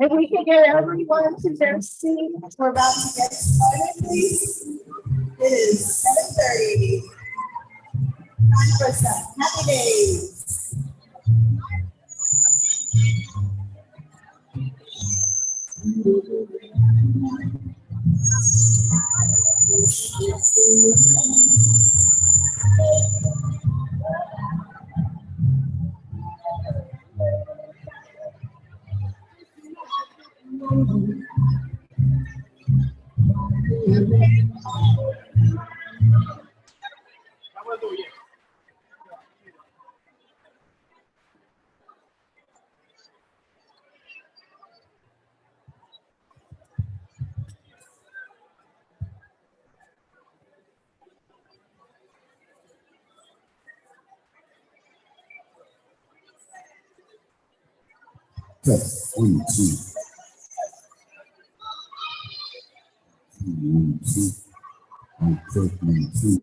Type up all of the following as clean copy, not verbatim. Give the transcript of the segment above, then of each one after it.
If we could get everyone to their seats, we're about to get started, please. It is 7:30. Time for some happy days. Test 1, 2. 1, 2. I take 1, 2.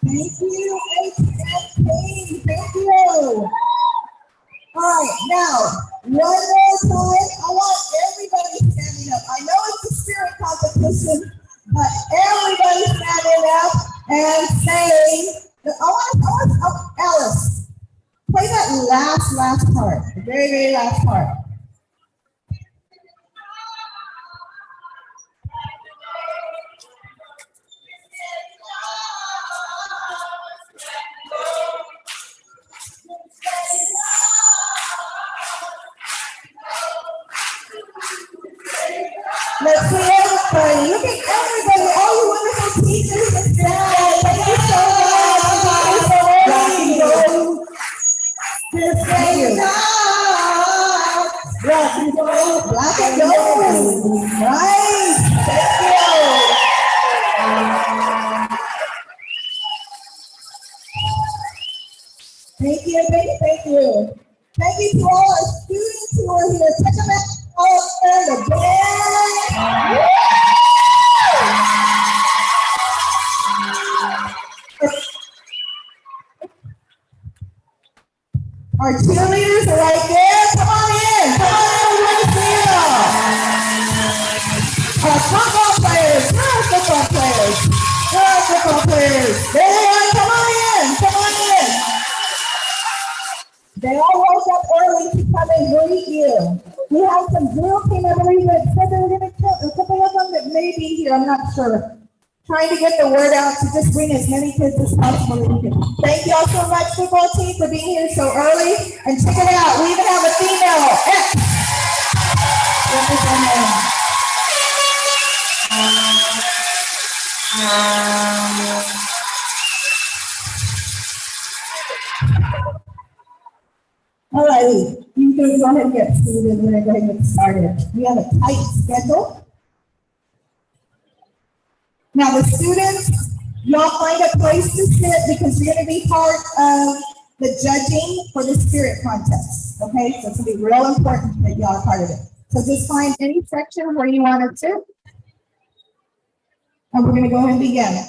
Thank you, HSP. Thank you. All right, now, one more time. I want everybody standing up. I know it's a spirit competition, but everybody standing up and saying, Alice, play that last part, the very last part. Let's see everybody. Look at everybody. All you wonderful teachers and staff. Thank you so much. Thank you so much. Thank you. Black and gold. Black and gold. Nice. Thank you. Thank you, thank you. Thank you to all our students who are here. Check them out all over again. Our cheerleaders are right there. Come on in. Come on in. We want to see you all. Our football players. Where are football players? Where are football players? There they are. Come on in. Come on in. They all woke up early to come and greet you. We have some drill team, I believe, that said they were going to kill a couple of them that may be here. I'm not sure. Trying to get the word out to just bring as many kids as possible. Thank you all so much, football team, for being here so early. And check it out, we even have a female X representing. All right, you can go ahead and get seated. We're going to go ahead and get started. We have a tight schedule. Now the students, y'all find a place to sit because you're going to be part of the judging for the spirit contest. Okay, so it's going to be real important that y'all are part of it. So just find any section where you want to sit. And we're going to go ahead and begin.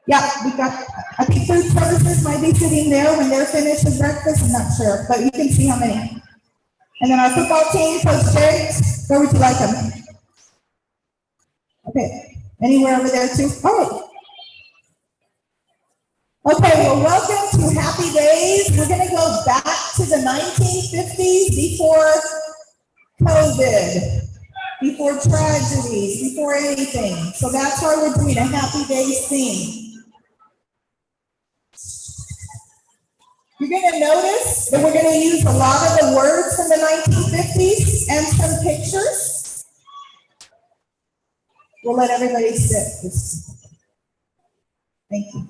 Yeah, we got, I think food services might be sitting there when they're finished with breakfast, I'm not sure, but you can see how many. And then our football team, Coach Jay, where would you like them? Okay, anywhere over there too? Oh. Okay, well, welcome to Happy Days. We're gonna go back to the 1950s before COVID, before tragedies, before anything. So that's why we're doing a Happy Days theme. You're gonna notice that we're gonna use a lot of the words from the 1950s and some pictures. We'll let everybody sit. Thank you.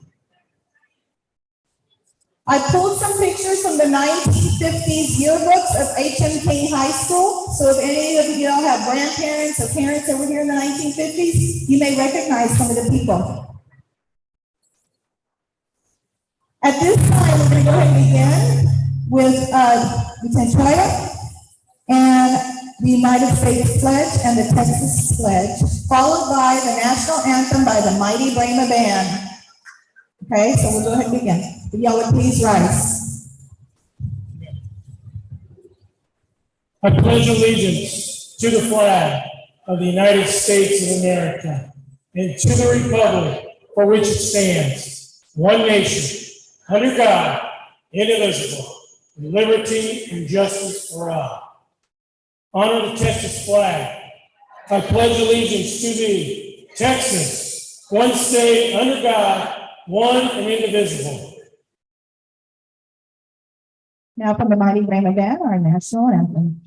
I pulled some pictures from the 1950s yearbooks of HMK High School. So if any of you all have grandparents or parents that were here in the 1950s, you may recognize some of the people. At this time, we're going to go ahead and begin with the Toya and the United States Pledge and the Texas Pledge, followed by the national anthem by the Mighty Brahma Band. Okay, so we'll go ahead and begin. If y'all would please rise. I pledge allegiance to the flag of the United States of America and to the republic for which it stands, one nation, under God, indivisible, with liberty and justice for all. Honor the Texas flag. I pledge allegiance to thee, Texas, one state under God, one and indivisible. Now from the Mighty Brahma Band, our national anthem.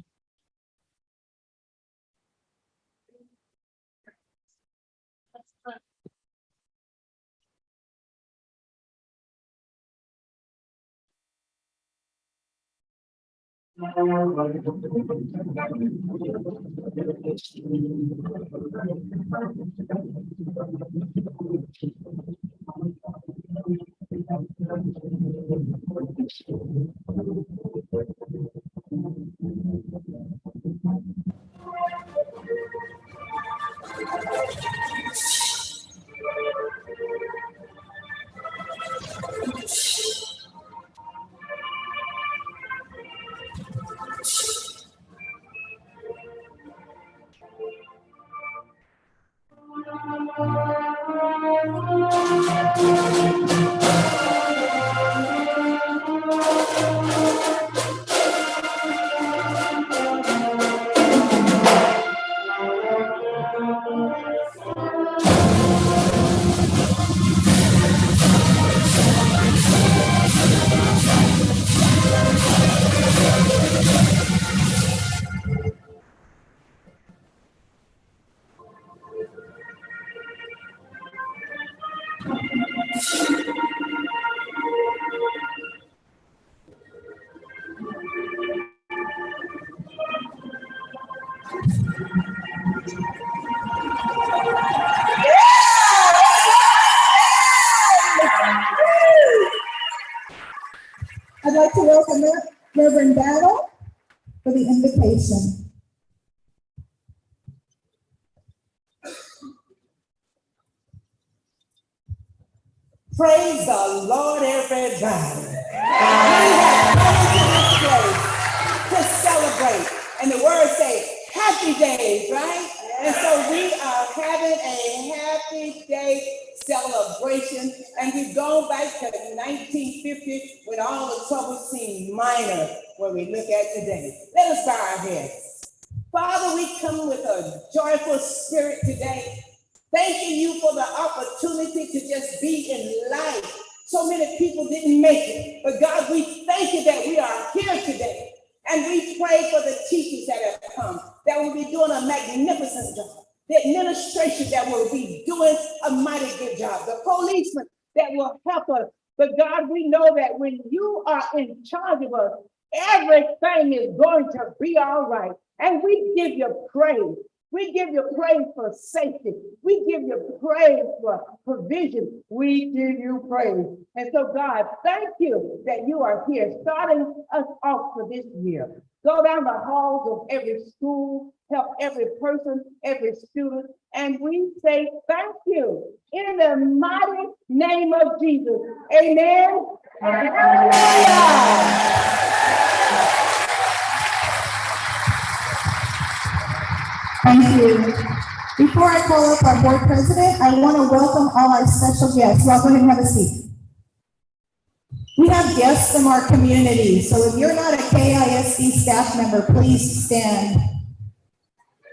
I'd like to welcome Reverend Battle for the invitation. Praise the Lord, everybody. We have come to this place to celebrate. And the words say, happy days, right? And so we are having a happy day celebration. And we've gone back to 1950 when all the trouble seemed minor when we look at today. Let us bow our heads. Father, we come with a joyful spirit today. Thanking you for the opportunity to just be in life. So many people didn't make it. But God, we thank you that we are here today. And we pray for the teachers that have come, that will be doing a magnificent job. The administration that will be doing a mighty good job. The policemen that will help us. But God, we know that when you are in charge of us, everything is going to be all right. And we give you praise. We give you praise for safety. We give you praise for provision. We give you praise. And so, God, thank you that you are here, starting us off for this year. Go down the halls of every school, help every person, every student, and we say thank you in the mighty name of Jesus. Amen. Thank you. Before I call up our board president, I want to welcome all our special guests. Y'all go ahead and have a seat. We have guests from our community, so if you're not a KISD staff member, please stand.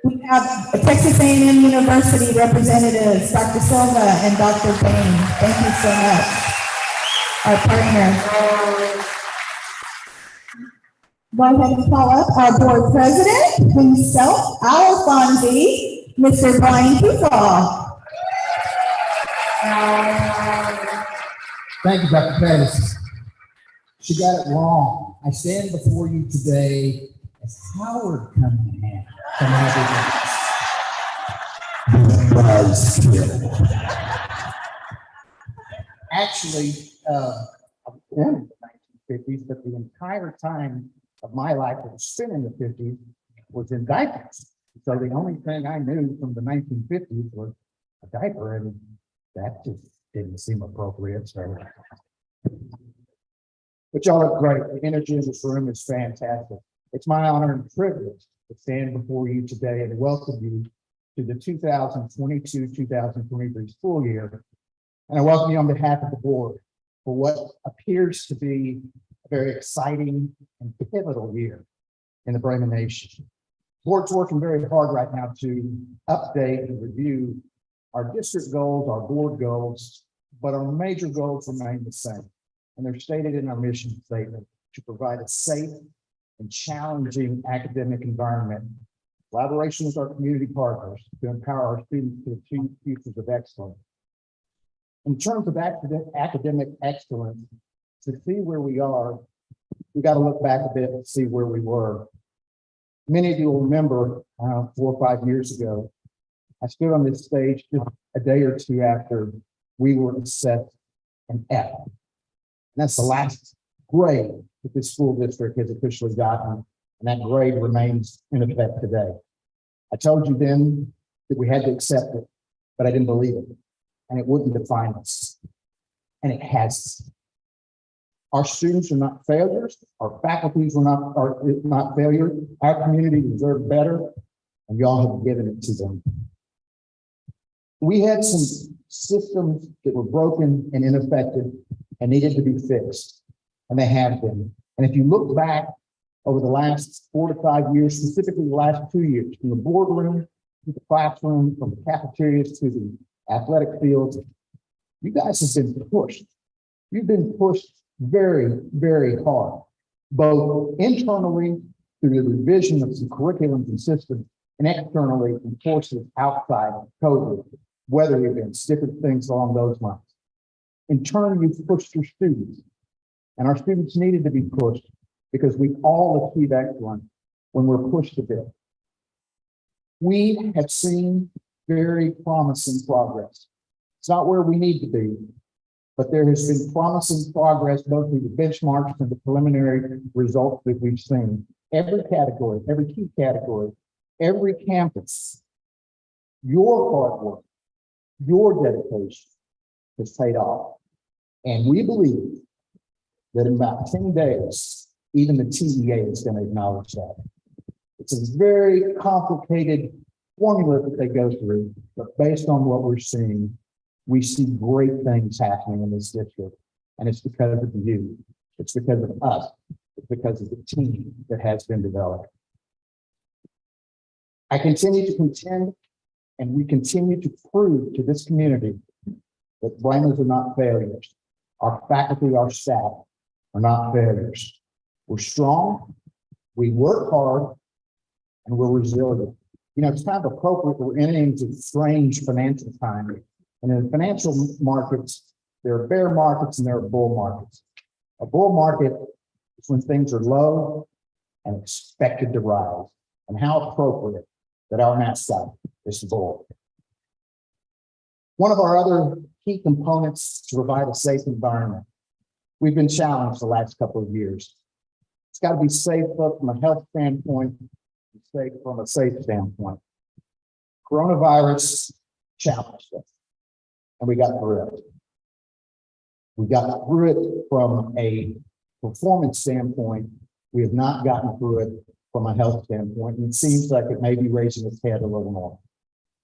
We have Texas A&M University representatives, Dr. Silva and Dr. Bain. Thank you so much. Our partner. Go ahead and call up our board president himself, our Fonzie, Mr. Brian Kufal. Thank you, Dr. Pettis. She got it wrong. I stand before you today as Howard Cunningham from Actually, I was born in the 1950s, but the entire time of my life that was spent in the 50s was in diapers. So the only thing I knew from the 1950s was a diaper, and that just didn't seem appropriate. So, but y'all look great. The energy in this room is fantastic. It's my honor and privilege to stand before you today and welcome you to the 2022-2023 school year. And I welcome you on behalf of the board for what appears to be a very exciting and pivotal year in the Bremen Nation. The board's working very hard right now to update and review our district goals, our board goals, but our major goals remain the same. And they're stated in our mission statement: to provide a safe and challenging academic environment, collaboration with our community partners to empower our students to achieve futures of excellence. In terms of academic excellence, to see where we are, we got to look back a bit and see where we were. Many of you will remember 4 or 5 years ago, I stood on this stage just a day or two after we were assessed an F. And that's the last grade that this school district has officially gotten, and that grade remains in effect today. I told you then that we had to accept it, but I didn't believe it, and it wouldn't define us, and it has. Our students are not failures, our faculties are not failure. Our community deserves better, and y'all have given it to them. We had some systems that were broken and ineffective and needed to be fixed, and they have been. And if you look back over the last 4 to 5 years, specifically the last 2 years, from the boardroom to the classroom, from the cafeterias to the athletic fields, you guys have been pushed. You've been pushed very, very hard, both internally through the revision of some curriculums and systems, and externally in forces outside of COVID, weather events, different things along those lines. In turn, you've pushed your students, and our students needed to be pushed because we all achieve excellence when we're pushed a bit. We have seen very promising progress. It's not where we need to be, but there has been promising progress both through the benchmarks and the preliminary results that we've seen. Every category, every key category, every campus, your hard work, your dedication has paid off. And we believe that in about 10 days, even the TEA is going to acknowledge that. It's a very complicated formula that they go through, but based on what we're seeing, we see great things happening in this district. And it's because of you. It's because of us. It's because of the team that has been developed. I continue to contend, and we continue to prove to this community that Bremers are not failures. Our faculty, our staff are not failures. We're strong, we work hard, and we're resilient. You know, it's kind of appropriate that we're entering into strange financial times. And in the financial markets, there are bear markets and there are bull markets. A bull market is when things are low and expected to rise. And how appropriate that our mascot is the bull. One of our other key components to provide a safe environment. We've been challenged the last couple of years. It's got to be safe both from a health standpoint, and safe from a safe standpoint. Coronavirus challenged us, and we got through it. We got through it from a performance standpoint. We have not gotten through it from a health standpoint, and it seems like it may be raising its head a little more.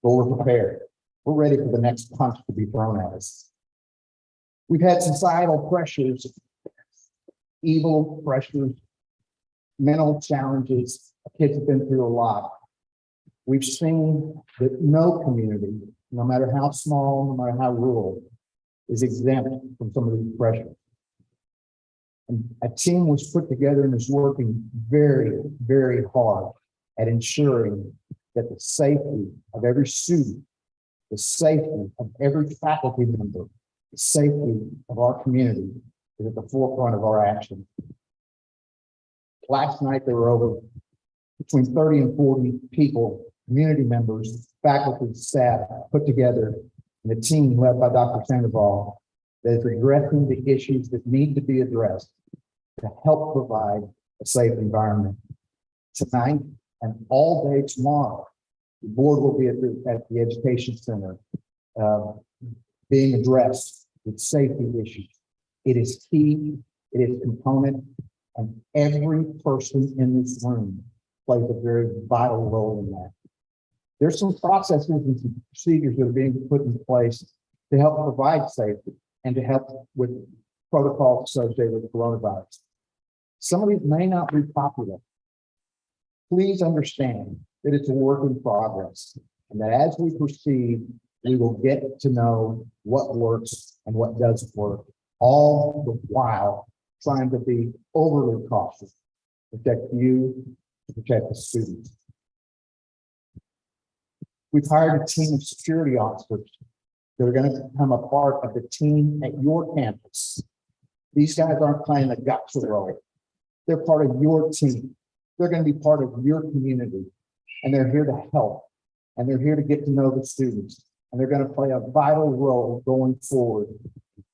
But we're prepared. We're ready for the next punch to be thrown at us. We've had societal pressures, evil pressures, mental challenges. Kids have been through a lot. We've seen that no community, no matter how small, no matter how rural, is exempt from some of these pressures. And a team was put together and is working very, very hard at ensuring that the safety of every student, the safety of every faculty member, the safety of our community is at the forefront of our action. Last night, there were over between 30 and 40 people, community members, faculty, staff, put together in a team led by Dr. Sandoval that is addressing the issues that need to be addressed to help provide a safe environment. Tonight and all day tomorrow, the board will be at the Education Center being addressed with safety issues. It is key, it is a component, and every person in this room plays a very vital role in that. There's some processes and some procedures that are being put in place to help provide safety and to help with protocols associated with coronavirus. Some of these may not be popular. Please understand that it's a work in progress, and that as we proceed, we will get to know what works and what doesn't work, all the while trying to be overly cautious, to protect you, to protect the students. We've hired a team of security officers that are going to become a part of the team at your campus. These guys aren't playing the gotcha role. They're part of your team. They're going to be part of your community, and they're here to help, and they're here to get to know the students, and they're going to play a vital role going forward,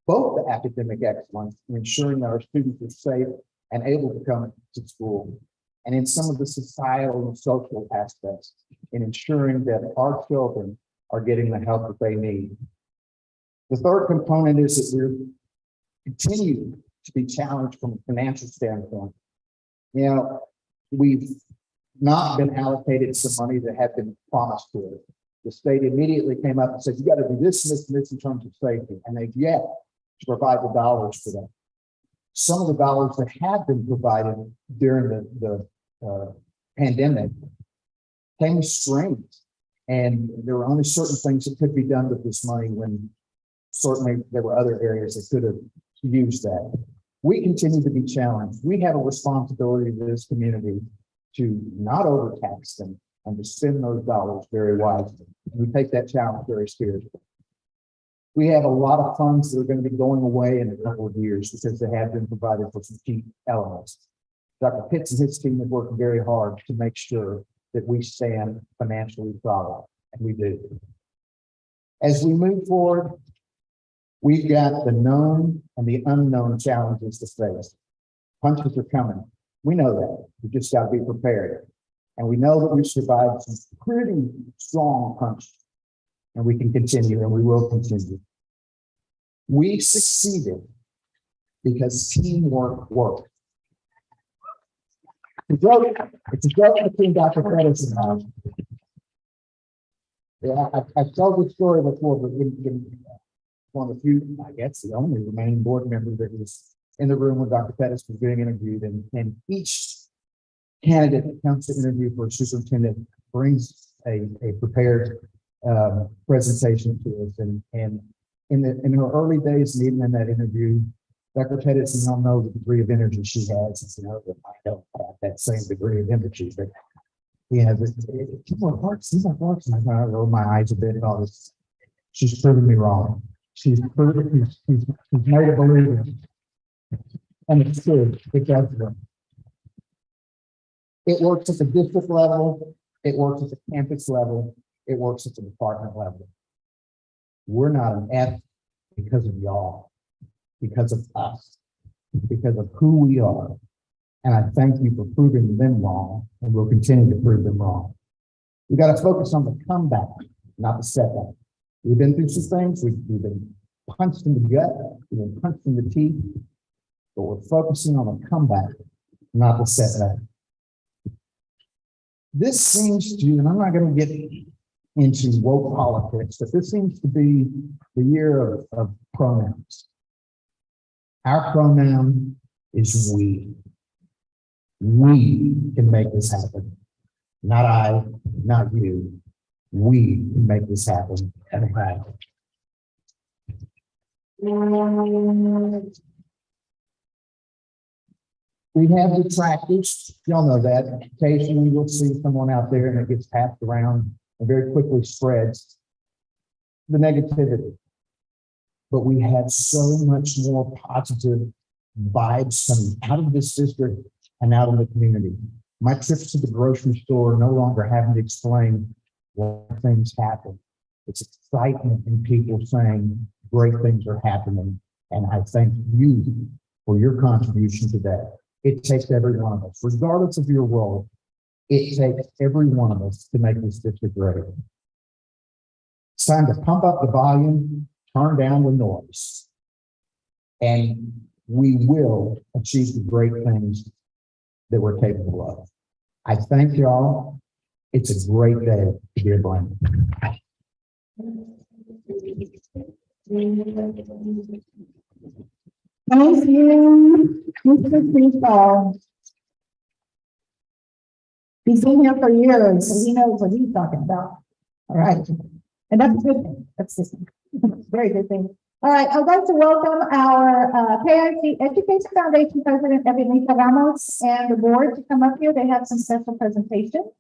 both the academic excellence in ensuring that our students are safe and able to come to school, and in some of the societal and social aspects in ensuring that our children are getting the help that they need. The third component is that we're continuing to be challenged from a financial standpoint. You know, we've not been allocated some money that had been promised to us. The state immediately came up and said, you got to do this and this and this in terms of safety. And they've yet to provide the dollars for that. Some of the dollars that have been provided during the pandemic came strings. And there were only certain things that could be done with this money when certainly there were other areas that could have used that. We continue to be challenged. We have a responsibility to this community to not overtax them and to spend those dollars very wisely. And we take that challenge very seriously. We have a lot of funds that are going to be going away in a couple of years because they have been provided for some key elements. Dr. Pitts and his team have worked very hard to make sure that we stand financially solid, and we do. As we move forward, we've got the known and the unknown challenges to face. Punches are coming. We know that. We just got to be prepared. And we know that we've survived some pretty strong punches, and we can continue, and we will continue. We succeeded because teamwork worked. It's a joke between Dr. Pettis and I. Yeah, I've told this story before, but one of the few, I guess, the only remaining board member that was in the room when Dr. Pettis was being interviewed, and each candidate that comes to interview for a superintendent brings a prepared presentation to us, and in her early days, and even in that interview, Dr. Pettis, and y'all know the degree of energy she has. You know, I don't have that same degree of energy, but he has it. These are hearts. And I roll my eyes a bit and all this. She's proven me wrong. She's proven, she's made a believer. And it's true. It does work. It works at the district level. It works at the campus level. It works at the department level. We're not an F because of y'all, because of us, because of who we are. And I thank you for proving them wrong, and we'll continue to prove them wrong. We got to focus on the comeback, not the setback. We've been through some things. We've been punched in the gut. We've been punched in the teeth. But we're focusing on the comeback, not the setback. This seems to, and I'm not going to get into woke politics, but this seems to be the year of pronouns. Our pronoun is we. We can make this happen. Not I, not you. We can make this happen and happen. We have detractors. Y'all know that. Occasionally you'll see someone out there and it gets passed around and very quickly spreads the negativity. But we have so much more positive vibes coming out of this district and out in the community. My trips to the grocery store are no longer having to explain why things happen. It's excitement in people saying great things are happening. And I thank you for your contribution to that. It takes every one of us, regardless of your role. It takes every one of us to make this district great. It's time to pump up the volume, turn down the noise, and we will achieve the great things that we're capable of. I thank y'all. It's a great day to be a Brandon. Thank you, Mr. Freestyle. He's been here for years, so he knows what he's talking about. All right. And that's a good thing. That's a very good thing. All right. I'd like to welcome our KISD Education Foundation President, Evanita Ramos, and the board to come up here. They have some special presentation.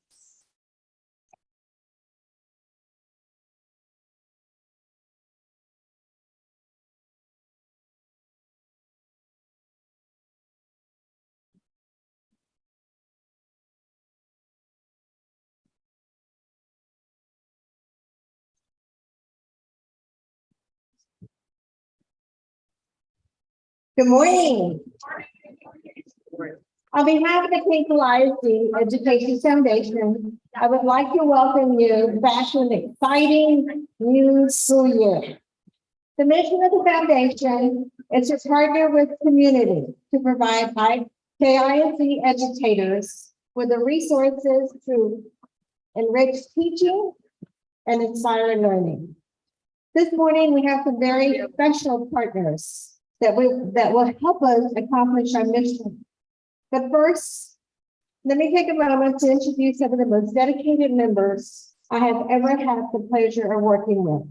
Good morning. On behalf of the KISD Education Foundation, I would like to welcome you back to an exciting new school year. The mission of the foundation is to partner with community to provide KISD educators with the resources to enrich teaching and inspire learning. This morning, we have some very special partners that will help us accomplish our mission. But first, let me take a moment to introduce some of the most dedicated members I have ever had the pleasure of working with.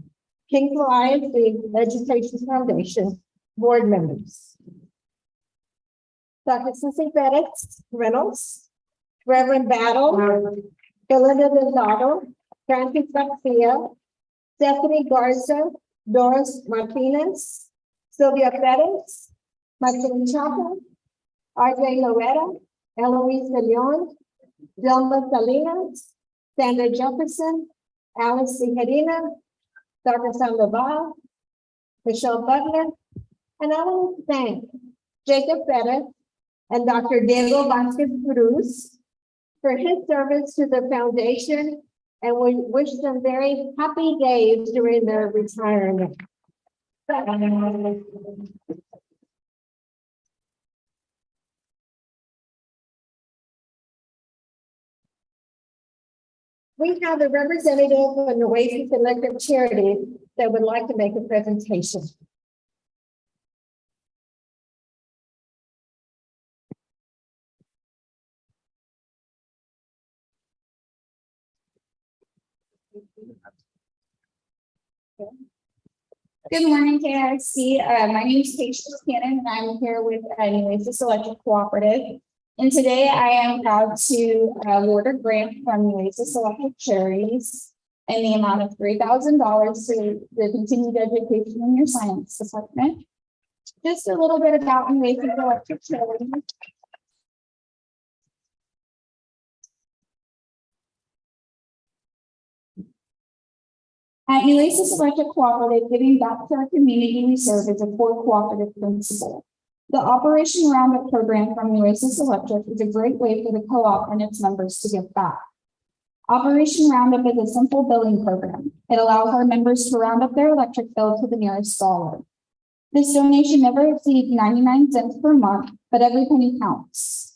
Kingsville ISD Education Foundation board members. Dr. Cissy Bennett Reynolds, Reverend Battle, Belinda Delgado, Francis Garcia, Stephanie Garza, Doris Martinez, Sylvia Perez, Martin Chapa, RJ Loretta, Eloise De Leon, Dilma Salinas, Sandra Jefferson, Alice Cijarina, Dr. Sandoval, Michelle Butler, and I want to thank Jacob Perez and Dr. Diego Vasquez Cruz for his service to the foundation, and we wish them very happy days during their retirement. We have a representative of the Oasis Electric Charity that would like to make a presentation. Good morning, KISD. My name is Kate Cannon, and I'm here with Oasis Electric Cooperative. And today I am proud to award a grant from Oasis Electric Charities in the amount of $3,000 to the continued education in your science department. Just a little bit about Oasis Electric Charities. At Oasis Electric Cooperative, giving back to our community we serve is a core cooperative principle. The Operation Roundup program from Oasis Electric is a great way for the co-op and its members to give back. Operation Roundup is a simple billing program. It allows our members to round up their electric bill to the nearest dollar. This donation never exceeds 99 cents per month, but every penny counts.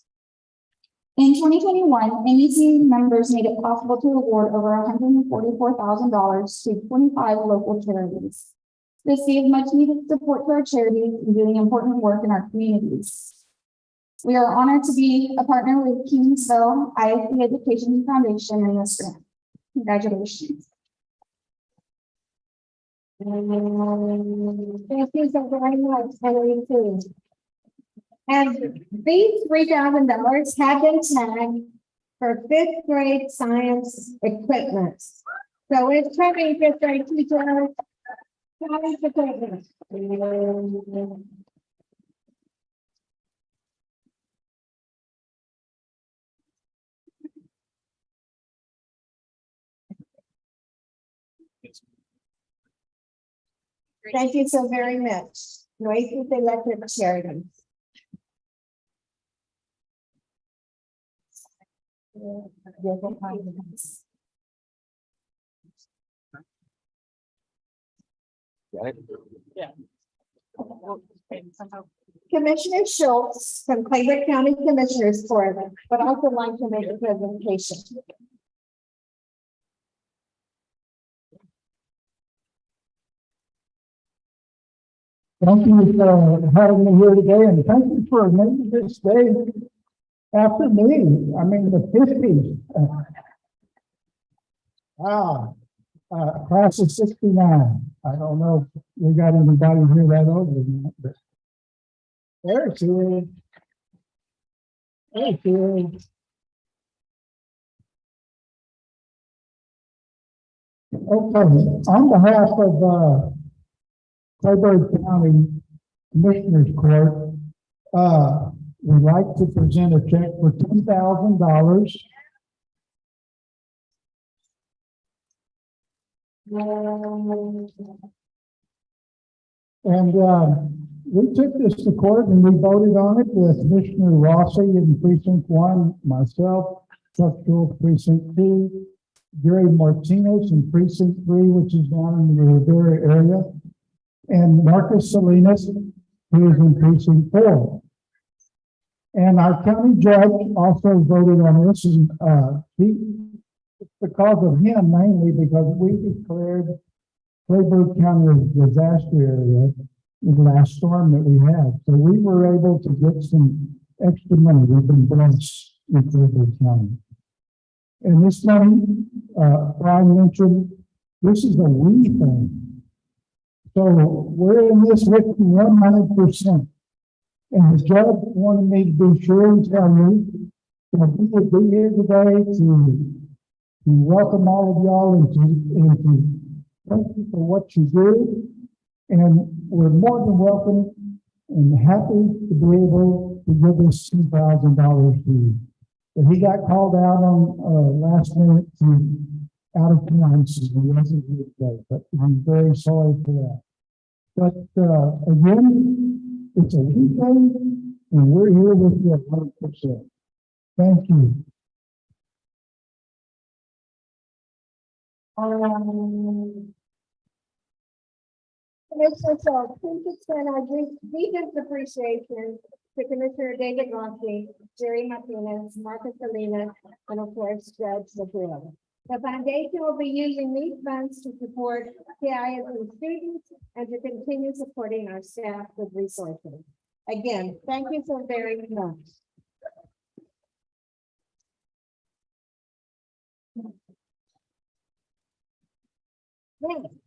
In 2021, NEC members made it possible to award over $144,000 to 25 local charities. This gave much needed support to our charities in doing important work in our communities. We are honored to be a partner with Kingsville KISD Education Foundation in this grant. Congratulations. Thank you so very much, Henry too. And these $3,000 have been tagged for fifth grade science equipment. So it's coming fifth grade teachers. Science equipment. Thank you so very much. Oasis Electric Charity. Commissioner Schultz from Clay County Commissioners Court would also like to make a presentation. Thank you for having me here today, and thank you for making this day after me. I mean, the 50s. Class of 69. I don't know if we got anybody here that old or not, but there she is. There she is. Okay, on behalf of Clayburgh County Commissioners Court, we'd like to present a check for $10,000. And we took this to court and we voted on it with Commissioner Rossi in Precinct 1, myself, Chuck Schultz, Precinct 2, Gary Martinez in Precinct 3, which is down in the Rivera area, and Marcus Salinas, who is in Precinct 4. And our county judge also voted on this, and it's because of him mainly, because we declared Clayburgh County a disaster area in the last storm that we had. So we were able to get some extra money. We've been blessed in Clayburgh County. And this money, Brian mentioned, this is a we thing. So we're in this with 100%. And the judge wanted me to be sure and tell you that we would be here today to welcome all of y'all and to thank you for what you do. And we're more than welcome and happy to be able to give this $2,000 to you. But he got called out on last minute to out of town, so he wasn't here today. But I'm very sorry for that. But again, it's a weekend, and we're here with you 100%. Thank you. Commissioner Schultz, please extend our deepest appreciation to Commissioner David Rossi, Jerry Martinez, Marcus Salinas, and of course, Judge LaGrill. The foundation will be using these funds to support KISD students and to continue supporting our staff with resources. Again, thank you so very much.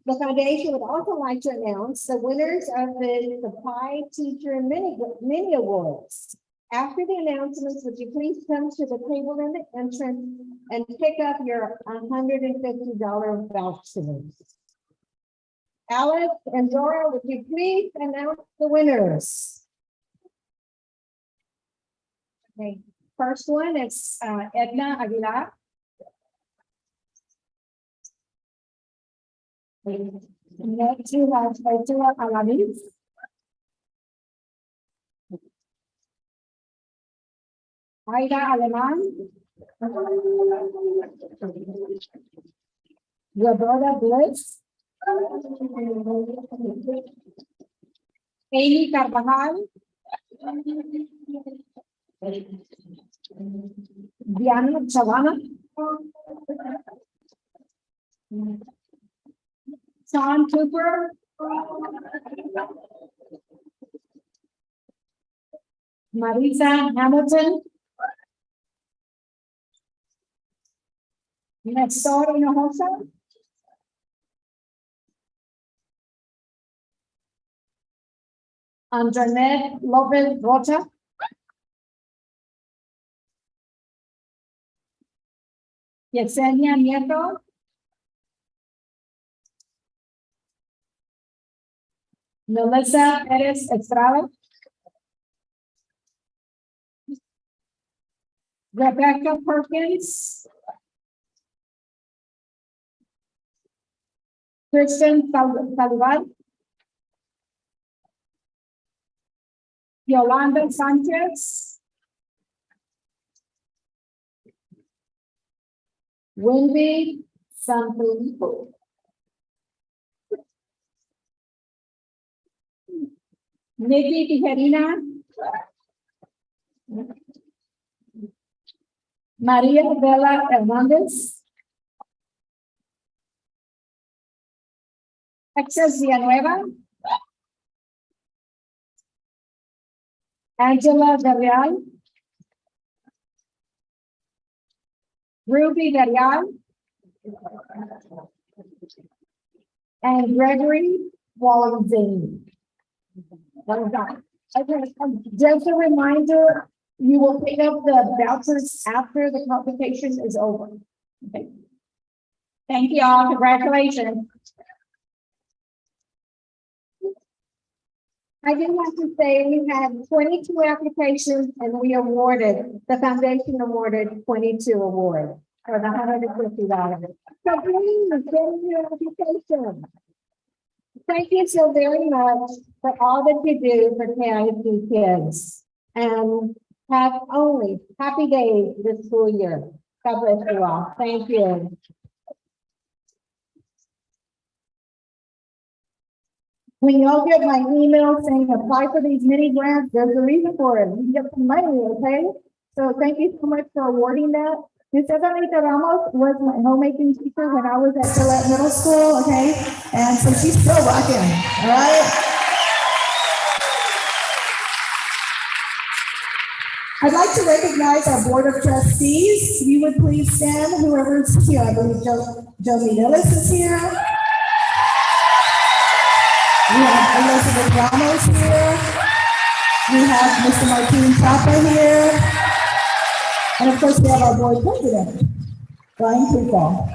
The foundation would also like to announce the winners of the Supply Teacher Mini Awards. After the announcements, would you please come to the table in the entrance and pick up your $150 vouchers? Alex and Dora, would you please announce the winners? Okay, first one is Edna Aguilar. Next, we have Angela Alanis. Aida Aleman. Roberta Bliss. Amy Carvajal. Diana Chavana. Sean Cooper. Marisa Hamilton. Nestor Hinojosa. Anjanette Lopez Rota. Yesenia Nieto. Melissa Perez Estrada. Rebecca Perkins. Kristen Salival. Yolanda Sanchez. Wendy Sanfilippo. Nikki Tijerina. Maria Bella Hernandez. Texas Villanueva. Angela Villarreal. Ruby Villarreal. And Gregory Wallenstein. Okay, just a reminder, you will pick up the vouchers after the convocation is over. Okay. Thank you all. Congratulations. I did want to say we had 22 applications and we awarded, the foundation awarded 22 awards for the $150. So please get in your application. Thank you so very much for all that you do for KISD kids. And have only happy days this school year. God bless you all. Thank you. When y'all get my email saying apply for these mini grants, there's a reason for it. You get some money, okay? So thank you so much for awarding that. Ms. Anita Ramos was my homemaking teacher when I was at Gillette Middle School, okay? And so she's still rocking, all right? I'd like to recognize our Board of Trustees. You would please stand, whoever's here. I believe Joey Ellis is here. We have Elizabeth Ramos here. We have Mr. Martin Chapa here. And of course, we have our board president, Brian Cooper.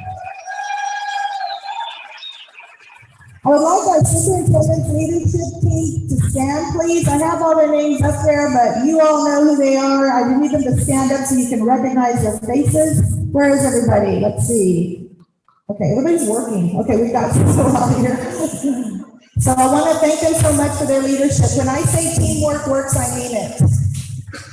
I would like our superintendent's leadership team to stand, please. I have all their names up there, but you all know who they are. I need them to stand up so you can recognize their faces. Where is everybody? Let's see. Okay, everybody's working. Okay, we've got people out here. So I want to thank them so much for their leadership. When I say teamwork works, I mean it.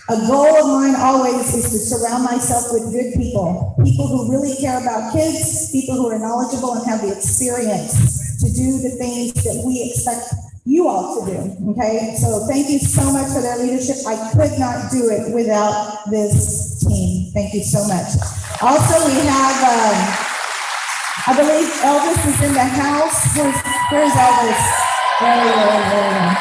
A goal of mine always is to surround myself with good people, people who really care about kids, people who are knowledgeable and have the experience to do the things that we expect you all to do, okay? So thank you so much for their leadership. I could not do it without this team. Thank you so much. Also, we have, I believe Elvis is in the house. Where's Elvis? There.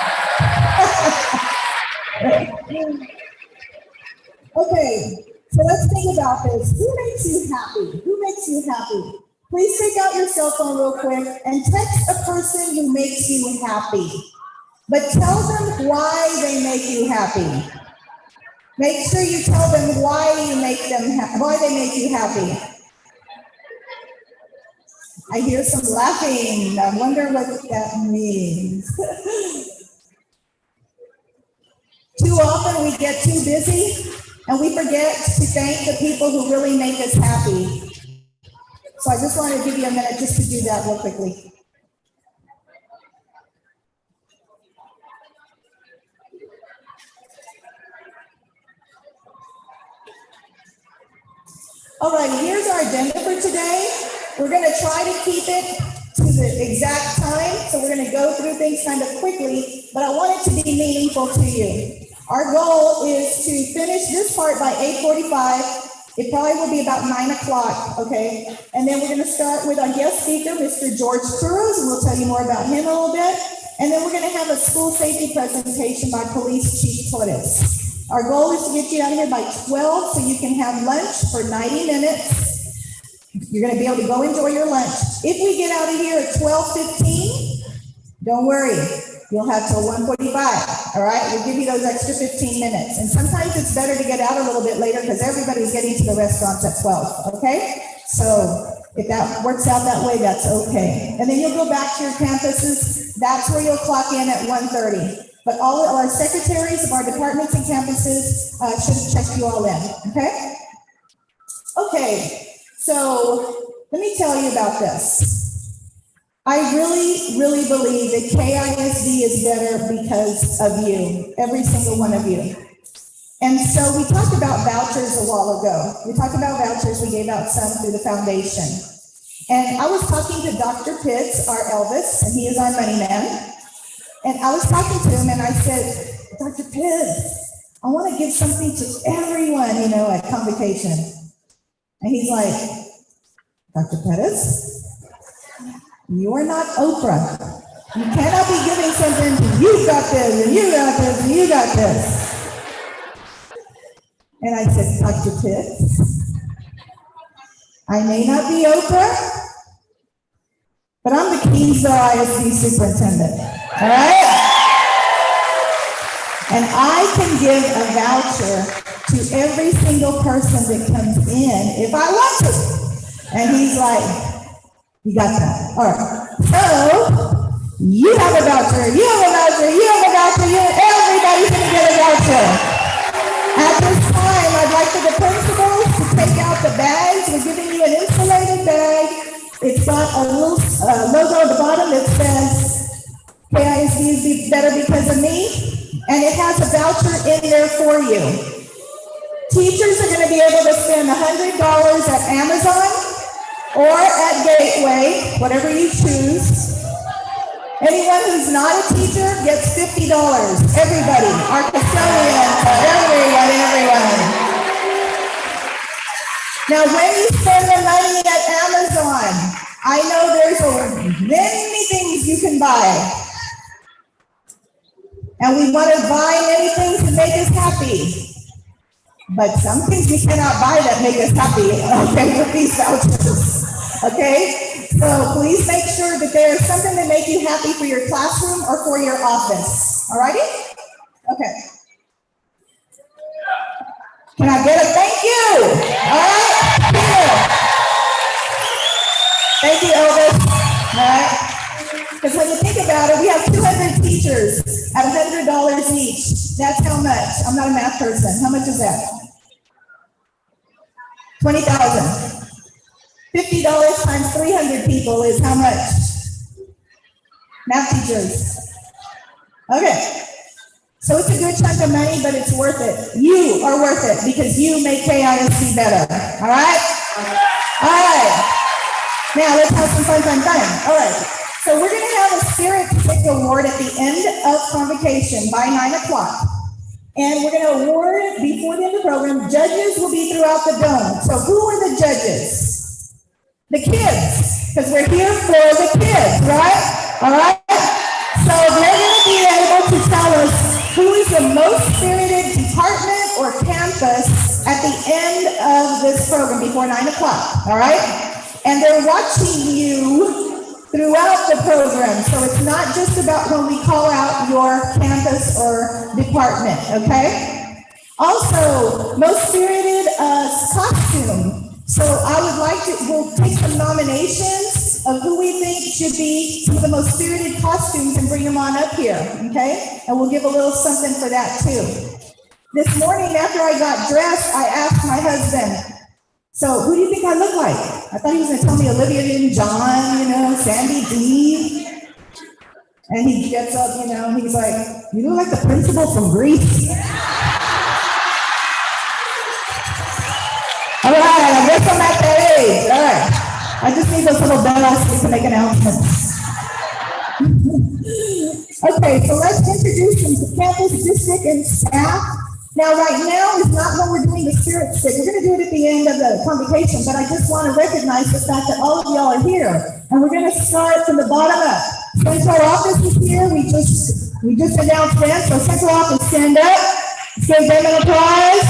Okay, so let's think about this. Who makes you happy? Who makes you happy? Please take out your cell phone real quick and text a person who makes you happy. But tell them why they make you happy. Make sure you tell them why you make them why they make you happy. I hear some laughing. I wonder what that means. Too often we get too busy and we forget to thank the people who really make us happy. So I just want to give you a minute just to do that real quickly. All right, here's our agenda for today. We're gonna try to keep it to the exact time, so we're gonna go through things kind of quickly, but I want it to be meaningful to you. Our goal is to finish this part by 8:45. It probably will be about 9 o'clock, okay? And then we're gonna start with our guest speaker, Mr. George Cruz, and we'll tell you more about him a little bit. And then we're gonna have a school safety presentation by Police Chief Torres. Our goal is to get you out of here by 12 so you can have lunch for 90 minutes. You're gonna be able to go enjoy your lunch. If we get out of here at 12:15, don't worry, you'll have till 1:45, all right? We'll give you those extra 15 minutes. And sometimes it's better to get out a little bit later because everybody's getting to the restaurants at 12, okay? So if that works out that way, that's okay. And then you'll go back to your campuses. That's where you'll clock in at 1:30. But all of our secretaries of our departments and campuses should check you all in, okay? Okay, so let me tell you about this. I really, really believe that KISD is better because of you, every single one of you. And so we talked about vouchers a while ago. We talked about vouchers, we gave out some through the foundation. And I was talking to Dr. Pitts, our Elvis, and he is our money man. And I was talking to him and I said, Dr. Pitts, I want to give something to everyone, you know, at Convocation. And he's like, Dr. Pettis, you are not Oprah. You cannot be giving something to you got this, and you got this, and you got this. And I said, Dr. Pitts, I may not be Oprah, but I'm the KISD ISD superintendent, all right? And I can give a voucher to every single person that comes in if I want to. And he's like, you got that. All right. So you have a voucher, you have a voucher, you have a voucher, everybody's gonna get a voucher. At this time, I'd like for the principals to take out the bags. We're giving you an insulated bag. It's got a little logo at the bottom that says KISD is better because of me. And it has a voucher in there for you. Teachers are gonna be able to spend $100 at Amazon or at Gateway, whatever you choose. Anyone who's not a teacher gets $50. Everybody, our custodians, everyone. Now, when you spend the money at Amazon, I know there's many things you can buy. And we want to buy many things to make us happy. But some things we cannot buy that make us happy, okay, with these vouchers, okay? So please make sure that there's something that make you happy for your classroom or for your office, all righty? Okay. Can I get a thank you? All right, here. Thank you, Elvis, all right? Because when you think about it, we have 200 teachers at $100 each. That's how much? I'm not a math person. How much is that? 20,000. $50 times 300 people is how much? Math teachers. Okay. So it's a good chunk of money, but it's worth it. You are worth it because you make KISD better. All right? All right. Now let's have some fun. All right. So we're going to have a Spirit Stick Award at the end of Convocation by 9 o'clock. And we're going to award it before the end of the program. Judges will be throughout the dome. So who are the judges? The kids, because we're here for the kids, right? All right? So they're going to be able to tell us who is the most spirited department or campus at the end of this program before 9 o'clock, all right? And they're watching you throughout the program. So it's not just about when we call out your campus or department, okay? Also, most spirited costume. So I would like to, we'll take some nominations of who we think should be some of the most spirited costumes and bring them on up here, okay? And we'll give a little something for that too. This morning after I got dressed, I asked my husband, so who do you think I look like? I thought he was gonna tell me Olivia Newton-John, you know, Sandy D. And he gets up, you know, he's like, you look like the principal from Greece. All right, I guess I just need those little bells so we can make announcements. Okay, so let's introduce them to campus, district, and staff. Now, right now is not when we're doing the spirit stick. We're going to do it at the end of the convocation, but I just want to recognize the fact that all of y'all are here. And we're going to start from the bottom up. Central office is here. We just announced them. So central office, stand up. Let's give them an applause.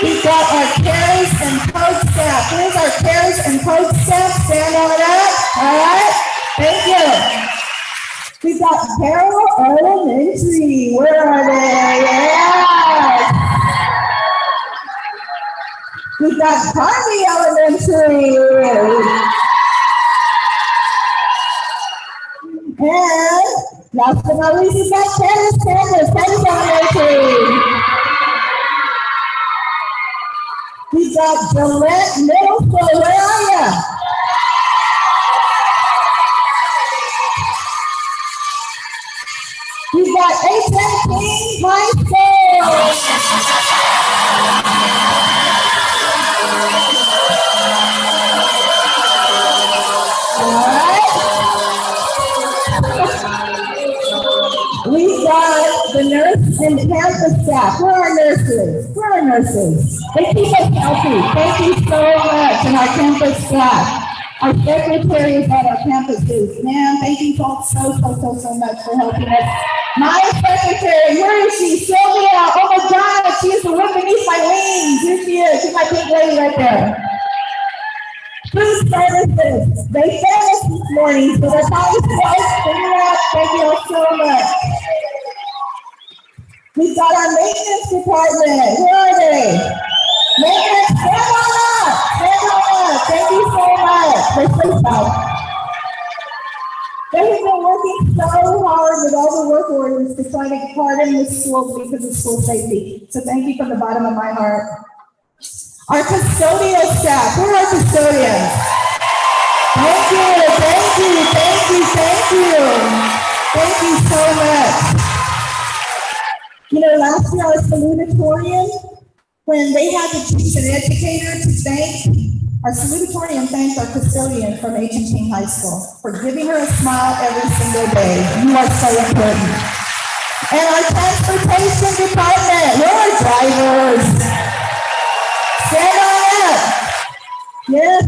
We've got our cares and code staff. Here's our cares and code staff. Stand on up. All right. Thank you. We've got Carroll Elementary. Where are they? Yeah. We've got Carney Elementary. And last but not least, we've got Candace Elementary. We've got Gillette Middle School. Where are you? We've got H.M. King High School. All right. We've got the nurse and campus staff. Where are nurses? Where are nurses? They keep us healthy. Thank you so much, and our campus staff. Our secretaries at our campuses. Man, thank you all so much for helping us. My secretary, where is she? Sylvia. Oh my God, she is the one beneath my wings. Here she is. She's my pink lady right there. Food services. They fed us this morning, so they're probably figure out. Thank you all so much. We've got our maintenance department. Where are they? Maintenance, stand on up. Stand on up. Thank you so much. They're so proud. They have been working so hard with all the work orders to try to harden the schools because of school safety. So thank you from the bottom of my heart. Our custodial staff, who are our custodians? Thank you, thank you, thank you, thank you. Thank you so much. You know, last year our salutatorian, when they had to choose an educator to thank, our salutatorian thanked our custodian from H.M. King High School for giving her a smile every single day. You are so important. And our transportation department, we're our drivers. Stand on up. Yes.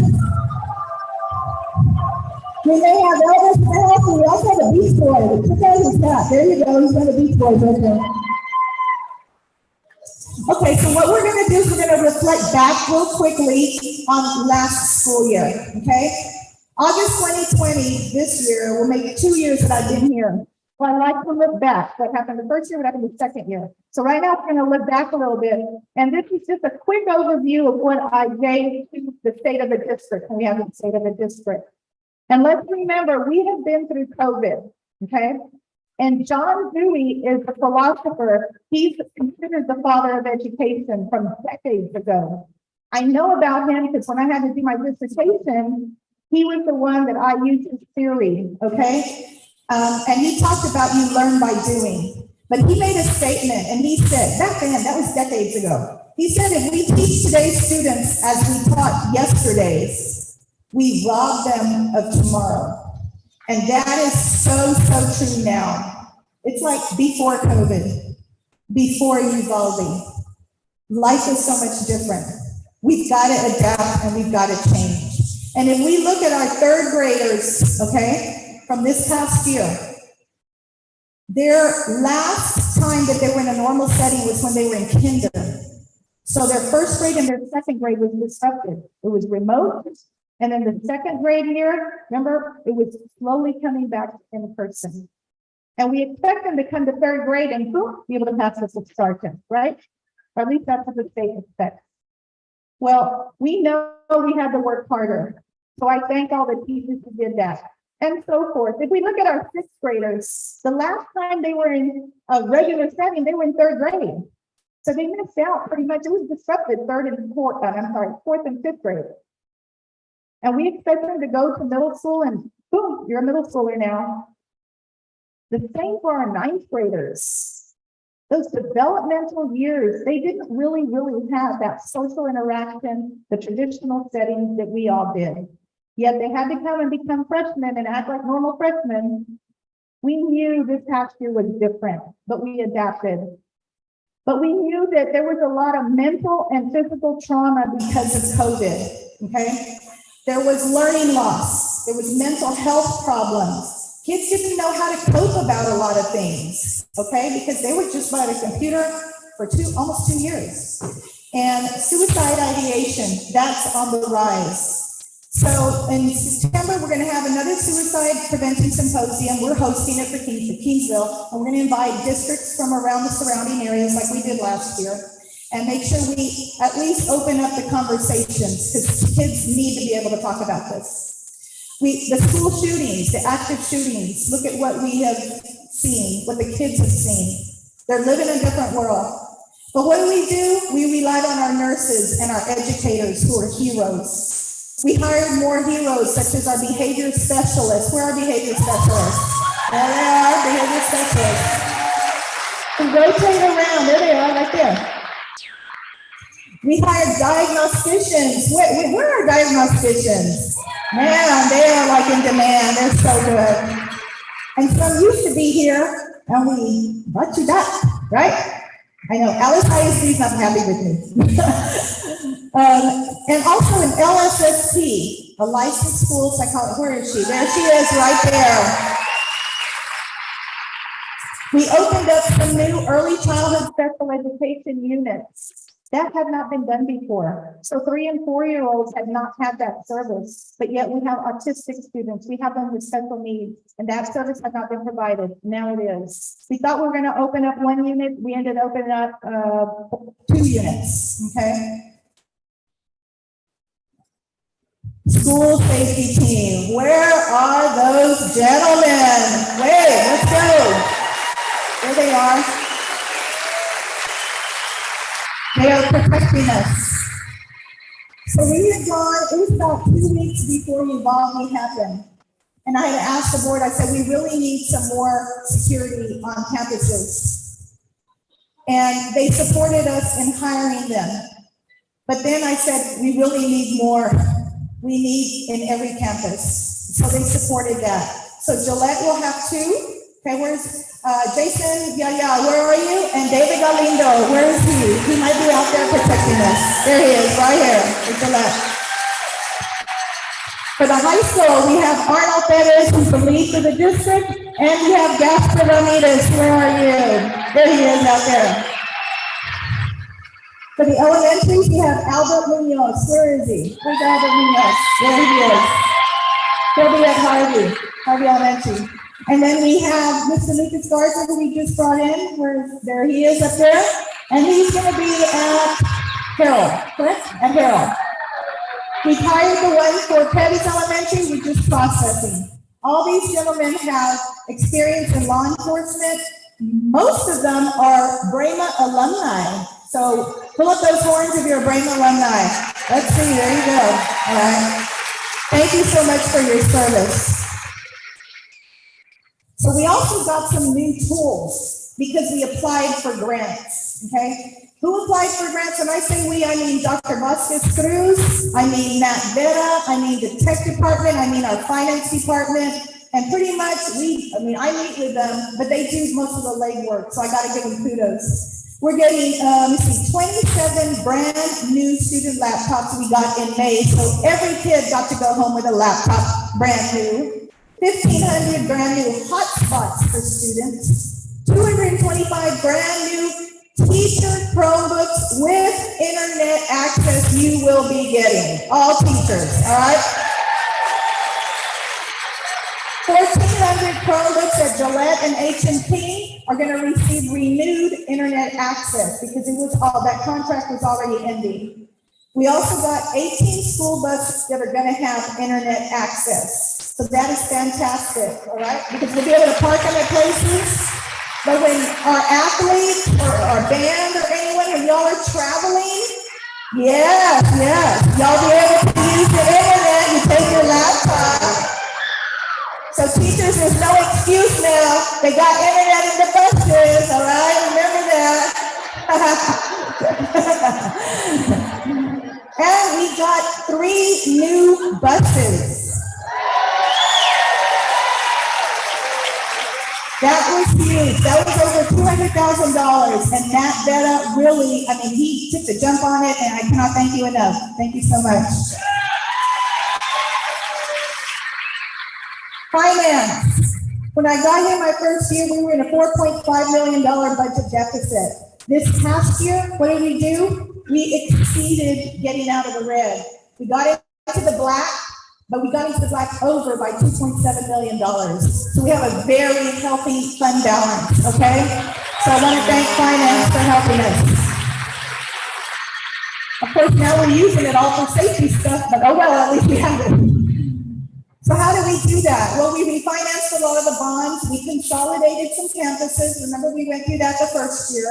We may have Elvis in the house, and we also have a Beach Boy. Look at his hat. There you go. He's got a Beach Boy right there. Okay, so what we're going to do is we're going to reflect back real quickly on last school year, okay? August 2020, this year, will make 2 years that I've been here. Well, I like to look back. What happened the first year, what happened the second year. So right now, we're going to look back a little bit. And this is just a quick overview of what I gave to the state of the district, when we have the state of the district. And let's remember, we have been through COVID, okay? And John Dewey is a philosopher. He's considered the father of education from decades ago. I know about him because when I had to do my dissertation, he was the one that I used his theory, okay? And he talked about you learn by doing. But he made a statement and he said, back then, that was decades ago. He said, if we teach today's students as we taught yesterday's, we rob them of tomorrow. And that is so true now. It's like before COVID, before Uvalde. Life is so much different. We've got to adapt and we've got to change. And if we look at our third graders, okay, from this past year, their last time that they were in a normal setting was when they were in kinder. So their first grade and their second grade was disrupted. It was remote. And then the second grade year, remember, it was slowly coming back in person. And we expect them to come to third grade and boom, be able to pass this with sergeant, right? Or at least that's what the state expects. Well, we know we had to work harder. So I thank all the teachers who did that and so forth. If we look at our sixth graders, the last time they were in a regular setting, they were in third grade. So they missed out pretty much. It was disrupted fourth and fifth grade. And we expect them to go to middle school and boom, you're a middle schooler now. The same for our ninth graders. Those developmental years, they didn't really have that social interaction, the traditional settings that we all did. Yet they had to come and become freshmen and act like normal freshmen. We knew this past year was different, but we adapted. But we knew that there was a lot of mental and physical trauma because of COVID, okay? There was learning loss. There was mental health problems. Kids didn't know how to cope about a lot of things, okay? Because they were just by the computer for almost 2 years. And suicide ideation, that's on the rise. So in September, we're going to have another suicide prevention symposium. We're hosting it for Kingsville, and we're going to invite districts from around the surrounding areas like we did last year, and make sure we at least open up the conversations, because kids need to be able to talk about this. The school shootings, the active shootings, look at what we have seen, what the kids have seen. They're living in a different world. But what do? We relied on our nurses and our educators who are heroes. We hired more heroes, such as our behavior specialists. Where are behavior specialists? There they are, behavior specialists. And rotate around, there they are, right there. We hired diagnosticians. Where are diagnosticians? Man, they are like in demand, they're so good. And some used to be here, and we brought you back, right? I know, Alice KISD is not happy with me. And also an LSSP, a licensed school psychologist. Where is she? There she is, right there. We opened up some new early childhood special education units. That had not been done before. So 3- and 4-year-olds had not had that service, but yet we have autistic students. We have them with special needs, and that service had not been provided. Now it is. We thought we were going to open up 1 unit. We ended up opening up 2 units, okay? School safety team, where are those gentlemen? Wait, let's go. There they are. They are protecting us. So we had gone, it was about 2 weeks before Uvalde happened. And I had asked the board, I said, we really need some more security on campuses. And they supported us in hiring them. But then I said, we really need more. We need in every campus. So they supported that. So Gillette will have 2. Okay, where's Jason? Yeah, where are you? And David Galindo, where is he? He might be out there protecting us. There he is, right here with Gillette. For the high school, we have Arnold Perez, who's the lead for the district, and we have Gaspar Ramirez. Where are you? There he is out there. For the elementaries, we have Albert Munoz. Where is he? Where's Albert Munoz? There he is. He'll be at Harvey Elementary. And then we have Mr. Lucas Garza, who we just brought in. There he is up there. And he's going to be at Harold, correct? At Harold. We've hired the one for Pettis Elementary. We're just processing. All these gentlemen have experience in law enforcement. Most of them are Brahma alumni. So pull up those horns if you're a Brahma alumni. Let's see, there you go. All right. Thank you so much for your service. So we also got some new tools because we applied for grants, okay? Who applied for grants? When I say we, I mean Dr. Vasquez Cruz, I mean Nat Vera, I mean the tech department, I mean our finance department, and pretty much I meet with them, but they do most of the legwork, so I gotta give them kudos. We're getting, 27 brand new student laptops we got in May, so every kid got to go home with a laptop, brand new. 1,500 brand new hotspots for students, 225 brand new teacher Chromebooks with internet access you will be getting, all teachers, all right? 1,400 Chromebooks at Gillette and H&P are going to receive renewed internet access because that contract was already ending. We also got 18 school buses that are going to have internet access. So that is fantastic, all right? Because we'll be able to park them at places. But when our athletes or our band or anyone, when y'all are traveling, yes, y'all be able to use the internet. You take your laptop. So teachers, there's no excuse now. They got internet in the buses, all right? Remember that. And we got 3 new buses. That was huge. That was over $200,000. And Matt Betta really, I mean, he took the jump on it, and I cannot thank you enough. Thank you so much. Finance. When I got here my first year, we were in a $4.5 million budget deficit. This past year, what did we do? We exceeded getting out of the red. We got into the black, but we got into the black over by $2.7 million. So we have a very healthy fund balance, okay? So I want to thank finance for helping us. Of course, now we're using it all for safety stuff, but oh well, at least we have it. So how do we do that? Well, we refinanced a lot of the bonds. We consolidated some campuses. Remember, we went through that the first year.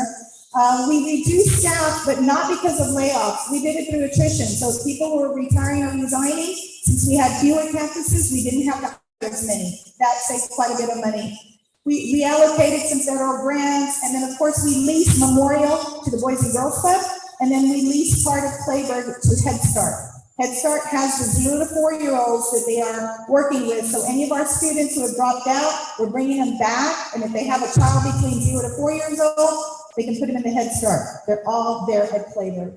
We reduced staff, but not because of layoffs. We did it through attrition. So if people were retiring or resigning, since we had fewer campuses, we didn't have to hire as many. That saved quite a bit of money. We reallocated some federal grants, and then of course we leased Memorial to the Boys and Girls Club, and then we leased part of Clayburg to Head Start. Head Start has the 0 to 4-year-olds that they are working with. So any of our students who have dropped out, we're bringing them back. And if they have a child between 0 to 4 years old, they can put them in the Head Start. They're all there at Clayburg.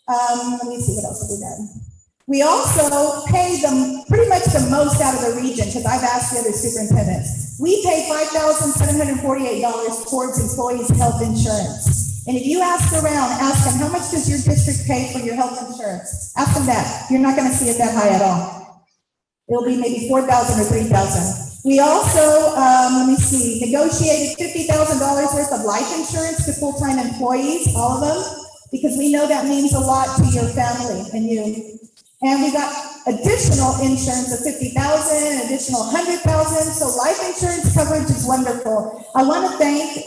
Let me see what else have we done. We also pay them pretty much the most out of the region, because I've asked the other superintendents. We pay $5,748 towards employees' health insurance. And if you ask around, ask them, how much does your district pay for your health insurance? Ask them that. You're not going to see it that high at all. It'll be maybe $4,000 or $3,000. We also, let me see, negotiated $50,000 worth of life insurance to full-time employees, all of them, because we know that means a lot to your family and you. And we got additional insurance of $50,000, additional $100,000. So life insurance coverage is wonderful. I want to thank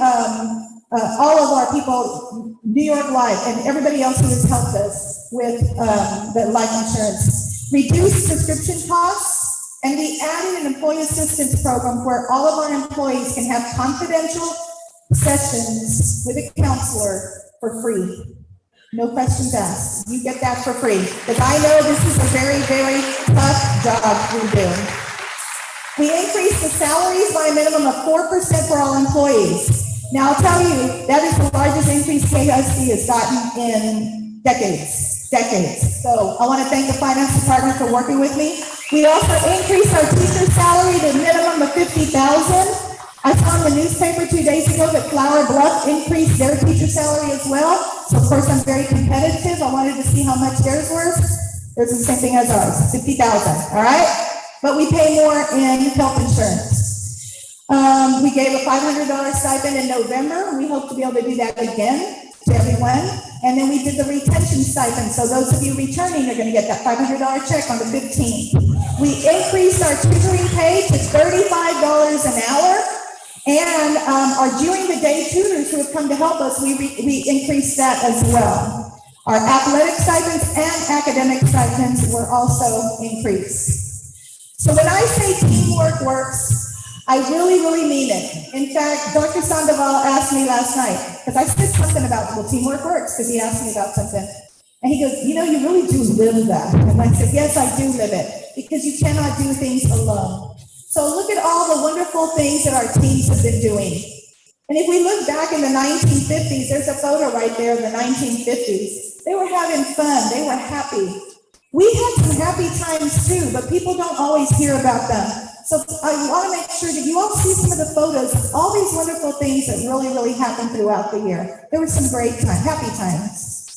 all of our people, New York Life, and everybody else who has helped us with the life insurance. Reduced prescription costs, and we added an employee assistance program where all of our employees can have confidential sessions with a counselor for free. No questions asked. You get that for free. Because I know this is a very, very tough job we do. We increased the salaries by a minimum of 4% for all employees. Now, I'll tell you, that is the largest increase KISD has gotten in decades. So I want to thank the finance department for working with me. We also increased our teacher salary to a minimum of $50,000. I saw in the newspaper 2 days ago that Flower Bluff increased their teacher salary as well. So of course I'm very competitive. I wanted to see how much theirs was. Theirs is the same thing as ours, $50,000, all right? But we pay more in health insurance. We gave a $500 stipend in November. We hope to be able to do that again to everyone. And then we did the retention stipend. So those of you returning are going to get that $500 check on the 15th. We increased our tutoring pay to $35 an hour. And our during the day tutors who have come to help us, we increased that as well. Our athletic stipends and academic stipends were also increased. So when I say teamwork works, I really, really mean it. In fact, Dr. Sandoval asked me last night, because I said something about, well, teamwork works, because he asked me about something. And he goes, you know, you really do live that. And I said, yes, I do live it, because you cannot do things alone. So look at all the wonderful things that our teams have been doing. And if we look back in the 1950s, there's a photo right there of the 1950s. They were having fun. They were happy. We had some happy times too, but people don't always hear about them. So I want to make sure that you all see some of the photos of all these wonderful things that really, really happened throughout the year. There were some great times, happy times.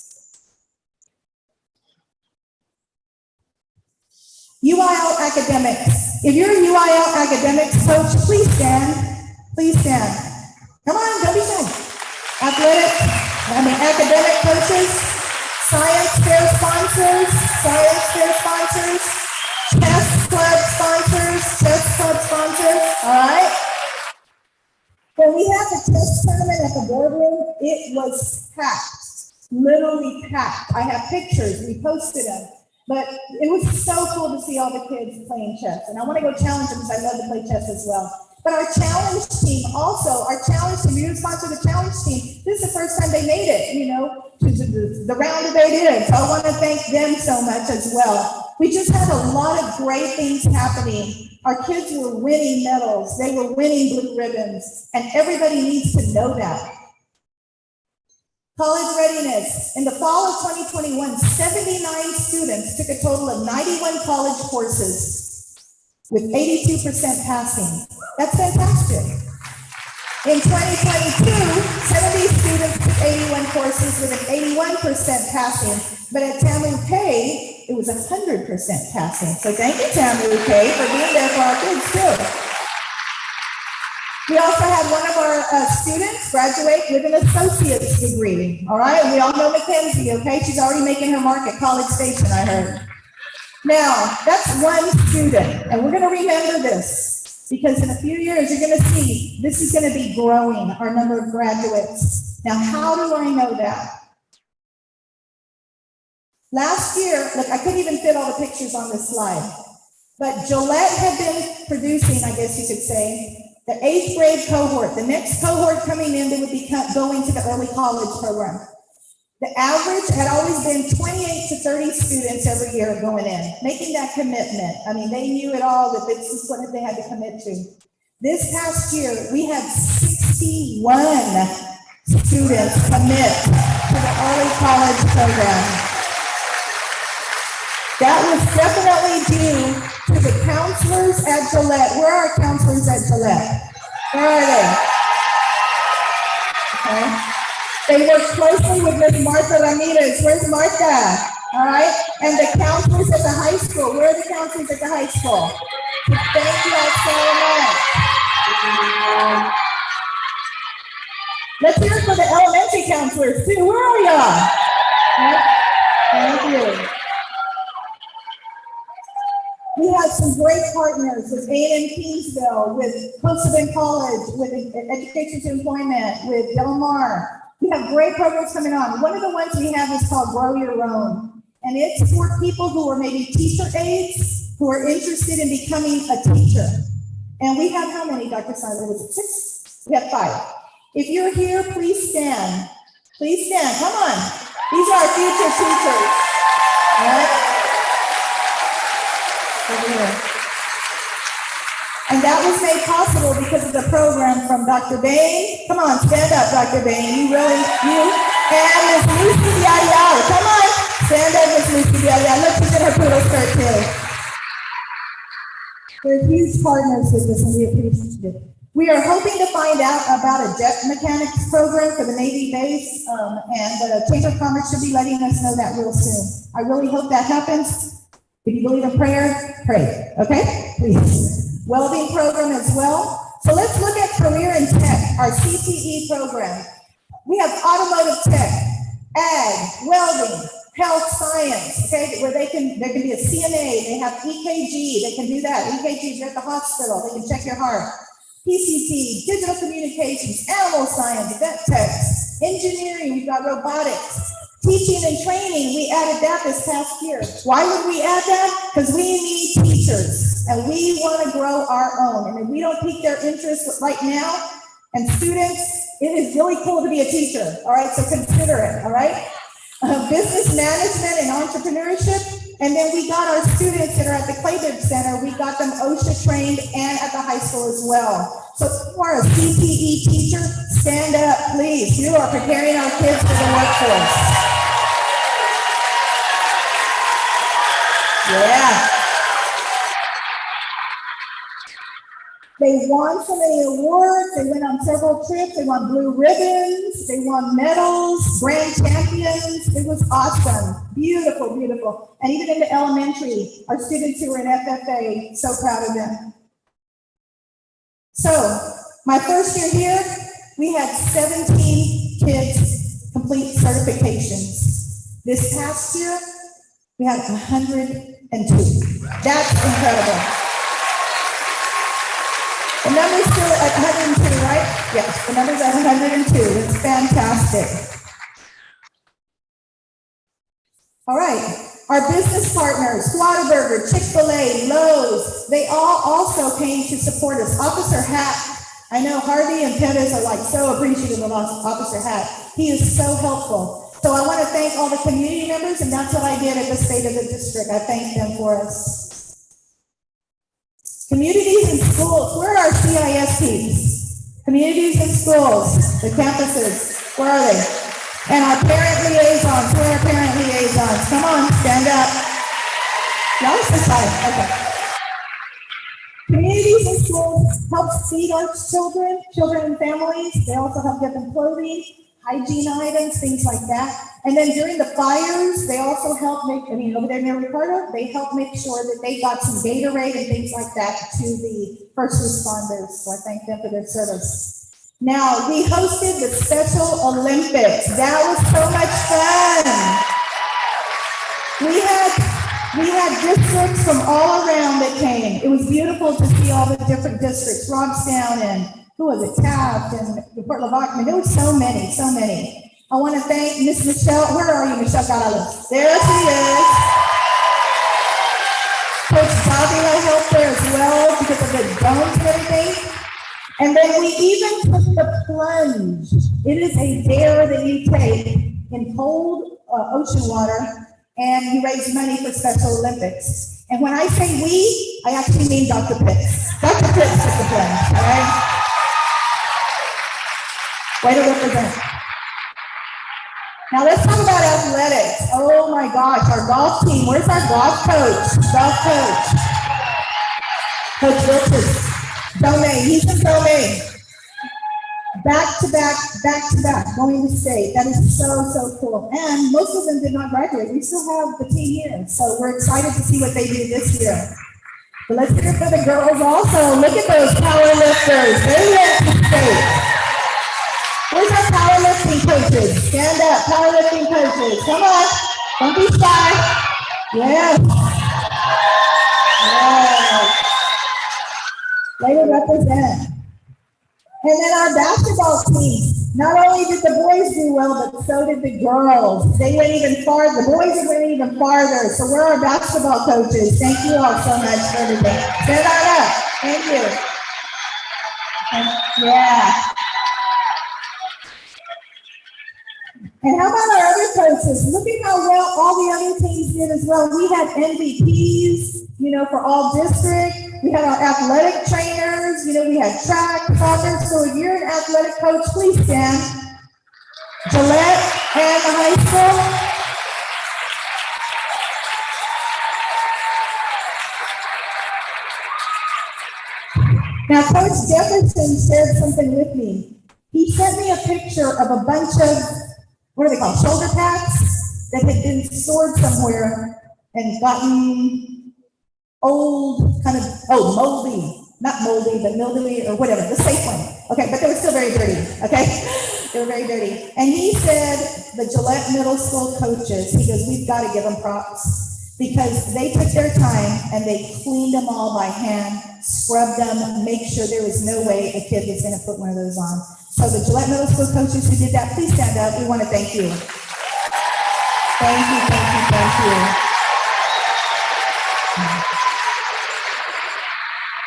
UIL academics. If you're a UIL academics coach, please stand. Please stand. Come on, don't be shy. Academic coaches, science fair sponsors, chess club sponsors, all right? When we had the chess tournament at the boardroom, it was packed, literally packed. I have pictures, we posted them. But it was so cool to see all the kids playing chess. And I want to go challenge them because I love to play chess as well. But our challenge team also, we sponsored the challenge team. This is the first time they made it, to the round that they did. So I want to thank them so much as well. We just had a lot of great things happening. Our kids were winning medals. They were winning blue ribbons. And everybody needs to know that. College readiness. In the fall of 2021, 79 students took a total of 91 college courses with 82% passing. That's fantastic. In 2022, 70 students took 81 courses with an 81% passing, but at Tamu K, it was 100% passing. So thank you, Tamu K, for being there for our kids too. We also had one of our students graduate with an associate's degree. All right, we all know Mackenzie, okay? She's already making her mark at College Station, I heard. Now, that's one student, and we're going to remember this because in a few years, you're going to see this is going to be growing, our number of graduates. Now, how do I know that? Last year, look, I couldn't even fit all the pictures on this slide, but Gillette had been producing, I guess you could say, the 8th grade cohort. The next cohort coming in, they would be going to the early college program. The average had always been 28 to 30 students every year going in, making that commitment. I mean, they knew it all that this is what they had to commit to. This past year, we had 61 students commit to the early college program. That was definitely due to the counselors at Gillette. Where are our counselors at Gillette? Where are they? Okay. They work closely with Ms. Martha Ramirez. Where's Martha? All right. And the counselors at the high school. Where are the counselors at the high school? Thank you all so much. Let's hear it for the elementary counselors too. Where are y'all? Thank you. We have some great partners with A&M Kingsville, with Clemson College, with Education to Employment, with Del Mar. We have great programs coming on. One of the ones we have is called Grow Your Own. And it's for people who are maybe teacher aides, who are interested in becoming a teacher. And we have how many, Dr. Seiler? Was it 6? We have 5. If you're here, please stand. Please stand. Come on. These are our future teachers. All right? Over here. And that was made possible because of the program from Dr. Bain. Come on, stand up, Dr. Bain. You and Ms. Lucy Yaya. Come on, stand up, Ms. Lucy Yaya. Look, she's in her poodle skirt too. They're huge partners with this, and we appreciate it. We are hoping to find out about a jet mechanics program for the Navy base, and the Chamber of Commerce should be letting us know that real soon. I really hope that happens. If you believe in prayer, pray, okay? Please. Welding program as well. So let's look at career and tech, our CTE program. We have automotive tech, ag, welding, health science, okay, where there can be a CNA, they have EKG, they can do that. EKG, you're at the hospital, they can check your heart. PCT, digital communications, animal science, vet techs, engineering, we've got robotics. Teaching and training, we added that this past year. Why would we add that? Because we need teachers and we want to grow our own. And if we don't pique their interest right now, and students, it is really cool to be a teacher. All right, so consider it. All right. Business management and entrepreneurship. And then we got our students that are at the Claybib Center, we got them OSHA trained and at the high school as well. So if you are a CTE teacher, stand up, please. You are preparing our kids for the workforce. Yeah. They won so many awards. They went on several trips. They won blue ribbons. They won medals, grand champions. It was awesome. Beautiful, beautiful. And even in the elementary, our students who were in FFA, so proud of them. So my first year here, we had 17 kids complete certifications. This past year, we had 102. That's incredible. The number's still at 102, right? Yes, the number's at 102. It's fantastic. All right. Our business partners, Whataburger, Chick-fil-A, Lowe's, they all also came to support us. Officer Hack, I know Harvey and Pettis are like so appreciative of Officer Hack. He is so helpful. So I want to thank all the community members, and that's what I did at the state of the district. I thanked them for us. Communities and schools, where are our CIS teams? Communities and schools, the campuses, where are they? And our parent liaisons, where are parent liaisons? Come on, stand up. Y'all are so tired, okay. Communities and schools help feed our children and families. They also help get them clothing, hygiene items, things like that. And then during the fires, they also help make, over there near Ricardo, they help make sure that they got some Gatorade and things like that to the first responders. So I thank them for their service. Now, we hosted the Special Olympics. That was so much fun. We had districts from all around that came. It was beautiful to see all the different districts, Robstown and who was it, Taft and Port Lavaca. There were so many, so many. I want to thank Miss Michelle. Where are you, Michelle Gallo? There she is. Coach Davila helped there as well because of the domes and everything. And then we even took the plunge. It is a dare that you take in cold ocean water, and you raise money for Special Olympics. And when I say we, I actually mean Dr. Pitts. Dr. Pitts took the plunge, all right? Way to represent. Now let's talk about athletics. Oh my gosh, our golf team. Where's our golf coach? Golf coach. Coach Richards. Domain, he's in Domain. Back to back, going to state. That is so, so cool. And most of them did not graduate. We still have the team here. So we're excited to see what they do this year. But let's hear it for the girls also. Look at those power lifters. They went to state. Where's our powerlifting coaches? Stand up, powerlifting coaches. Come on, don't be shy. Yes. Yes. Way to represent. And then our basketball team. Not only did the boys do well, but so did the girls. They went even farther. The boys went even farther. So we're our basketball coaches. Thank you all so much for everything. Stand on up. Thank you. Yeah. And how about our other coaches? Look at how well all the other teams did as well. We had MVPs, for all districts. We had our athletic trainers, we had track, soccer. So if you're an athletic coach, please stand. Gillette and the high school. Now, Coach Jefferson shared something with me. He sent me a picture of a bunch of, what are they called, shoulder pads that had been stored somewhere and gotten old, moldy, not moldy, but mildewy or whatever, the safe one. Okay, but they were still very dirty, okay? They were very dirty. And he said, the Gillette Middle School coaches, he goes, we've got to give them props because they took their time and they cleaned them all by hand, scrubbed them, make sure there was no way a kid was going to put one of those on. So the Gillette Middle School coaches who did that, please stand up. We want to thank you. Thank you, thank you, thank you.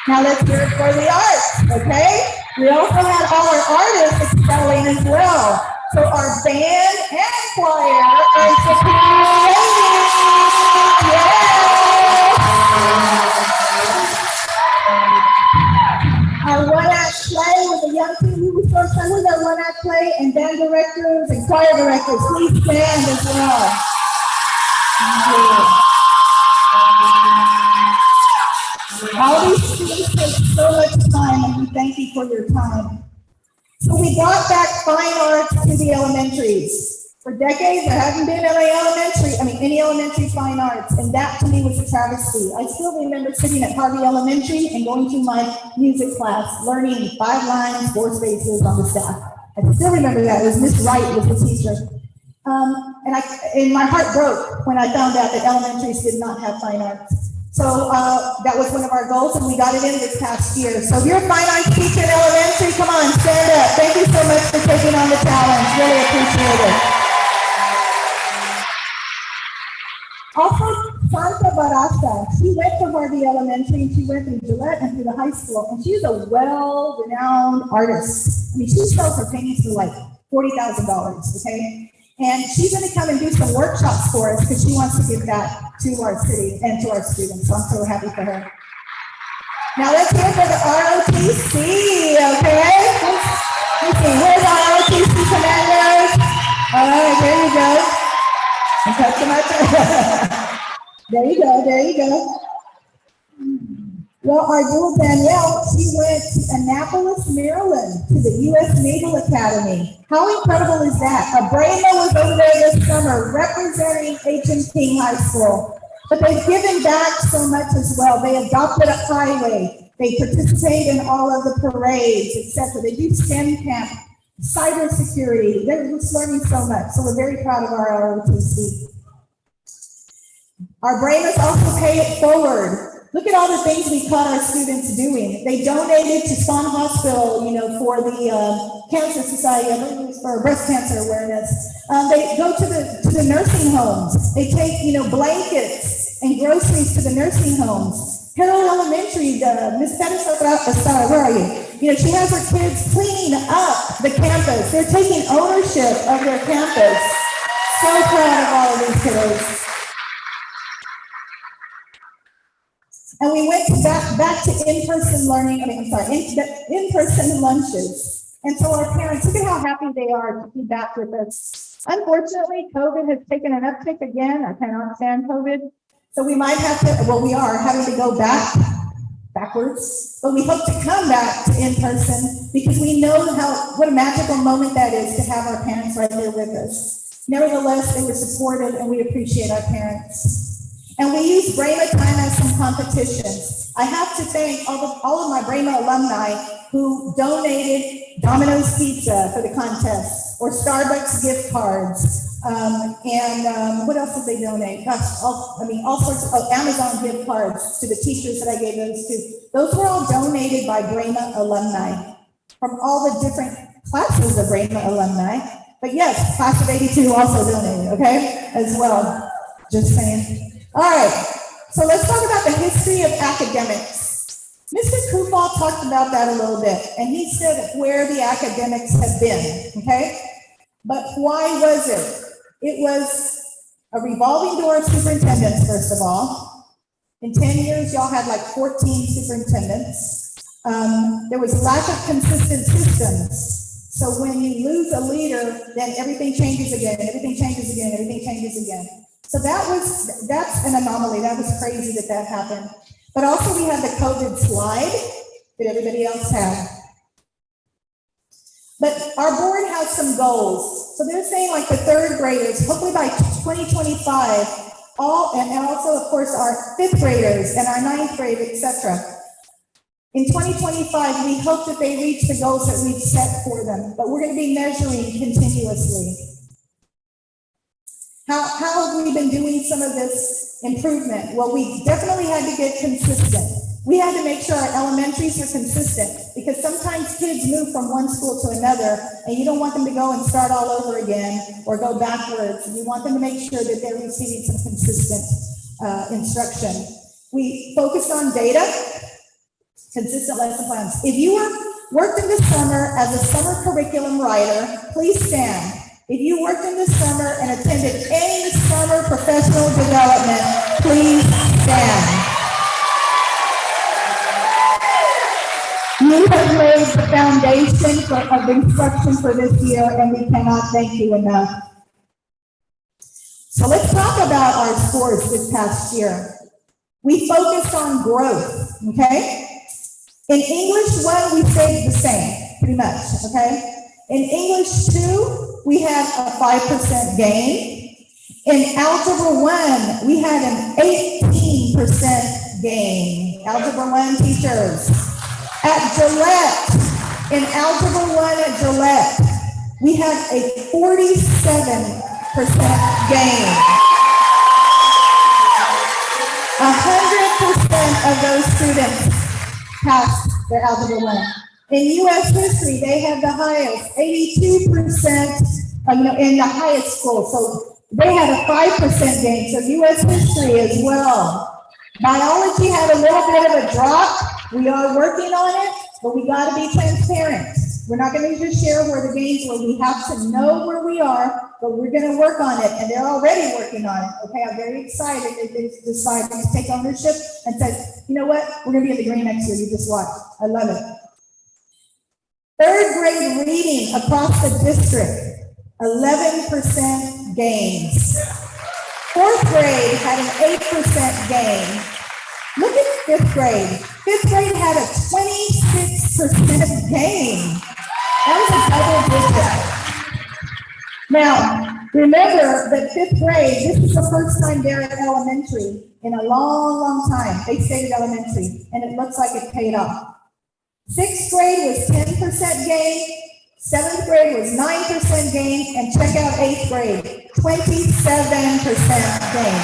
Now let's hear it for the arts, okay? We also had all our artists excelling as well. So our band and choir are superior ladies. Yeah. Our one-act play with the young team, we were so excited with our one-act play, and band directors and choir directors, please stand as well. Thank you. All these students take so much time, and we thank you for your time. So we brought back fine arts to the elementaries. For decades, there hasn't been any elementary fine arts, and that to me was a travesty. I still remember sitting at Harvey Elementary and going to my music class, learning 5 lines, 4 spaces on the staff. I still remember that. It was Miss Wright was the teacher. And my heart broke when I found out that elementaries did not have fine arts. So that was one of our goals, and we got it in this past year. So if you're a fine arts teacher in elementary, come on, stand up. Thank you so much for taking on the challenge. Really appreciate it. Also, Santa Barata, she went to Harvey Elementary, and she went through Gillette and through the high school, and she's a well-renowned artist. I mean, she sells her paintings for like $40,000, okay? And she's gonna come and do some workshops for us, because she wants to give back to our city and to our students, so I'm so happy for her. Now let's hear for the ROTC, okay? Let's see, where's our ROTC commanders? All right, there you go. There you go, there you go. Well, our girl Danielle, she went to Annapolis, Maryland, to the U.S. Naval Academy. How incredible is that? Abramo was over there this summer representing H.M. King High School. But they've given back so much as well. They adopted a highway. They participate in all of the parades, etc. They do STEM camp, cybersecurity. They're just learning so much. So we're very proud of our ROTC. Our Braves also pay it forward. Look at all the things we caught our students doing. They donated to Swan Hospital, for the Cancer Society, I believe it was for breast cancer awareness. They go to the nursing homes. They take, blankets and groceries to the nursing homes. Carroll Elementary, Miss Pettis, where are you? She has her kids cleaning up the campus. They're taking ownership of their campus. So proud of all of these kiddos. And we went back to in-person learning, in-person lunches. And so our parents, look at how happy they are to be back with us. Unfortunately, COVID has taken an uptick again. I cannot stand COVID. So we might have to, we are having to go backwards, but we hope to come back to in-person because we know what a magical moment that is to have our parents right there with us. Nevertheless, they were supportive and we appreciate our parents. And we use Brahma time as some competitions. I have to thank all of my Brahma alumni who donated Domino's Pizza for the contest or Starbucks gift cards. And what else did they donate? Gosh, all sorts of Amazon gift cards to the teachers that I gave those to. Those were all donated by Brahma alumni from all the different classes of Brahma alumni. But yes, class of 82 also donated, okay, as well. Just saying. All right, so let's talk about the history of academics. Mr. Kupal talked about that a little bit, and he said where the academics have been, okay? But why was it? It was a revolving door of superintendents, first of all. In 10 years, y'all had like 14 superintendents. There was a lack of consistent systems. So when you lose a leader, then everything changes again, everything changes again, everything changes again. So that's an anomaly. That was crazy that happened. But also we had the COVID slide that everybody else had. But our board has some goals. So they're saying like the third graders, hopefully by 2025, and also of course our fifth graders and our ninth grade, etc. In 2025, we hope that they reach the goals that we've set for them, but we're going to be measuring continuously. How have we been doing some of this improvement? Well, we definitely had to get consistent. We had to make sure our elementaries are consistent because sometimes kids move from one school to another and you don't want them to go and start all over again or go backwards. You want them to make sure that they're receiving some consistent instruction. We focused on data, consistent lesson plans. If you worked in the summer as a summer curriculum writer, please stand. If you worked in the summer and attended any summer professional development, please stand. You have laid the foundation of instruction for this year, and we cannot thank you enough. So let's talk about our scores this past year. We focused on growth, okay? In English 1, we stayed the same, pretty much, okay? In English 2, we had a 5% gain. In Algebra 1, we had an 18% gain. Algebra 1 teachers. At Gillette, in Algebra 1 at Gillette, we had a 47% gain. 100% of those students passed their Algebra 1. In U.S. history, they had the highest, 82%, in the highest school. So They had a 5% gain, so US history as well. Biology had a little bit of a drop. We are working on it, but we gotta be transparent. We're not gonna just share where the gains were. We have to know where we are, but we're gonna work on it, and they're already working on it, okay? I'm very excited that they decided to take ownership and said, you know what? We're gonna be in the green next year, you just watch. I love it. Third grade reading across the district, 11% gains. Fourth grade had an 8% gain. Look at fifth grade. Fifth grade had a 26% gain. That was a double digit. Now, remember that fifth grade, this is the first time they're at elementary in a long, long time. They stayed at elementary, and it looks like it paid off. Sixth grade was 10% gain. Seventh grade was 9% gain, and check out eighth grade, 27% gain.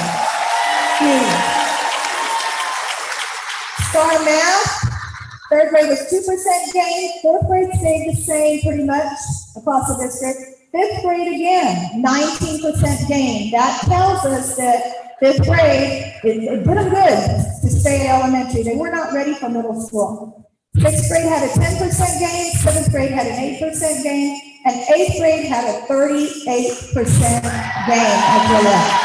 Star math, third grade was 2% gain, fourth grade stayed the same pretty much across the district. Fifth grade again, 19% gain. That tells us that fifth grade, it did them good to stay at elementary. They were not ready for middle school. Sixth grade had a 10% gain, seventh grade had an 8% gain, and eighth grade had a 38% gain as well.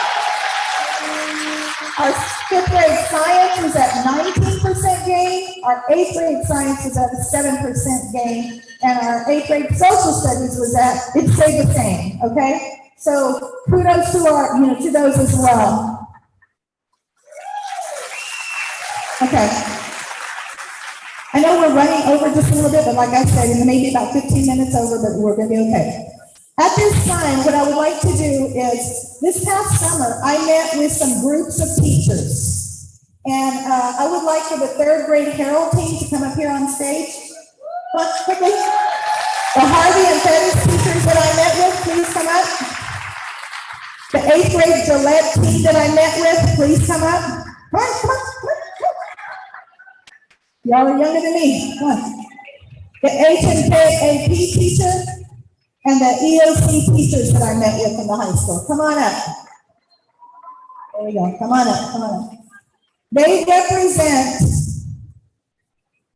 Our fifth grade science was at 19% gain, our eighth grade science was at a 7% gain, and our eighth grade social studies was at, it stayed the same, okay? So kudos to our, to those as well. Okay. I know we're running over just a little bit, but like I said, maybe about 15 minutes over, but we're gonna be okay. At this time, what I would like to do is, this past summer, I met with some groups of teachers. And I would like for the third grade Herald team to come up here on stage. Come on, quickly. The Harvey and Pettis teachers that I met with, please come up. The eighth grade Gillette team that I met with, please come up. Come on, come on, come on. Y'all are younger than me. Come on. The H&K AP teacher and the EOC teachers that I met with in the high school. Come on up. There we go. Come on up. Come on up. They represent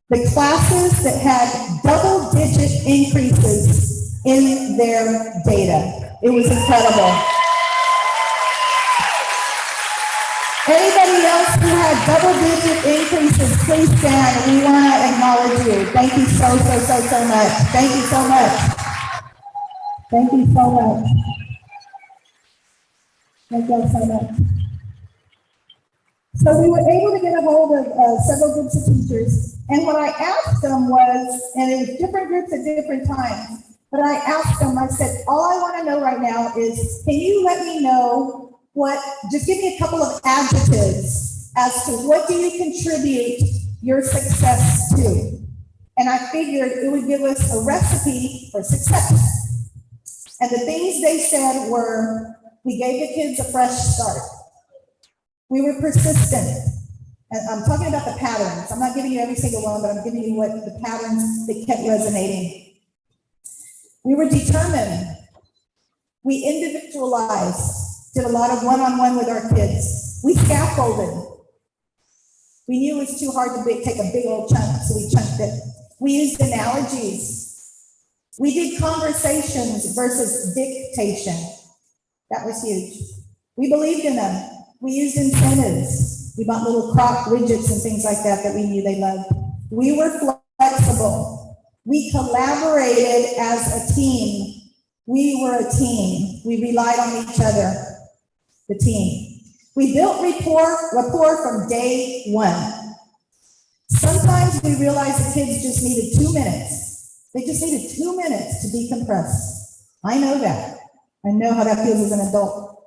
the classes that had double-digit increases in their data. It was incredible. Anybody else who had double-digit increases, please stand. We want to acknowledge you. Thank you so much. Thank you so much. Thank you so much. Thank you so much. So we were able to get a hold of several groups of teachers, and what I asked them was, and it was different groups at different times, but I asked them, I said, all I want to know right now is, can you let me know just give me a couple of adjectives as to what do you contribute your success to? And I figured it would give us a recipe for success. And the things they said were, we gave the kids a fresh start. We were persistent. And I'm talking about the patterns. I'm not giving you every single one, but I'm giving you what the patterns that kept resonating. We were determined. We individualized. Did a lot of one-on-one with our kids. We scaffolded. We knew it was too hard to take a big old chunk, so we chunked it. We used analogies. We did conversations versus dictation. That was huge. We believed in them. We used incentives. We bought little crop widgets and things like that we knew they loved. We were flexible. We collaborated as a team. We were a team. We relied on each other. The team. We built rapport from day one. Sometimes we realized the kids just needed 2 minutes. They just needed 2 minutes to decompress. I know that. I know how that feels as an adult.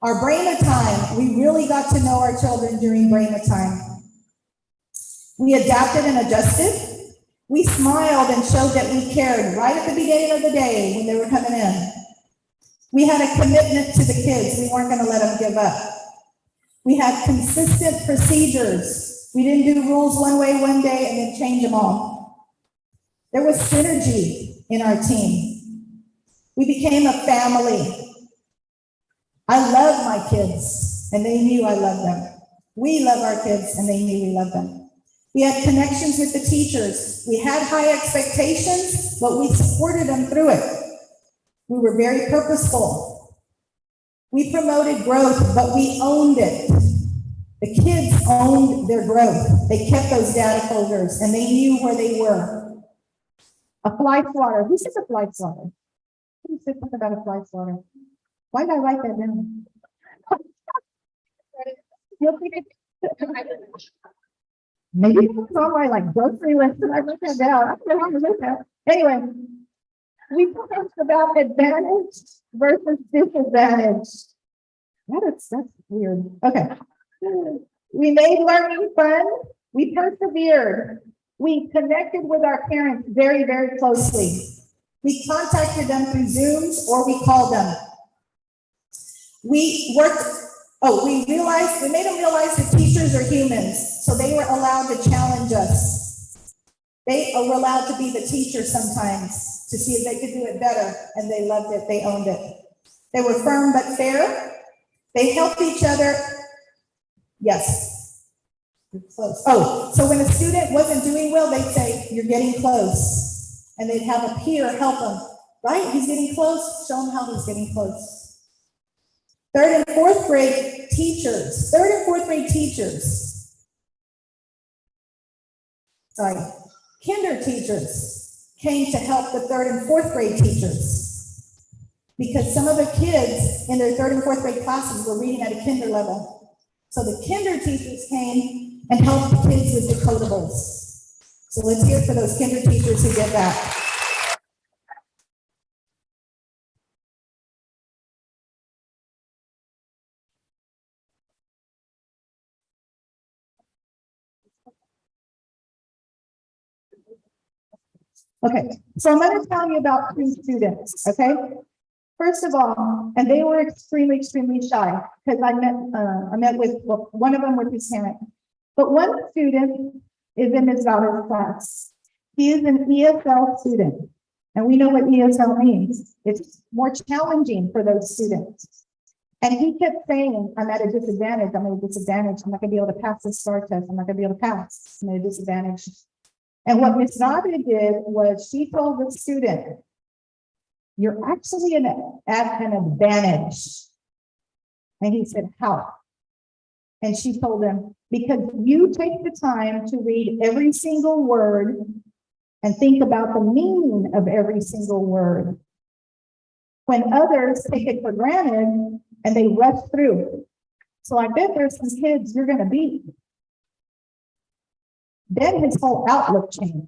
Our brain time, we really got to know our children during brain time. We adapted and adjusted. We smiled and showed that we cared right at the beginning of the day when they were coming in. We had a commitment to the kids. We weren't going to let them give up. We had consistent procedures. We didn't do rules one way one day and then change them all. There was synergy in our team. We became a family. I love my kids, and they knew I loved them. We love our kids, and they knew we loved them. We had connections with the teachers. We had high expectations, but we supported them through it. We were very purposeful. We promoted growth, but we owned it. The kids owned their growth. They kept those data folders, and they knew where they were. A fly swatter. Who says a fly swatter? Who said something about a fly swatter? Why did I write that down? Maybe it's on my like grocery list and I wrote that down. I don't know why I that. Anyway, we talked about advantage versus disadvantage. That's weird. Okay. We made learning fun. We persevered. We connected with our parents very, very closely. We contacted them through Zooms or we called them. We made them realize that teachers are humans, so they were allowed to challenge us. They were allowed to be the teacher sometimes to see if they could do it better, and they loved it, they owned it. They were firm but fair. They helped each other. Yes. You're close. Oh, so when a student wasn't doing well, they'd say, you're getting close. And they'd have a peer help them, right? He's getting close, show him how he's getting close. Third and fourth grade teachers, kinder teachers came to help the third and fourth grade teachers because some of the kids in their third and fourth grade classes were reading at a kinder level. So the kinder teachers came and helped the kids with decodables. So let's hear it for those kinder teachers who did that. Okay, so I'm going to tell you about two students, okay? First of all, and they were extremely, extremely shy because I met with, well, one of them with his parent. But one student is in his daughter's class. He is an ESL student, and we know what ESL means. It's more challenging for those students. And he kept saying, I'm at a disadvantage, I'm at a disadvantage, I'm not going to be able to pass this STAR test, I'm not going to be able to pass, I'm at a disadvantage. And what Ms. Nadia did was she told the student, you're actually at an advantage. And he said, how? And she told him, because you take the time to read every single word and think about the meaning of every single word. When others take it for granted and they rush through. So I bet there's some kids you're going to beat. Then his whole outlook changed.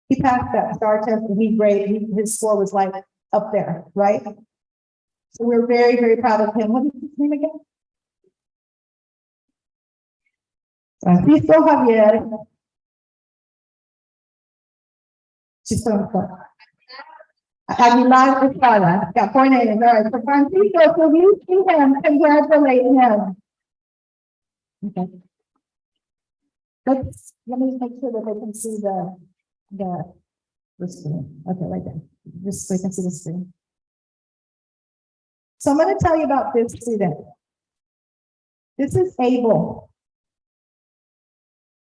He passed that STAR test and he's great. His score was like up there, right? So we're very, very proud of him. What is his name again? Francisco Javier. She's so fun. Aguilar Estrada. Got four names. All right. So Francisco, so you see him, congratulate him. Okay. Let me make sure that they can see the screen. Okay, right there. Just so you can see the screen. So I'm going to tell you about this student. This is Abel.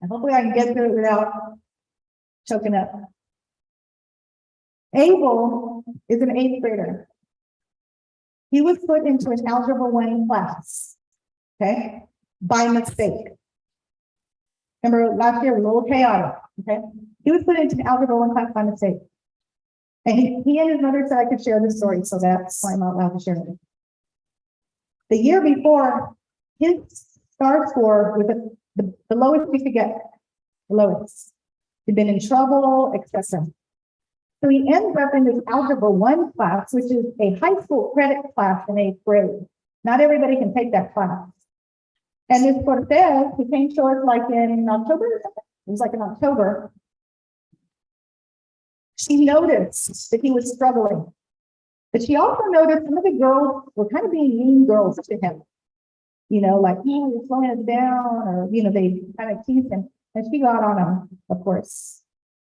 And hopefully I can get through it without choking up. Abel is an 8th grader. He was put into an Algebra 1 class, okay, by mistake. Remember last year was a little chaotic, okay? He was put into an Algebra 1 class by mistake. And he and his mother said I could share this story, so that's why I'm out loud to share it. The year before, his STAR score was the lowest we could get, the lowest. He'd been in trouble, etc. So he ends up in this Algebra 1 class, which is a high school credit class in 8th grade. Not everybody can take that class. And Ms. Cortez, who came short like in October, it was like in October, she noticed that he was struggling. But she also noticed some of the girls were kind of being mean girls to him. You know, like, oh, you're slowing us down, or, you know, they kind of teased him. And she got on him, of course.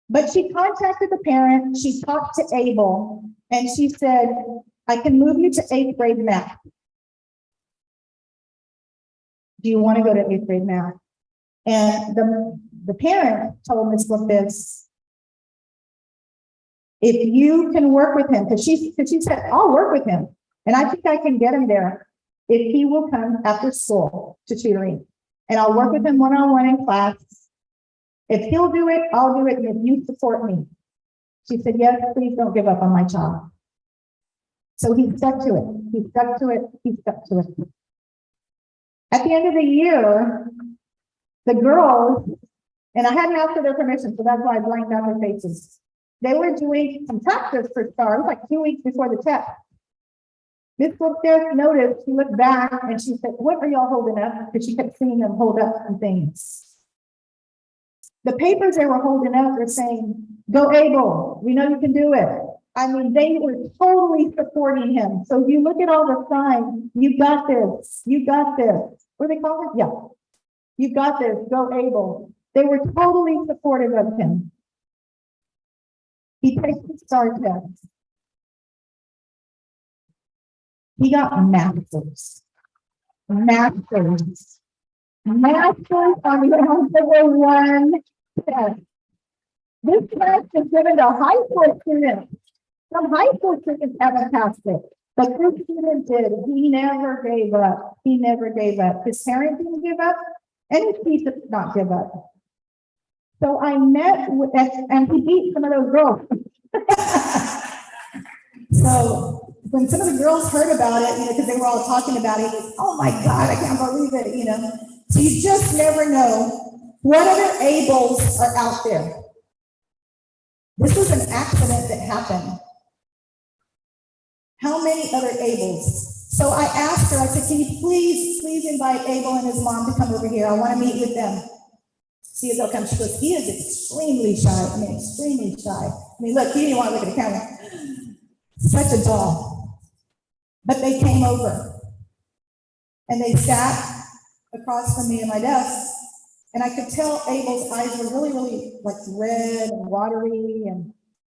But she contacted the parent, she talked to Abel, and she said, I can move you to 8th grade math. Do you want to go to 8th grade math? And the parent told Ms. Lopez, if you can work with him, because she said, I'll work with him. And I think I can get him there if he will come after school to tutoring. And I'll work with him one-on-one in class. If he'll do it, I'll do it, and if you support me. She said, yes, please don't give up on my child. So he stuck to it. He stuck to it. He stuck to it. At the end of the year, the girls, and I hadn't asked for their permission, so that's why I blanked out their faces. They were doing some practice for STAR, like 2 weeks before the test. Miss Lopez noticed, she looked back and she said, what are y'all holding up? Because she kept seeing them hold up some things. The papers they were holding up were saying, go Abel, we know you can do it. I mean, they were totally supporting him. So if you look at all the signs, you got this, you got this. What do they call it? Yeah. You got this, go Abel. They were totally supportive of him. He takes the STAR test. He got masters. Masters. Masters on the algebra 1 test. This test is given to high school students. Some high school students haven't passed it, but this student did. He never gave up. He never gave up. His parents didn't give up, and his teachers did not give up. So I met with, and he beat some of those girls. So when some of the girls heard about it, because they were all talking about it, oh my God, I can't believe it, So you just never know what other Abels are out there. This was an accident that happened. How many other Abels? So I asked her, I said, can you please invite Abel and his mom to come over here? I want to meet with them. See if they'll come. She goes, he is extremely shy. Extremely shy. Look, he didn't want to look at the camera. Such a doll. But they came over and they sat across from me at my desk, and I could tell Abel's eyes were really, really like red and watery,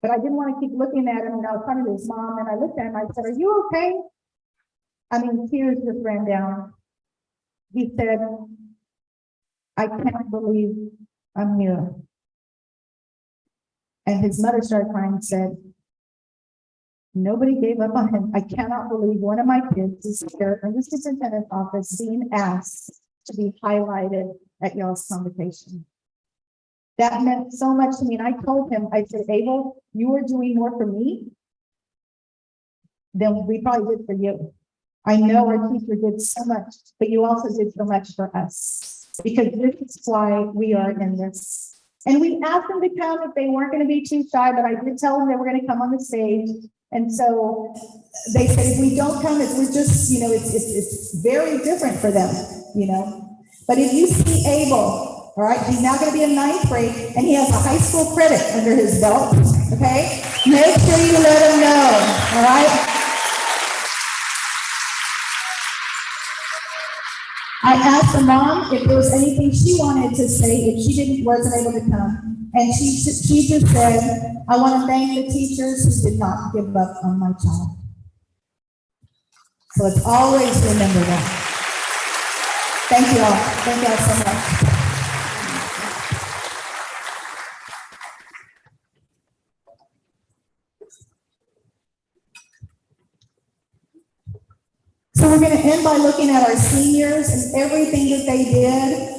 but I didn't want to keep looking at him, and I was talking to his mom, and I looked at him, I said, are you okay? Tears just ran down. He said, I can't believe I'm here. And his mother started crying and said, nobody gave up on him. I cannot believe one of my kids is here in the superintendent's office being asked to be highlighted at y'all's convocation. That meant so much to me. And I told him, I said, Abel, you are doing more for me than we probably did for you. I know our teacher did so much, but you also did so much for us, because this is why we are in this. And we asked them to come if they weren't going to be too shy, but I did tell them they were going to come on the stage. And so they said, if we don't come, we're just, it's very different for them, But if you see Abel, all right, he's now going to be in 9th grade, and he has a high school credit under his belt, okay? Make sure you let him know, all right? I asked the mom if there was anything she wanted to say if she wasn't able to come. And she just said, I want to thank the teachers who did not give up on my child. So let's always remember that. Thank you all. Thank you all so much. So we're going to end by looking at our seniors and everything that they did.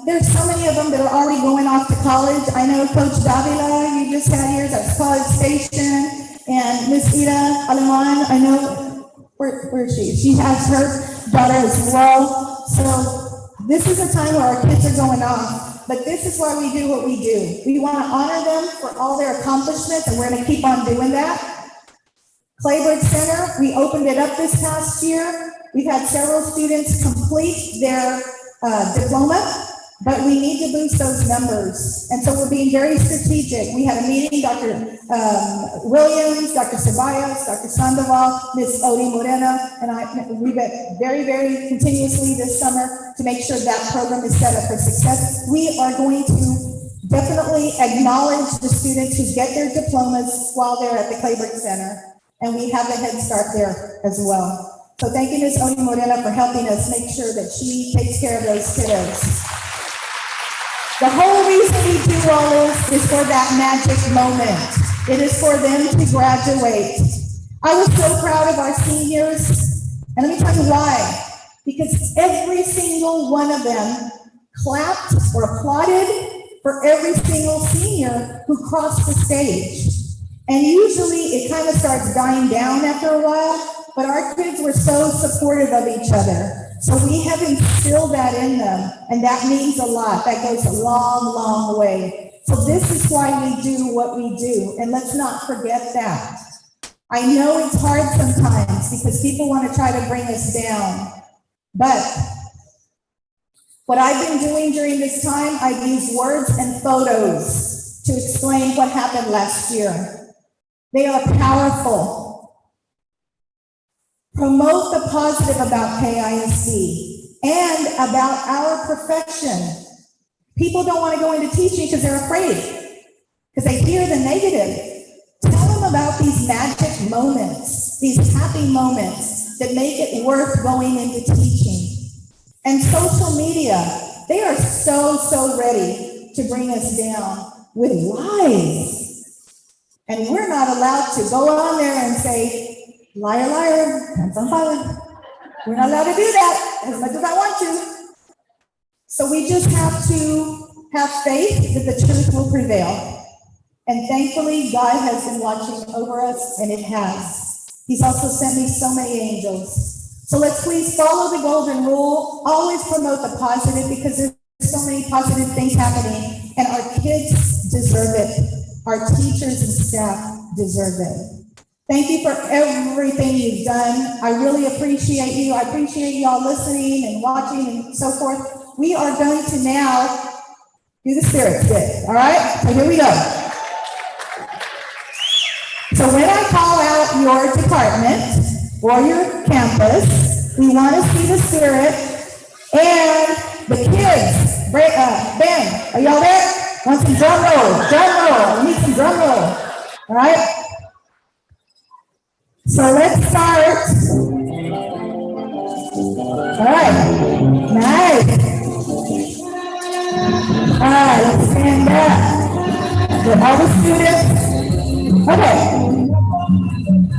There's so many of them that are already going off to college. I know Coach Davila, you just had yours at College Station, and Miss Ida Aleman, I know, where is she? She has her daughter as well. So this is a time where our kids are going off, but this is why we do what we do. We want to honor them for all their accomplishments, and we're going to keep on doing that. Clayburgh Center, we opened it up this past year. We've had several students complete their diploma, but we need to boost those numbers. And so we're being very strategic. We had a meeting, Dr. Williams, Dr. Ceballos, Dr. Sandoval, Ms. Odi Moreno, and we met very, very continuously this summer to make sure that program is set up for success. We are going to definitely acknowledge the students who get their diplomas while they're at the Clayburgh Center. And we have a head start there as well. So thank you, Ms. Oni Morena, for helping us make sure that she takes care of those kiddos. The whole reason we do all this is for that magic moment. It is for them to graduate. I was so proud of our seniors, and let me tell you why. Because every single one of them clapped or applauded for every single senior who crossed the stage. And usually it kind of starts dying down after a while, but our kids were so supportive of each other. So we have instilled that in them, and that means a lot. That goes a long, long way. So this is why we do what we do, and let's not forget that. I know it's hard sometimes because people want to try to bring us down, but what I've been doing during this time, I've used words and photos to explain what happened last year. They are powerful. Promote the positive about KISD and about our profession. People don't want to go into teaching because they're afraid, because they hear the negative. Tell them about these magic moments, these happy moments that make it worth going into teaching. And social media, they are so ready to bring us down with lies. And we're not allowed to go on there and say, liar, liar, hands on fire. We're not allowed to do that as much as I want to. So we just have to have faith that the truth will prevail. And thankfully, God has been watching over us, and it has. He's also sent me so many angels. So let's please follow the golden rule. Always promote the positive, because there's so many positive things happening, and our kids deserve it. Our teachers and staff deserve it. Thank you for everything you've done. I really appreciate you. I appreciate y'all listening and watching and so forth. We are going to now do the spirit bit, all right? So here we go. So when I call out your department or your campus, we want to see the spirit and the kids. Ben, are y'all there? Want some drum roll? Drum roll. We need some drum roll. All right? So let's start. All right. Nice. All right, let's stand up. With all the students. Okay.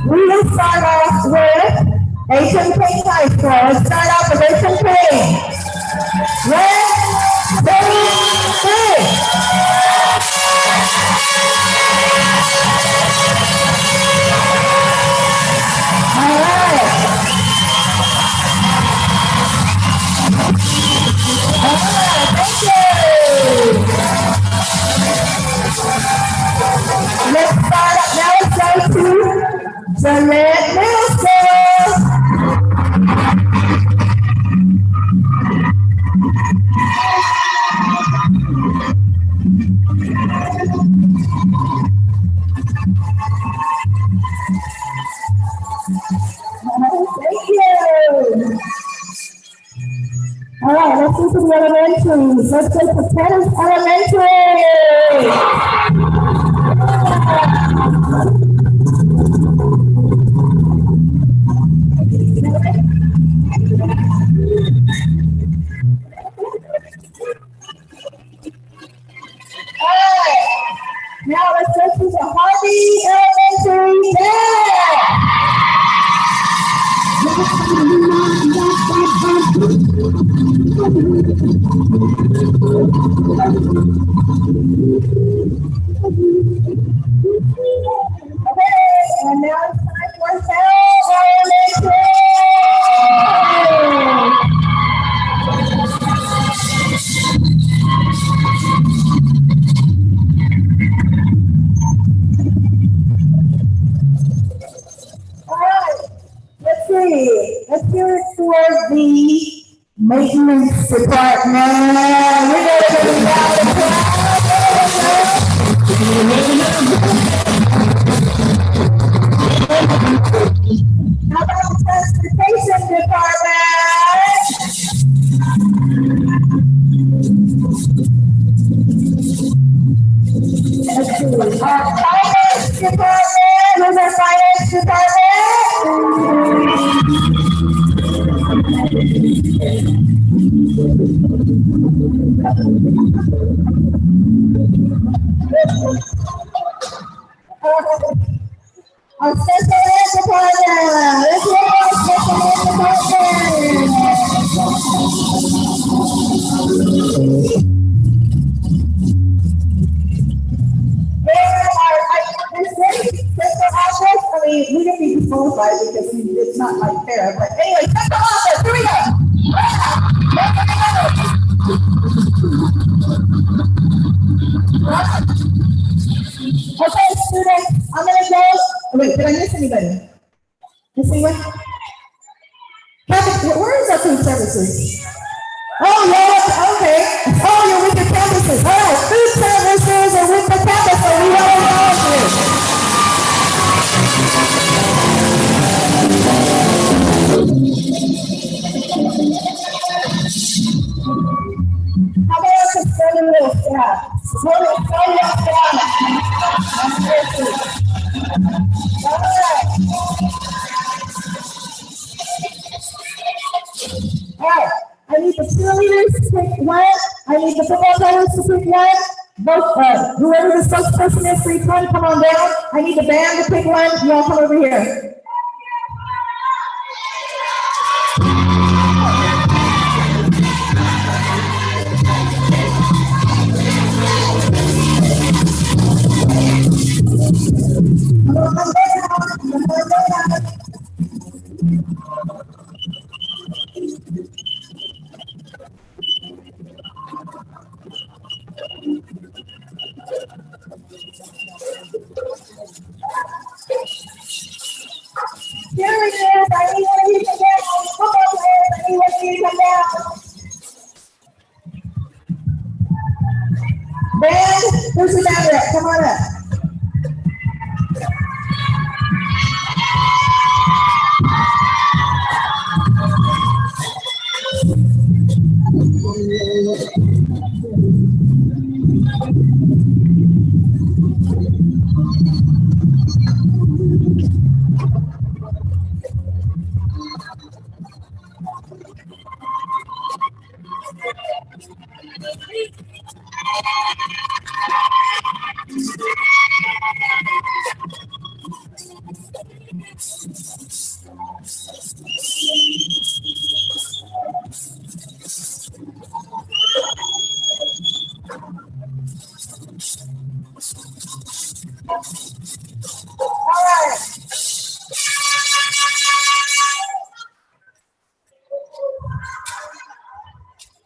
We will start off with HMK High School. Let's start off with HMK. 1, 2, 3. All right. Thank you. Let's start up now. Let's go to Gillette Middle School. Thank you. All right, let's do some elementaries. Let's go to Pettis Elementary. All right, now let's go to the Harvey Elementary. Yeah. Okay, and now it's time for Hell Elementary. All right, let's see. Let's hear it for the maintenance department. We're going to go down the crowd. How about transportation department? Let's see. Our finance department. Who's our finance department? Our special ed department. Let's hear it, our special ed department. This very central office, I mean, we didn't need to qualify because it's not like fair, but anyway, central office, here we go. Okay, students, I'm gonna go. Oh, wait, did I miss anybody? Miss anyone? Where is our food services? Oh, yes, okay. Oh, you're with the campuses. All right, food services are with the campus, so we want to acknowledge How about our custodial staff? Custodial staff. All right, I need the cheerleaders to pick one. I need the football players to pick one. Both, whoever the spokesperson is for each one, come on down. I need the band to pick one. Y'all come over here. Cheerleaders, I need one of you to come down. Football players, I need one of you to come down. Band, who's the band rep? Come on up.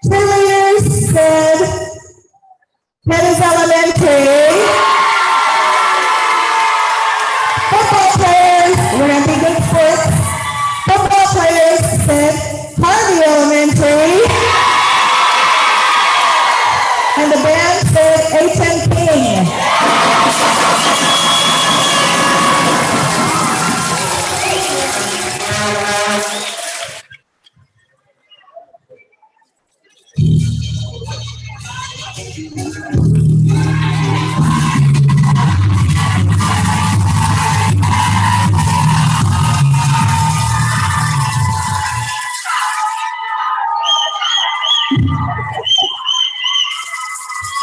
Cheerleaders said, Pettis Elementary. Football players, we're going to be good sports. Football players said, Harvey Elementary. And the band said, H.M. King.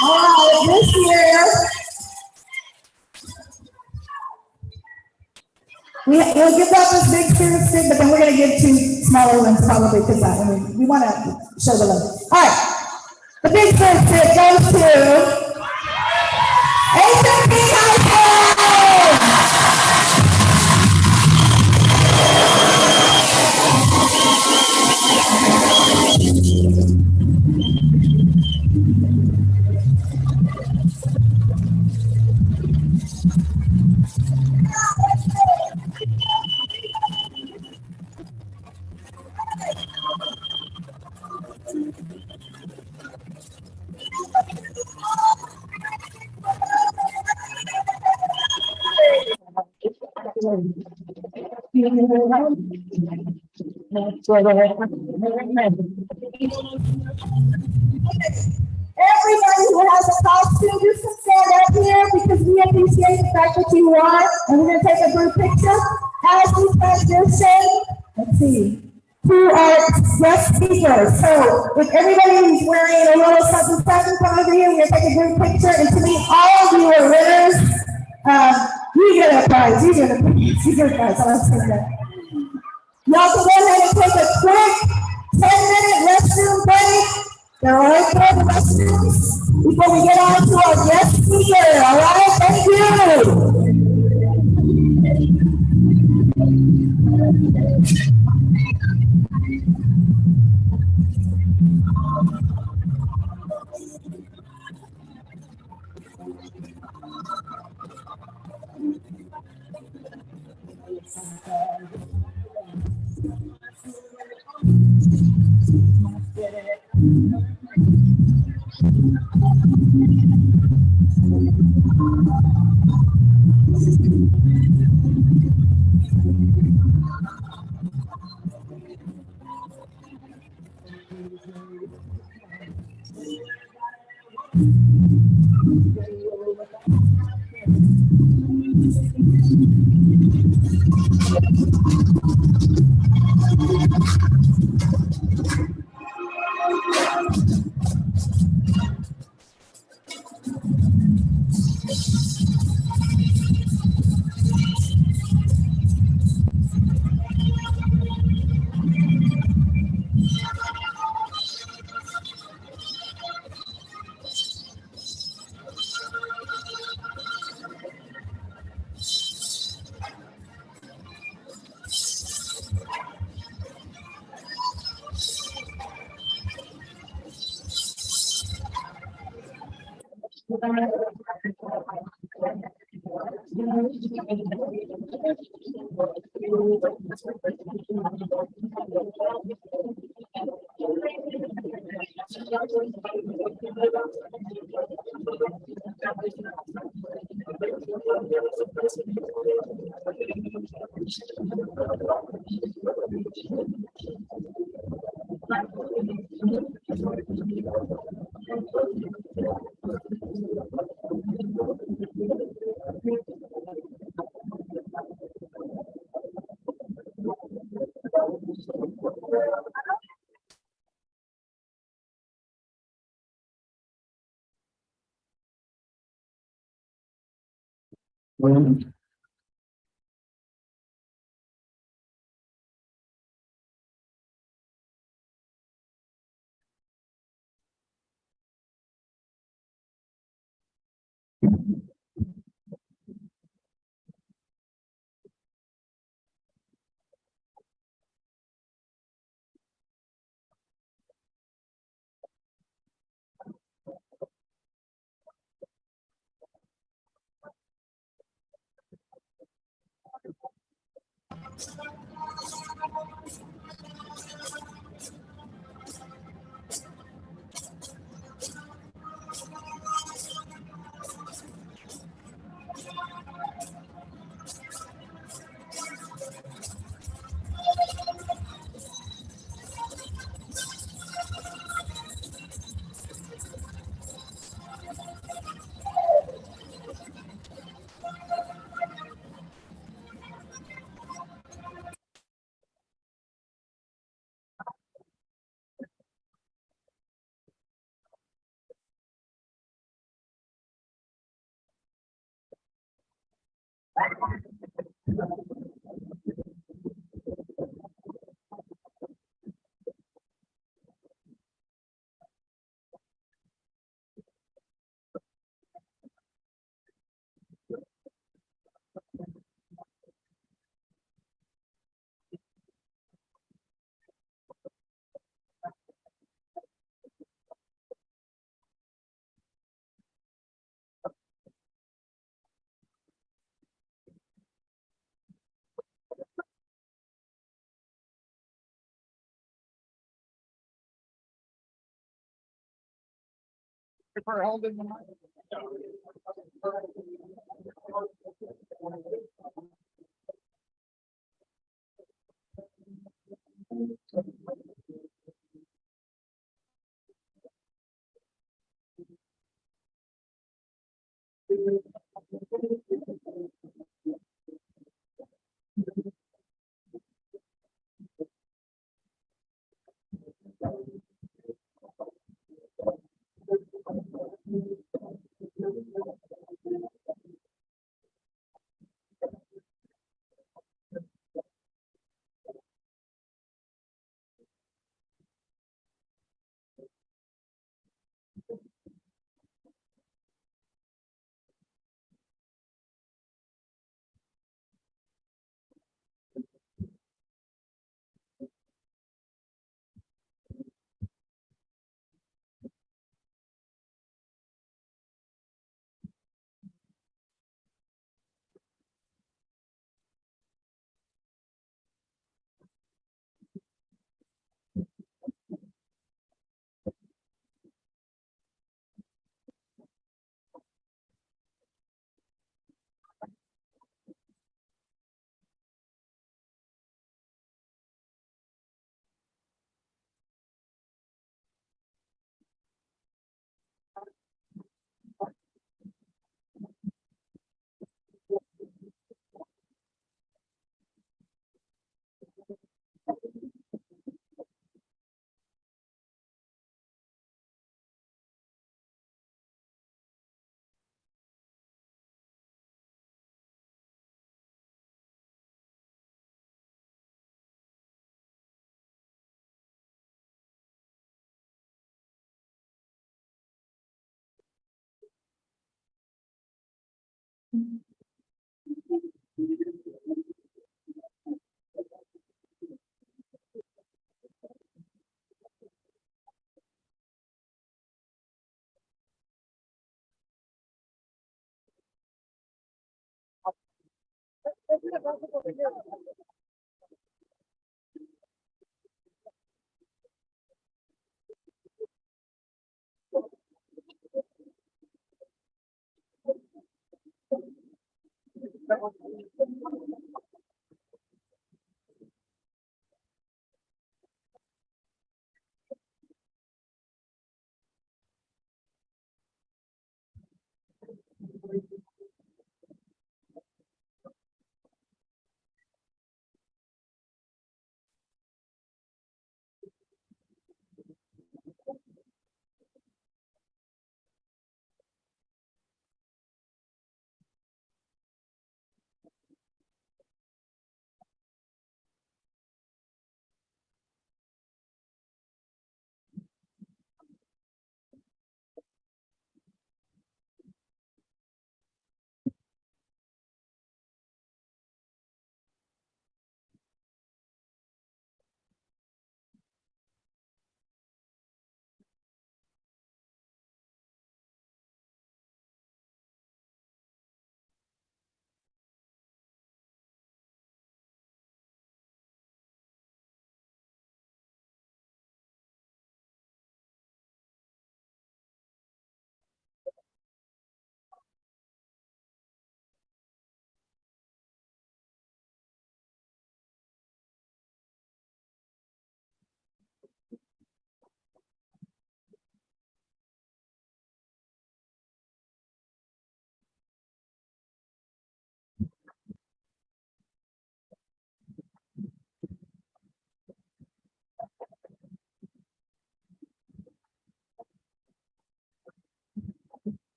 All right, this year, we'll give out this big spirit stick, but then we're going to give two smaller ones probably because we want to show the love. All right, the big spirit stick goes to H.M.P. High School. Everybody who has a costume, you can stand up here because we appreciate the fact that you are, and we're going to take a group picture as we transition. Let's see. to our guest speakers. So if everybody is wearing a little something, come over here, we're gonna take a group picture, and to meet all of you are winners. You get a prize, you get a prize, I'll say that. Y'all can go ahead and take a quick 10-minute restroom break. They're all right there, the restrooms, before we get on to our guest speaker, all right? Thank you.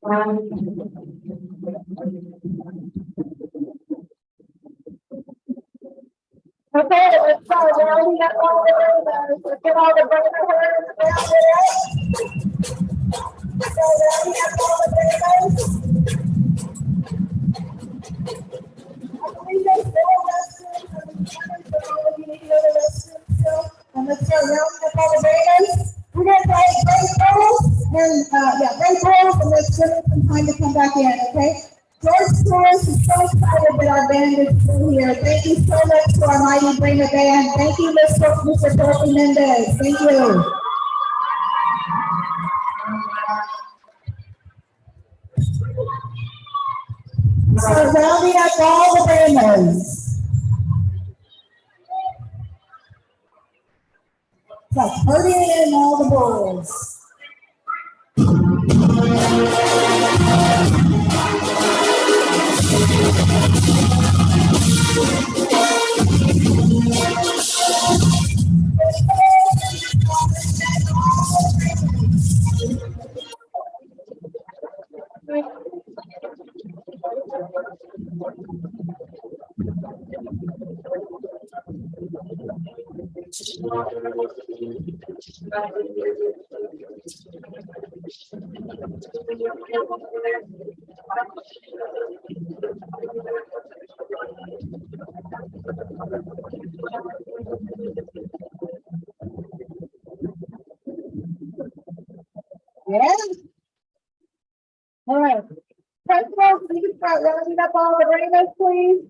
Okay, let's start rounding up all the rainbows. Let's get all the rainbows down there. So rounding up all the rainbows. I believe there's still restrooms. So all of you need to go to the restroom still. And let's start rounding up all the rainbows. We're gonna play great balls and great balls, and let's give them some time to come back in, okay? George Torres is so excited that our band is still here. Thank you so much to our Mighty Bringer band. Thank you, Mr. Dorothy Mendez. Thank you. So rounding up all the rainbows. It's like hurting in all the balls. Yeah. All right. Principals, you can start rounding up all the rainbows, please.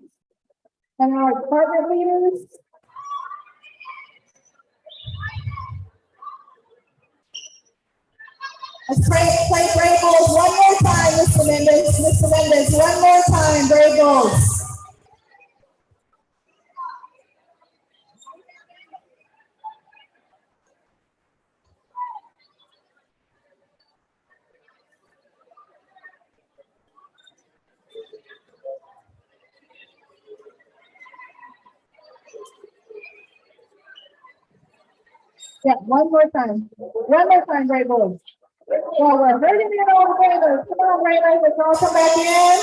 And our department leaders. Let's play Brave Bulls one more time, Mr. Mendez. Mr. Mendez, one more time, Brave Bulls. Yeah, one more time. One more time, Brave Bulls. Well, we're hurting in all the rainbows. Come on, rainbows, let's all come back in.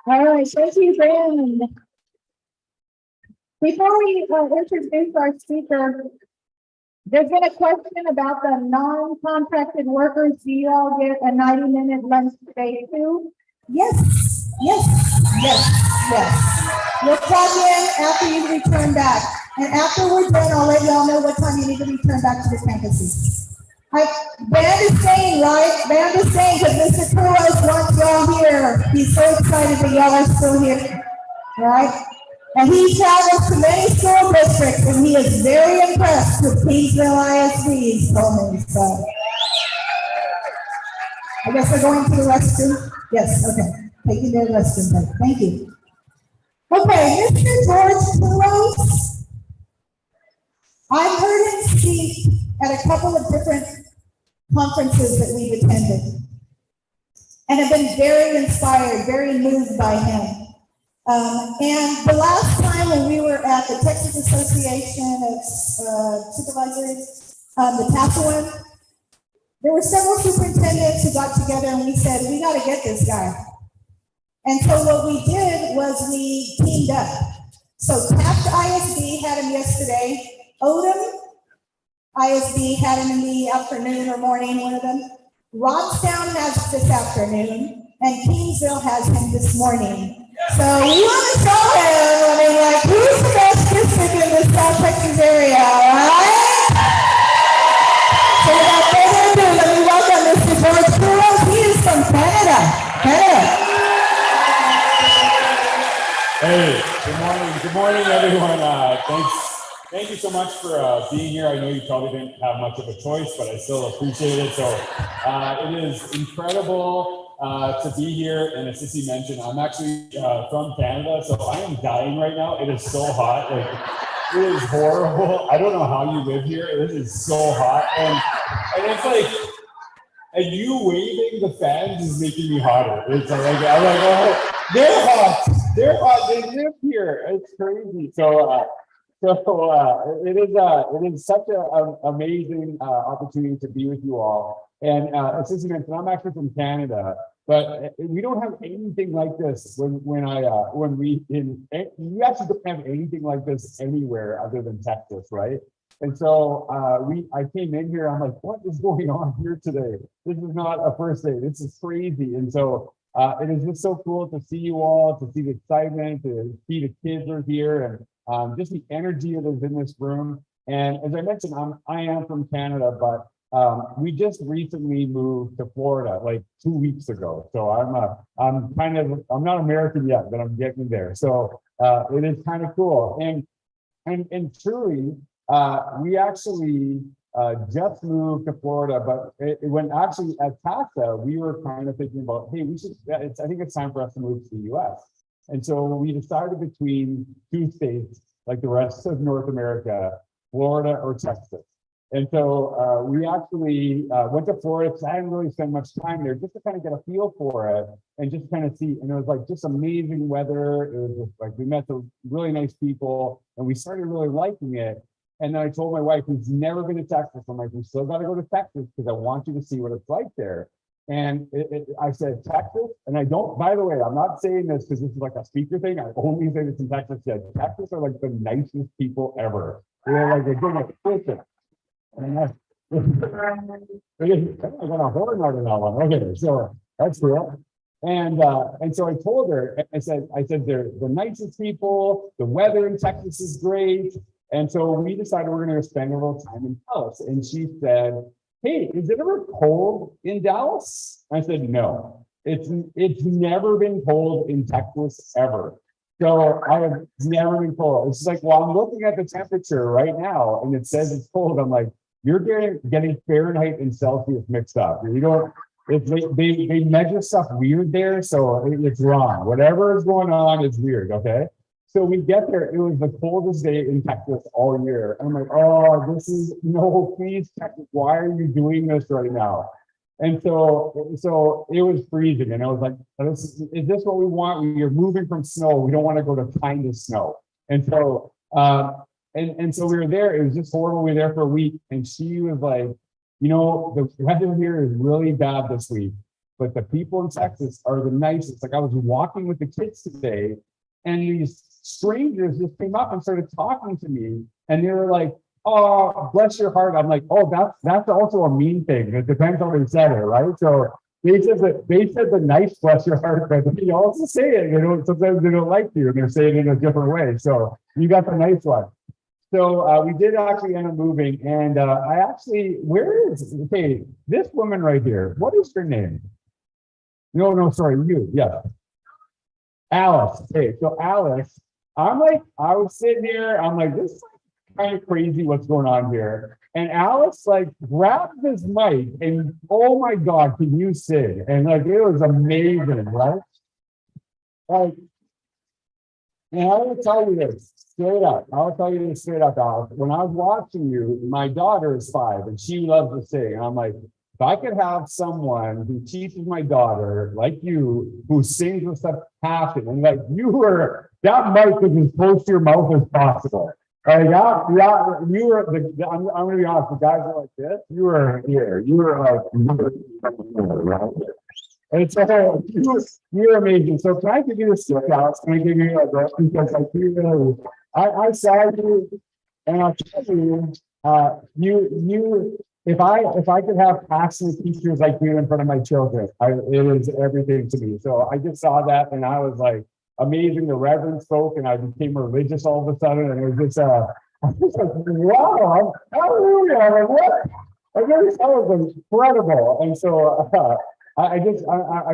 All right, thank you, Ben. Before we introduce our speaker, there's been a question about the non-contracted workers. Do you all get a 90-minute lunch today too? Yes, yes, yes, yes. You'll clock in after you return back. And after we're done, I'll let y'all know what time you need to return back to the campuses. Band is staying, right? Band is staying because Mr. Torres wants y'all here. He's so excited that y'all are still here, right? And he travels to many school districts, and he is very impressed with Kingsville ISD, he's told me, so. I guess they're going to the restroom? Yes, okay. Taking their restroom break. Thank you. Okay, Mr. George Torres. I've heard him speak at a couple of different conferences that we've attended and have been very inspired, very moved by him. And the last time when we were at the Texas Association of Supervisors, the TASA one, there were several superintendents who got together and we said, we got to get this guy. And so what we did was we teamed up. So Taft ISD had him yesterday. Odom ISD had him in the afternoon or morning, one of them. Robstown has this afternoon, and Kingsville has him this morning. So we want to show him, I mean, like, who's the best district in the South Texas area, all right? So without further ado, let me welcome Mr. George Poulos. He is from Canada. Hey, good morning. Good morning, everyone. Thank you so much for being here. I know you probably didn't have much of a choice, but I still appreciate it. So it is incredible to be here. And as Sissy mentioned, I'm actually from Canada, so I am dying right now. It is so hot. Like, it is horrible. I don't know how you live here. It is so hot. And it's like, and you waving the fans is making me hotter. It's like, I'm like, oh, they're hot. They're hot. They live here. It's crazy. So it is such an amazing opportunity to be with you all. And as Sissy mentioned, I'm actually from Canada, but we don't have anything like this you actually don't have anything like this anywhere other than Texas, right? And so I came in here, I'm like, what is going on here today? This is not a first day. This is crazy. And so it is just so cool to see you all, to see the excitement, to see the kids are here, and just the energy that is in this room. And as I mentioned, I am from Canada, but we just recently moved to Florida like 2 weeks ago. So I'm not American yet, but I'm getting there. So it is kind of cool. And truly, we actually just moved to Florida, but when actually at TASA, we were kind of thinking about, hey, I think it's time for us to move to the US. And so we decided between two states, like the rest of North America, Florida or Texas. And so we actually went to Florida because I didn't really spend much time there, just to kind of get a feel for it and just kind of see. And it was like just amazing weather. It was just like we met some really nice people and we started really liking it. And then I told my wife, who's never been to Texas, I'm like, we still got to go to Texas because I want you to see what it's like there. And I said, Texas, and I don't, by the way, I'm not saying this because this is like a speaker thing. I only say this in Texas. Texas are like the nicest people ever. They're like, they're doing a fishing. And I got a horn out of that one. Okay, so that's cool. And so I told her, I said they're the nicest people. The weather in Texas is great. And so we decided we're going to spend a little time in Dallas. And she said, hey, is it ever cold in Dallas? I said, no, it's never been cold in Texas ever. So I have never been cold. It's like, well, I'm looking at the temperature right now and it says it's cold. I'm like, you're getting Fahrenheit and Celsius mixed up. You don't, they measure stuff weird there. So it's wrong. Whatever is going on is weird. Okay. So we get there, it was the coldest day in Texas all year. And I'm like, oh, no, please, Texas, why are you doing this right now? And so it was freezing. And I was like, is this what we want? We are moving from snow. We don't want to go to kind of snow. And so, and so we were there. It was just horrible. We were there for a week. And she was like, you know, the weather here is really bad this week, but the people in Texas are the nicest. Like I was walking with the kids today, and these strangers just came up and started talking to me, and they were like, oh, bless your heart. I'm like, oh, that's also a mean thing. It depends on who said it, right? So they said the nice bless your heart, but they also say it. Sometimes they don't like you, and they're saying it in a different way. So you got the nice one. So we did actually end up moving, and okay, this woman right here, what is her name? No, sorry, you, yeah. Alice. Okay, so Alice, I was sitting here, I'm like, this is kind of crazy what's going on here. And Alice like grabbed this mic and oh my God, can you sing? And like, it was amazing, right? Like, and I will tell you this straight up. I'll tell you this straight up, Alice. When I was watching you, my daughter is 5 and she loves to sing. And I'm like, if I could have someone who teaches my daughter, like you, who sings with such passion, and like that mic was as close to your mouth as possible. Like, you were, I'm going to be honest, the guys are like this, you were here. You were like, right? And so you're amazing. So can I give you a stick out? Can I give you a breath? Because I saw you, and I'll tell you, if I could have passionate teachers like you in front of my children, it is everything to me. So I just saw that and I was like, amazing. The Reverend spoke, and I became religious all of a sudden, and it was just I was like, wow, hallelujah! Like, what? I guess that was incredible, and so I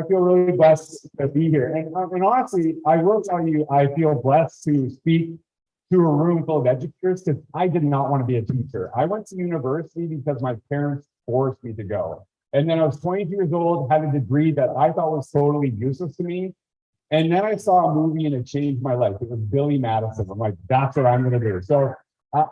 feel really blessed to be here, and honestly, I will tell you, I feel blessed to speak to a room full of educators because I did not want to be a teacher. I went to university because my parents forced me to go. And then I was 22 years old, had a degree that I thought was totally useless to me. And then I saw a movie and it changed my life. It was Billy Madison. I'm like, that's what I'm going to do. So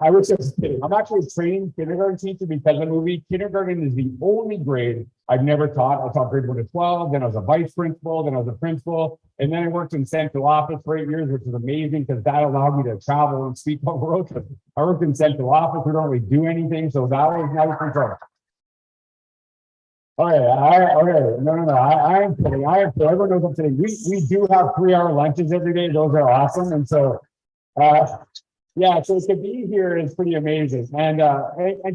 I was just kidding. I'm actually a trained kindergarten teacher because of the movie. Kindergarten is the only grade I've never taught. I taught grade 1 to 12, then I was a vice principal, then I was a principal, and then I worked in central office for 8 years, which was amazing because that allowed me to travel and speak on the road. I worked in central office, we don't really do anything, so that was nice control. Okay, no, I am kidding. Everyone knows I'm kidding. We do have 3-hour lunches every day. Those are awesome, and so yeah, so to be here is pretty amazing. And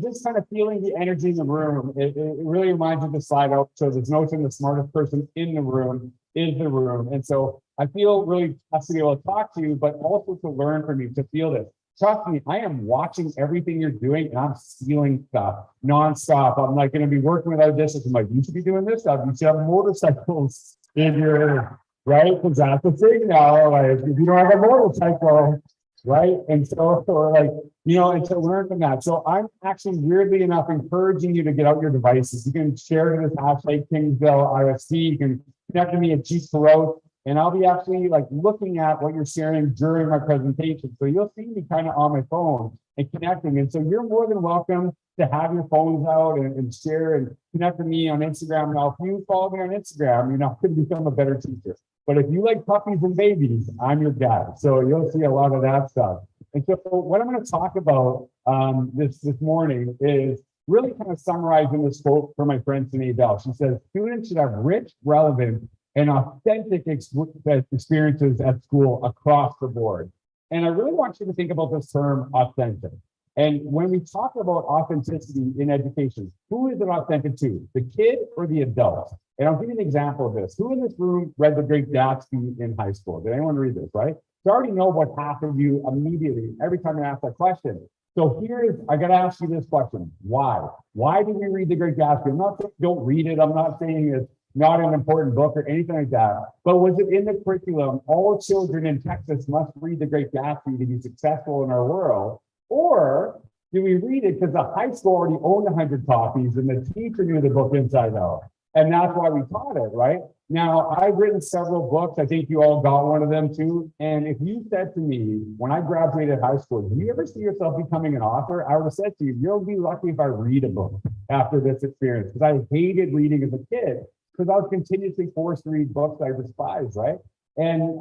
just kind of feeling the energy in the room, it really reminds me to slide out. So there's notion the smartest person in the room is the room. And so I feel really blessed to be able to talk to you, but also to learn from you, to feel this. Trust me, I am watching everything you're doing and I'm stealing stuff nonstop. I'm like going to be working with other districts. I'm like, you should be doing this stuff. You should have motorcycles in your, right? Because that's the thing now. Like, if you don't have a motorcycle, right? And so, or like, you know, and to learn from that. So I'm actually weirdly enough encouraging you to get out your devices. You can share it with hashtag Kingsville IFC. You can connect to me at Chief Perot, and I'll be actually like looking at what you're sharing during my presentation. So you'll see me kind of on my phone and connecting. And so you're more than welcome to have your phones out and share and connect with me on Instagram. Now, if you follow me on Instagram, you're not going to become a better teacher. But if you like puppies and babies, I'm your guy. So you'll see a lot of that stuff. And so what I'm going to talk about this morning is really kind of summarizing this quote from my friend Sinead Bell. She says, students should have rich, relevant, and authentic experiences at school across the board. And I really want you to think about this term authentic. And when we talk about authenticity in education, who is it authentic to? The kid or the adult? And I'll give you an example of this. Who in this room read The Great Gatsby in high school? Did anyone read this, right? So I already know what half of you immediately, every time I ask that question. So I got to ask you this question. Why? Why did we read The Great Gatsby? I'm not saying don't read it. I'm not saying it's not an important book or anything like that. But was it in the curriculum, all children in Texas must read The Great Gatsby to be successful in our world? Or do we read it because the high school already owned 100 copies and the teacher knew the book inside out? And that's why we taught it, right? Now, I've written several books. I think you all got one of them too. And if you said to me, when I graduated high school, do you ever see yourself becoming an author? I would have said to you, you'll be lucky if I read a book after this experience, because I hated reading as a kid because I was continuously forced to read books I despised, right? And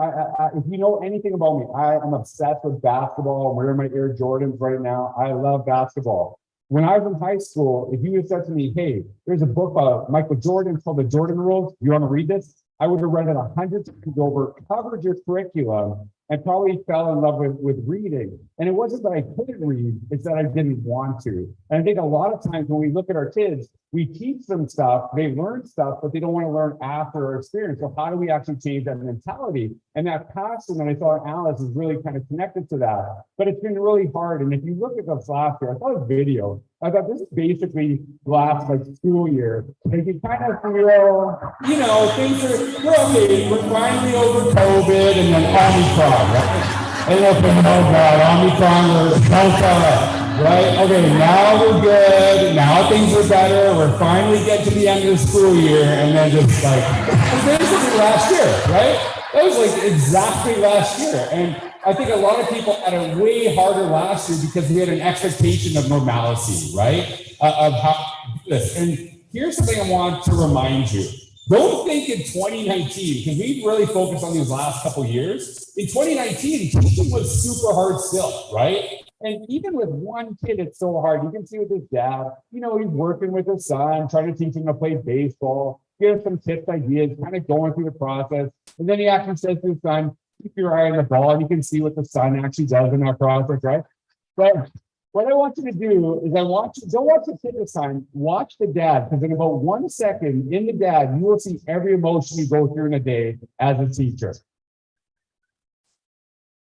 if you know anything about me, I am obsessed with basketball. I'm wearing my Air Jordans right now. I love basketball. When I was in high school, if you had said to me, hey, there's a book by Michael Jordan called The Jordan Rules, you want to read this? I would have read it 100 times over, covered your curriculum, and probably fell in love with reading. And it wasn't that I couldn't read, it's that I didn't want to. And I think a lot of times when we look at our kids, we teach them stuff, they learn stuff, but they don't want to learn after our experience. So how do we actually change that mentality? And that passion that I saw in Alice is really kind of connected to that. But it's been really hard. And if you look at this last year, I saw a video. I thought this is basically last school year. And you kind of feel, you know, things we're okay. We're finally over COVID and then Omicron, right? And oh God, Omicron or Delta. Right? Okay, now we're good. Now things are better. We're finally getting to the end of the school year. And then just like, it's basically last year, right? That was like exactly last year. And I think a lot of people had it way harder last year because we had an expectation of normalcy, right? Of how this. And here's something I want to remind you. Don't think in 2019, because we've really focused on these last couple of years. In 2019, teaching was super hard still, right? And even with one kid, it's so hard. You can see with his dad, you know, he's working with his son, trying to teach him to play baseball, give him some tips, ideas, kind of going through the process. And then he actually says to his son, keep your eye on the ball, and you can see what the son actually does in that process, right? But what I want you to do is don't watch the kid this time, watch the dad, because in about 1 second in the dad, you will see every emotion you go through in a day as a teacher.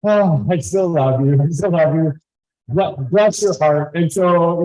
Oh, I still love you. I still love you. Bless your heart. And so,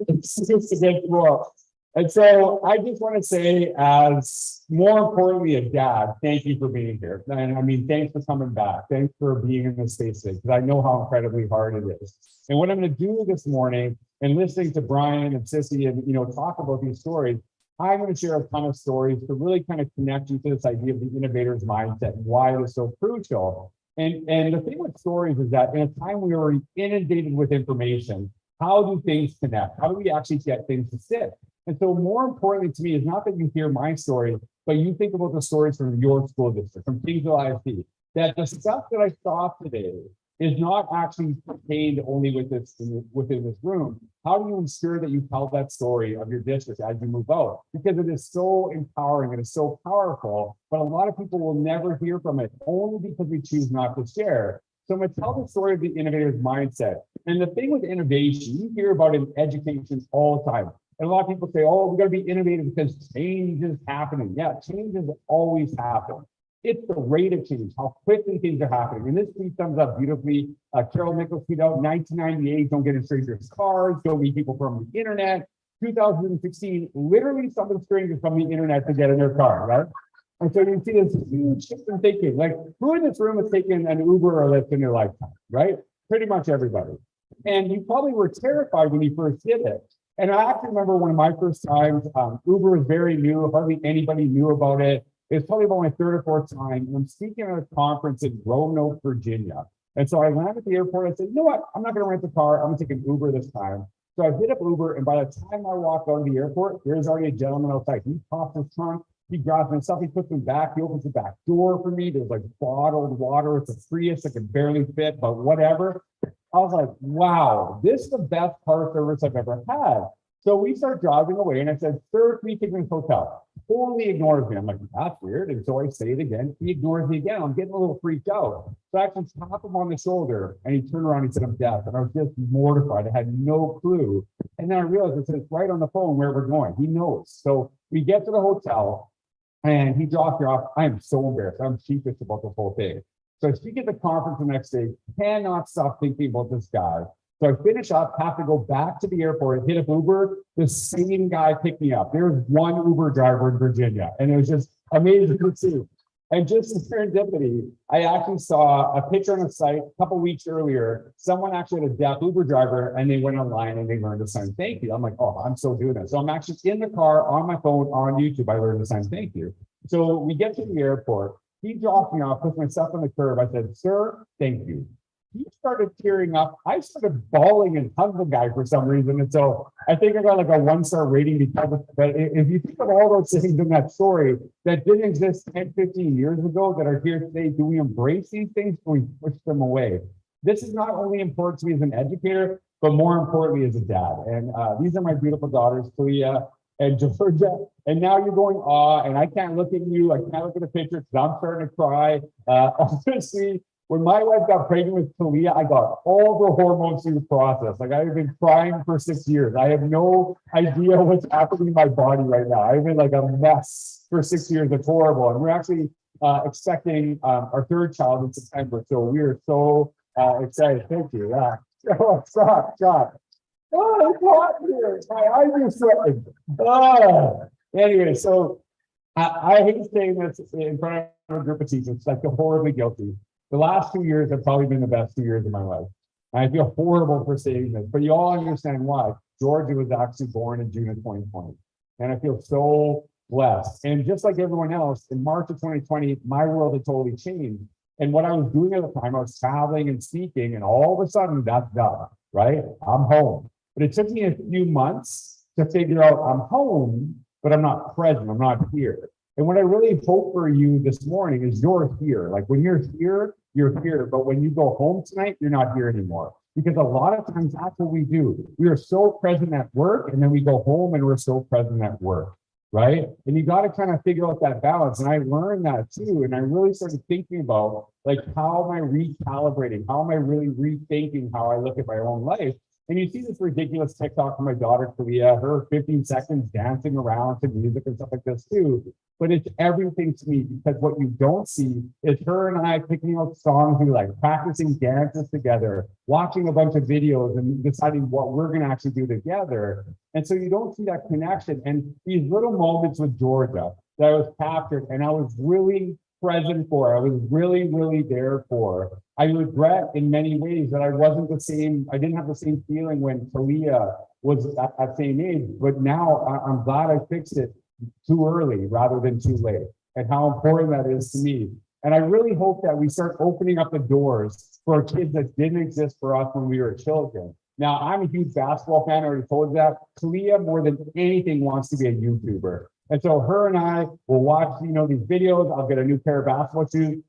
it's against the wall. And so I just want to say, as more importantly, a dad, thank you for being here. And I mean, thanks for coming back. Thanks for being in this space today, because I know how incredibly hard it is. And what I'm going to do this morning, and listening to Brian and Sissy and, talk about these stories, I'm going to share a ton of stories to really kind of connect you to this idea of the innovator's mindset and why it is so crucial. And the thing with stories is that in a time we are inundated with information, how do things connect? How do we actually get things to sit? And so more importantly to me is not that you hear my story, but you think about the stories from your school district, from Kingsville ISD, that the stuff that I saw today is not actually contained only within this room. How do you ensure that you tell that story of your district as you move out? Because it is so empowering, it is so powerful, but a lot of people will never hear from it only because we choose not to share. So I'm going to tell the story of the innovator's mindset. And the thing with innovation, you hear about it in education all the time. And a lot of people say, oh, we got to be innovative because change is happening. Yeah, change has always happened. It's the rate of change, how quickly things are happening. And this tweet sums up beautifully. Carol Nichols tweeted out 1998, don't get in strangers' cars, don't meet people from the internet. 2016, literally something strangers from the internet to get in their car, right? And so you see this huge shift in thinking. Like, who in this room has taken an Uber or Lyft in their lifetime, right? Pretty much everybody. And you probably were terrified when you first did it. And I actually remember one of my first times, Uber was very new, hardly anybody knew about it. It was probably about my third or fourth time. I'm speaking at a conference in Roanoke, Virginia. And so I landed at the airport. I said, you know what? I'm not going to rent a car. I'm going to take an Uber this time. So I hit up Uber. And by the time I walked out of the airport, there's already a gentleman outside. He pops his trunk. He grabs my stuff. He puts me back. He opens the back door for me. There's like bottled water. It's a Prius. I can barely fit, but whatever. I was like, wow, this is the best car service I've ever had. So we start driving away, and I said, sir, can you take me to the hotel? Totally ignores me. I'm like, that's weird. And so I say it again. He ignores me again. I'm getting a little freaked out. So I actually tap him on the shoulder, and he turned around and he said, I'm deaf. And I was just mortified. I had no clue. And then I realized it says right on the phone where we're going. He knows. So we get to the hotel, and he drops me off. I am so embarrassed. I'm sheepish about this whole thing. So I speak at the conference the next day, cannot stop thinking about this guy. So I finish up, have to go back to the airport, hit up Uber. The same guy picked me up. There's one Uber driver in Virginia, and it was just amazing to see. And just as serendipity, I actually saw a picture on a site a couple weeks earlier. Someone actually had a deaf Uber driver, and they went online and they learned to sign thank you. I'm like, oh, I'm so doing that. So I'm actually in the car on my phone on YouTube. I learned to sign thank you. So we get to the airport. He dropped me off, puts my stuff on the curb. I said, sir, thank you. He started tearing up. I started bawling and hugged the guy for some reason. And so I think I got like a 1-star rating because of, but if you think of all those things in that story that didn't exist 10, 15 years ago that are here today, do we embrace these things or we push them away? This is not only important to me as an educator, but more importantly as a dad. And these are my beautiful daughters, Talia and Georgia. And now you're going, and I can't look at you. I can't look at the picture because I'm starting to cry. Honestly, when my wife got pregnant with Talia, I got all the hormones through the process. Like I've been crying for 6 years. I have no idea what's happening in my body right now. I've been like a mess for 6 years. It's horrible. And we're actually expecting our third child in September. So we are so excited. Thank you. Oh, stop. Oh, it's hot here. My eyes are sweating. Anyway, so I hate saying this in front of a group of teachers. It's like horribly guilty. The last 2 years have probably been the best 2 years of my life. And I feel horrible for saying this, but you all understand why. Georgia was actually born in June of 2020. And I feel so blessed. And just like everyone else, in March of 2020, my world had totally changed. And what I was doing at the time, I was traveling and speaking, and all of a sudden that's done, right? I'm home. But it took me a few months to figure out I'm home, but I'm not present, I'm not here. And what I really hope for you this morning is you're here. Like when you're here, you're here. But when you go home tonight, you're not here anymore. Because a lot of times that's what we do. We are so present at work, and then we go home and we're so present at work, right? And you got to kind of figure out that balance. And I learned that too. And I really started thinking about like, how am I recalibrating? How am I really rethinking how I look at my own life? And you see this ridiculous TikTok from my daughter, Kalia, her 15 seconds dancing around to music and stuff like this too. But it's everything to me, because what you don't see is her and I picking out songs, we like practicing dances together, watching a bunch of videos and deciding what we're going to actually do together. And so you don't see that connection. And these little moments with Georgia that I was captured and I was really present for, I was really, really there for. I regret in many ways that I wasn't the same, I didn't have the same feeling when Kalia was at same age, but now I'm glad I fixed it too early rather than too late, and how important that is to me. And I really hope that we start opening up the doors for kids that didn't exist for us when we were children. Now, I'm a huge basketball fan, I already told you that. Kalia, more than anything, wants to be a YouTuber. And so her and I will watch, these videos. I'll get a new pair of basketball shoes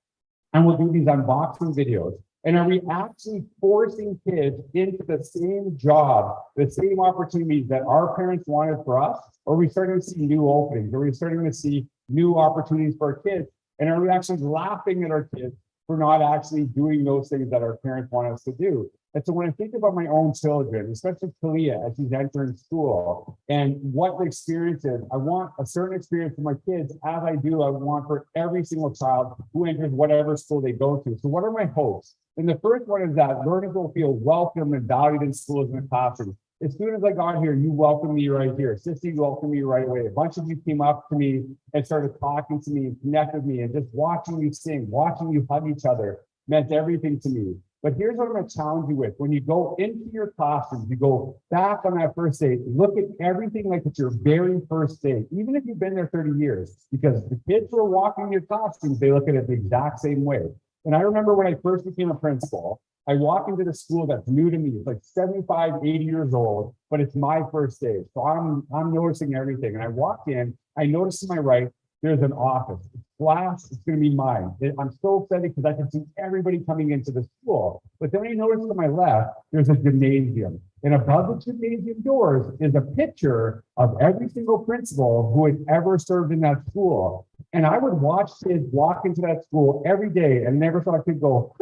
and we'll do these unboxing videos. And are we actually forcing kids into the same job, the same opportunities that our parents wanted for us? Or are we starting to see new openings? Are we starting to see new opportunities for our kids? And are we actually laughing at our kids for not actually doing those things that our parents want us to do? And so when I think about my own children, especially Kalia as she's entering school, and what the experience is, I want a certain experience for my kids, as I want for every single child who enters whatever school they go to. So what are my hopes? And the first one is that learners will feel welcome and valued in schools and the classroom. As soon as I got here, you welcomed me right here. Sissy welcomed me right away. A bunch of you came up to me and started talking to me and connected with me, and just watching you sing, watching you hug each other meant everything to me. But here's what I'm going to challenge you with. When you go into your classroom, you go back on that first day, look at everything like it's your very first day, even if you've been there 30 years, because the kids who are walking in your classrooms, they look at it the exact same way. And I remember when I first became a principal, I walk into the school that's new to me. It's like 75, 80 years old, but it's my first day. So I'm noticing everything. And I walk in, I notice to my right, there's an office. It's glass, it's going to be mine. I'm so excited because I can see everybody coming into the school. But then I notice to my left, there's a gymnasium. And above the gymnasium doors is a picture of every single principal who had ever served in that school. And I would watch kids walk into that school every day and never thought I could go,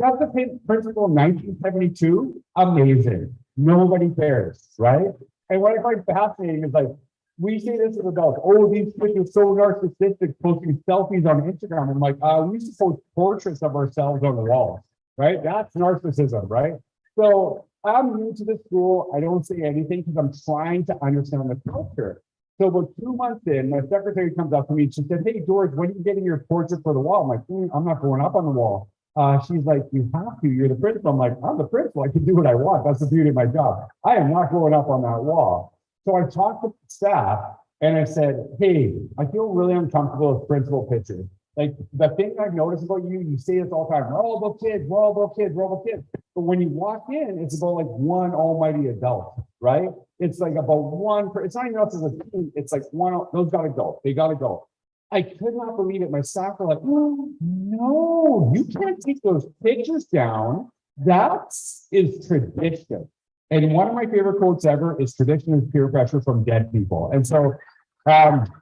that's the principal in 1972? Amazing. Nobody cares, right? And what I find fascinating is like, we say this as adults, oh, these kids are so narcissistic, posting selfies on Instagram. I'm like, we used to post portraits of ourselves on the walls, right? That's narcissism, right? So I'm new to the school. I don't say anything because I'm trying to understand the culture. So about 2 months in, my secretary comes up to me and she said, hey, George, when are you getting your portrait for the wall? I'm like, I'm not going up on the wall. She's like, you have to, you're the principal. I'm like, I'm the principal, I can do what I want. That's the beauty of my job. I am not going up on that wall. So I talked to staff and I said, hey, I feel really uncomfortable with principal pictures. Like the thing I've noticed about you, you say this all the time, we're all about kids, we're all about kids, we're all about kids. But when you walk in, it's about like one almighty adult, right? It's like about one, it's not even us as a team, it's like one, those gotta go, they gotta go. I could not believe it. My staff were like, oh, no, you can't take those pictures down. That is tradition. And one of my favorite quotes ever is tradition is peer pressure from dead people. And so, listen,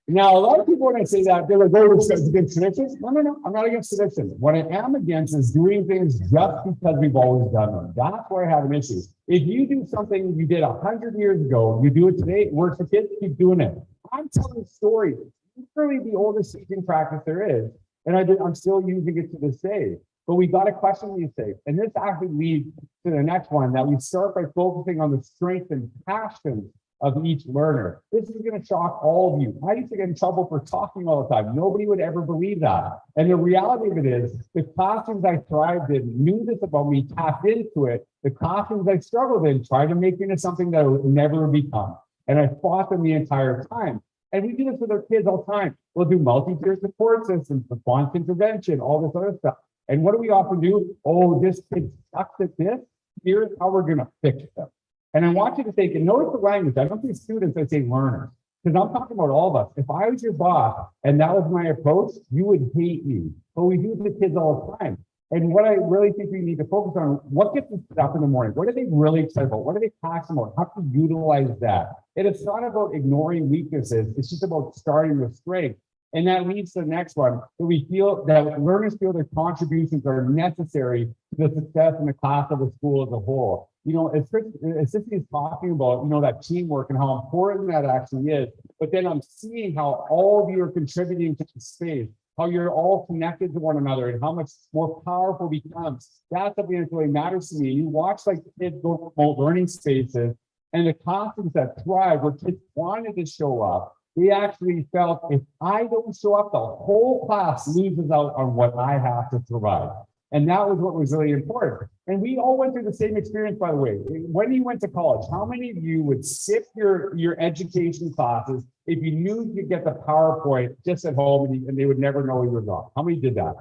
now a lot of people when I say that, they're like, oh, it's against traditions. No, I'm not against tradition. What I am against is doing things just because we've always done them. That's where I have an issue. If you do something you did 100 years ago, you do it today, it works for kids, keep doing it. I'm telling stories. It's really the oldest teaching practice there is. And I'm still using it to this day. But we got to question these things. And this actually leads to the next one, that we start by focusing on the strengths and passions of each learner. This is going to shock all of you. I used to get in trouble for talking all the time. Nobody would ever believe that. And the reality of it is, the classrooms I thrived in knew this about me, tapped into it. The classrooms I struggled in tried to make me into something that I would never become. And I fought them the entire time. And we do this with our kids all the time. We'll do multi-tier support systems, response intervention, all this other stuff. And what do we often do? Oh, this kid sucks at this. Here's how we're going to fix them. And I want you to think, and notice the language. I don't say students, I say learners. Because I'm talking about all of us. If I was your boss and that was my approach, you would hate me. But we do it to kids all the time. And what I really think we need to focus on, what gets them up in the morning? What are they really excited about? What are they passionate about? How to utilize that? And it's not about ignoring weaknesses. It's just about starting with strength. And that leads to the next one, that we feel that learners feel their contributions are necessary to the success in the class of the school as a whole. You know, as Sissy is talking about, you know, that teamwork and how important that actually is. But then I'm seeing how all of you are contributing to the space, how you're all connected to one another and how much more powerful it becomes. That's something that really matters to me. You watch like kids go to remote learning spaces and the classrooms that thrive where kids wanted to show up. They actually felt if I don't show up, the whole class loses out on what I have to provide. And that was what was really important. And we all went through the same experience, by the way. When you went to college, how many of you would skip your education classes if you knew you'd get the PowerPoint just at home and they would never know you were gone? How many did that?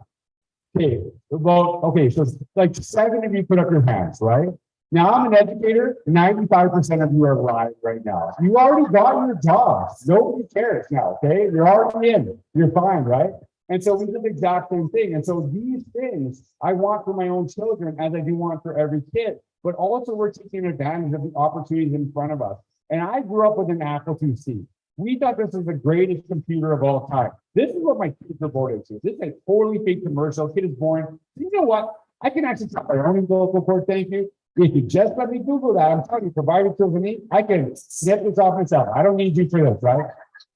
Okay, well, okay, so like 7 of you put up your hands, right? Now I'm an educator, 95% of you are alive right now. You already got your jobs. Nobody cares now, okay? You're already in, you're fine, right? And so we did the exact same thing. And so these things I want for my own children as I do want for every kid, but also we're taking advantage of the opportunities in front of us. And I grew up with an Apple IIc. We thought this was the greatest computer of all time. This is what my kids are born into. This is a totally fake commercial. Kid is born. You know what? I can actually tell my own umbilical cord, thank you. If you just let me Google that, I'm telling you, provided to me, I can snip this off myself. I don't need you for this, right?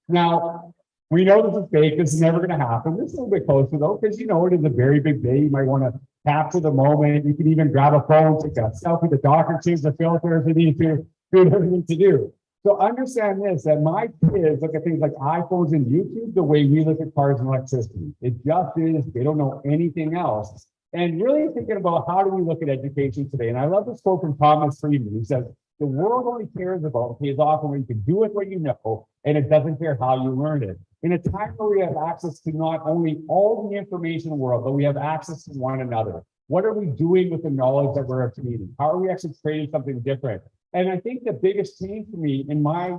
Now, we know this is fake. This is never going to happen. This is a little bit closer though, because you know it is a very big day. You might want to capture the moment. You can even grab a phone, take a selfie. The doctor change the filter if you need to do whatever you need to do. So understand this, that my kids look at things like iPhones and YouTube the way we look at cars and electricity. It just is. They don't know anything else. And really thinking about how do we look at education today. And I love this quote from Thomas Friedman. He says, the world only cares about pays off when you can do it what you know, and it doesn't care how you learn it. In a time where we have access to not only all the information in the world, but we have access to one another. What are we doing with the knowledge that we're obtaining? How are we actually creating something different? And I think the biggest change for me in my,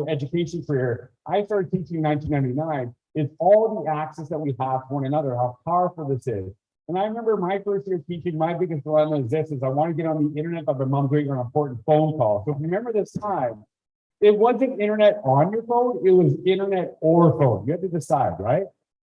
education career, I started teaching in 1999, is all the access that we have to one another, how powerful this is. And I remember my first year teaching, my biggest dilemma is this, is I want to get on the internet, but my mom's doing an important phone call. So if you remember this time, it wasn't internet on your phone, it was internet or phone. You had to decide, right?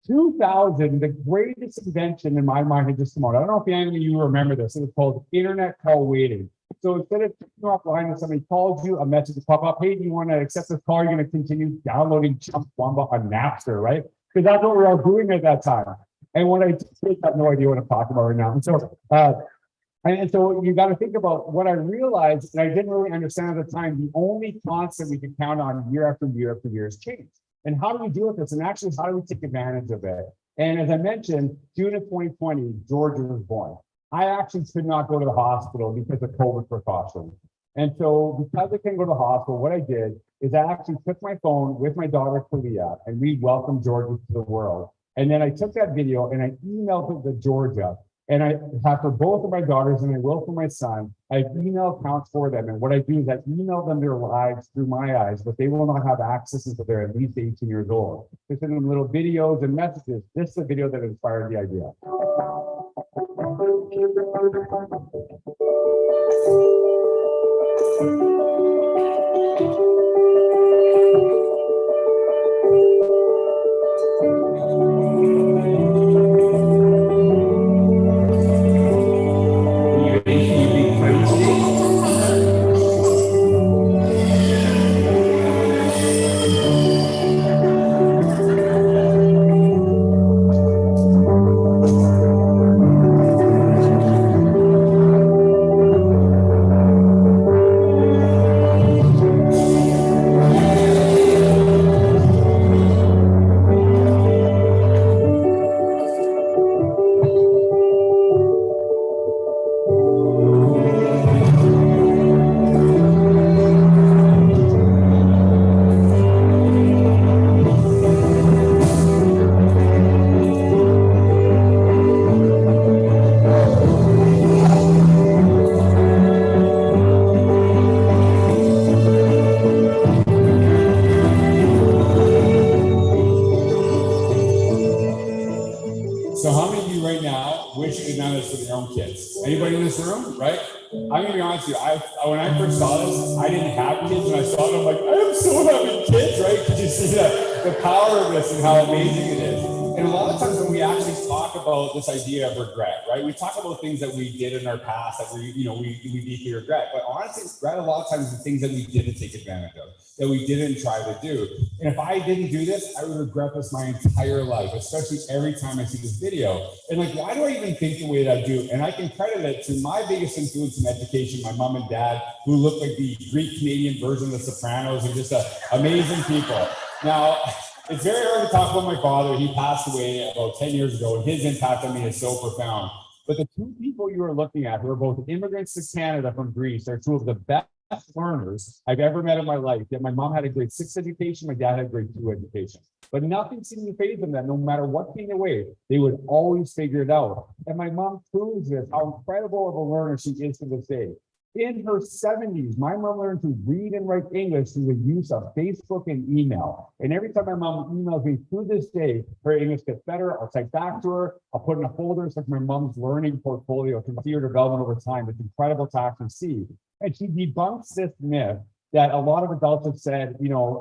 2000, the greatest invention in my mind had just come out. I don't know if any of you remember this. It was called internet call waiting. So instead of picking offline and somebody calls you, a message will pop up, hey, do you want to accept this call? You're going to continue downloading Chumbawamba on Napster, right? Because that's what we were all doing at that time. And what I have no idea what I'm talking about right now. And so you got to think about what I realized, and I didn't really understand at the time, the only constant we could count on year after year after year is change. And how do we deal with this? And actually, how do we take advantage of it? And as I mentioned, June of 2020, Georgia was born. I actually could not go to the hospital because of COVID precautions. And so because I couldn't go to the hospital, what I did is I actually took my phone with my daughter, Kalia, and we welcomed Georgia to the world. And then I took that video and I emailed it to Georgia. And I have for both of my daughters and I will for my son, I have email accounts for them. And what I do is I email them their lives through my eyes, but they will not have access until they're at least 18 years old. I send them little videos and messages. This is the video that inspired the idea. So how many of you right now wish you could done this with your own kids? Anybody in this room, right? I'm gonna be honest with you, when I first saw this, I didn't have kids, and I saw it, I'm like, I am so having kids, right? Did you see that? the power of this and how amazing it is. And a lot of times when we actually talk about this idea of regret, right? We talk about things that we did in our past that we deeply regret. But honestly, regret a lot of times the things that we didn't take advantage of, that we didn't try to do. And if I didn't do this, I would regret this my entire life, especially every time I see this video. And like, why do I even think the way that I do? And I can credit it to my biggest influence in education, my mom and dad, who look like the Greek Canadian version of the Sopranos, and just amazing people. Now, it's very hard to talk about my father. He passed away about 10 years ago, and his impact on me is so profound. But the two people you are looking at, who are both immigrants to Canada from Greece, are two of the best learners I've ever met in my life. Yet my mom had a grade 6 education, my dad had a grade 2 education. But nothing seemed to faze them that no matter what came their way, they would always figure it out. And my mom proves this, how incredible of a learner she is to this day. In her 70s, my mom learned to read and write English through the use of Facebook and email. And every time my mom emails me through this day, her English gets better. I'll type back to her. I'll put in a folder. It's like my mom's learning portfolio to see her development over time. It's incredible to actually see. And she debunks this myth that a lot of adults have said,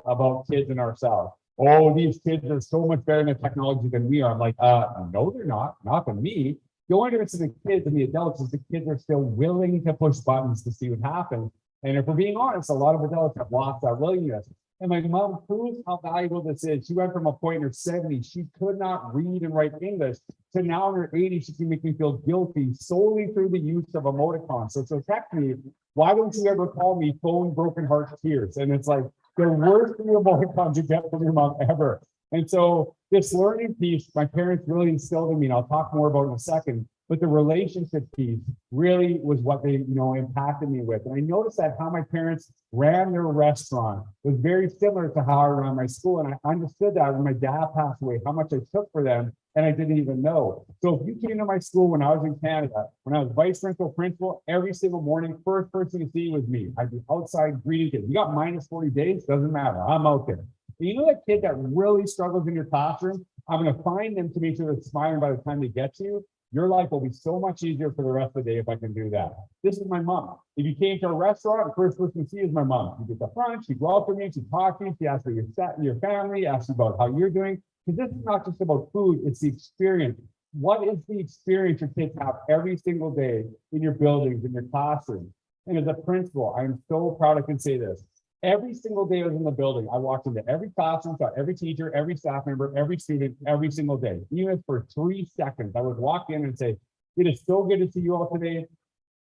about kids and ourselves. Oh, these kids are so much better in technology than we are. I'm like, no, they're not than me. The only difference in the kids and the adults is the kids are still willing to push buttons to see what happens. And if we're being honest, a lot of adults have lost that willingness. And my mom proves how valuable this is. She went from a point in her 70s, she could not read and write English, to now in her 80s, she can make me feel guilty solely through the use of emoticons. So text me, why don't you ever call me phone broken heart tears? And it's like the worst emoticons you get from your mom ever. And so this learning piece, my parents really instilled in me, and I'll talk more about in a second, but the relationship piece really was what they, impacted me with. And I noticed that how my parents ran their restaurant was very similar to how I ran my school. And I understood that when my dad passed away, how much I took for them, and I didn't even know. So if you came to my school when I was in Canada, when I was vice principal, every single morning, first person to see was me. I'd be outside greeting kids. You got minus 40 days, doesn't matter, I'm out there. You know that kid that really struggles in your classroom? I'm going to find them to make sure they're smiling by the time they get to you. Your life will be so much easier for the rest of the day if I can do that. This is my mom. If you came to a restaurant, the first person to see is my mom. You get the front, she welcomes you, she talks to you, she asks for your family, asks you about how you're doing. Because this is not just about food, it's the experience. What is the experience your kids have every single day in your buildings, in your classrooms? And as a principal, I'm so proud I can say this. Every single day I was in the building, I walked into every classroom, saw every teacher, every staff member, every student, every single day. Even for 3 seconds, I would walk in and say, it is so good to see you all today.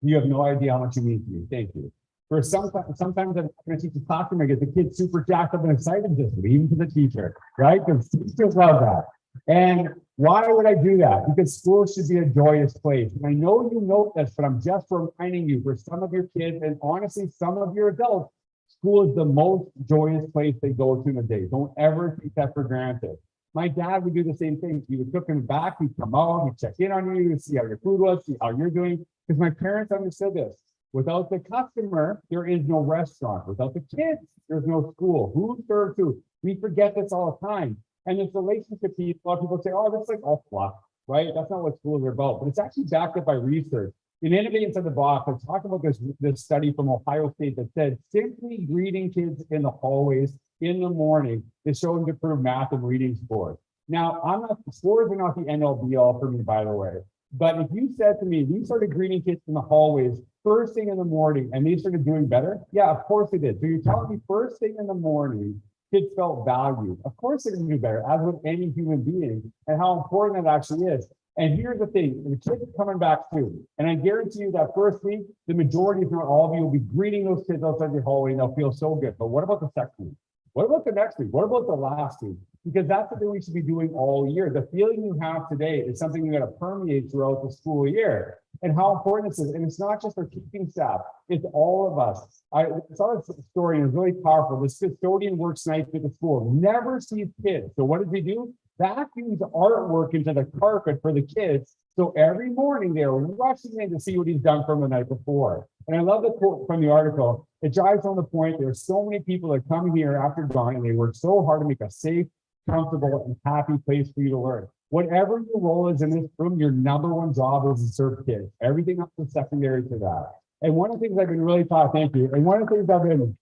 You have no idea how much you mean to me. Thank you. For sometimes I'm going to teach the classroom, I get the kids super jacked up and excited, just leave them to the teacher, right? Because teachers love that. And why would I do that? Because school should be a joyous place. And I know you know this, but I'm just reminding you, for some of your kids, and honestly, some of your adults, school is the most joyous place they go to in a day. Don't ever take that for granted. My dad would do the same thing. He would cook in the back, he'd come out, he'd check in on you, see how your food was, see how you're doing. Because my parents understood this. Without the customer, there is no restaurant. Without the kids, there's no school. Who serves who? We forget this all the time. And this relationship piece, a lot of people say, oh, that's like all fluff, right? That's not what schools are about. But it's actually backed up by research. In Innovating Inside the Box, I talked about this study from Ohio State that said simply greeting kids in the hallways in the morning is shown to improve math and reading scores. Now, scores are not the end all be all for me, by the way. But if you said to me, we started greeting kids in the hallways first thing in the morning and they started doing better, yeah, of course they did. So you're telling me first thing in the morning, kids felt valued. Of course they're going to do better, as with any human being, and how important that actually is. And here's the thing, the kids are coming back too. And I guarantee you that first week, the majority, if not all of you, will be greeting those kids outside your hallway and they'll feel so good. But what about the second week? What about the next week? What about the last week? Because that's the thing we should be doing all year. The feeling you have today is something you got to permeate throughout the school year, and how important this is. And it's not just our teaching staff, it's all of us. I saw this story and it was really powerful. This custodian works nights at the school, never sees kids. So what does he do? Vacuums artwork into the carpet for the kids. So every morning they're rushing in to see what he's done from the night before. And I love the quote from the article. It drives home the point. There are so many people that come here after dawn and they work so hard to make a safe, comfortable, and happy place for you to learn. Whatever your role is in this room, your number one job is to serve kids. Everything else is secondary to that. And one of the things I've been really thank you. And one of the things I've been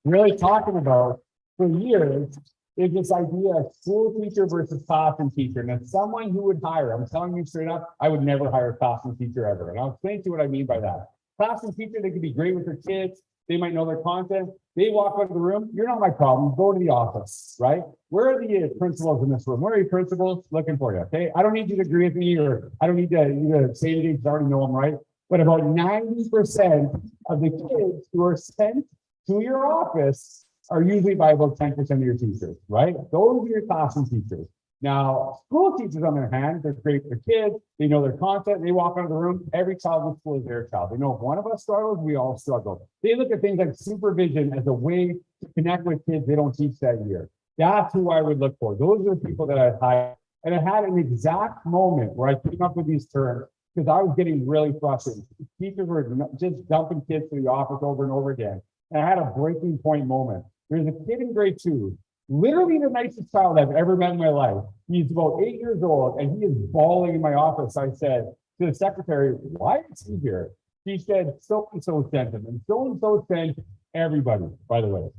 really talking about for years is this idea of school teacher versus classroom teacher. And as someone who would hire, I'm telling you straight up, I would never hire a classroom teacher ever. And I'll explain to you what I mean by that. Classroom teacher, they could be great with their kids. They might know their content. They walk out of the room. You're not my problem. Go to the office, right? Where are the principals in this room? Where are your principals? Looking for you, okay? I don't need you to agree with me, or I don't need you to say anything because I already know them, right? But about 90% of the kids who are sent to your office are usually by about 10% of your teachers, right? Those are your classroom teachers. Now, school teachers, on their hand, they're great for kids. They know their content. They walk out of the room. Every child in school is their child. They know if one of us struggles, we all struggle. They look at things like supervision as a way to connect with kids they don't teach that year. That's who I would look for. Those are the people that I hire. And I had an exact moment where I came up with these terms because I was getting really frustrated. Teachers were just dumping kids to the office over and over again. And I had a breaking point moment. There's a kid in grade 2, literally the nicest child I've ever met in my life. He's about 8 years old and he is bawling in my office. I said to the secretary, why is he here? She said, so-and-so sent him, and so-and-so sent everybody, by the way.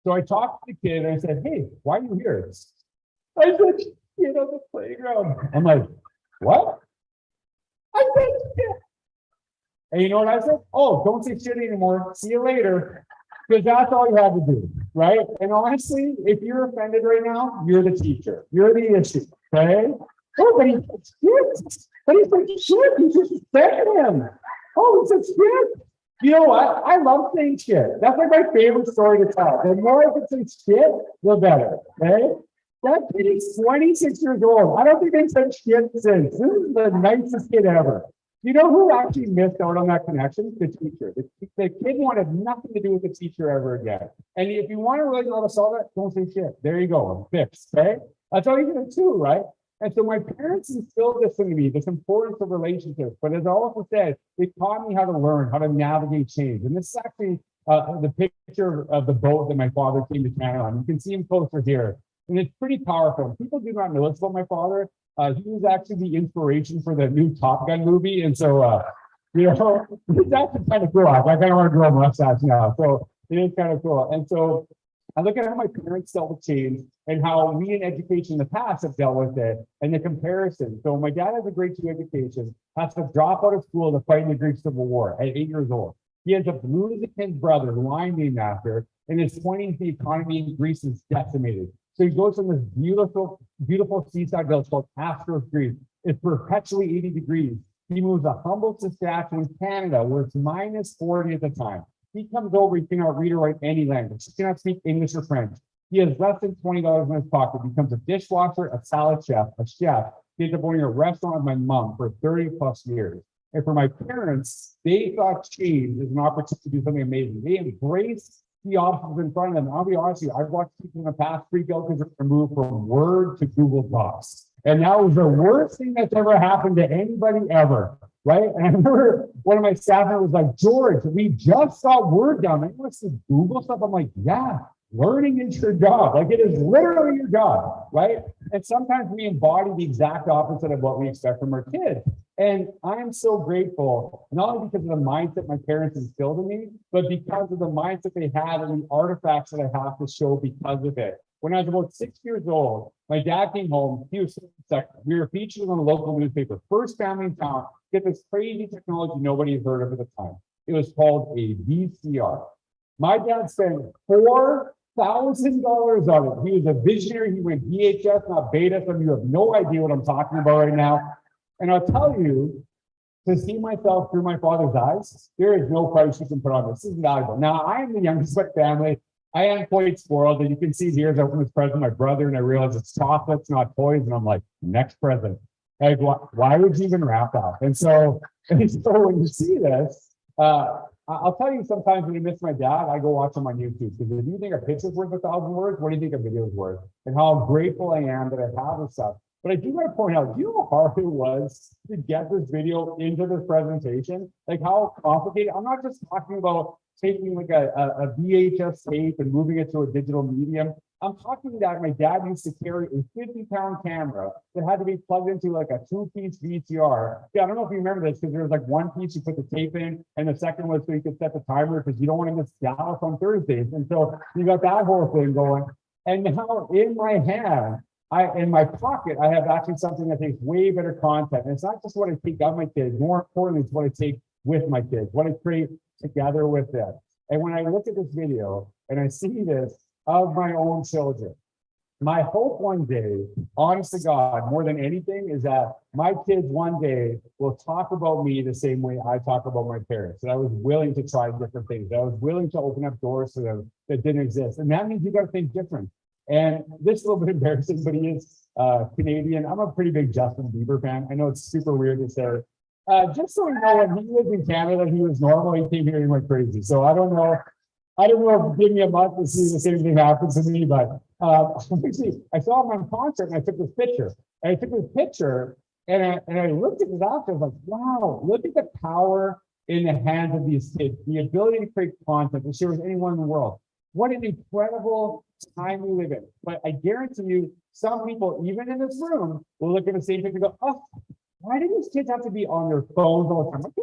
So I talked to the kid and I said, hey, why are you here? I said, kid on the playground. I'm like, what? I said, shit. And you know what I said? Oh, don't say shit anymore. See you later. Because that's all you have to do, right? And honestly, if you're offended right now, you're the teacher. You're the issue, okay? Oh, but he said shit. But he said shit. You just said him. Oh, he said shit. You know what? I love saying shit. That's like my favorite story to tell. The more I can say shit, the better, okay? That kid is 26 years old. I don't think they've said shit since. This is the nicest kid ever. You know who actually missed out on that connection? The teacher. The kid wanted nothing to do with the teacher ever again. And if you want to really know how to solve it, don't say shit. There you go. Fixed. Okay? That's all you can do, right? And so my parents instilled this into me, this importance of relationships. But as I also said, they taught me how to learn, how to navigate change. And this is actually the picture of the boat that my father came to Canada on. You can see him closer here. And it's pretty powerful. People do not know this about my father. He was actually the inspiration for the new Top Gun movie. And so, you know, it's actually kind of cool. I kind of want to grow a mustache now. So it is kind of cool. And so I look at how my parents dealt with change and how we in education in the past have dealt with it and the comparison. So my dad has a grade 2 education, has to drop out of school to fight in the Greek Civil War at 8 years old. He ends up losing his brother, who I'm named after, in his 20s, the economy in Greece is decimated. So he goes from this beautiful, beautiful seaside village called Astros, Greece. It's perpetually 80 degrees. He moves to humble Saskatchewan, Canada, where it's minus 40 at the time. He comes over, he cannot read or write any language. He cannot speak English or French. He has less than $20 in his pocket, becomes a dishwasher, a salad chef, a chef. He ends up owning a restaurant with my mom for 30 plus years. And for my parents, they thought change is an opportunity to do something amazing. They embraced the obstacles in front of them. I'll be honest with you, I've watched people in the past freak out because they're moved from Word to Google Docs. And that was the worst thing that's ever happened to anybody ever, right? And I remember one of my staff members was like, George, we just got Word down. I want to Google stuff. I'm like, yeah, learning is your job. Like, it is literally your job, right? And sometimes we embody the exact opposite of what we expect from our kids. And I'm so grateful, not only because of the mindset my parents instilled in me, but because of the mindset they had and the artifacts that I have to show because of it. When I was about 6 years old, my dad came home. He was we were featured on a local newspaper, first family in town, get this crazy technology nobody had heard of at the time. It was called a VCR. My dad spent $4,000 on it. He was a visionary. He went VHS, not beta. Some of you have no idea what I'm talking about right now. And I'll tell you, to see myself through my father's eyes, there is no price you can put on this. This is valuable. Now, I am the youngest of my family. I am quite spoiled. And you can see here, as I open this present, my brother, and I realize it's chocolates, not toys. And I'm like, next present. Like, why would you even wrap up? And so when you see this, I'll tell you, sometimes when I miss my dad, I go watch him on YouTube. Because if you think a picture's worth 1,000 words, what do you think a video is worth? And how grateful I am that I have this stuff. But I do want to point out, do you know how hard it was to get this video into this presentation? Like, how complicated? I'm not just talking about taking like a VHS tape and moving it to a digital medium. I'm talking that my dad used to carry a 50-pound camera that had to be plugged into like a 2-piece VCR. Yeah, I don't know if you remember this, because there was like one piece you put the tape in, and the second was so you could set the timer because you don't want to miss Dallas on Thursdays. And so you got that whole thing going. And now in my hand, in my pocket, I have actually something that takes way better content. And it's not just what I take of my kids. More importantly, it's what I take with my kids, what I create together with them. And when I look at this video and I see this of my own children, my hope one day, honest to God, more than anything, is that my kids one day will talk about me the same way I talk about my parents. That I was willing to try different things. That I was willing to open up doors to them that didn't exist. And that means you got to think different. And this is a little bit embarrassing, but he is Canadian. I'm a pretty big Justin Bieber fan. I know it's super weird to say. Just so you know, when he lived in Canada, he was normal. He came here and went crazy. So I don't know. I don't know if give me a month to see the same thing happen to me, but I saw him on concert and I took this picture. And I took this picture and I looked at it after. I was like, wow, look at the power in the hands of these kids, the ability to create content and share with anyone in the world. What an incredible time we live in. But I guarantee you, some people, even in this room, will look at the same picture and go, oh, why do these kids have to be on their phones all the time? Like,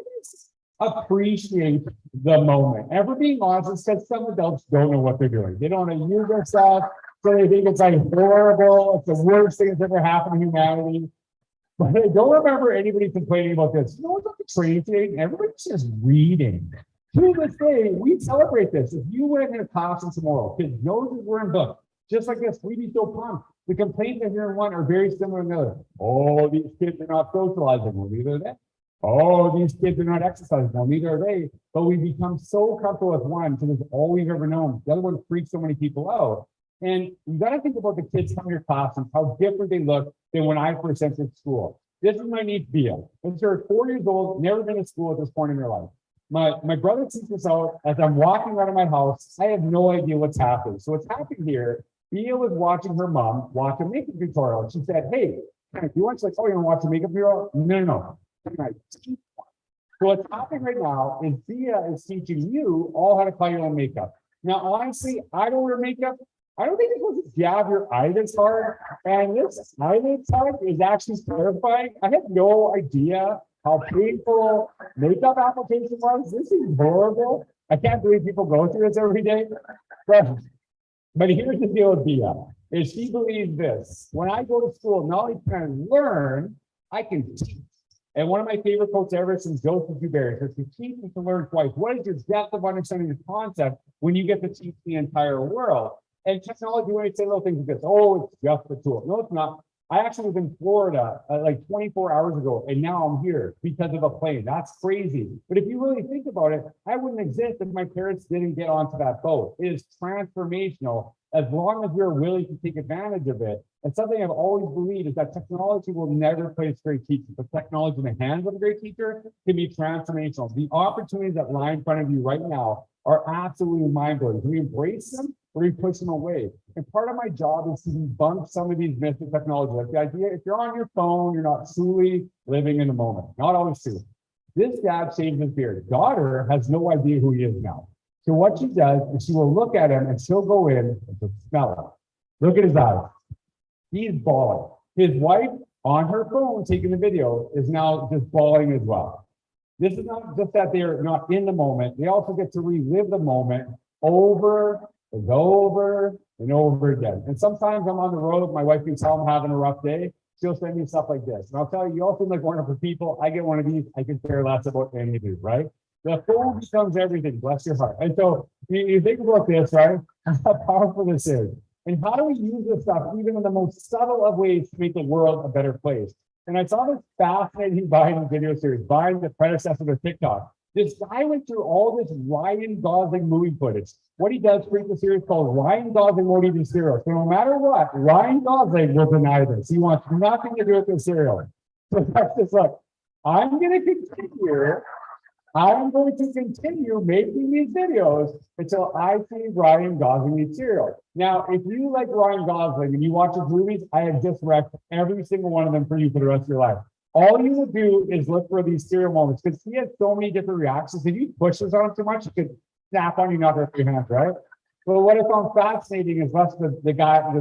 appreciate the moment. And for being honest, it's because some adults don't know what they're doing. They don't want to use their stuff, so they think it's like horrible. It's the worst thing that's ever happened to humanity. But I don't remember anybody complaining about this. You know what's on the train today? Everybody's just reading. To this day, we celebrate this. If you went in a classroom tomorrow, kids' noses were in books, just like this, we'd be so pumped. The complaints I hear in one are very similar to another. Oh, these kids are not socializing. Well, neither are they. Oh, these kids are not exercising. Well, neither are they. But we become so comfortable with one because it's all we've ever known. The other one freaks so many people out. And you got to think about the kids coming to your class and how different they look than when I first entered school. This is my niece, Bia. She's 4 years old, never been to school at this point in her life. My brother sees this out as I'm walking out of my house. I have no idea what's happening. So what's happening here, Bia was watching her mom watch a makeup tutorial. She said, hey, do you want to, like, oh, you want to watch a makeup tutorial? No. So what's happening right now is Bia is teaching you all how to apply your own makeup. Now, honestly, I don't wear makeup. I don't think you're supposed to jab your eyelids hard. And this eyelid tug is actually terrifying. I had no idea how painful makeup application was. This is horrible. I can't believe people go through this every day. But here's the deal with Bia, is she believes this. When I go to school, not only can I learn, I can teach. And one of my favorite quotes ever since Joseph Dubarry says, to teach is to learn twice. What is your depth of understanding the concept when you get to teach the entire world? And technology, when I say little things like this, oh, it's just a tool. No, it's not. I actually was in Florida like 24 hours ago, and now I'm here because of a plane. That's crazy. But if you really think about it, I wouldn't exist if my parents didn't get onto that boat. It is transformational as long as we're willing to take advantage of it. And something I've always believed is that technology will never replace great teachers, but technology in the hands of a great teacher can be transformational. The opportunities that lie in front of you right now are absolutely mind-blowing. Do we embrace them or do we push them away? And part of my job is to debunk some of these myths of technology. Like the idea, if you're on your phone, you're not truly living in the moment. Not always true. This dad shaves his beard. Daughter has no idea who he is now. So what she does is she will look at him and she'll go in and she'll smell him. Look at his eyes. He's bawling. His wife on her phone taking the video is now just bawling as well. This is not just that they're not in the moment. They also get to relive the moment over and over and over again. And sometimes I'm on the road. My wife can tell I'm having a rough day. She'll send me stuff like this. And I'll tell you, you all seem like wonderful people. I get one of these. I can care less about any of you, right? The phone becomes everything. Bless your heart. And so you think about this, right? How powerful this is. And how do we use this stuff, even in the most subtle of ways, to make the world a better place? And I saw this fascinating Biden video series, Biden, the predecessor to TikTok. This guy went through all this Ryan Gosling movie footage. What he does create a series called Ryan Gosling Won't Eat His Cereal. So no matter what, Ryan Gosling will deny this. He wants nothing to do with the cereal. So that's just like, I'm going to continue making these videos until I see Ryan Gosling eat cereal. Now, if you like Ryan Gosling and you watch his movies, I have just wrecked every single one of them for you for the rest of your life. All you will do is look for these cereal moments because he has so many different reactions. If you push this on him too much, you could snap on you, not hurt your hands, right? But what I found fascinating is less the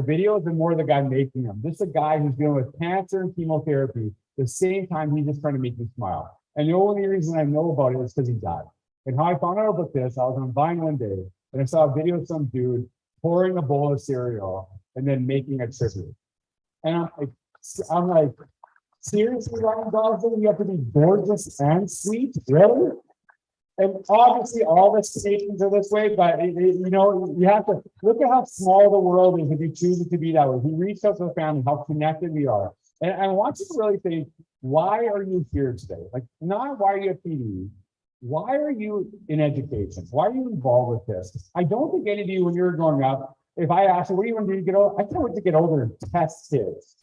videos and more the guy making them. This is a guy who's dealing with cancer and chemotherapy. At the same time, he's just trying to make you smile. And the only reason I know about it is because he died. And how I found out about this, I was on Vine one day and I saw a video of some dude pouring a bowl of cereal, and then making a tribute. And I'm like, seriously, Ryan Gosling, you have to be gorgeous and sweet, really? And obviously, all the stations are this way, but you know, you have to look at how small the world is if you choose it to be that way. He reached out to the family, how connected we are. And I want you to really think, why are you here today? Like, not why are you at PD? Why are you in education? Why are you involved with this? I don't think any of you, when you were growing up, if I asked you, what do you want to do to get older? I can't wait to get older and test kids.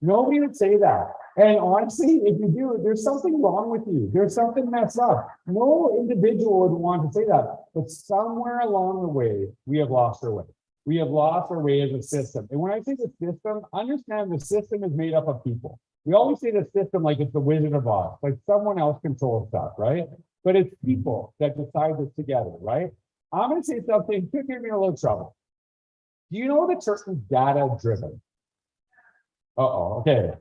Nobody would say that. And honestly, if you do, there's something wrong with you. There's something messed up. No individual would want to say that. But somewhere along the way, we have lost our way. We have lost our way as a system. And when I say the system, understand the system is made up of people. We always say the system like it's the Wizard of Oz, like someone else controls stuff, right? But it's people that decide this together, right? I'm going to say something could get me in a little trouble. Do you know the church is data-driven? Okay.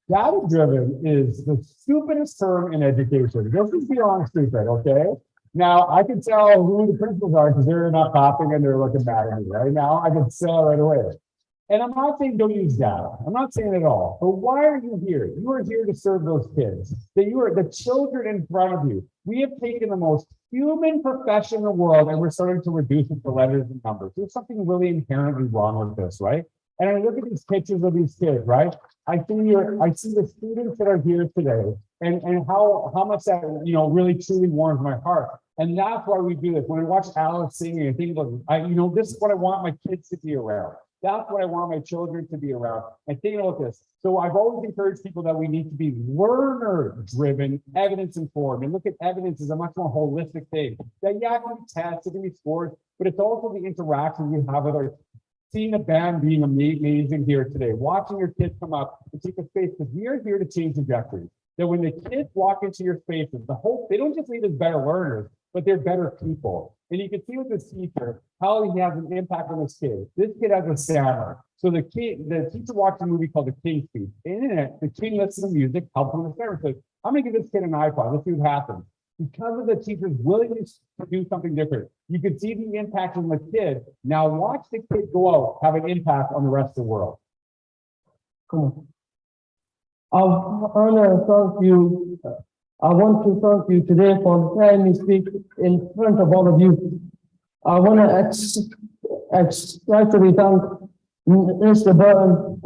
Data-driven is the stupidest term in education. This is beyond stupid, okay? Now, I can tell who the principals are because they're not popping and they're looking bad at me right now. I can tell right away. And I'm not saying don't use data. I'm not saying it at all. But why are you here? You are here to serve those kids. That you are the children in front of you. We have taken the most human profession in the world and we're starting to reduce it to letters and numbers. There's something really inherently wrong with this, right? And I look at these pictures of these kids, right? I see the students that are here today and how much that, you know, really truly warms my heart. And that's why we do this. When I watch Alice singing, I think, this is what I want my kids to be around. That's what I want my children to be around. And think about this. So I've always encouraged people that we need to be learner-driven, evidence-informed. And look at evidence as a much more holistic thing. That, yeah, it can be tests, it can be scores, but it's also the interactions we have with our seeing the band being amazing here today, watching your kids come up and take a space, because we are here to change trajectories. That when the kids walk into your spaces, they don't just leave as better learners, but they're better people. And you can see with this teacher, how he has an impact on this kid. This kid has a stammer. So the teacher watched a movie called The King's Speech. In it, the king listens to music, helps him with stammer. So I'm gonna give this kid an iPod, let's see what happens. Because of the teacher's willingness to do something different, you can see the impact on the kid. Now watch the kid go out, have an impact on the rest of the world. Come on. I want to thank you today for letting me speak in front of all of you. I want to especially thank Mr. Burton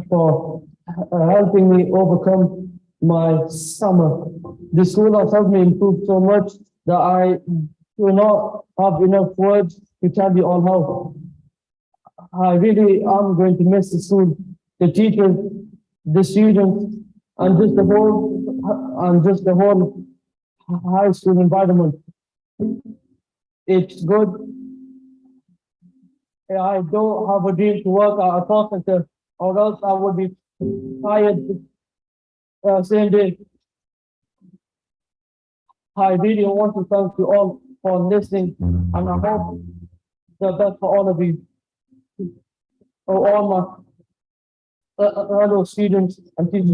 for helping me overcome my summer. The school has helped me improve so much that I do not have enough words to tell you all how. I really am going to miss the school, the teachers, the students, and just the whole high school environment. It's good. I don't have a dream to work at a call center, or else I would be tired same day. I really want to thank you all for listening, and I hope the best for all of you, for all my fellow students and teachers.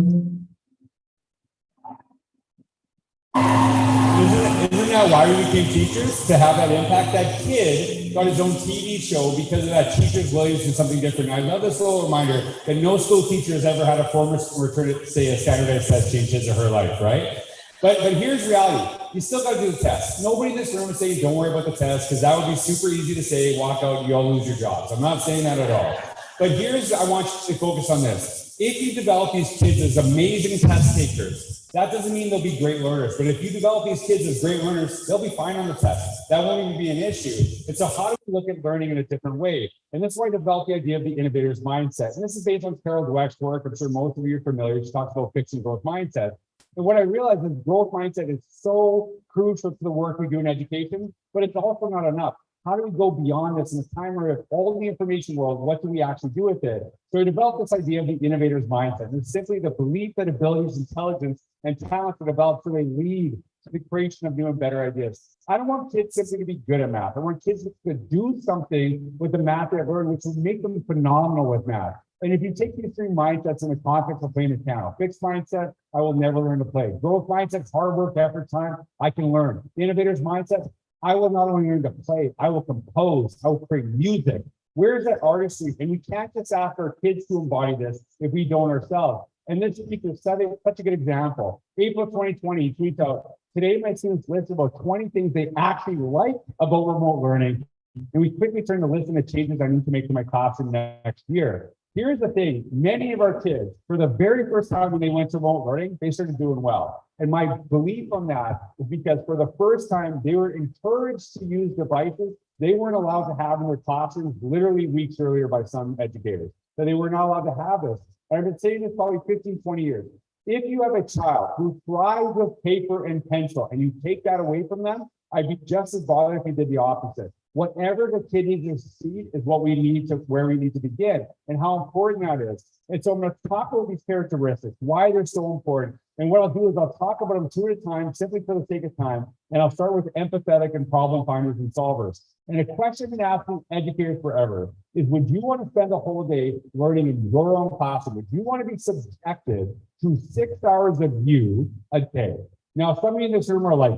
Isn't that why we became teachers? To have that impact? That kid got his own TV show because of that teacher's willingness to do something different. I love this little reminder that no school teacher has ever had a former return, say, a standardized test change his or her life, right? But here's reality. You still got to do the test. Nobody in this room is saying, don't worry about the test, because that would be super easy to say, walk out, you all lose your jobs. I'm not saying that at all. But I want you to focus on this. If you develop these kids as amazing test takers, that doesn't mean they'll be great learners. But if you develop these kids as great learners, they'll be fine on the test. That won't even be an issue. And so how do we look at learning in a different way? And that's why I developed the idea of the innovator's mindset. And this is based on Carol Dweck's work. I'm sure most of you are familiar. She talks about fixing growth mindset. And what I realized is growth mindset is so crucial to the work we do in education, but it's also not enough. How do we go beyond this in a time where of all the information world, what do we actually do with it? So I developed this idea of the innovator's mindset. It's simply the belief that abilities, intelligence, and talent are developed so they lead to the creation of new and better ideas. I don't want kids simply to be good at math. I want kids to do something with the math they've learned, which will make them phenomenal with math. And if you take these three mindsets in the context of playing the piano, fixed mindset, I will never learn to play. Growth mindset, hard work, effort, time, I can learn. The innovator's mindset, I will not only learn to play, I will compose, I will create music. Where's that artistry? And we can't just ask our kids to embody this if we don't ourselves. And this speaker said it, such a good example. April 2020, he tweets out, today my students list about 20 things they actually like about remote learning. And we quickly turn to list the changes I need to make to my classroom next year. Here's the thing, many of our kids, for the very first time when they went to remote learning, they started doing well. And my belief on that is because for the first time, they were encouraged to use devices they weren't allowed to have in their classrooms literally weeks earlier by some educators, that they were not allowed to have this. And I've been saying this probably 15, 20 years. If you have a child who thrives with paper and pencil and you take that away from them, I'd be just as bothered if you did the opposite. Whatever the kid needs to see is what we need to, where we need to begin and how important that is. And so I'm going to talk about these characteristics, why they're so important. And what I'll do is I'll talk about them two at a time, simply for the sake of time. And I'll start with empathetic and problem finders and solvers. And a question I've been asking educators forever is, would you want to spend a whole day learning in your own classroom? Would you want to be subjected to 6 hours of you a day? Now, some of you in this room are like,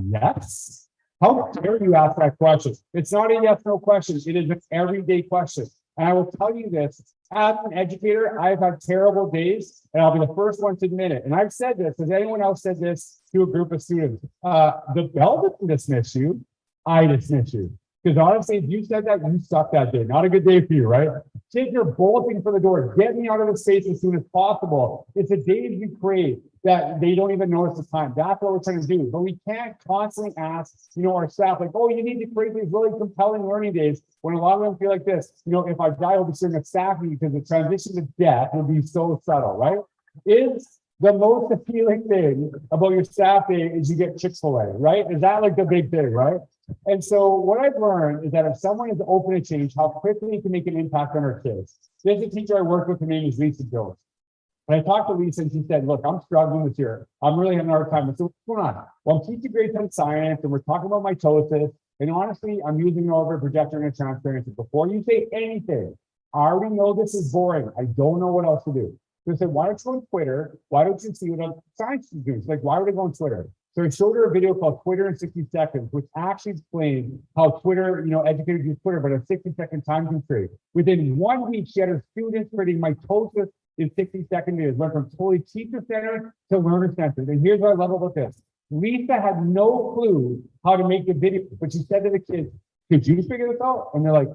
yes. How dare you ask that question? It's not a yes, no question. It is an everyday question. And I will tell you this, as an educator, I've had terrible days, and I'll be the first one to admit it. And I've said this, has anyone else said this to a group of students? The bell didn't dismiss you, I dismiss you. Because honestly, if you said that, you sucked that day. Not a good day for you, right? Kids are bolting for the door. Get me out of the space as soon as possible. It's a day we create that they don't even notice the time. That's what we're trying to do. But we can't constantly ask, our staff, like, oh, you need to create these really compelling learning days, when a lot of them feel like this. If I die, I'll be sitting at staff meeting because the transition to death will be so subtle, right? Is the most appealing thing about your staff day is you get Chick-fil-A, right? Is that like the big thing, right? And so what I've learned is that if someone is open to change, how quickly it can make an impact on our kids. There's a teacher I work with, her name is Lisa Jones. And I talked to Lisa and she said, look, I'm struggling this year. I'm really having a hard time. I said, what's going on? Well, I'm teaching grade 10 science and we're talking about mitosis. And honestly, I'm using over projector and transparency. Before you say anything, I already know this is boring. I don't know what else to do. So I said, why don't you go on Twitter? Why don't you see what science is doing? She's like, why would I go on Twitter? So I showed her a video called Twitter in 60 Seconds, which actually explained how Twitter, educators use Twitter, but a 60-second time constraint. Within 1 week, she had her students creating mitosis in 60-second videos, went from totally teacher-centered to learner-centered. And here's what I love about this. Lisa had no clue how to make the video, but she said to the kids, could you figure this out? And they're like,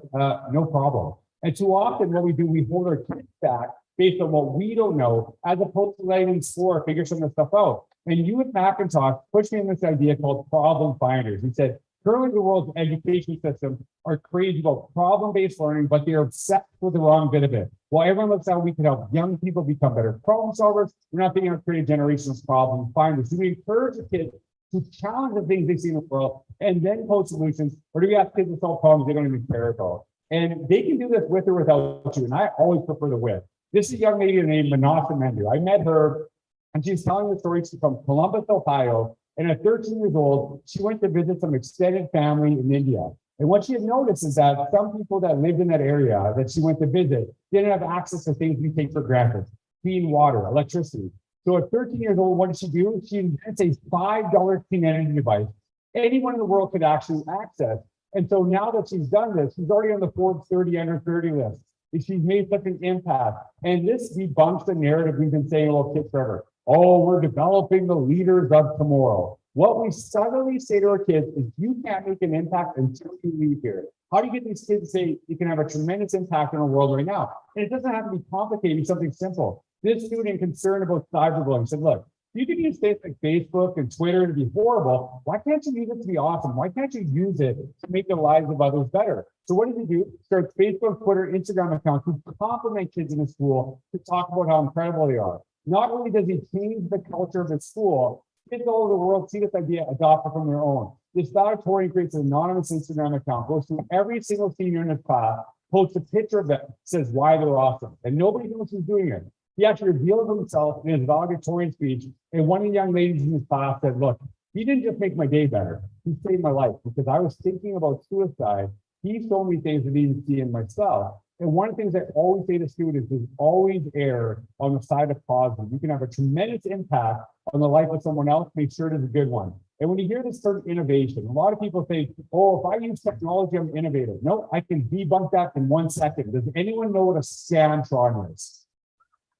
no problem. And too often what we do, we hold our kids back based on what we don't know, as opposed to letting them explore, figure some of the stuff out. And you with McIntosh pushed me in this idea called problem finders. He said, currently the world's education systems are crazy about problem-based learning, but they're obsessed with the wrong bit of it. While everyone looks how we can help young people become better problem solvers, we're not thinking of creating generations of problem finders. Do we encourage the kids to challenge the things they see in the world and then pose solutions, or do we ask kids to solve problems they don't even care about? And they can do this with or without you, and I always prefer the with. This is a young lady named Manasa Mendu. I met her, and she's telling the story. She's from Columbus, Ohio, and at 13 years old, she went to visit some extended family in India. And what she had noticed is that some people that lived in that area that she went to visit didn't have access to things we take for granted: clean water, electricity. So at 13 years old, what did she do? She invents a $5 clean energy device anyone in the world could actually access. And so now that she's done this, she's already on the Forbes 30 under 30 list. She's made such an impact. And this debunks the narrative we've been saying about kids forever. Oh, we're developing the leaders of tomorrow. What we subtly say to our kids is, you can't make an impact until you leave here. How do you get these kids to say you can have a tremendous impact in our world right now? And it doesn't have to be complicated, it's something simple. This student concerned about cyberbullying said, look, you can use things like Facebook and Twitter to be horrible. Why can't you use it to be awesome? Why can't you use it to make the lives of others better? So what does he do? Starts Facebook, Twitter, Instagram accounts to compliment kids in the school to talk about how incredible they are. Not only does he change the culture of his school, kids all over the world see this idea, adopt it from their own. This valedictorian creates an anonymous Instagram account, goes through every single senior in his class, posts a picture of them, says why they're awesome. And nobody knows who's doing it. He actually revealed himself in his valedictorian speech. And one of the young ladies in his class said, look, he didn't just make my day better. He saved my life because I was thinking about suicide. He showed me things I didn't see in myself. And one of the things I always say to students is always err on the side of positive. You can have a tremendous impact on the life of someone else. Make sure it is a good one. And when you hear this term innovation, a lot of people think, oh, if I use technology, I'm innovative. No, I can debunk that in 1 second. Does anyone know what a scantron is?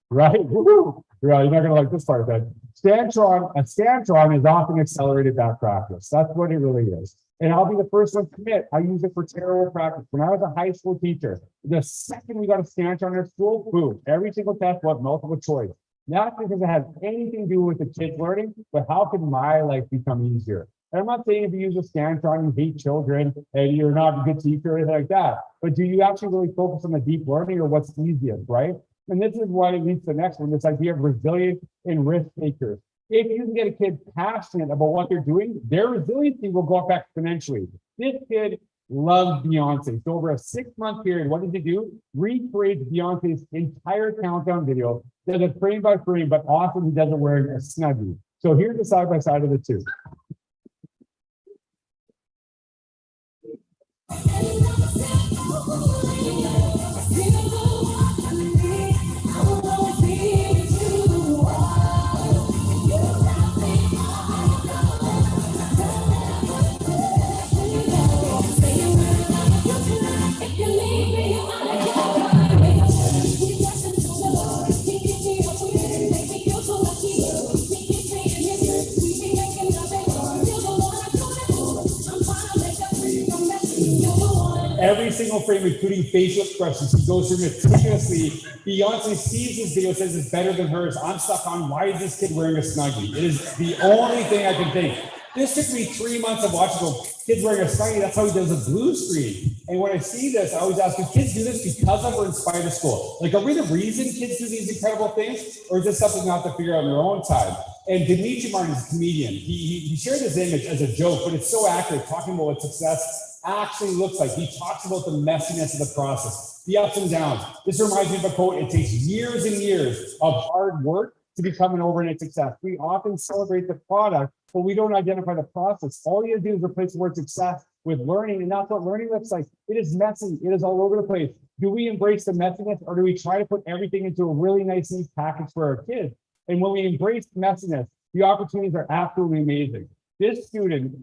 Right? Woo-hoo. Yeah, you're not gonna like this part of it. A scantron is often accelerated that practice. That's what it really is. And I'll be the first one to admit, I use it for terrible practice. When I was a high school teacher, the second we got a scantron in school, boom, every single test was multiple choice. Not because it has anything to do with the kids learning, but how can my life become easier? And I'm not saying if you use a scantron, you hate children and you're not a good teacher or anything like that. But do you actually really focus on the deep learning or what's easiest, right? And this is why it leads to the next one, this idea of resilience and risk takers. If you can get a kid passionate about what they're doing, their resiliency will go up exponentially. This kid loves Beyonce. So over a 6-month period, what did he do? Recreate Beyonce's entire countdown video, does it frame by frame, but often he does it wearing a Snuggie. So here's the side by side of the two. Every single frame, including facial expressions, he goes through meticulously. Beyonce sees this video, says it's better than hers. I'm stuck on, why is this kid wearing a Snuggie? It is the only thing I can think. This took me 3 months of watching go, kids wearing a Snuggie, that's how he does a blue screen. And when I see this, I always ask, do kids do this because of or in spite of school? Like, are we the reason kids do these incredible things? Or is this something they have to figure out on their own time? And Dimitri Martin is a comedian. He shared this image as a joke, but it's so accurate, talking about what success actually looks like. He talks about the messiness of the process, the ups and downs. This reminds me of a quote, it takes years and years of hard work to become an overnight success. We often celebrate the product, but we don't identify the process. All you do is replace the word success with learning, and that's what learning looks like. It is messy, it is all over the place. Do we embrace the messiness, or do we try to put everything into a really nice, neat package for our kids? And when we embrace messiness, the opportunities are absolutely amazing. This student,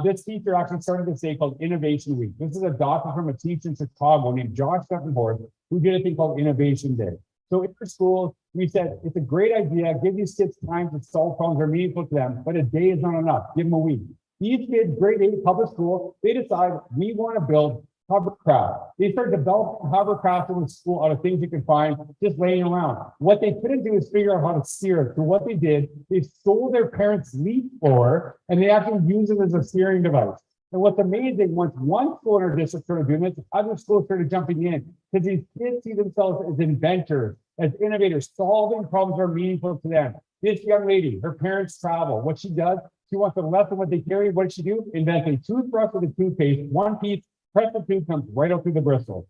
this teacher actually started this day called Innovation Week. This is adopted from a teacher in Chicago named Josh Steppenborg, who did a thing called Innovation Day. So in our school, we said, it's a great idea, give these kids time to solve problems that are meaningful to them, but a day is not enough, give them a week. These kids, grade 8 public school, they decide we want to build hovercraft. They start developing hovercraft in the school out of things you can find just laying around. What they couldn't do is figure out how to steer it. So what they did, they stole their parents' leaf blower and they actually used it as a steering device. And what's amazing, once one school in our district started doing this, other schools started jumping in because these kids see themselves as inventors, as innovators, solving problems that are meaningful to them. This young lady, her parents travel. What she does, she wants to lessen what they carry. What did she do? Invent a toothbrush with a toothpaste, one piece, press the tube, comes right out through the bristle.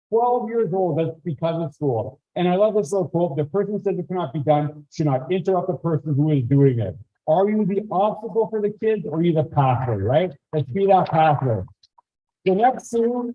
12 years old, that's because of school. And I love this little quote, the person who says it cannot be done should not interrupt the person who is doing it. Are you the obstacle for the kids or are you the pathway, right? Let's be that pathway. The next thing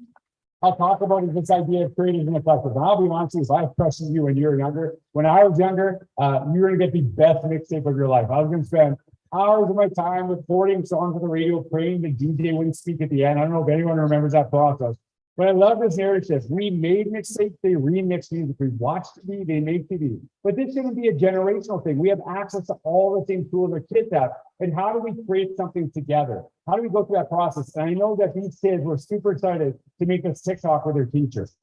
I'll talk about is this idea of creative and effective. And I'll be honest with you, if I questioned you when you were younger, when I was younger, you were gonna get the best mixtape of your life. I was gonna spend hours of my time recording songs on the radio, praying the DJ wouldn't speak at the end. I don't know if anyone remembers that process. But I love this narrative. We made mixtapes, they remixed music. We watched TV, they made TV. But this shouldn't be a generational thing. We have access to all the same tools our kids have. And how do we create something together? How do we go through that process? And I know that these kids were super excited to make this TikTok with their teachers.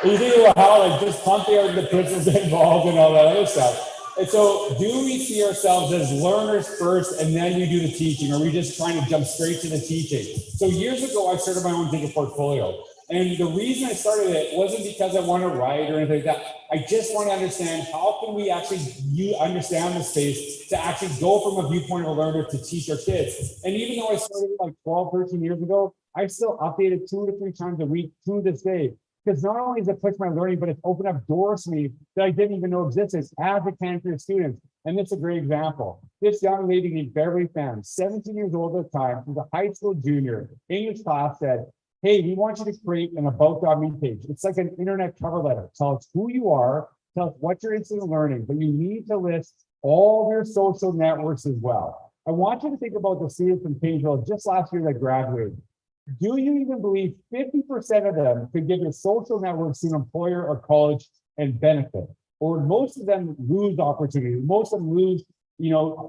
You think about how like just pumped they are, the principals involved and all that other stuff. And so do we see ourselves as learners first and then we do the teaching, or are we just trying to jump straight to the teaching? So years ago, I started my own digital portfolio. And the reason I started it wasn't because I want to write or anything like that. I just want to understand how can we actually understand the space to actually go from a viewpoint of a learner to teach our kids. And even though I started like 12, 13 years ago, I still update it 2 to 3 times a week to this day. Because not only has it pushed my learning, but it's opened up doors for me that I didn't even know existed as a candidate student. And this is a great example. This young lady named Beverly Pham, 17 years old at the time, was a high school junior, English class, said, hey, we want you to create an about.me page. It's like an internet cover letter. Tell us who you are, tell us what you're interested in learning, but you need to list all of your social networks as well. I want you to think about the students in Pageville just last year that graduated. Do you even believe 50% of them could give their social networks to an employer or college and benefit? Or most of them lose opportunity, most of them lose,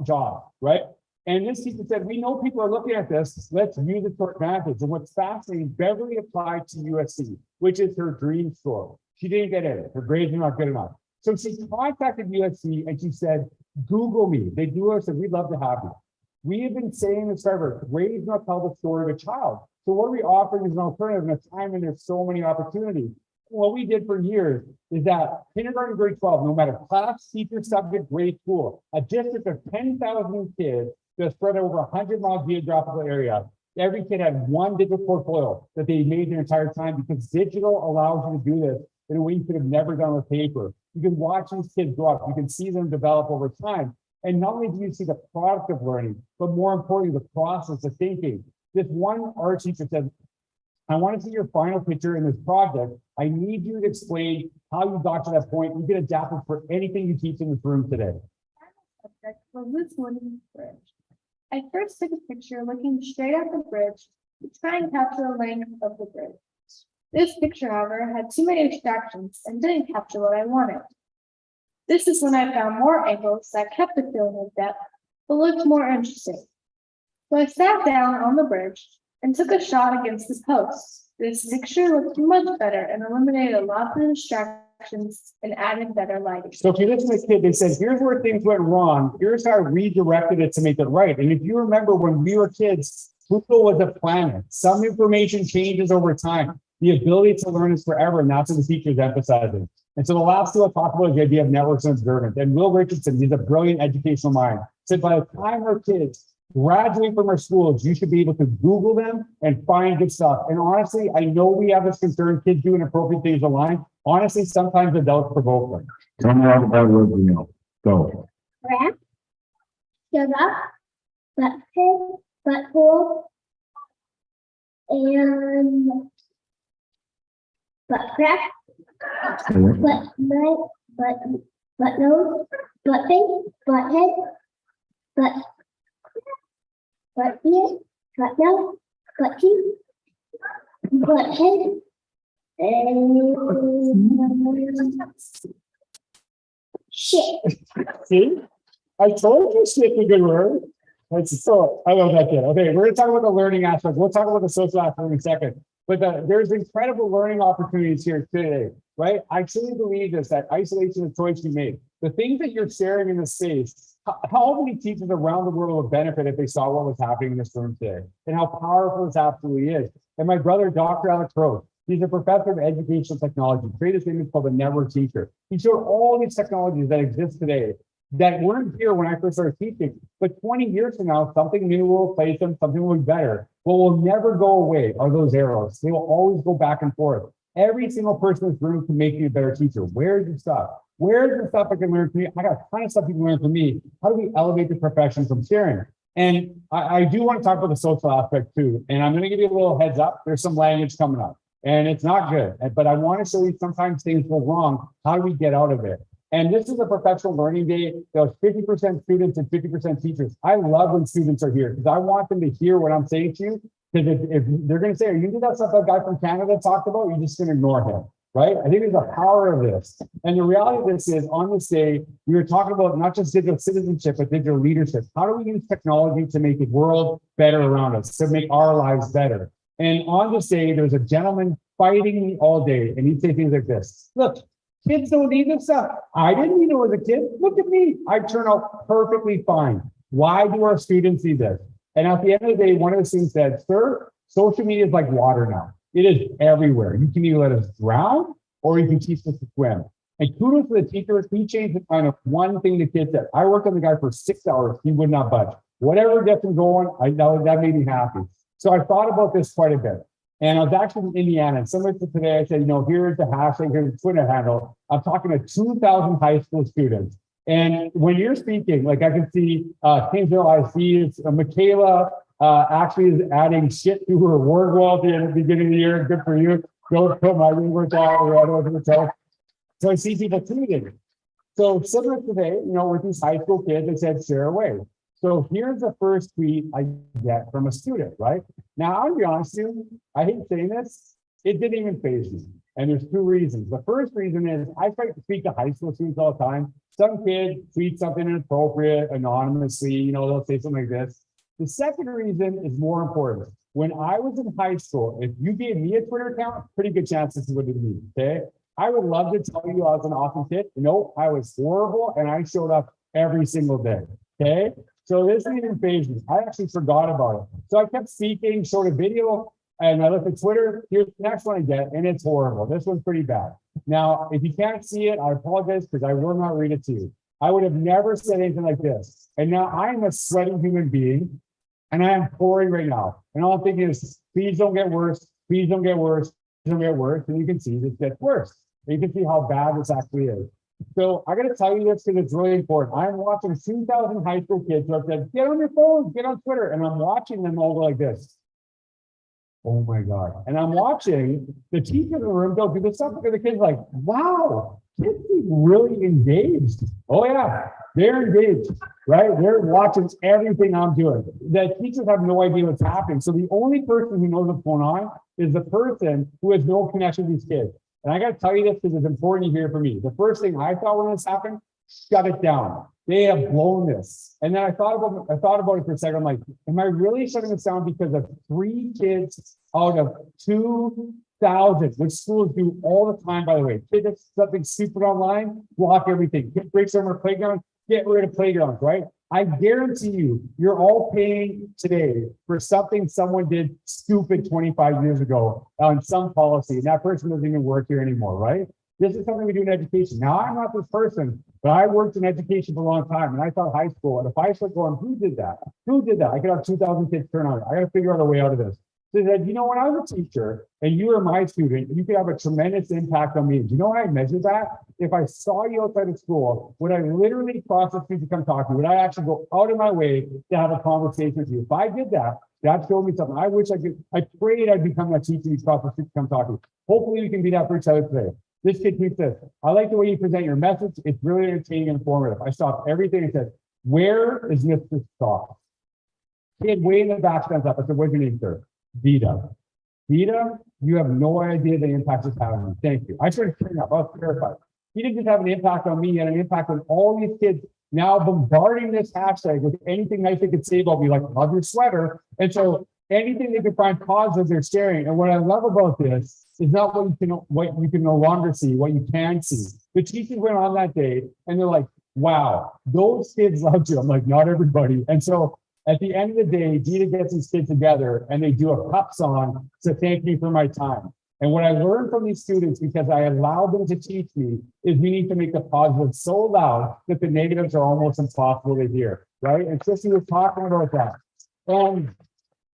jobs, right? And this teacher said, we know people are looking at this, let's use it to our advantage. And what's fascinating, Beverly applied to USC, which is her dream school. She didn't get in, her grades are not good enough. So she contacted USC and she said, Google me. They do it, said, we'd love to have you. We have been saying this forever, grades not tell the story of a child. So what are we offering is an alternative in a time when there's so many opportunities. What we did for years is that kindergarten, grade 12, no matter class, teacher, subject, grade, school, a district of 10,000 kids that spread over 100-mile geographical area. Every kid had one digital portfolio that they made their entire time because digital allows you to do this in a way you could have never done with paper. You can watch these kids grow up. You can see them develop over time. And not only do you see the product of learning, but more importantly, the process of thinking. This one art teacher said, I want to see your final picture in this project. I need you to explain how you got to that point. You can adapt it for anything you teach in this room today. Subject for this wooden bridge. I first took a picture looking straight at the bridge to try and capture the length of the bridge. This picture, however, had too many distractions and didn't capture what I wanted. This is when I found more angles that kept the feeling of depth, but looked more interesting. So I sat down on the bridge and took a shot against the post. This picture looked much better and eliminated a lot of the distractions and added better lighting. So if you listen to this kid, they said, here's where things went wrong. Here's how I redirected it to make it right. And if you remember when we were kids, Google was a planet. Some information changes over time. The ability to learn is forever, and that's what the teacher is emphasizing. And so the last two I'll talk about is the idea of networks and observance. And Will Richardson, he's a brilliant educational mind, said by the time our kids graduate from our schools, you should be able to Google them and find good stuff. And honestly, I know we have this concern, kids do inappropriate things online. Honestly, sometimes adults provoke them. Tell me all about what you know. Go. Crap, sugar, butthead, butthole, and butt crack, butt nose, butt face, butt head, butt ear, butt nose, butt teeth, butt head, and shit. See? I told you shit's a good word. So I love that kid. Okay, we're gonna talk about the learning aspect. We'll talk about the social aspect in a second. But there's incredible learning opportunities here today, right? I truly believe this, that isolation is a choice you made. The things that you're sharing in the space, how many teachers around the world would benefit if they saw what was happening in this room today and how powerful this absolutely is. And my brother, Dr. Alex Rose, he's a professor of educational technology, created this thing called the network teacher. He showed all these technologies that exist today that weren't here when I first started teaching. But 20 years from now, something new will replace them, something will be better. What will never go away are those arrows. They will always go back and forth. Every single person in this room can make you a better teacher. Where's your stuff? Where's the stuff I can learn from you? I got a ton of stuff you can learn from me. How do we elevate the profession from sharing? And I do want to talk about the social aspect too. And I'm going to give you a little heads up. There's some language coming up and it's not good, but I want to show you sometimes things go wrong. How do we get out of it? And this is a professional learning day. There's 50% students and 50% teachers. I love when students are here because I want them to hear what I'm saying to you. Because if they're going to say, are you doing that stuff that guy from Canada talked about? You're just going to ignore him, right? I think there's a power of this. And the reality of this is on this day, we were talking about not just digital citizenship, but digital leadership. How do we use technology to make the world better around us, to make our lives better? And on this day, there's a gentleman fighting me all day. And he'd say things like this. Look, kids don't need this stuff. I didn't need it as a kid. Look at me. I turn out perfectly fine. Why do our students need this? And at the end of the day, one of the students said, sir, social media is like water now. It is everywhere. You can either let us drown or you can teach us to swim. And kudos to the teacher. He changed the mind of one thing the kid said. I worked on the guy for 6 hours. He would not budge. Whatever gets him going, that made me happy. So I thought about this quite a bit. And I was actually in Indiana, and similar to today, I said, here's the hashtag, here's the Twitter handle. I'm talking to 2,000 high school students. And when you're speaking, like I can see Kingsville IC, it's Michaela, actually is adding shit to her ward wall at the beginning of the year. Good for you. Don't put my rework out right over the top. So I see people tweeting. So similar today, with these high school kids, they said share away. So here's the first tweet I get from a student, right? Now, I'll be honest with you, I hate saying this, it didn't even faze me. And there's two reasons. The first reason is I try to speak to high school students all the time. Some kid tweets something inappropriate anonymously, they'll say something like this. The second reason is more important. When I was in high school, if you gave me a Twitter account, pretty good chance this would be me, okay? I would love to tell you I was an awesome kid. No, I was horrible and I showed up every single day, okay? So this didn't even faze me. I actually forgot about it. So I kept speaking, showed a video, and I looked at Twitter. Here's the next one I get, and it's horrible. This one's pretty bad. Now, if you can't see it, I apologize because I will not read it to you. I would have never said anything like this. And now I'm a sweating human being, and I am pouring right now. And all I'm thinking is, please don't get worse. Please don't get worse. Please don't get worse. And you can see this gets worse. And you can see how bad this actually is. So I got to tell you this because it's really important. I'm watching 2,000 high school kids who have said, get on your phone, get on Twitter. And I'm watching them all go like this. Oh my God. And I'm watching the teacher in the room go do this stuff because the kids like, wow, kids seem really engaged. Oh yeah, they're engaged, right? They're watching everything I'm doing. The teachers have no idea what's happening. So the only person who knows what's going on is the person who has no connection with these kids. And I got to tell you this because it's important to hear from me. The first thing I thought when this happened, shut it down. They have blown this. And then I thought about it for a second. I'm like, am I really shutting this down because of 3 kids out of 2,000, which schools do all the time, by the way. Kids do something stupid online, block everything. Kids break some of our playgrounds, get rid of playgrounds, right? I guarantee you, you're all paying today for something someone did stupid 25 years ago on some policy, and that person doesn't even work here anymore, right? This is something we do in education. Now, I'm not this person, but I worked in education for a long time, and I taught high school. And if I start going, who did that? Who did that? I could have 2,000 kids turn on it. I got to figure out a way out of this. So they said, when I was a teacher and you were my student, you could have a tremendous impact on me. Do you know how I measured that? If I saw you outside of school, would I literally cross the street to come talk to you? Would I actually go out of my way to have a conversation with you? If I did that, that showed me something. I prayed I'd become that teacher who'd cross the street to come talk to you. Hopefully we can be that for each other today. This kid tweets this. I like the way you present your message. It's really entertaining and informative. I stopped everything and said, where is Mr. Stock? Kid way in the back stands up. I said, what's your name, sir? Vita. Vita, you have no idea the impact it's having on me. Thank you. I started tearing up. I was terrified. He didn't just have an impact on me, he had an impact on all these kids now bombarding this hashtag with anything nice they could say about me, like love your sweater. And so anything they could find positive, they're sharing. And what I love about this is not what you can no longer see, what you can see. The teachers went on that day and they're like, wow, those kids loved you. I'm like, not everybody. And so at the end of the day, Dita gets these kids together and they do a cup song to thank me for my time. And what I learned from these students, because I allowed them to teach me, is we need to make the positives so loud that the negatives are almost impossible to hear, right? And Sissy was talking about that. And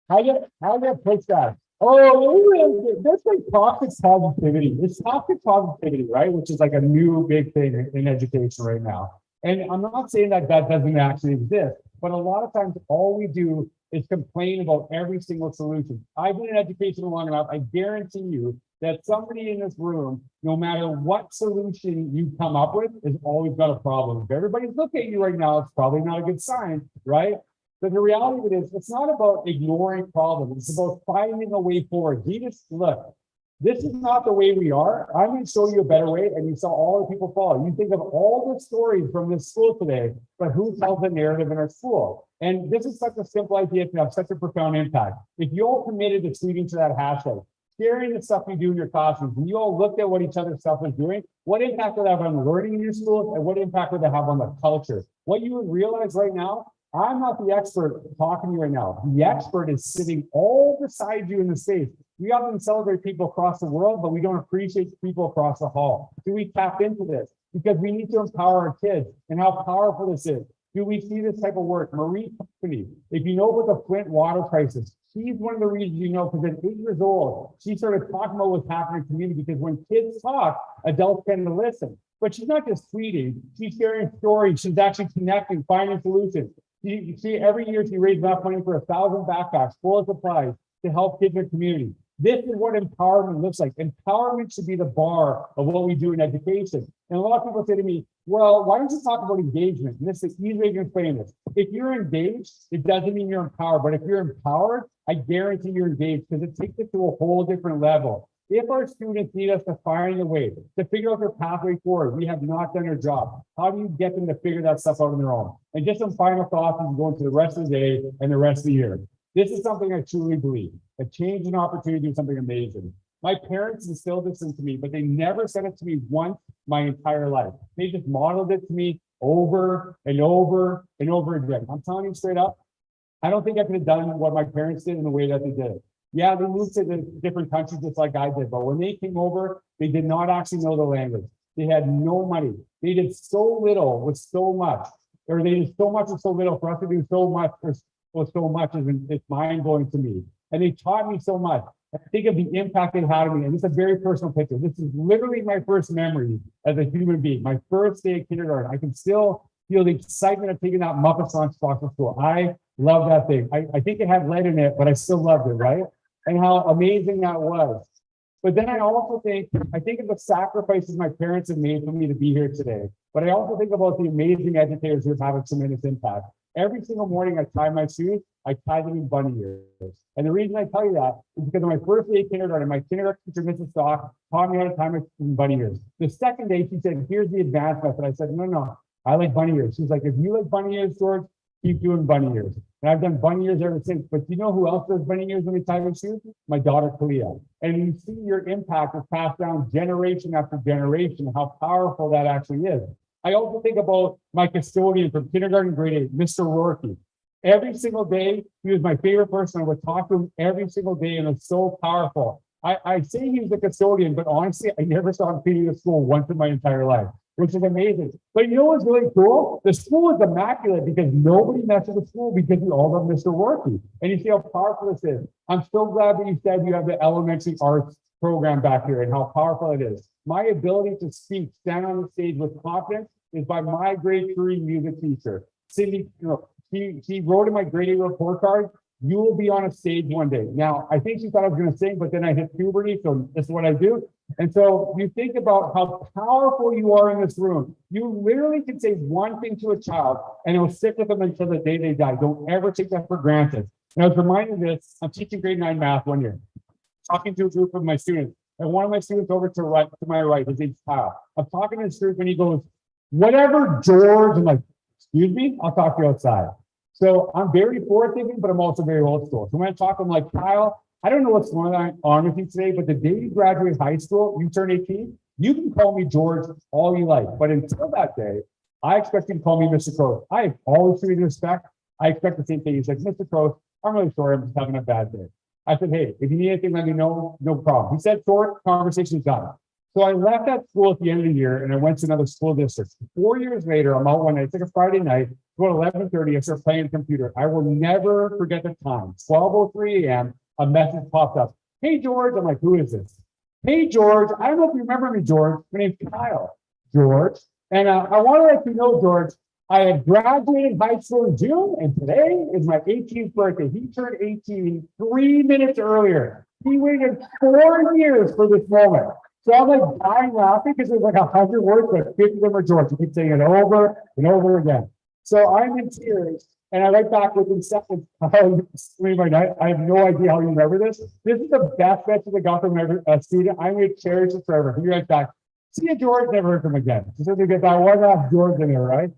I get pushback. Oh, that's like toxic positivity. It's toxic positivity, right? Which is like a new big thing in education right now. And I'm not saying that that doesn't actually exist, but a lot of times all we do is complain about every single solution. I've been in education long enough. I guarantee you that somebody in this room, no matter what solution you come up with, has always got a problem. If everybody's looking at you right now, it's probably not a good sign, right? But the reality of it is, it's not about ignoring problems. It's about finding a way forward. Look, this is not the way we are. I'm going to show you a better way, and you saw all the people follow. You think of all the stories from this school today, but who tells the narrative in our school? And this is such a simple idea to have such a profound impact. If you all committed to tweeting to that hashtag, sharing the stuff you do in your classrooms, and you all looked at what each other's stuff is doing, what impact would that have on learning in your schools, and what impact would that have on the culture? What you would realize right now, I'm not the expert talking to you right now. The expert is sitting all beside you in the space. We often celebrate people across the world, but we don't appreciate people across the hall. Do we tap into this? Because we need to empower our kids and how powerful this is. Do we see this type of work? Marie Company, if you know about the Flint water crisis, she's one of the reasons you know, because at 8 years old, she started talking about what's happening in the community, because when kids talk, adults tend to listen. But she's not just tweeting, she's sharing stories, she's actually connecting, finding solutions. You see, every year she raises enough money for 1,000 backpacks full of supplies to help kids in the community. This is what empowerment looks like. Empowerment should be the bar of what we do in education. And a lot of people say to me, well, why don't you talk about engagement? And this is the easy way to explain this. If you're engaged, it doesn't mean you're empowered. But if you're empowered, I guarantee you're engaged because it takes it to a whole different level. If our students need us to find a way to figure out their pathway forward, we have not done our job. How do you get them to figure that stuff out on their own? And just some final thoughts as we go into the rest of the day and the rest of the year. This is something I truly believe. A change and opportunity to do something amazing. My parents instilled this into me, but they never said it to me once my entire life. They just modeled it to me over and over and over again. I'm telling you straight up, I don't think I could have done what my parents did in the way that they did it. Yeah, they moved to the different countries just like I did, but when they came over, they did not actually know the language. They had no money. They did so little with so much, or they did so much with so little. For us to do so much with so much is it's mind-blowing to me. And they taught me so much. I think of the impact they had on me, and it's a very personal picture. This is literally my first memory as a human being. My first day of kindergarten. I can still feel the excitement of taking that Muppets lunchbox to school. I love that thing. I think it had lead in it, but I still loved it, right? And how amazing that was. But then I also think of the sacrifices my parents have made for me to be here today. But I also think about the amazing educators who have had a tremendous impact. Every single morning I tie my shoes, I tie them in bunny ears. And the reason I tell you that is because on my first day of kindergarten, my kindergarten teacher, Mrs. Stock, taught me how to tie my shoes in bunny ears. The second day, she said, here's the advanced method. I said, no, I like bunny ears. She's like, if you like bunny ears, George, keep doing bunny ears. And I've done bunny ears ever since. But you know who else does bunny ears when they tie their shoes? My daughter, Kalia. And you see your impact is passed down generation after generation, how powerful that actually is. I also think about my custodian from kindergarten, grade 8, Mr. Rourke. Every single day, he was my favorite person. I would talk to him every single day, and it's so powerful. I say he was a custodian, but honestly, I never saw him cleaning the school once in my entire life, which is amazing. But you know what's really cool? The school is immaculate because nobody messes with school because we all love Mr. Rourke. And you see how powerful this is. I'm so glad that you said you have the elementary arts program back here and how powerful it is. My ability to speak, stand on the stage with confidence is by my grade 3 music teacher. Cindy, she wrote in my grade 8 report card, you will be on a stage one day. Now, I think she thought I was going to sing, but then I hit puberty, so this is what I do. And so you think about how powerful you are in this room. You literally can say one thing to a child and it will stick with them until the day they die. Don't ever take that for granted. And I was reminded of this, I'm teaching grade 9 math one year, talking to a group of my students. And one of my students over to my right, his name's Kyle. I'm talking to this group and he goes, whatever, George. I'm like, excuse me, I'll talk to you outside. So I'm very forward thinking, but I'm also very old school. So when I talk, I'm like, Kyle, I don't know what's going on with you today, but the day you graduate high school, you turn 18, you can call me George all you like. But until that day, I expect you to call me Mr. Crow. I have always treated you with respect. I expect the same thing. He's like, Mr. Crow, I'm really sorry, I'm just having a bad day. I said, hey, if you need anything, let me know, no problem. He said, short, conversation's done. So I left that school at the end of the year and I went to another school district. 4 years later, I'm out one night, it's like a Friday night, about 11:30, I start playing the computer. I will never forget the time. 12:03 a.m., a message popped up. Hey, George. I'm like, who is this? Hey, George. I don't know if you remember me, George. My name's Kyle, George. And I want to let you know, George, I had graduated high school in June, and today is my 18th birthday. He turned 18 3 minutes earlier. He waited 4 years for this moment. So I'm like dying laughing because there's like 100 words, but 50 of them are George. You keep saying it over and over again. So I'm in tears, and I write back within seconds. I have no idea how you remember this. This is the best message I got from a student. I'm going to cherish it forever. He writes back, see you, George, never heard from him again. So because I want to have George in there, right?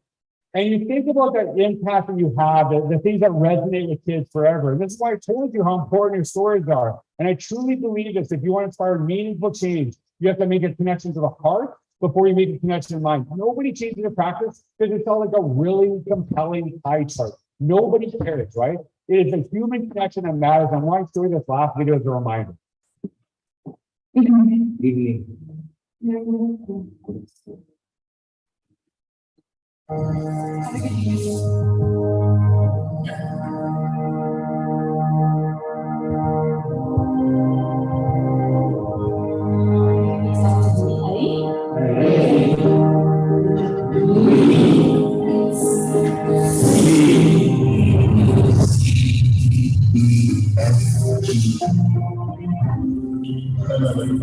And you think about that impact that you have, the things that resonate with kids forever. And this is why I told you how important your stories are. And I truly believe this. If you want to inspire meaningful change, you have to make a connection to the heart before you make a connection in mind. Nobody changes their practice because it's all like a really compelling pie chart. Nobody cares, right? It is a human connection that matters. And why I'm showing this last video as a reminder. Ready? My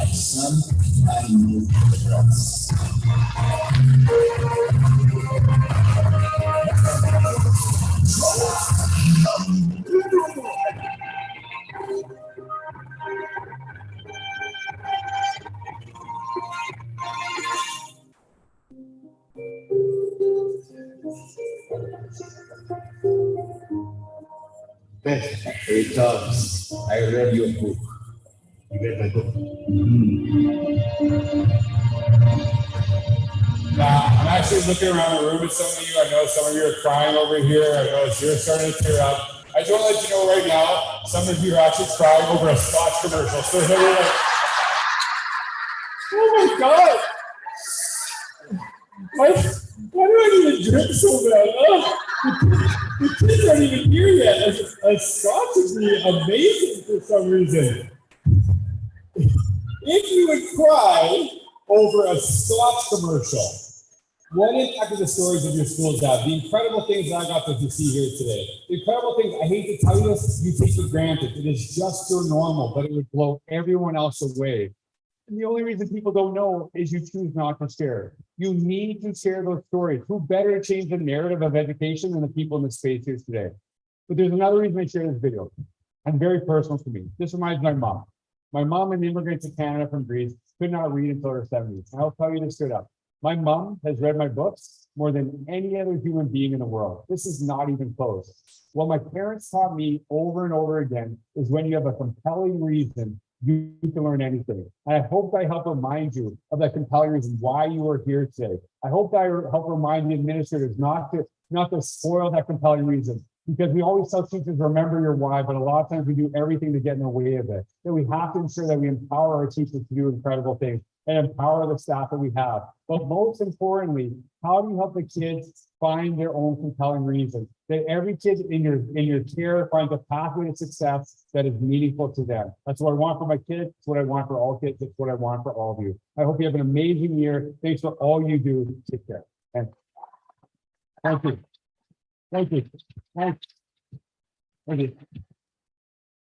son, I move the dress. Here it comes. I read your book. You read my book? I'm actually looking around the room at some of you. I know some of you are crying over here. I know you're starting to tear up. I just want to let you know right now, some of you are actually crying over a Scotch commercial. So they're like, oh my God. Why do I need to drink so bad? Oh, the kids aren't even here yet. A Scotch would be amazing for some reason. If you would cry over a Scotch commercial, what impact do the stories of your schools have? The incredible things that I got to see here today. The incredible things, I hate to tell you this, you take for granted. It is just your normal, but it would blow everyone else away. And the only reason people don't know is you choose not to share. You need to share those stories. Who better to change the narrative of education than the people in the space here today? But there's another reason I share this video, and very personal to me. This reminds my mom. My mom, an immigrant to Canada from Greece, could not read until her 70s. And I'll tell you this straight up. My mom has read my books more than any other human being in the world. This is not even close. What my parents taught me over and over again is when you have a compelling reason, you can learn anything. And I hope I help remind you of that compelling reason why you are here today. I hope I help remind the administrators not to spoil that compelling reason. Because we always tell teachers, remember your why, but a lot of times we do everything to get in the way of it. That we have to ensure that we empower our teachers to do incredible things and empower the staff that we have. But most importantly, how do you help the kids find their own compelling reason? That every kid in your care finds a pathway to success that is meaningful to them. That's what I want for my kids. It's what I want for all kids. It's what I want for all of you. I hope you have an amazing year. Thanks for all you do. Take care. And thank you. Thank you. Thank you.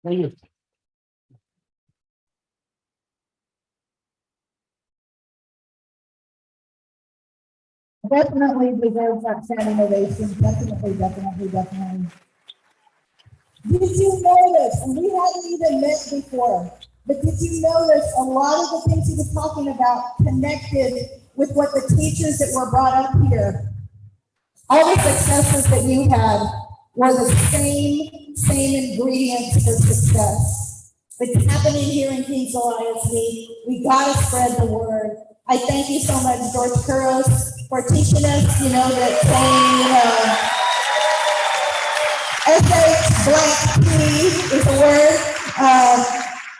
Thank you. Definitely deserves that standing ovation. Definitely. Did you notice, and we hadn't even met before, but did you notice a lot of the things he was talking about connected with what the teachers that were brought up here? All the successes that you had were the same ingredients for success. It's happening here in Kingsville ISD. We gotta spread the word. I thank you so much, George Kuros, for teaching us, that saying, SH blank P is a word.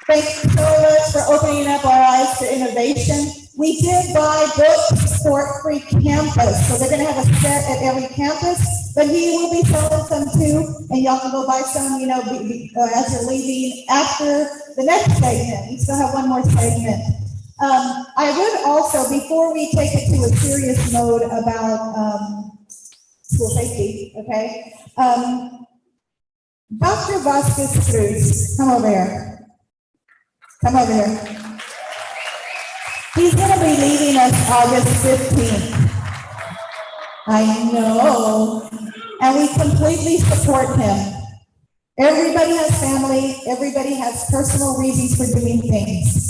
Thank you so much for opening up our eyes to innovation. We did buy books for Free Campus, so they're gonna have a set at every campus, but he will be selling some too, and y'all can go buy some, as you're leaving after the next segment. We still have one more segment. I would also, before we take it to a serious mode about school safety, okay? Dr. Vasquez Cruz, come over here. Come over here. He's going to be leaving us August 15th. I know. And we completely support him. Everybody has family. Everybody has personal reasons for doing things.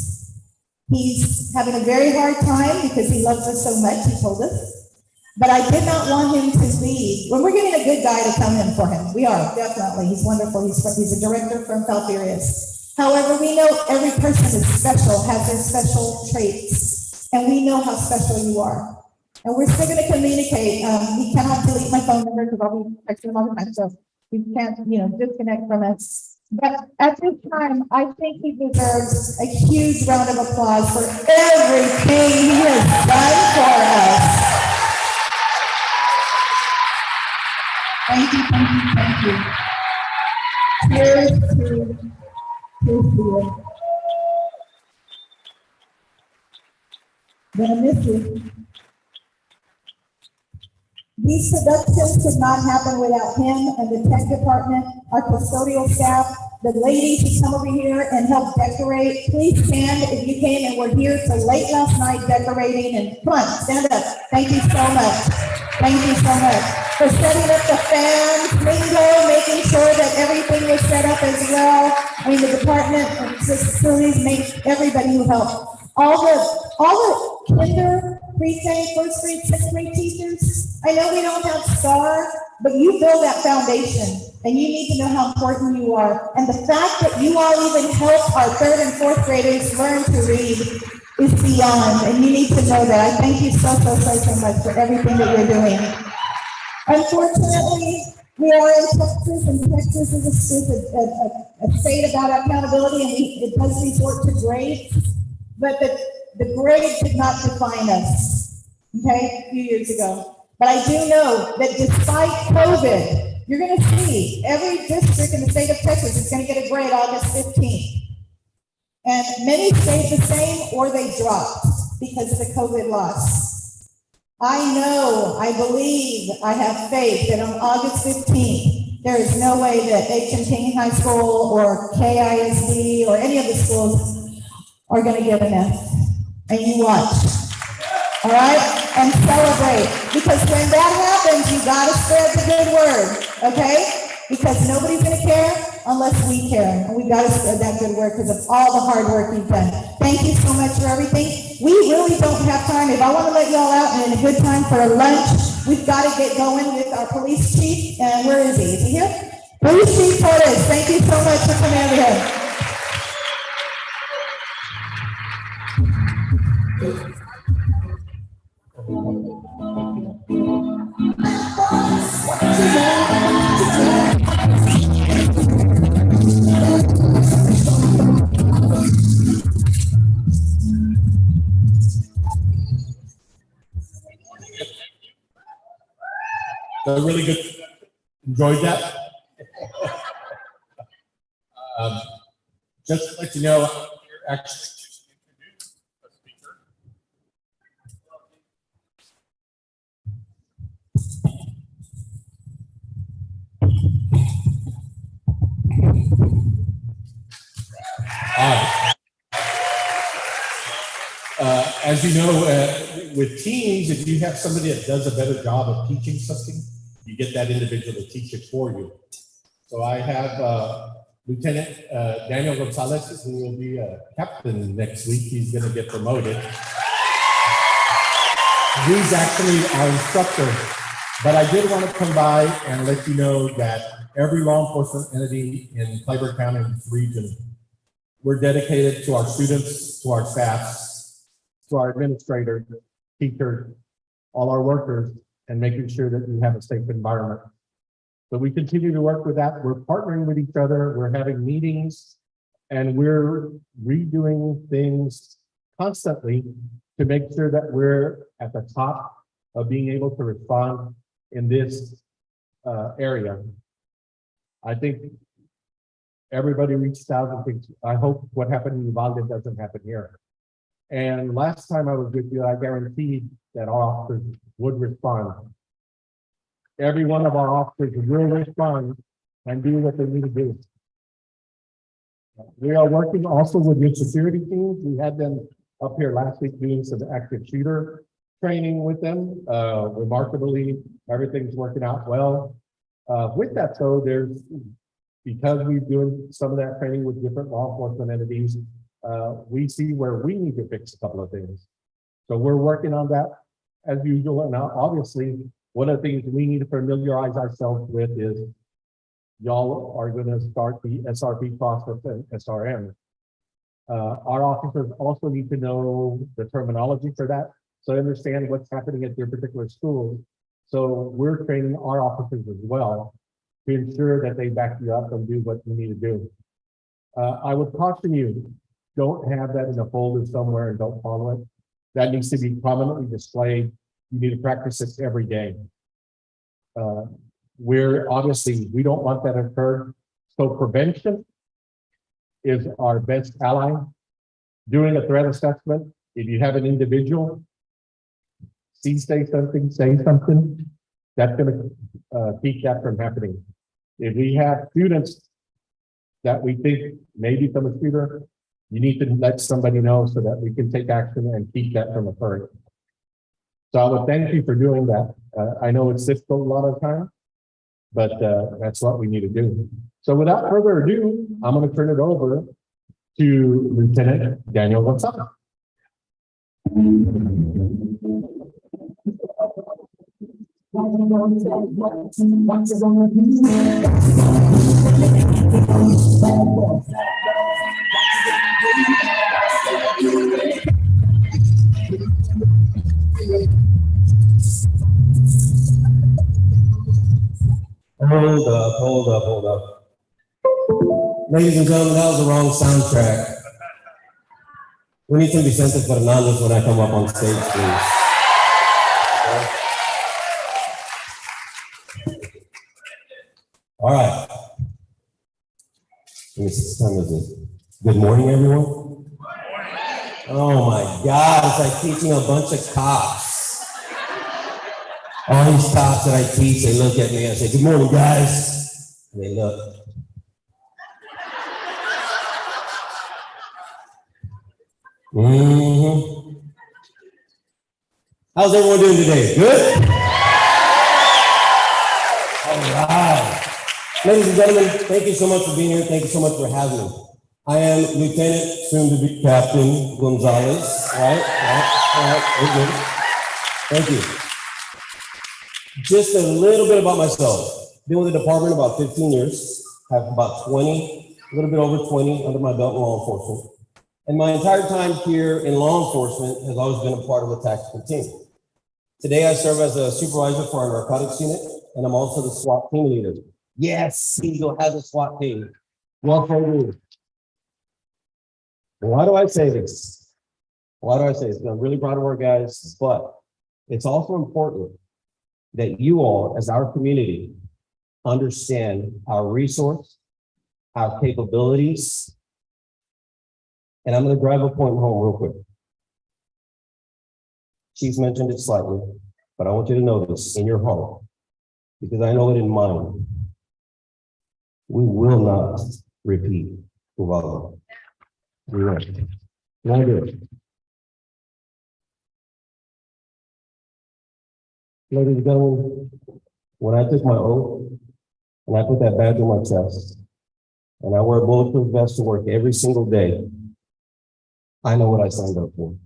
He's having a very hard time because he loves us so much, he told us. But I did not want him to leave. When we're getting a good guy to come in for him, we are, definitely. He's wonderful. He's a director from Falferius. However, we know every person is special, has their special traits. and we know how special you are. And we're still gonna communicate. He cannot delete my phone number because I'll be texting him all the time, so we can't, disconnect from us. But at this time, I think he deserves a huge round of applause for everything he has done for us. Thank you, thank you, thank you. Here's to you. Gonna miss you. These productions could not happen without him and the tech department, our custodial staff, the ladies who come over here and help decorate. Please stand if you came and were here till late last night decorating, and come on, stand up. Thank you so much. Thank you so much for setting up the fans, lingo, making sure that everything was set up as well. I mean, the department and facilities, everybody who helped. All the kinder, pre-K, first grade, sixth grade teachers. I know we don't have STAR, but you build that foundation, and you need to know how important you are. And the fact that you all even help our third and fourth graders learn to read is beyond, and you need to know that. I thank you so much for everything that you're doing. Unfortunately, we are in Texas, and Texas is a state about accountability, and it does resort to grades, but the grade did not define us, okay, a few years ago. But I do know that despite COVID, you're gonna see every district in the state of Texas is gonna get a grade August 15th. And many stayed the same or they dropped because of the COVID loss. I know, I believe, I have faith that on August 15th, there is no way that H.M. King High School or KISD or any of the schools are gonna get an F. And you watch, all right? And celebrate, because when that happens, you gotta spread the good word, okay? Because nobody's gonna care unless we care, and we gotta spread that good word because of all the hard work you've done. Thank you so much for everything. We really don't have time. If I wanna let y'all out and in a good time for a lunch, we've gotta get going with our police chief, and where is he? Is he here? Police Chief Torres, thank you so much for coming over here. So really good. Enjoyed that. Just to let you know, you're actually a speaker. As you know, with teams, if you have somebody that does a better job of teaching something, you get that individual to teach it for you. So I have Lieutenant Daniel Gonzalez, who will be a captain next week. He's going to get promoted. He's actually our instructor. But I did want to come by and let you know that every law enforcement entity in Clayburgh County and this region, we're dedicated to our students, to our staffs, to our administrators, teachers, all our workers, and making sure that we have a safe environment. So we continue to work with that. We're partnering with each other. We're having meetings, and we're redoing things constantly to make sure that we're at the top of being able to respond in this area. I think everybody reached out and thinks, I hope what happened in Uvalde doesn't happen here. And last time I was with you, I guaranteed that our officers would respond. Every one of our officers will respond and do what they need to do. We are working also with your security teams. We had them up here last week doing some active shooter training with them. Remarkably, everything's working out well. With that though, because we're doing some of that training with different law enforcement entities, we see where we need to fix a couple of things. So we're working on that as usual. And obviously, one of the things we need to familiarize ourselves with is y'all are going to start the SRP process and SRM. Our officers also need to know the terminology for that, so understand what's happening at their particular school. So we're training our officers as well to ensure that they back you up and do what you need to do. I would caution you, don't have that in a folder somewhere and don't follow it. That needs to be prominently displayed. You need to practice it every day. We don't want that to occur. So prevention is our best ally. Doing a threat assessment, if you have an individual, say something, that's gonna keep that from happening. If we have students that we think may become a shooter, you need to let somebody know so that we can take action and keep that from occurring. So I would thank you for doing that. I know it's difficult a lot of times, but that's what we need to do. So without further ado, I'm going to turn it over to Lieutenant Daniel Gonzalez. Hold up. Ladies and gentlemen, that was the wrong soundtrack. We need some Vicente Fernandez when I come up on stage, please. All right. What time is it? Good morning, everyone. Oh my God, it's like teaching a bunch of cops. All these cops that I teach, they look at me and say, good morning, guys. And they look. How's everyone doing today? Good? All right. Ladies and gentlemen, thank you so much for being here. Thank you so much for having me. I am Lieutenant, soon to be Captain Gonzalez. All right. We're good. Thank you. Just a little bit about myself. Been with the department about 15 years. Have about 20, a little bit over 20 under my belt in law enforcement. And my entire time here in law enforcement has always been a part of the tactical team. Today I serve as a supervisor for our narcotics unit, and I'm also the SWAT team leader. Yes, Eagle has a SWAT team. Welcome. Why do I say this? Because I'm really proud of our guys, but it's also important that you all, as our community, understand our resource, our capabilities. And I'm going to drive a point home real quick. Chief mentioned it slightly, but I want you to know this in your heart, because I know it in mine. We will not repeat Uvalde. We won't. We won't do it. Ladies and gentlemen, when I took my oath and I put that badge on my chest and I wear a bulletproof vest to work every single day, I know what I signed up for.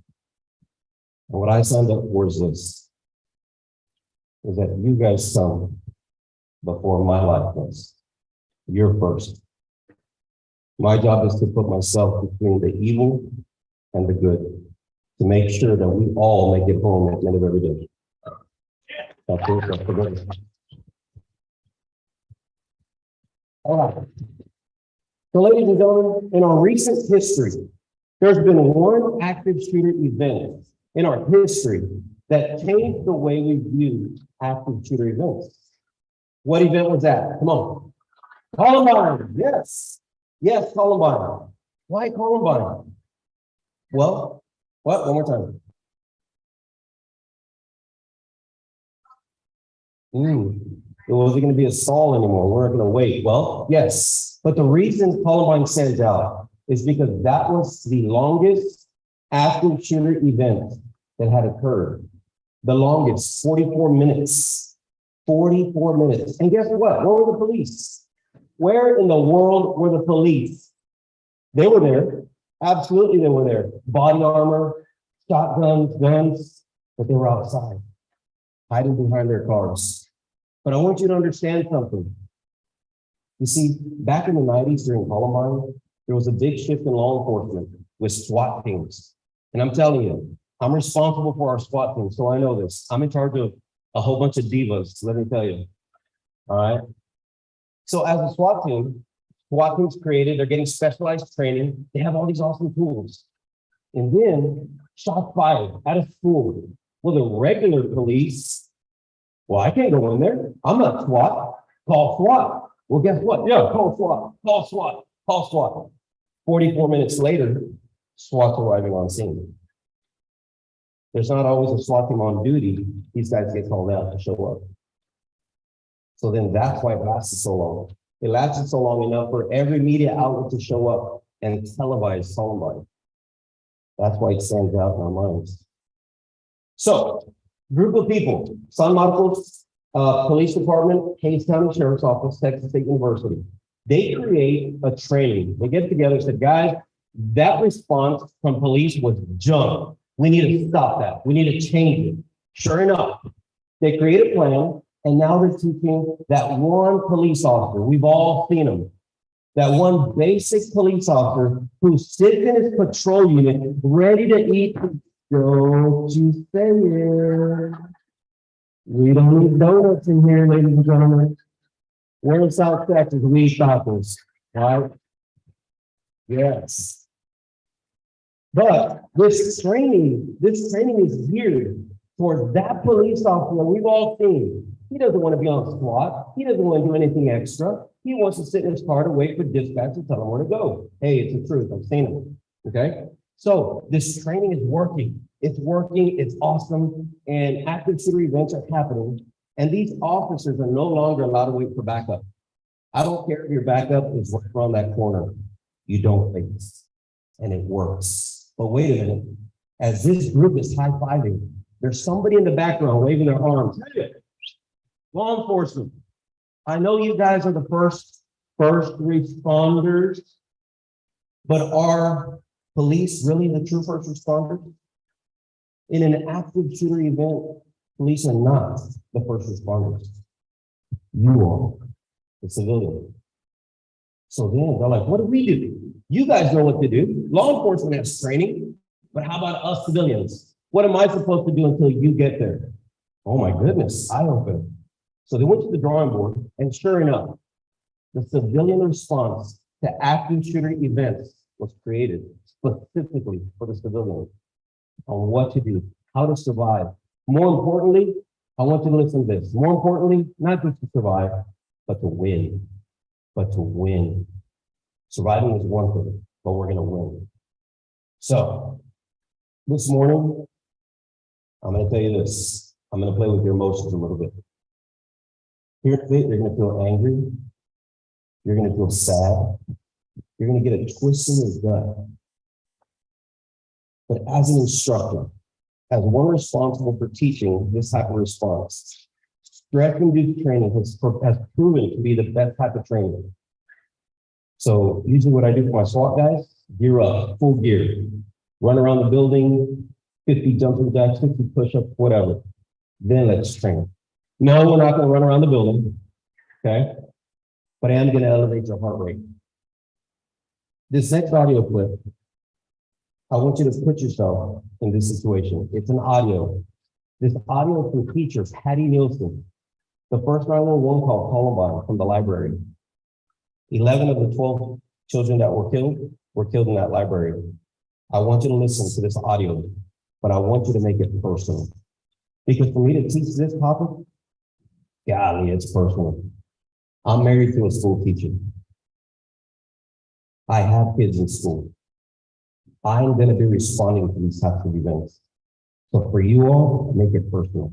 And what I signed up for is this, is that you guys come before my life does. You're first. My job is to put myself between the evil and the good, to make sure that we all make it home at the end of every day. That's it. That's the good. All right. So, ladies and gentlemen, in our recent history, there's been one active shooter event in our history that changed the way we view active shooter events. What event was that? Come on. Columbine. Yes. Yes, Columbine. Why Columbine? Well, what? One more time. It wasn't going to be a Saul anymore. We're not going to wait. Well, yes. But the reason Columbine stands out is because that was the longest active shooter event that had occurred. The longest, 44 minutes. 44 minutes. And guess what? Where were the police? Where in the world were the police? They were there. Absolutely, they were there. Body armor, shotguns, guns, but they were outside, hiding behind their cars. But I want you to understand something. You see, back in the 90s during Columbine, there was a big shift in law enforcement. with SWAT teams. And I'm telling you, I'm responsible for our SWAT team, so I know this. I'm in charge of a whole bunch of divas, let me tell you. All right. So as a SWAT team's created, they're getting specialized training. They have all these awesome tools. And then shots fired at a school. Well, the regular police, well, I can't go in there. I'm not SWAT. Call SWAT. Well, guess what? Yeah, call SWAT, call SWAT, call SWAT. 44 minutes later, SWAT's arriving on scene. There's not always a SWAT team on duty. These guys get called out to show up. So then that's why it lasted so long. It lasted so long enough for every media outlet to show up and televise Columbine. That's why it stands out in our minds. So, group of people, San Marcos Police Department, Hays County Sheriff's Office, Texas State University. They create a training. They get together and said, guys, that response from police was junk. We need to stop that. We need to change it. Sure enough, they create a plan, and now they're teaching that one police officer. We've all seen him. That one basic police officer who sits in his patrol unit, ready to eat. Don't you say it. We don't need donuts in here, ladies and gentlemen. We're in South Texas, we eat tacos, right? Yes. But this training is geared towards that police officer we've all seen. He doesn't want to be on SWAT. He doesn't want to do anything extra. He wants to sit in his car to wait for dispatch to tell him where to go. Hey, it's the truth. I've seen it. Okay. So this training is working. It's working. It's awesome. And active shooter events are happening. And these officers are no longer allowed to wait for backup. I don't care if your backup is right around that corner. You don't face. And it works. But wait a minute. As this group is high-fiving, there's somebody in the background waving their arms. Law enforcement. I know you guys are the first responders, but are police really the true first responders? In an active shooter event, police are not the first responders. You are the civilian. So then they're like, what do we do? You guys know what to do. Law enforcement has training, but how about us civilians? What am I supposed to do until you get there? Oh my goodness, eye open. So they went to the drawing board, and sure enough, the civilian response to active shooter events was created specifically for the civilian on what to do, how to survive. More importantly, I want you to listen to this. More importantly, not just to survive, but to win. But to win. Surviving is one thing, but we're going to win. So this morning, I'm going to tell you this. I'm going to play with your emotions a little bit. Here today, you're going to feel angry. You're going to feel sad. You're going to get a twist in your gut. But as an instructor, as one responsible for teaching this type of response, stress-induced training has proven to be the best type of training. So usually what I do for my SWAT guys, gear up, full gear, run around the building, 50 jumping jacks, 50 push-ups, whatever. Then let's train. No, we're not going to run around the building, okay? But I am going to elevate your heart rate. This next audio clip, I want you to put yourself in this situation. It's an audio. This audio is from teacher Patty Nielsen. The first 911 call, Columbine, from the library. 11 of the 12 children that were killed in that library. I want you to listen to this audio, but I want you to make it personal. Because for me to teach this topic, golly, it's personal. I'm married to a school teacher. I have kids in school. I'm going to be responding to these types of events. So for you all, make it personal.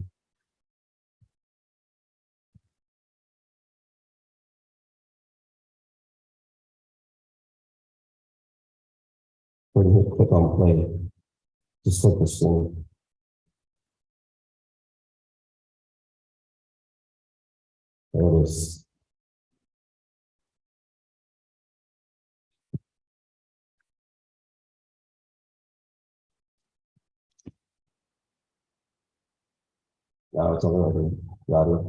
Go ahead and click on play. Just click the screen. There it is. Now it's over. Got it.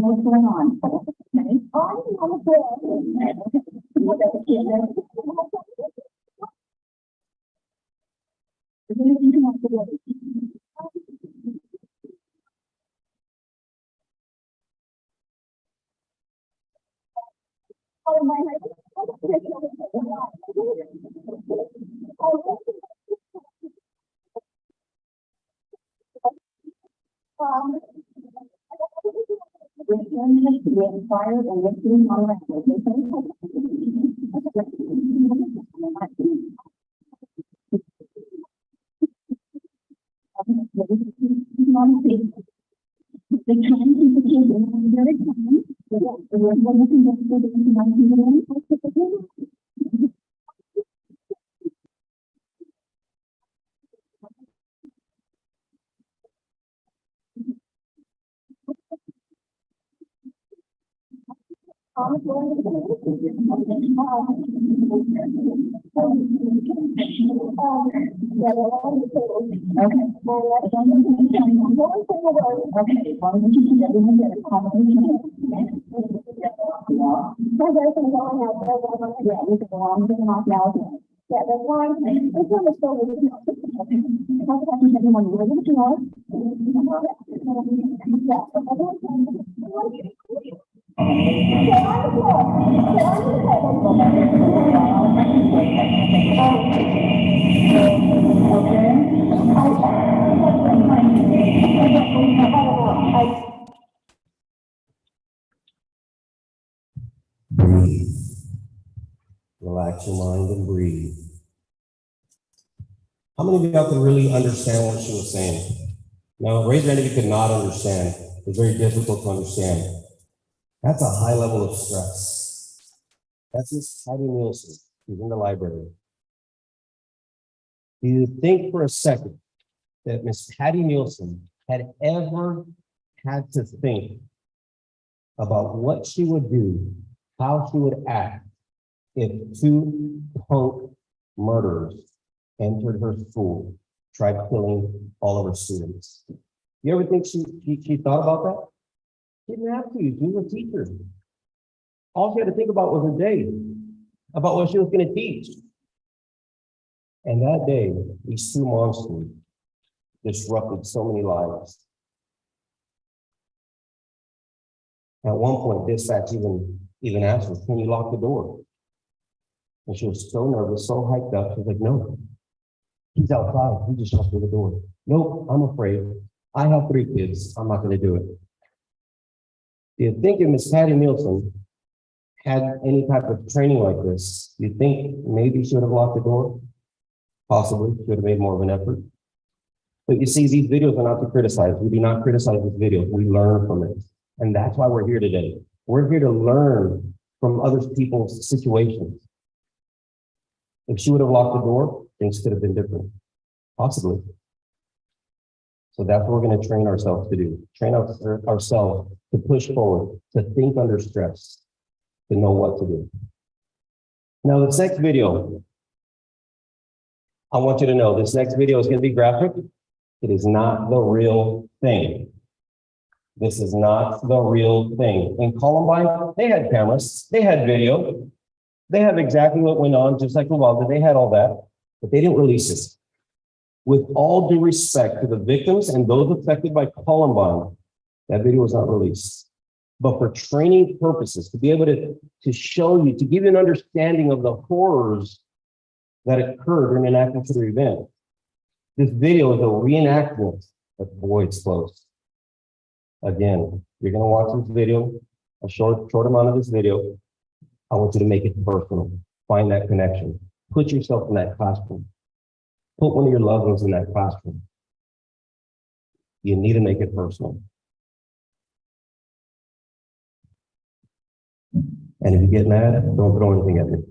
What's going on? Okay. Getting fired and what's going on around Breathe. Relax your mind and breathe. How many of you out there really understand what she was saying? Now, raise your hand if you could not understand. It's very difficult to understand. That's a high level of stress. That's Miss Patty Nielsen. She's in the library. Do you think for a second that Miss Patty Nielsen had ever had to think about what she would do, how she would act if two punk murderers entered her school, tried killing all of her students? You ever think she thought about that? She didn't have to. She was a teacher. All she had to think about was her day, about what she was going to teach. And that day, these two monsters disrupted so many lives. At one point, dispatch even asked her, "Can you lock the door?" And she was so nervous, so hyped up. She was like, "No, he's outside. He just locked the door." "Nope, I'm afraid. I have 3 kids. I'm not going to do it." Do you think if Miss Patty Nielsen had any type of training like this, you think maybe she would have locked the door? Possibly, she would have made more of an effort. But you see, these videos are not to criticize. We do not criticize these videos. We learn from it. And that's why we're here today. We're here to learn from other people's situations. If she would have locked the door, things could have been different, possibly. So that's what we're going to train ourselves to do. Train ourselves to push forward, to think under stress, to know what to do. Now, this next video, I want you to know this next video is going to be graphic. It is not the real thing. This is not the real thing. In Columbine, they had cameras, they had video, they have exactly what went on, just like Uvalde, they had all that, but they didn't release it. With all due respect to the victims and those affected by Columbine, that video was not released. But for training purposes, to be able to show you, to give you an understanding of the horrors that occurred during an active shooter event, this video is a reenactment of Boyd's Close. Again, you're going to watch this video, a short amount of this video. I want you to make it personal. Find that connection. Put yourself in that classroom. Put one of your loved ones in that classroom. You need to make it personal. And if you get mad, don't throw anything at me.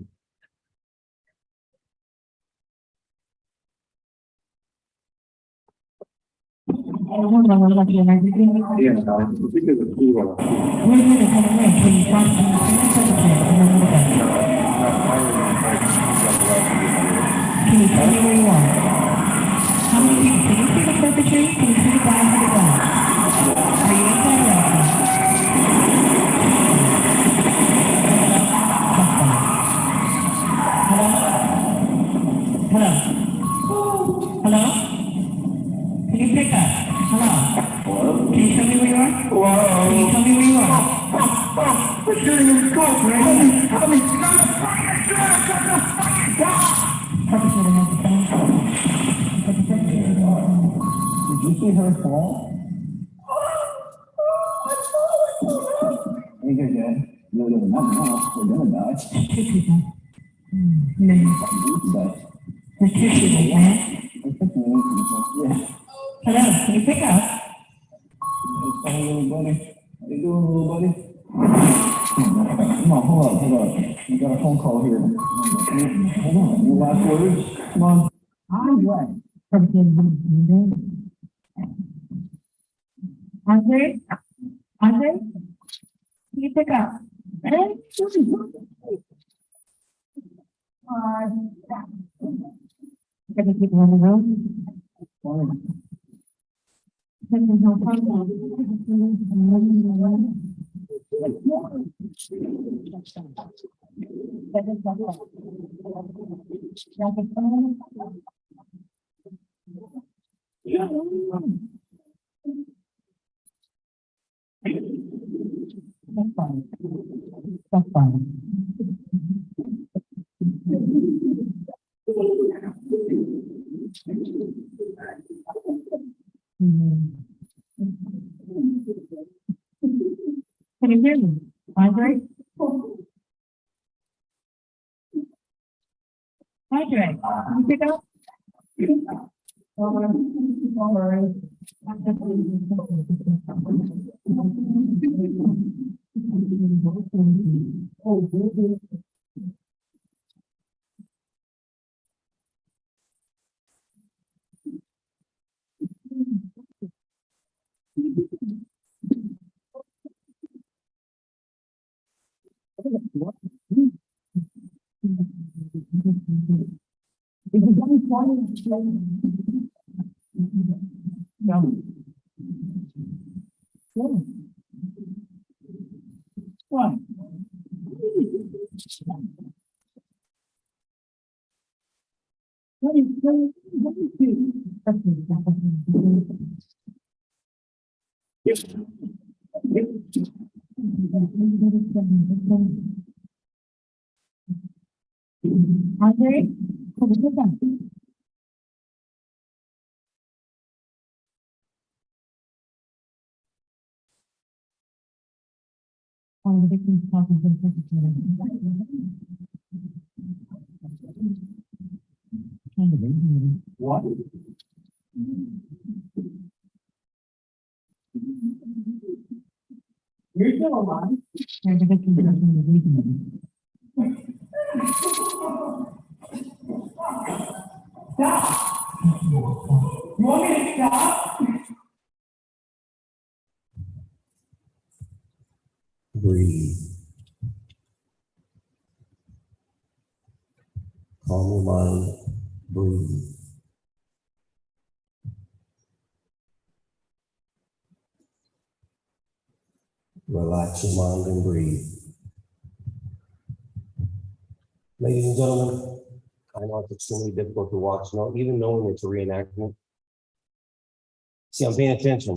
Can you tell me where you are? How many people? Can you see the perpetrator? Can you see the guy with the gun? Are you inside or outside? Hello? Hello? Hello? Can you pick up? Hello? Can you tell me where you are? Hello? Can you tell me where you are? We're shooting in the scope, right? Help me! Perpetrator has the phone. Did you see her fall? Hey, good, good. You're living nothing else. We're gonna die. Two people. No. There's two people, man. Yeah. Hello, can you pick up? Hey, little buddy. How you doing, little buddy? Come on, hold on. You got a phone call here. Hold on, your last words? Come on. I'm what? Andre? Andre? Can you pick up? Hey? Any people in the room? There's no problem. That's fine. That's fine. Can you hear me? Andre? Andre, can you pick up? All right. One. Andre, come on. All the victims talking to the secretary. What? You're still alive. There's a victim talking to the victim. Stop. You want me to stop? Breathe. Calm your mind. Breathe. Relax your mind and breathe. Ladies and gentlemen, I know it's extremely difficult to watch, even knowing it's a reenactment. See, I'm paying attention.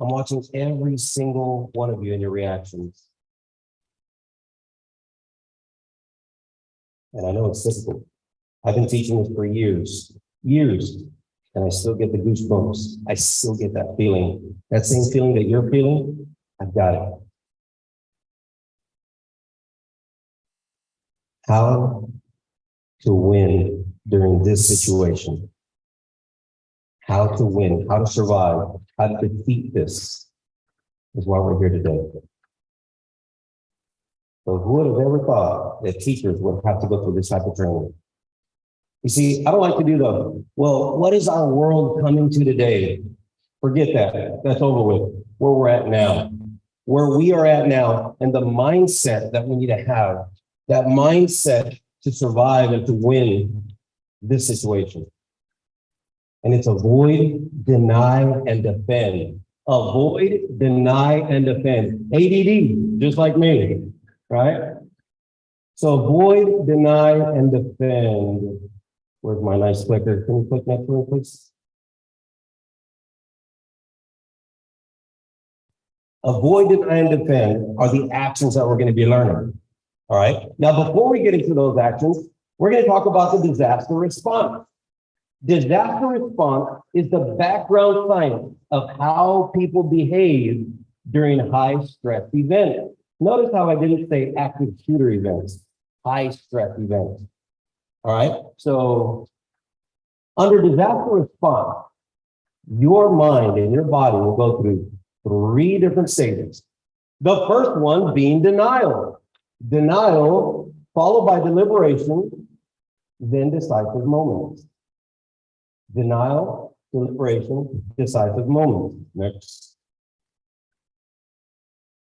I'm watching every single one of you and your reactions. And I know it's difficult. I've been teaching this for years, and I still get the goosebumps. I still get that feeling. That same feeling that you're feeling, I've got it. How to win during this situation. How to win, how to survive, how to defeat this is why we're here today. So who would have ever thought that teachers would have to go through this type of training? You see, I don't like to do what is our world coming to today? Forget that, that's over with. Where we're at now, where we are at now, and the mindset that we need to have, that mindset to survive and to win this situation. And it's avoid, deny, and defend. Avoid, deny, and defend. ADD, just like me, right? So avoid, deny, and defend. Where's my nice clicker? Can you click next one, please? Avoid, deny, and defend are the actions that we're going to be learning. All right. Now, before we get into those actions, we're going to talk about the disaster response. Disaster response is the background science of how people behave during high stress events. Notice how I didn't say active shooter events, high stress events. All right. So under disaster response, your mind and your body will go through 3 different stages. The first one being denial. Denial followed by deliberation, then decisive moments. Denial, deliberation, decisive moments. Next.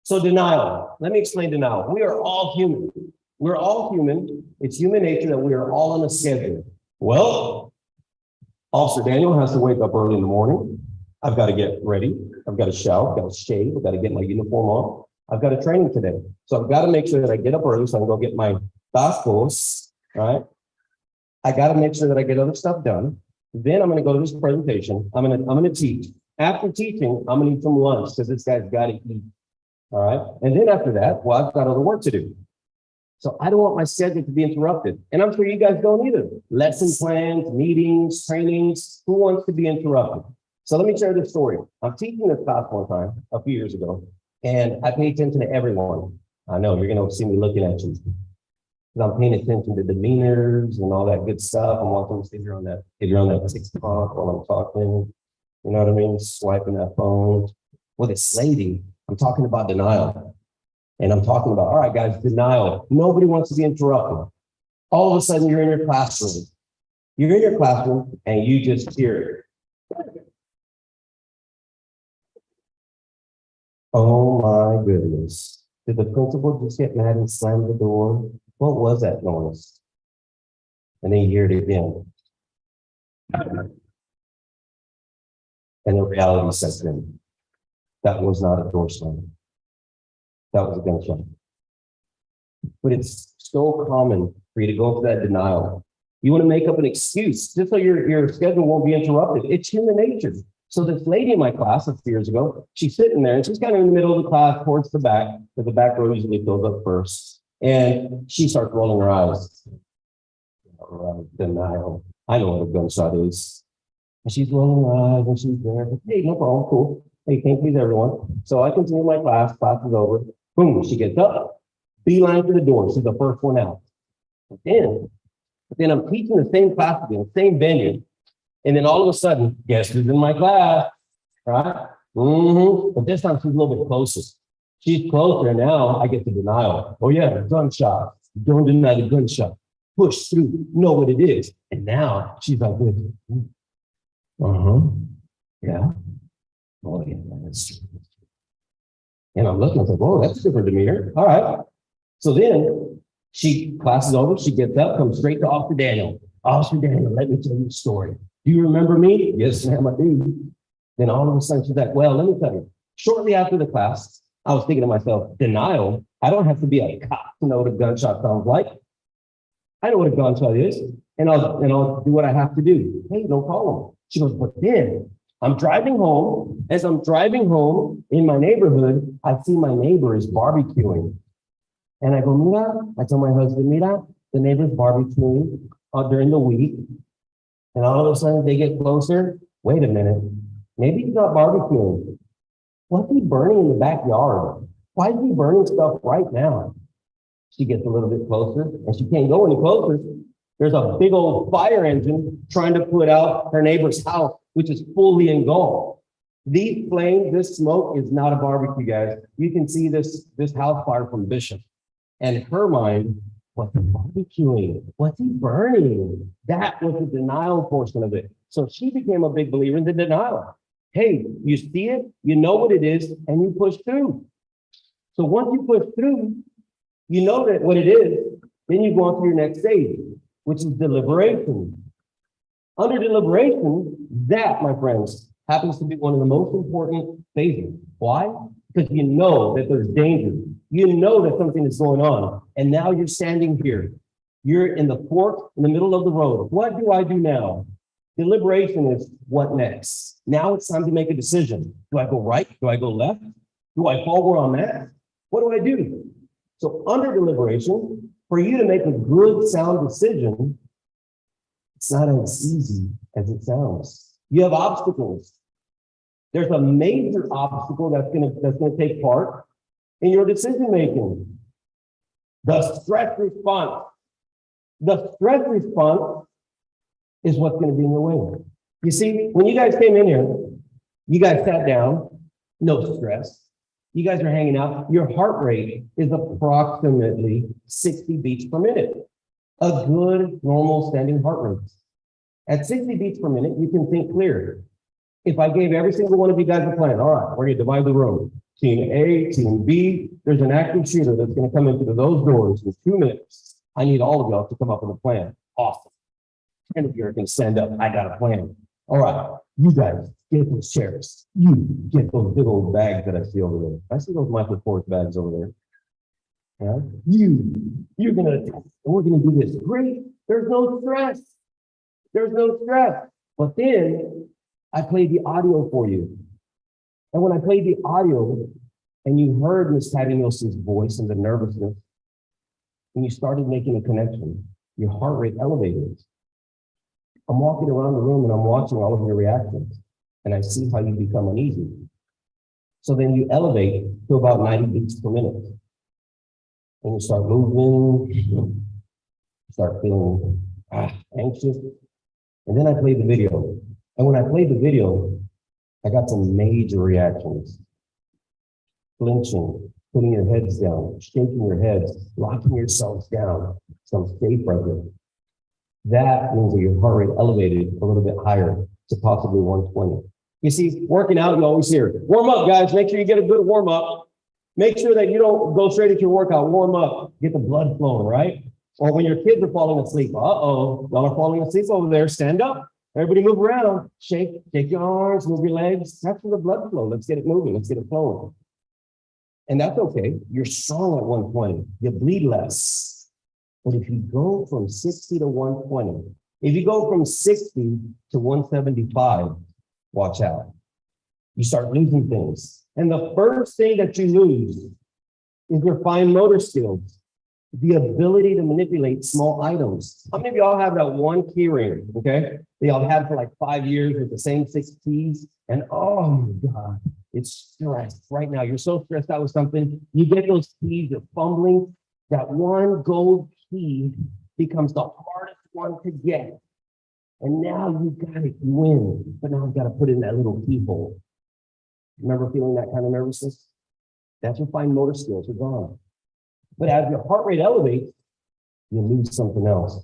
So denial, let me explain denial. We are all human. We're all human. It's human nature that we are all on a schedule. Well, Officer Daniel has to wake up early in the morning. I've got to get ready. I've got to shower, I've got to shave, I've got to get my uniform on. I've got a training today. So I've got to make sure that I get up early so I can go get my passports, right? I got to make sure that I get other stuff done. Then I'm going to go to this presentation. I'm going to teach. After teaching, I'm going to eat some lunch because this guy's got to eat. All right. And then after that, well, I've got other work to do. So I don't want my schedule to be interrupted. And I'm sure you guys don't either. Lesson plans, meetings, trainings, who wants to be interrupted? So let me share this story. I'm teaching this class one time, a few years ago, and I pay attention to everyone. I know you're going to see me looking at you. I'm paying attention to demeanors and all that good stuff. I'm watching if you're on that TikTok while I'm talking. You know what I mean? Swiping that phone. Well, this lady, I'm talking about denial. And I'm talking about, all right, guys, denial. Nobody wants to be interrupted. All of a sudden, you're in your classroom. You're in your classroom and you just hear it. Oh my goodness. Did the principal just get mad and slam the door? What was that noise? And then you hear it again. And the reality sets in. That was not a door slam. That was a gunshot. But it's so common for you to go into that denial. You want to make up an excuse just so your schedule won't be interrupted. It's human nature. So this lady in my class a few years ago, she's sitting there and she's kind of in the middle of the class towards the back, because the back row usually fills up first. And she starts rolling her eyes. Denial. I know what a gunshot is. And she's rolling her eyes and she's there. Hey, no problem, cool. Hey, thank you, everyone. So I continue my class is over. Boom, she gets up, beeline to the door. She's the first one out. But then I'm teaching the same class again, same venue. And then all of a sudden, guess who's in my class, right? But this time she's a little bit closer. She's closer, and now I get the denial. Oh yeah, gunshot. Don't deny the gunshot. push through, know what it is. And now she's like, yeah. Oh, yeah, that's true. And I'm looking, I was like, oh, that's different demeanor. All right. So then class is over, she gets up, comes straight to Officer Daniel. Officer Daniel, let me tell you a story. Do you remember me? Yes, ma'am, I do. Then all of a sudden she's like, well, let me tell you. Shortly after the class, I was thinking to myself, denial. I don't have to be a cop to know what a gunshot sounds like. I know what a gunshot is, and I'll do what I have to do. Hey, no problem. She goes, but then I'm driving home. As I'm driving home in my neighborhood, I see my neighbor is barbecuing. And I go, Mira, I tell my husband, Mira, the neighbor's barbecuing during the week. And all of a sudden they get closer. Wait a minute. Maybe he's not barbecuing. What's he burning in the backyard? Why is he burning stuff right now? She gets a little bit closer and she can't go any closer. There's a big old fire engine trying to put out her neighbor's house, which is fully engulfed. These flames, this smoke is not a barbecue, guys. You can see this house fire from Bishop. And her mind, what's he barbecuing? What's he burning? That was the denial portion of it. So she became a big believer in the denial. Hey, you see it, you know what it is, and you push through. So once you push through, you know that what it is, then you go on to your next stage, which is deliberation. Under deliberation, that, my friends, happens to be one of the most important phases. Why? Because you know that there's danger. You know that something is going on. And now you're standing here. You're in the fork in the middle of the road. What do I do now? Deliberation is what next? Now it's time to make a decision. Do I go right? Do I go left? Do I fall where I'm at? What do I do? So under deliberation, for you to make a good, sound decision, it's not as easy as it sounds. You have obstacles. There's a major obstacle that's gonna take part in your decision making. The stress response. The stress response is what's going to be in your way. You see, when you guys came in here, you guys sat down, no stress. You guys are hanging out. Your heart rate is approximately 60 beats per minute. A good, normal standing heart rate. At 60 beats per minute, you can think clear. If I gave every single one of you guys a plan, all right, we're going to divide the room. Team A, Team B, there's an active shooter that's going to come into those doors in 2 minutes. I need all of y'all to come up with a plan. Awesome. 10 of you are going to stand up. I got a plan. All right, you guys get those chairs. You get those big old bags that I see over there. I see those Michael Kors bags over there. Yeah? You're going to, and we're going to do this. Great. There's no stress. There's no stress. But then I played the audio for you. And when I played the audio and you heard Miss Patty Nielsen's voice and the nervousness, and you started making a connection, your heart rate elevated. I'm walking around the room and I'm watching all of your reactions and I see how you become uneasy. So then you elevate to about 90 beats per minute. And you start moving, you start feeling anxious. And then I played the video. And when I played the video, I got some major reactions. Flinching, putting your heads down, shaking your heads, locking yourselves down. Some stay present. That means that your heart rate elevated a little bit higher to possibly 120. You see, working out, you always hear, warm up, guys. Make sure you get a good warm up. Make sure that you don't go straight into your workout. Warm up, get the blood flowing, right? Or when your kids are falling asleep, y'all are falling asleep over there. Stand up. Everybody move around. Shake your arms, move your legs. That's for the blood flow. Let's get it moving. Let's get it flowing. And that's okay. You're strong at 120. You bleed less. But if you go from 60 to 120, if you go from 60 to 175, watch out. You start losing things. And the first thing that you lose is your fine motor skills, the ability to manipulate small items. How many of y'all have that one key ring, okay? They all had for like 5 years with the same 6 keys. And oh my God, it's stress right now. You're so stressed out with something. You get those keys, you're fumbling. That one gold key becomes the hardest one to get. And now you got it, you win. But now I've got to put it in that little keyhole. Remember feeling that kind of nervousness? That's your fine motor skills are gone. But as your heart rate elevates, you lose something else.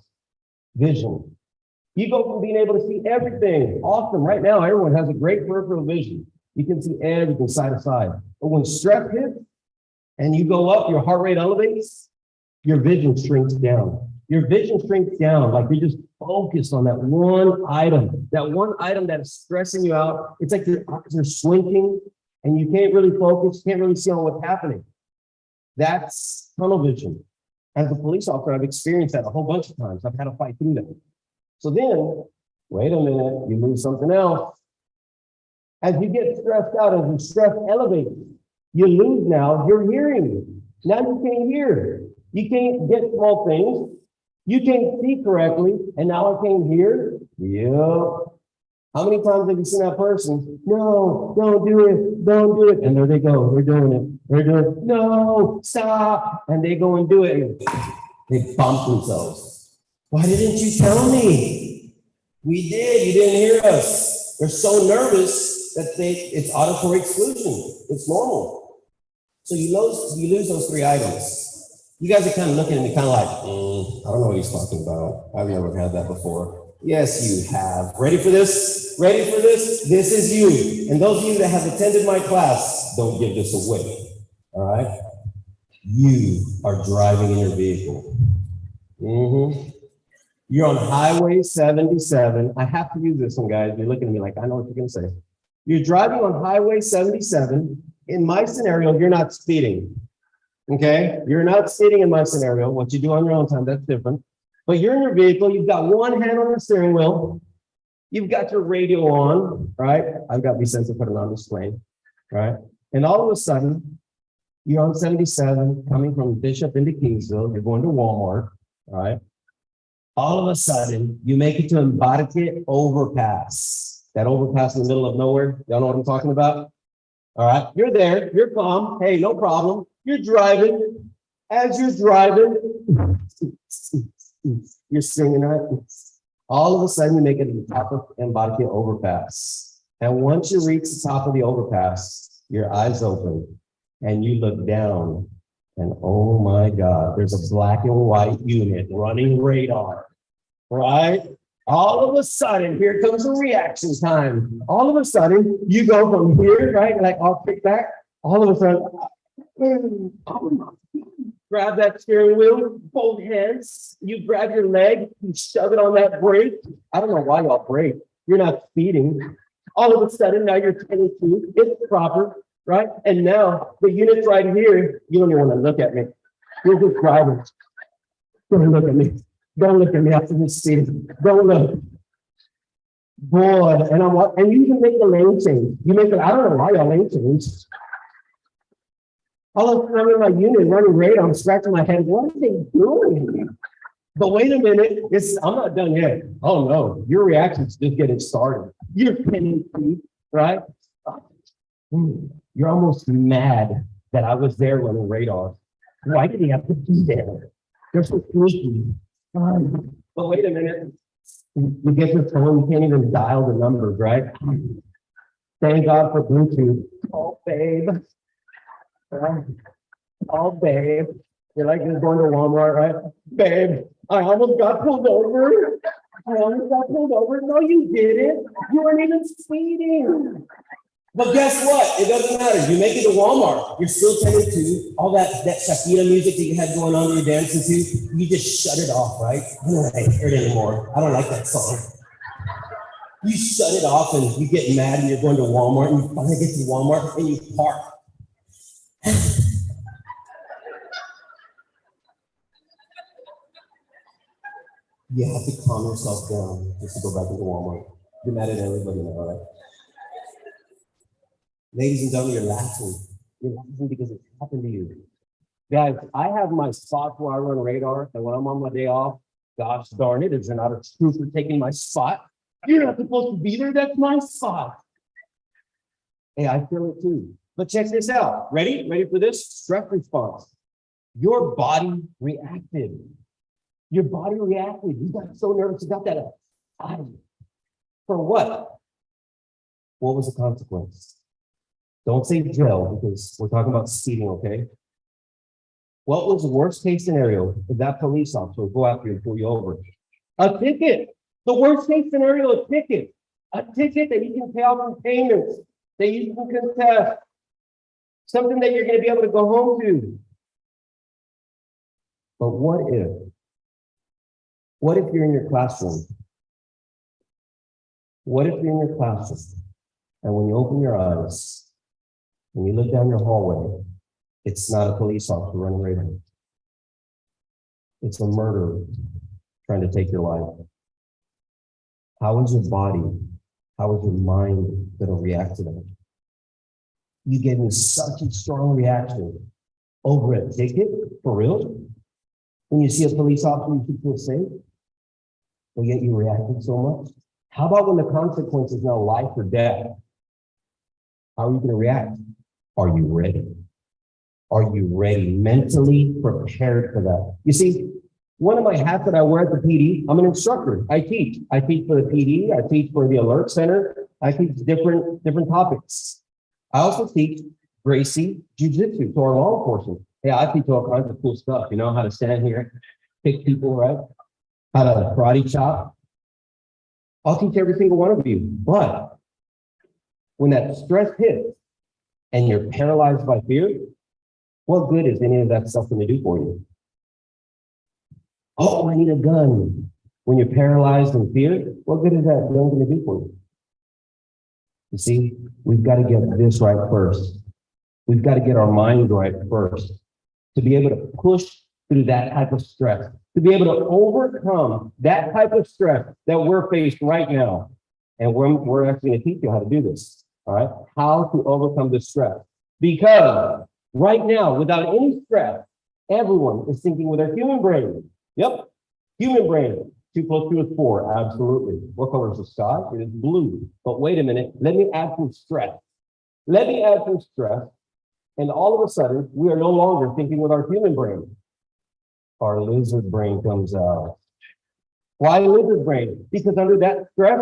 vision. You go from being able to see everything. Awesome. Right now, everyone has a great peripheral vision. You can see everything side to side. But when stress hits and you go up, your heart rate elevates, your vision shrinks down. Your vision shrinks down, like you're just focused on that one item that is stressing you out. It's like your eyes are squinting and you can't really focus, can't really see on what's happening. That's tunnel vision. As a police officer, I've experienced that a whole bunch of times. I've had to fight through that. So then, wait a minute, you lose something else. As you get stressed out, as your stress elevates, you lose now your hearing. Now you can't hear. You can't get small things. You can't see correctly, and now I can't hear. Yep. How many times have you seen that person? No, don't do it, don't do it. And there they go, they're doing it. They're doing it. No, stop. And they go and do it. They bump themselves. Why didn't you tell me? We did, you didn't hear us. They're so nervous that it's auditory exclusion. It's normal. So you lose those three items. You guys are kind of looking at me kind of like, I don't know what he's talking about. I've never had that before. Yes, you have. Ready for this? Ready for this? This is you. And those of you that have attended my class, don't give this away. All right? You are driving in your vehicle. You're on Highway 77. I have to use this one, guys. You're looking at me like, I know what you're going to say. You're driving on Highway 77. In my scenario, you're not speeding. Okay? You're not speeding in my scenario. What you do on your own time, that's different. But you're in your vehicle. You've got one hand on the steering wheel. You've got your radio on, right? I've got Vicente put it on display, right? And all of a sudden, you're on 77 coming from Bishop into Kingsville. You're going to Walmart, right? All of a sudden, you make it to Embadike overpass. That overpass in the middle of nowhere. Y'all know what I'm talking about? All right, you're there, you're calm. Hey, no problem. You're driving. As you're driving, you're singing, right? All of a sudden, you make it to the top of Embadike overpass. And once you reach the top of the overpass, your eyes open and you look down. And oh my God, there's a black and white unit running radar, right? All of a sudden, here comes the reaction time. All of a sudden, you go from here, right? Like I'll kick back. All of a sudden, grab that steering wheel, both hands. You grab your leg, you shove it on that brake. I don't know why y'all brake. You're not speeding. All of a sudden, now you're 22. It's proper. Right? And now the unit's right here. You don't even want to look at me. You're just driving. Don't look at me. Don't look at me after this speeding. Don't look. Boy, and you even make the lane change. You make it, I don't know why y'all lane change. All of a sudden I'm in my unit running radar. I'm scratching my head. What are they doing? But wait a minute, I'm not done yet. Oh no, your reaction's just getting started. You're 10 feet, right? You're almost mad that I was there running radar. Why did he have to be there? They're so sneaky. But wait a minute. You get your phone, you can't even dial the numbers, right? Thank God for Bluetooth. Oh, babe. Oh, babe. You're like just going to Walmart, right? Babe, I almost got pulled over. No, you didn't. You weren't even speeding. But guess what? It doesn't matter. You make it to Walmart. You're still tending to all that Shakira music that you had going on that you're dancing to. You just shut it off, right? I don't want to hear it anymore. I don't like that song. You shut it off and you get mad and you're going to Walmart and you finally get to Walmart and you park. You have to calm yourself down just to go back into Walmart. You're mad at everybody now, right? Ladies and gentlemen, you're laughing. You're laughing because it happened to you. Guys, I have my spot where I run radar, and when I'm on my day off, gosh darn it, is there not a trooper taking my spot? You're not supposed to be there, that's my spot. Hey, I feel it too. But check this out. Ready? Ready for this? Stress response. Your body reacted. Your body reacted. You got so nervous, you got that for what? What was the consequence? Don't say jail because we're talking about speeding, okay? What was the worst case scenario if that police officer would go after you and pull you over? A ticket. The worst case scenario, a ticket. A ticket that you can pay off in payments, that you can contest. Something that you're going to be able to go home to. But what if? What if you're in your classroom? What if you're in your classroom and when you open your eyes and you look down your hallway, it's not a police officer running right in. It's a murderer trying to take your life. How is your body, how is your mind going to react to that? You gave me such a strong reaction over a ticket, for real? When you see a police officer, you feel safe, but yet you reacted so much? How about when the consequence is now life or death? How are you going to react? Are you ready? Are you ready, mentally prepared for that? You see, one of my hats that I wear at the PD, I'm an instructor. I teach. I teach for the PD. I teach for the Alert Center. I teach different topics. I also teach Gracie Jiu-Jitsu to our law enforcement. Yeah, I teach all kinds of cool stuff. You know, how to stand here, kick people, right? How to karate chop. I'll teach every single one of you. But when that stress hits and you're paralyzed by fear, what good is any of that stuff going to do for you? Oh, I need a gun. When you're paralyzed in fear, what good is that gun going to do for you? You see, we've got to get this right first. We've got to get our mind right first to be able to push through that type of stress, to be able to overcome that type of stress that we're faced right now. And we're actually going to teach you how to do this, all right? How to overcome this stress. Because right now, without any stress, everyone is thinking with their human brain. Yep, human brain. 2 + 2 is 4, absolutely. What color is the sky? It is blue. But wait a minute, let me add some stress. Let me add some stress. And all of a sudden, we are no longer thinking with our human brain. Our lizard brain comes out. Why lizard brain? Because under that stress,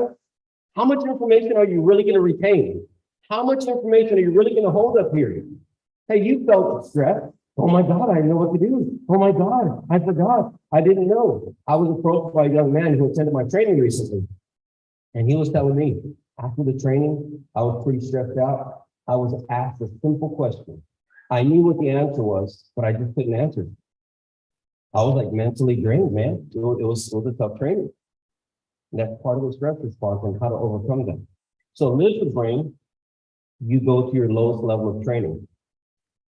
how much information are you really going to retain? How much information are you really going to hold up here? Hey, you felt stressed. Oh my God, I didn't know what to do. Oh my God, I forgot. I didn't know. I was approached by a young man who attended my training recently. And he was telling me, after the training, I was pretty stressed out. I was asked a simple question. I knew what the answer was, but I just couldn't answer it. I was like mentally drained, man. It was a tough training. And that's part of the stress response and how to overcome that. So lizard brain, you go to your lowest level of training.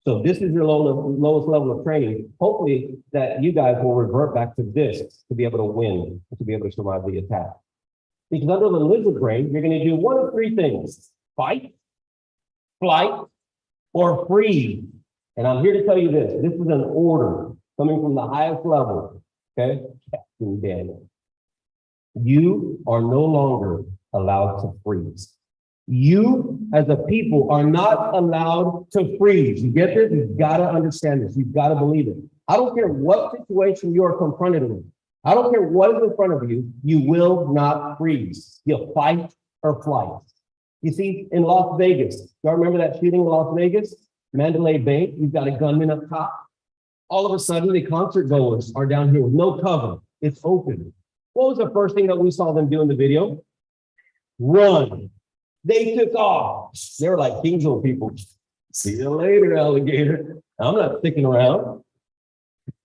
So this is your lowest level of training. Hopefully that you guys will revert back to this to be able to win, to be able to survive the attack. Because under the lizard brain, you're going to do one of 3 things: fight, flight, or freeze. And I'm here to tell you this. This is an order coming from the highest level. Okay? Captain Daniel. You are no longer allowed to freeze. You, as a people, are not allowed to freeze. You get this? You've got to understand this. You've got to believe it. I don't care what situation you are confronted with. I don't care what is in front of you. You will not freeze. You'll fight or flight. You see, in Las Vegas, y'all remember that shooting in Las Vegas? Mandalay Bay, you've got a gunman up top. All of a sudden, the concert goers are down here with no cover. It's open. What was the first thing that we saw them do in the video? Run. They took off. They were like Kingsville people. See you later, alligator. I'm not sticking around.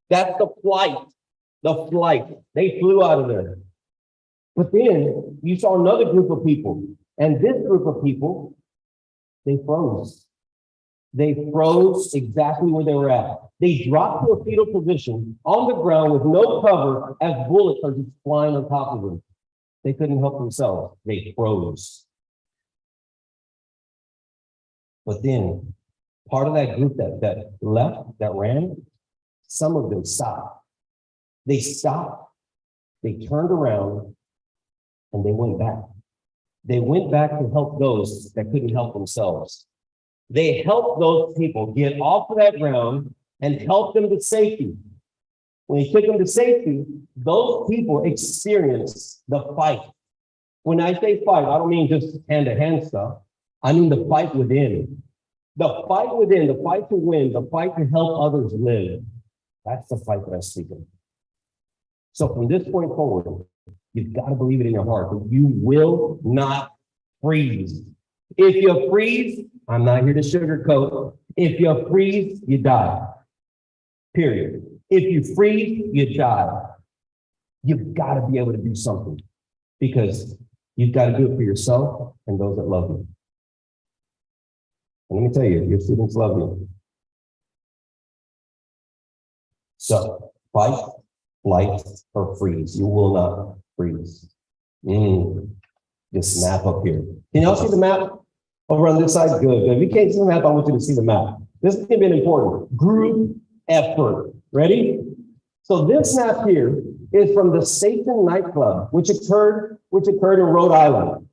That's the flight. The flight. They flew out of there. But then you saw another group of people. And this group of people, they froze. They froze exactly where they were at. They dropped to a fetal position on the ground with no cover as bullets are just flying on top of them. They couldn't help themselves. They froze. But then part of that group that left, that ran, some of them stopped. They stopped, they turned around, and they went back. They went back to help those that couldn't help themselves. They helped those people get off of that ground and help them to safety. When he took them to safety, those people experienced the fight. When I say fight, I don't mean just hand-to-hand stuff. I mean the fight within. The fight within, the fight to win, the fight to help others live. That's the fight that I speak of. So from this point forward, You've got to believe it in your heart that you will not freeze. If you freeze, I'm not here to sugarcoat. If you freeze, you die. Period. If you freeze, you die. You've got to be able to do something because you've got to do it for yourself and those that love you. And let me tell you, your students love you. So fight, flight, or freeze. You will not freeze. Just snap up here. Can y'all see the map over on this side? Good. If you can't see the map, I want you to see the map. This is going to be important. Group effort. Ready? So this map here is from the Station nightclub, which occurred in Rhode Island.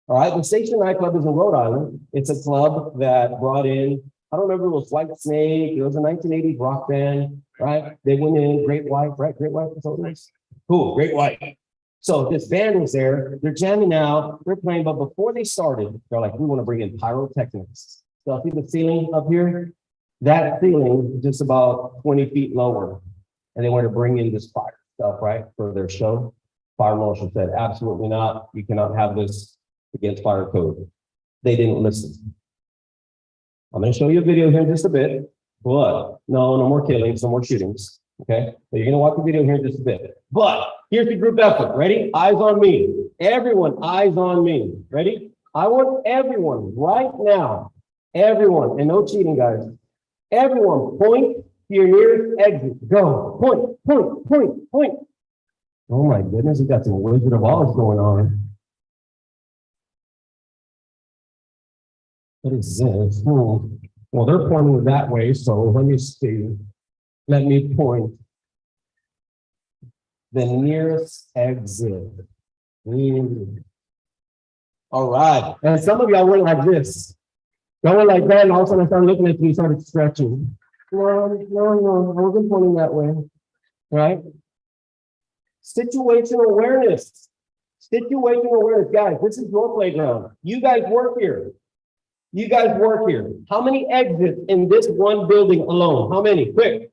All right, the Station nightclub is in Rhode Island. It's a club that brought in, I don't remember, it was White Snake. It was a 1980s rock band, right? They went in, Great White, right? Great White was so nice. Cool, Great White. So this band was there. They're jamming out. They're playing, but before they started, they're like, we want to bring in pyrotechnics. So see the ceiling up here? That ceiling is just about 20 feet lower. And they want to bring in this fire stuff, right, for their show. Fire marshal said, absolutely not. You cannot have this against fire code. They didn't listen. I'm going to show you a video here in just a bit, but no more killings, no more shootings. Okay, so you're going to watch the video here in just a bit. But here's the group effort. Ready? Eyes on me. Everyone, eyes on me. Ready? I want everyone right now, everyone, and no cheating, guys. Everyone, point to your nearest exit. Go. Point, point, point, point. Oh my goodness, we got some Wizard of Oz going on. What is this? Well, they're pointing that way, so let me see. Let me point. The nearest exit. All right. And some of y'all went like this. Y'all went like that, and all of a sudden I started looking at you and started stretching. No, I wasn't pointing that way. Right? Situational awareness. Situational awareness. Guys, this is your playground. You guys work here. You guys work here. How many exits in this one building alone? How many? Quick.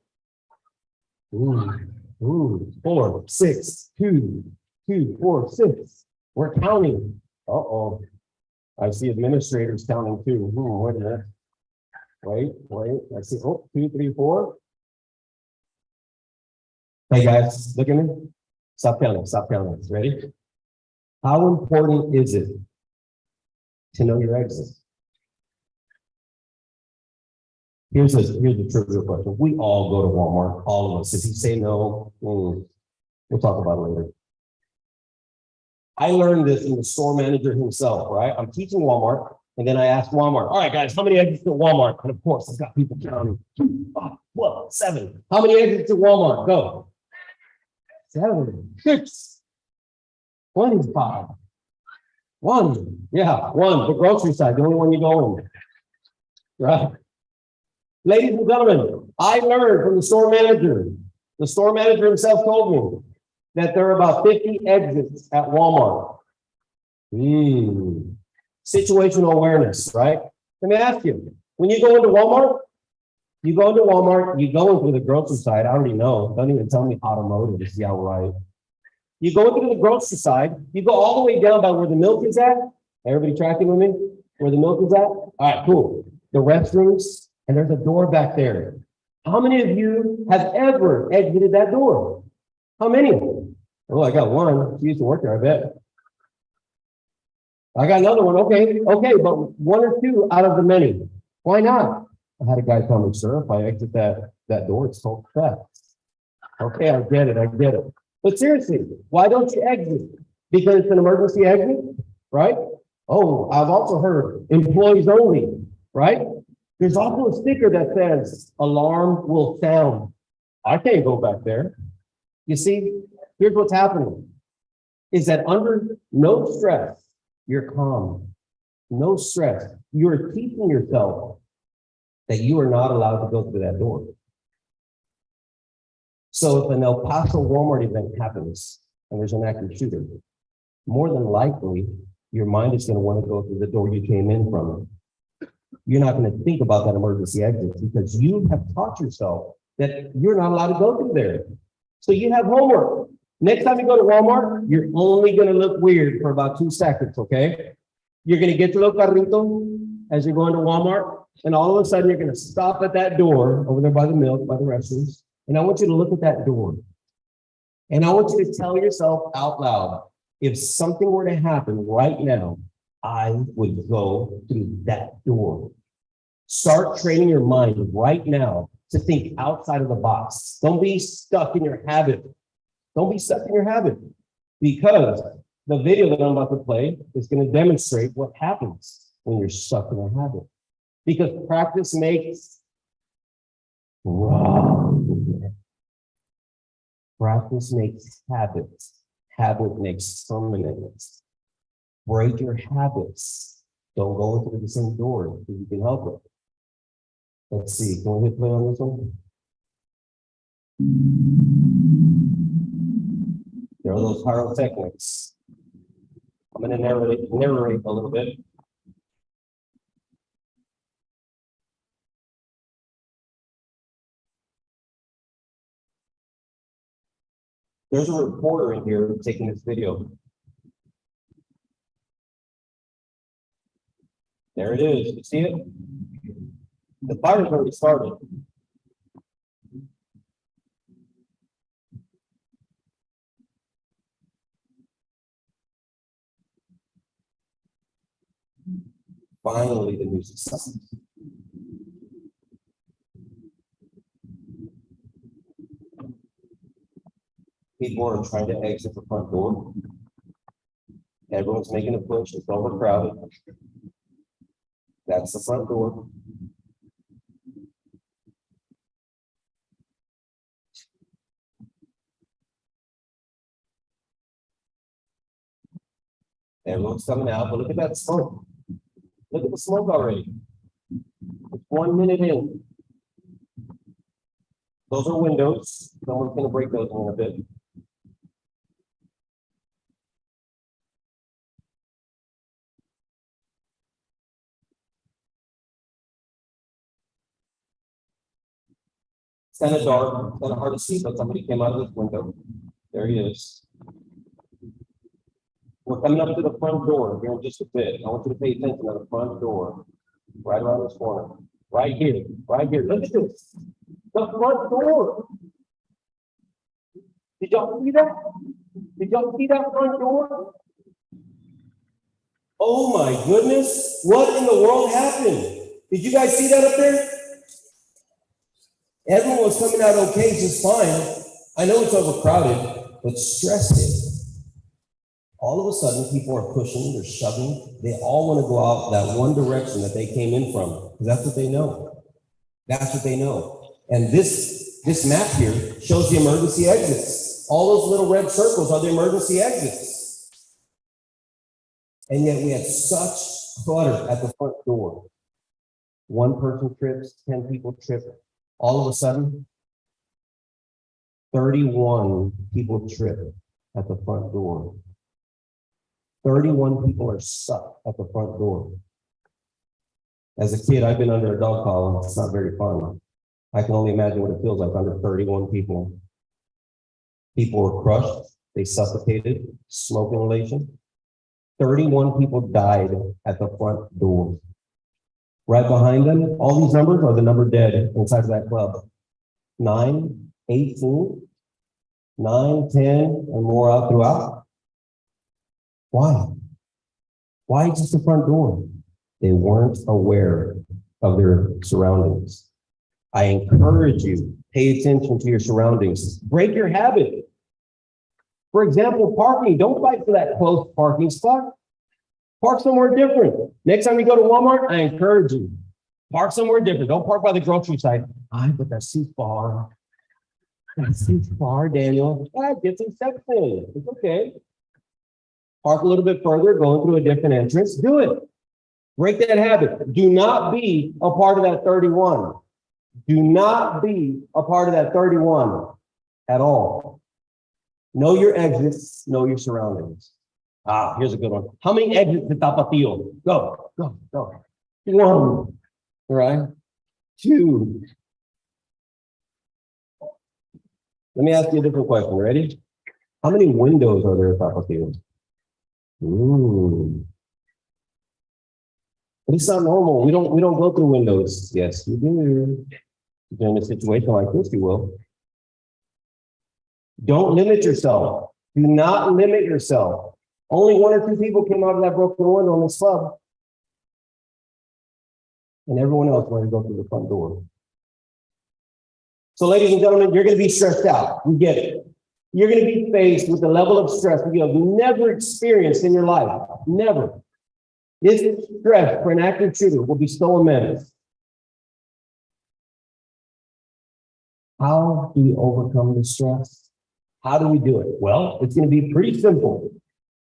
4, 6, 2, 4, 6. We're counting. Uh-oh. I see administrators counting too. Wait a minute. Wait. I see. 2, 3, 4. Hey guys, look at me. Stop counting. Stop counting. Ready? How important is it to know your exit? Here's a trivial question. We all go to Walmart, all of us. If you say no, we'll talk about it later. I learned this from the store manager himself, right? I'm teaching Walmart, and then I asked Walmart, all right, guys, how many exits at Walmart? And of course, I've got people counting. 12, 7. How many exits at Walmart? Go. 7, 6, 25. 1. Yeah, 1. The grocery side, the only one you go in. Right? Ladies and gentlemen, I learned from the store manager. The store manager himself told me that there are about 50 exits at Walmart. Situational awareness, right? Let me ask you, when you go into Walmart, you go into the grocery side. I already know. Don't even tell me automotive. Yeah, right. You go into the grocery side, you go all the way down by where the milk is at. Everybody tracking with me? Where the milk is at? All right, cool. The restrooms. And there's a door back there. How many of you have ever exited that door? How many? Oh, I got one. She used to work there, I bet. I got another one. Okay, but 1 or 2 out of the many. Why not? I had a guy tell me, sir, if I exit that door, it's called theft. Okay, I get it. But seriously, why don't you exit? Because it's an emergency exit, right? Oh, I've also heard employees only, right? There's also a sticker that says alarm will sound. I can't go back there. You see, here's what's happening is that under no stress, you're calm. No stress. You're teaching yourself that you are not allowed to go through that door. So if an El Paso Walmart event happens and there's an active shooter, more than likely, your mind is going to want to go through the door you came in from. You're not going to think about that emergency exit because you have taught yourself that you're not allowed to go through there. So you have homework. Next time you go to Walmart, you're only gonna look weird for about 2 seconds, okay? You're gonna get to the carrito as you're going to Walmart, and all of a sudden you're gonna stop at that door over there by the milk, by the restrooms, and I want you to look at that door. And I want you to tell yourself out loud, if something were to happen right now, I would go through that door. Start training your mind right now to think outside of the box. Don't be stuck in your habit. Don't be stuck in your habit, because the video that I'm about to play is going to demonstrate what happens when you're stuck in a habit. Because practice makes wrong. Practice makes habits. Habit makes permanent. Break your habits. Don't go into the same door if you can help it. Let's see, can we hit play on this one? There are those pyrotechnics. I'm going to narrate a little bit. There's a reporter in here taking this video. There it is. You see it? The fire's already started. Finally, the music stops. People are trying to exit the front door. Everyone's making a push. It's overcrowded. That's the front door. Everyone's coming out, but look at that smoke. Look at the smoke already. It's 1 minute in. Those are windows. Someone's going to break those in a bit. It's kind of dark, kind of hard to see, but somebody came out of this window. There he is. We're coming up to the front door here in just a bit. I want you to pay attention to the front door, right around this corner, right here, right here. Look at this, the front door. Did y'all see that? Did y'all see that front door? Oh my goodness, what in the world happened? Did you guys see that up there? Everyone was coming out okay, just fine. I know it's overcrowded, but stress it. All of a sudden, people are pushing, they're shoving. They all want to go out that one direction that they came in from, because that's what they know. That's what they know. And this map here shows the emergency exits. All those little red circles are the emergency exits. And yet we had such clutter at the front door. One person trips, 10 people trip. All of a sudden, 31 people trip at the front door. 31 people are stuck at the front door. As a kid, I've been under a dog collar. It's not very fun. I can only imagine what it feels like under 31 people. People were crushed. They suffocated, smoke inhalation. 31 people died at the front door. Right behind them, all these numbers are the number dead inside of that club. 9, 18, 9, 10, and more out throughout. Why? Why just the front door? They weren't aware of their surroundings. I encourage you, pay attention to your surroundings. Break your habit. For example, parking. Don't fight for that close parking spot. Park somewhere different. Next time you go to Walmart, I encourage you, park somewhere different. Don't park by the grocery site. But that's too far. That's too far, Daniel. Get some steps in. It's okay. Park a little bit further, going through a different entrance. Do it. Break that habit. Do not be a part of that 31. Do not be a part of that 31 at all. Know your exits, know your surroundings. Here's a good one. How many exits did Tapatio? Go. 1, right? 2. Let me ask you a different question. Ready? How many windows are there, faculty? Ooh. But it's not normal. We don't go through windows. Yes, we do. If you're in a situation like this, you will. Don't limit yourself. Do not limit yourself. Only 1 or 2 people came out of that broken window in this club. And everyone else wanted to go through the front door. So ladies and gentlemen, you're going to be stressed out. We get it. You're going to be faced with a level of stress that you have never experienced in your life. Never. This stress for an active shooter will be so immense. How do we overcome the stress? How do we do it? Well, it's going to be pretty simple.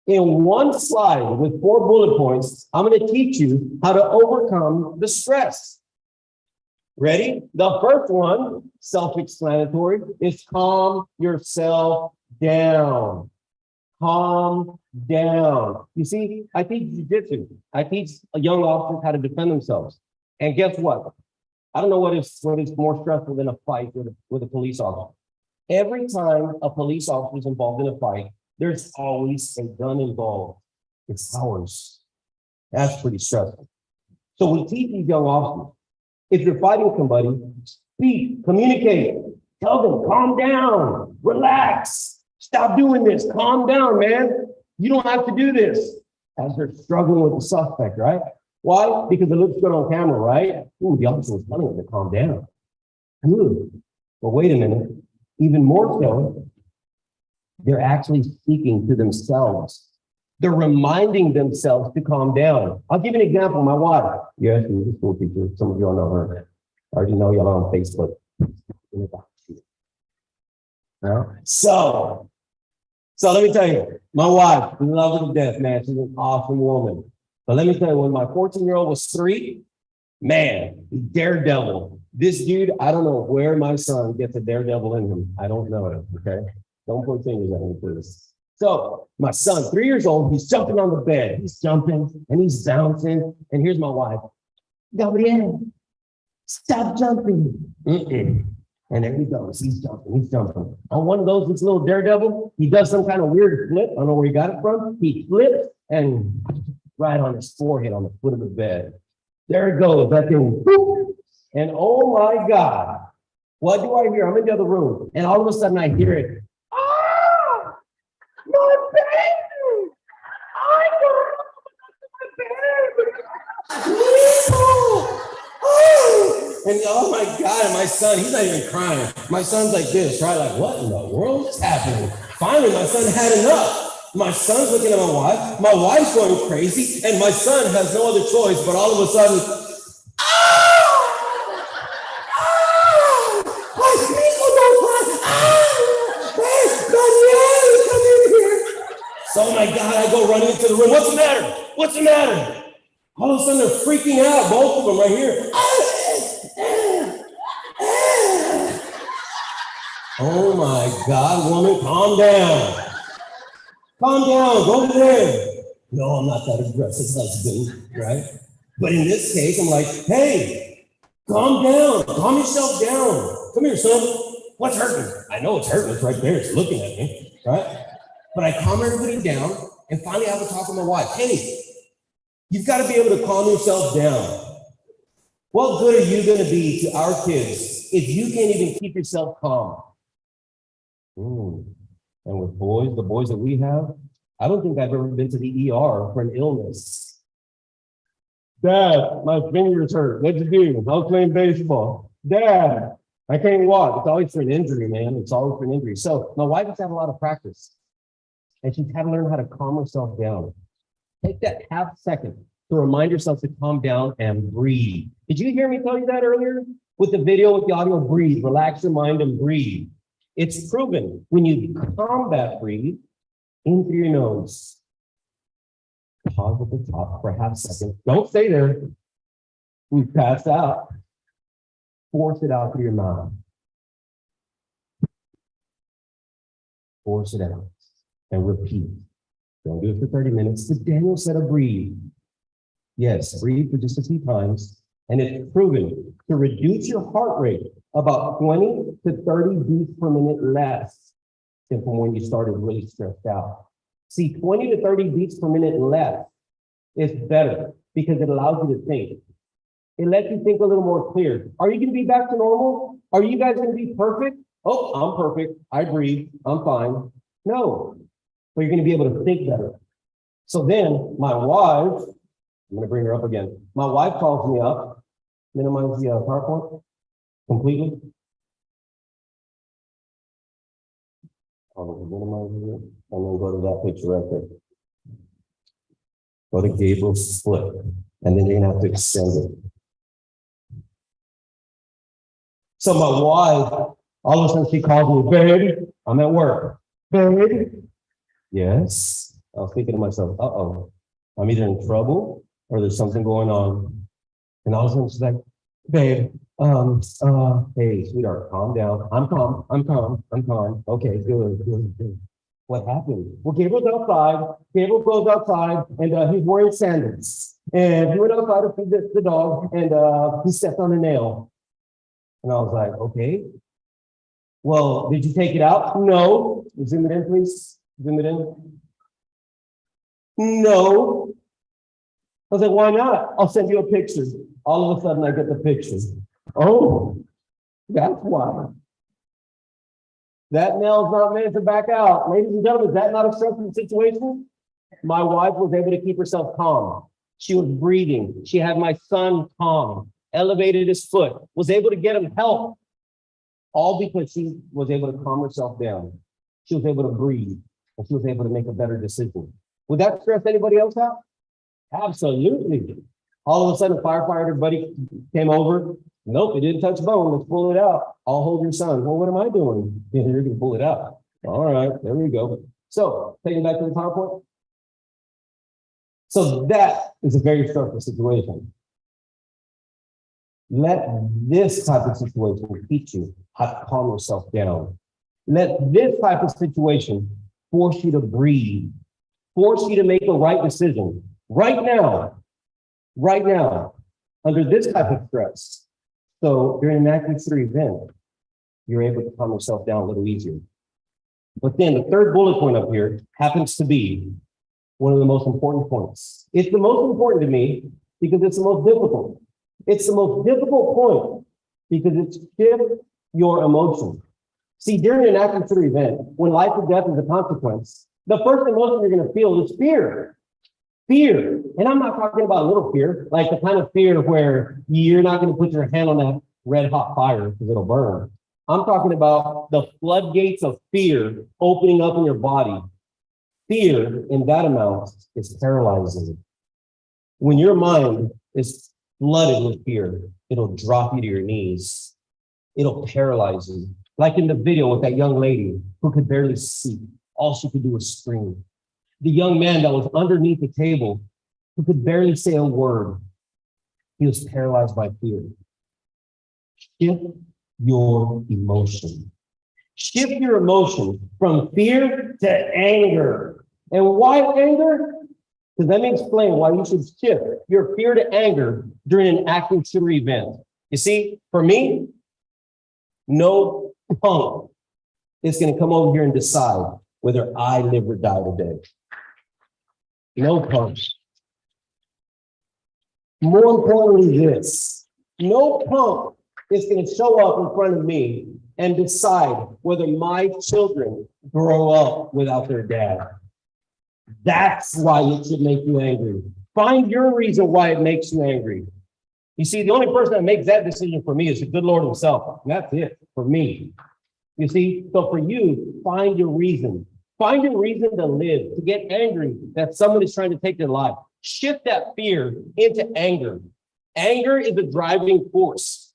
In one slide with 4 bullet points, I'm going to teach you how to overcome the stress. Ready? The first one, self-explanatory, is calm yourself down. Calm down. You see, I teach jiu-jitsu. I teach young officers how to defend themselves. And guess what? I don't know what is more stressful than a fight with a police officer. Every time a police officer is involved in a fight, there's always a gun involved. It's ours. That's pretty stressful. So we teach these young officers, if you're fighting somebody, speak, communicate, tell them, calm down, relax, stop doing this, calm down, man. You don't have to do this. As they're struggling with the suspect, right? Why? Because it looks good on camera, right? Ooh, the officer was telling them to calm down. Ooh. But wait a minute, even more so, they're actually speaking to themselves. They're reminding themselves to calm down. I'll give you an example. My wife, yes, she's a school teacher. Some of y'all know her. I already know y'all on Facebook. So let me tell you, my wife, we love her to death, man. She's an awesome woman. But let me tell you, when my 14-year-old was 3, man, daredevil. This dude, I don't know where my son gets a daredevil in him. I don't know it, okay? Don't point fingers at me, please. So my son, 3 years old, he's jumping on the bed. He's jumping and he's bouncing. And here's my wife. Gabriel, stop jumping. And there he goes. He's jumping. He's jumping. On one of those, this little daredevil, he does some kind of weird flip. I don't know where he got it from. He flips and right on his forehead on the foot of the bed. There it goes. That thing. And oh my God, what do I hear? I'm in the other room. And all of a sudden I hear it. Ah! My baby! I got my baby! And oh my God, and my son, he's not even crying. My son's like this, right? Like, what in the world is happening? Finally, my son had enough. My son's looking at my wife's going crazy, and my son has no other choice, but all of a sudden, so oh my God, I go running into the room. What's the matter? What's the matter? All of a sudden they're freaking out, both of them right here. Oh my God, woman, calm down. Calm down, go to there. No, I'm not that aggressive husband, right? But in this case, I'm like, hey, calm down, calm yourself down. Come here, son. What's hurting? I know it's hurting, it's right there, it's looking at me, right? But I calm everybody down, and finally I have a talk with my wife. Hey, you've got to be able to calm yourself down. What good are you going to be to our kids if you can't even keep yourself calm? And with boys, the boys that we have, I don't think I've ever been to the ER for an illness. Dad, my fingers hurt. What'd you do? I was playing baseball. Dad, I can't walk. It's always for an injury, man. It's always for an injury. So my wife has had a lot of practice. And she's had to learn how to calm herself down. Take that half second to remind yourself to calm down and breathe. Did you hear me tell you that earlier? With the video, with the audio, breathe, relax your mind and breathe. It's proven when you combat breathe in through your nose. Pause at the top for a half second. Don't stay there. We pass out. Force it out through your mouth. Force it out. And repeat. Don't do it for 30 minutes. The Daniel said to breathe. Yes, breathe for just a few times. And it's proven to reduce your heart rate about 20 to 30 beats per minute less. than from when you started really stressed out. See, 20 to 30 beats per minute less is better because it allows you to think. It lets you think a little more clear. Are you gonna be back to normal? Are you guys gonna be perfect? Oh, I'm perfect. I breathe. I'm fine. No, but you're gonna be able to think better. So then my wife, I'm gonna bring her up again. My wife calls me up, minimize the PowerPoint completely. I'll minimize it, and then go to that picture right there. Go to Gabriel's split, and then you're gonna have to extend it. So my wife, all of a sudden she calls me, babe, I'm at work. Babe, yes. I was thinking to myself, uh-oh, I'm either in trouble or there's something going on. And all of a sudden she's like, babe, hey, sweetheart, calm down. I'm calm. Okay, good. What happened? Well, Gabriel goes outside and he's wearing sandals. And he went outside to feed the dog and he stepped on a nail. And I was like, okay. Well, did you take it out? No. Zoom it in, please. Zoom it in. No. I was like, why not? I'll send you a picture. All of a sudden, I get the picture. Oh, that's why. That nail's not meant to back out. Ladies and gentlemen, is that not a stressful situation? My wife was able to keep herself calm. She was breathing. She had my son calm, elevated his foot, was able to get him help. All because she was able to calm herself down. She was able to breathe, and she was able to make a better decision. Would that stress anybody else out? Absolutely. All of a sudden, a firefighter buddy came over. Nope, it didn't touch bone. Let's pull it out. I'll hold your son. Well, what am I doing? Yeah, you're going to pull it out. All right, there we go. So, taking back to the PowerPoint. So that is a very stressful situation. Let this type of situation teach you how to calm yourself down. Let this type of situation force you to breathe, force you to make the right decision. Right now, under this type of stress. So during an active 3 event, you're able to calm yourself down a little easier. But then the third bullet point up here happens to be one of the most important points. It's the most important to me because it's the most difficult. It's the most difficult point because it's shift your emotion. See, during an active 3 event, when life or death is a consequence, the first emotion you're going to feel is fear. Fear. And I'm not talking about a little fear, like the kind of fear where you're not going to put your hand on that red hot fire because it'll burn. I'm talking about the floodgates of fear opening up in your body. Fear in that amount is paralyzing. When your mind is flooded with fear, it'll drop you to your knees. It'll paralyze you. Like in the video with that young lady who could barely see. All she could do was scream. The young man that was underneath the table who could barely say a word. He was paralyzed by fear. Shift your emotion. Shift your emotion from fear to anger. And why anger? Because let me explain why you should shift your fear to anger during an active shooter event. You see, for me, no punk is going to come over here and decide whether I live or die today. No punk. More importantly, this, no punk is going to show up in front of me and decide whether my children grow up without their dad. That's why it should make you angry. Find your reason why it makes you angry. You see, the only person that makes that decision for me is the good Lord himself. And that's it for me. You see, so for you, find your reason. Find a reason to live, to get angry that someone is trying to take their life. Shift that fear into anger. Anger is a driving force.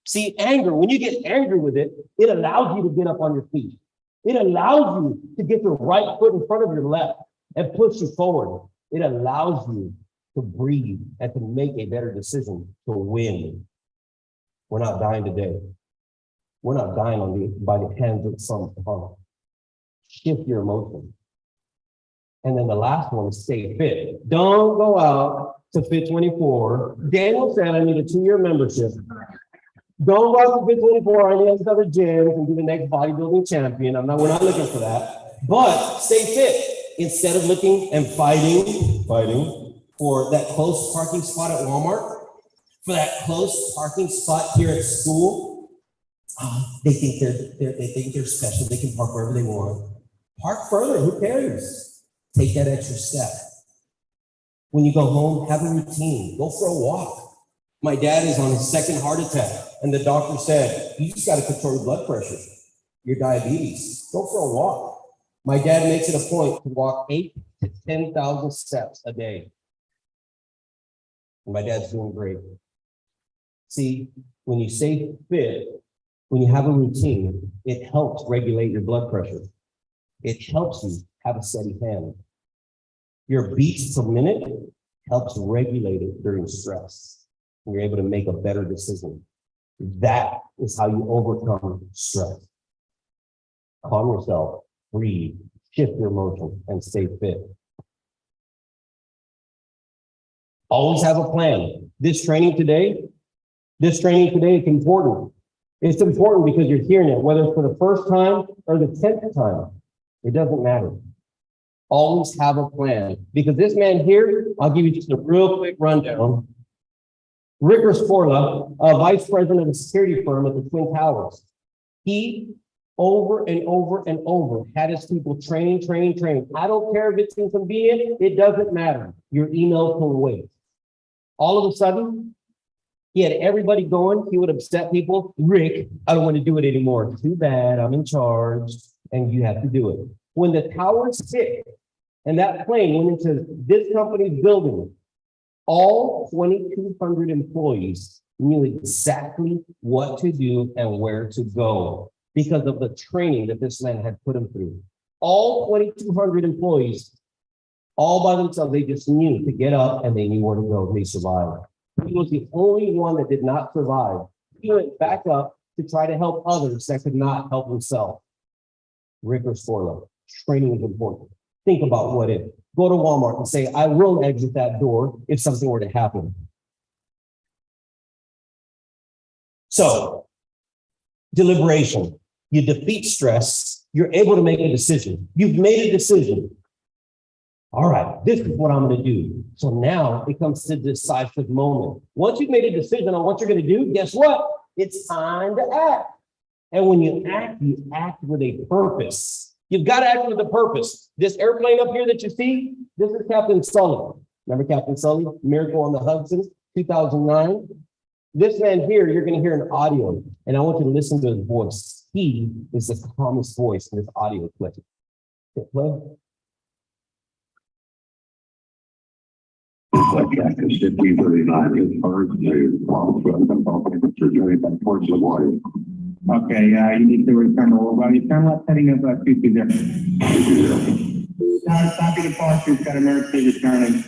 See, anger, when you get angry with it, it allows you to get up on your feet. It allows you to get your right foot in front of your left and push you forward. It allows you to breathe and to make a better decision to win. We're not dying today. We're not dying by the hands of some tomorrow. Shift your emotion. And then the last one is stay fit. Don't go out to Fit 24. Daniel said I need a 2-year membership. Don't go to Fit 24 or any of these other gyms and be the next bodybuilding champion. We're not looking for that. But stay fit. Instead of looking and fighting for that close parking spot at Walmart, for that close parking spot here at school, they think they're special. They can park wherever they want. Park further. Who cares? Take that extra step. When you go home, have a routine. Go for a walk. My dad is on his second heart attack, and the doctor said, you just got to control your blood pressure, your diabetes. Go for a walk. My dad makes it a point to walk 8,000 to 10,000 steps a day. And my dad's doing great. See, when you stay fit, when you have a routine, it helps regulate your blood pressure. It helps you have a steady hand. Your beats per minute helps regulate it during stress. You're able to make a better decision. That is how you overcome stress. Calm yourself, breathe, shift your emotion, and stay fit. Always have a plan. This training today is important. It's important because you're hearing it, whether it's for the first time or the 10th time. It doesn't matter. Always have a plan. Because this man here, I'll give you just a real quick rundown. Rick Rescorla, vice president of a security firm at the Twin Towers. He over and over and over had his people train. I don't care if it's inconvenient, it doesn't matter. Your email can wait. All of a sudden, he had everybody going. He would upset people. Rick, I don't want to do it anymore. Too bad, I'm in charge, and you have to do it. When the towers hit, and that plane went into this company's building, all 2,200 employees knew exactly what to do and where to go because of the training that this man had put them through. All 2,200 employees, all by themselves, they just knew to get up and they knew where to go. They survived. He was the only one that did not survive. He went back up to try to help others that could not help himself. Rick Rescorla, training is important. Think about what if. Go to Walmart and say, I will exit that door if something were to happen. So, deliberation. You defeat stress. You're able to make a decision. You've made a decision. All right, this is what I'm going to do. So now it comes to the decisive moment. Once you've made a decision on what you're going to do, guess what? It's time to act. And when you act with a purpose. You've got to act with a purpose. This airplane up here that you see, this is Captain Sully. Remember Captain Sully? Miracle on the Hudson, 2009. This man here, you're going to hear an audio, and I want you to listen to his voice. He is the calmest voice in this audio clip. Hit play. KISD 39 is hard to follow surgery by towards the water. Okay, you need to return over. Well, you turn left heading up 220. Now, copy departure, got emergency returning.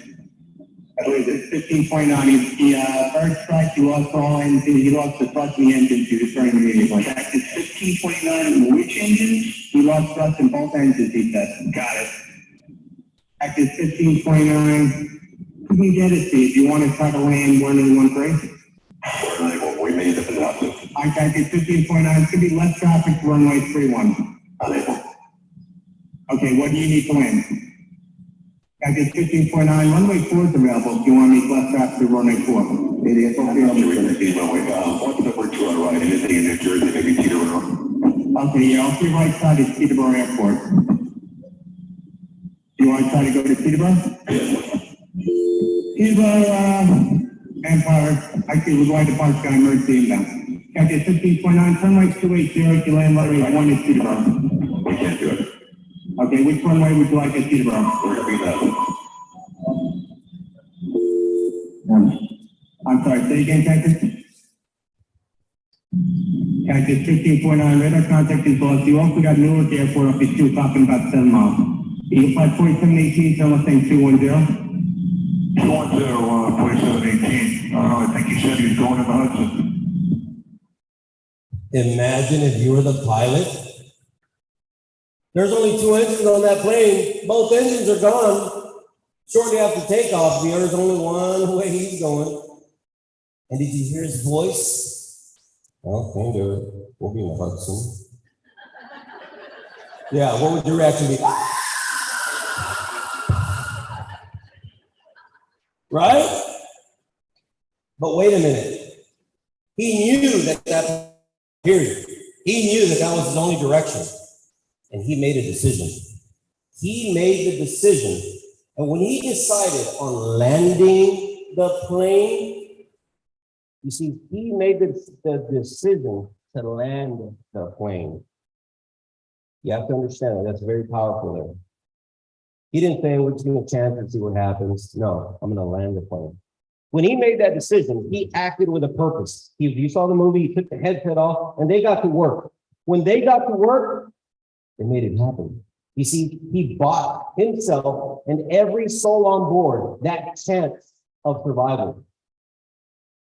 I believe it's 15.9. He first strike, you lost all engine, he lost the thrust in the engine, you returning immediately. That is 15.9 in which engine? We lost thrust in both engines, he said. Got it. Active 15.9. You can get it, Steve. You want to try to land 113? We made it enough. I get 15.9. It's going to be less traffic to runway 31. Okay, what do you need to land? I get 15.9. Runway 4 is available if you want to make less traffic to runway 4. It is. What's number 2 on right? Anything in New Jersey, maybe Teterboro? Okay, yeah, off your right side is Teterboro Airport. Do you want to try to go to Teterboro? Teterboro, Empire, actually, we're going to park sky emergency inbound. Okay, 15.9, turn right 280, if you land runway 1 is Teterboro. We can't do it. Okay, which runway would you like at Teterboro? We're going to be that. I'm sorry, say again, Cactus? Cactus 15.9, radar contact is lost. You also got Newark Airport up at 2 o'clock in about 7 miles. Eagle Flight 4718, tell us thing 210. 4718. I think he said he was going to the Hudson. Imagine if you were the pilot. There's only 2 engines on that plane. Both engines are gone. Shortly after takeoff, there's only one way he's going. And did you hear his voice? Well, can't do it. We'll be in the heart soon. Yeah, what would your reaction be? Right? But wait a minute. He knew that period. He knew that was his only direction. And he made a decision. He made the decision. And when he decided on landing the plane, you see, he made the decision to land the plane. You have to understand that. That's very powerful there. He didn't say, we're just going to chance and see what happens. No, I'm going to land the plane. When he made that decision, he acted with a purpose. You saw the movie, he took the headset off, and they got to work. When they got to work, they made it happen. You see, he bought himself and every soul on board that chance of survival.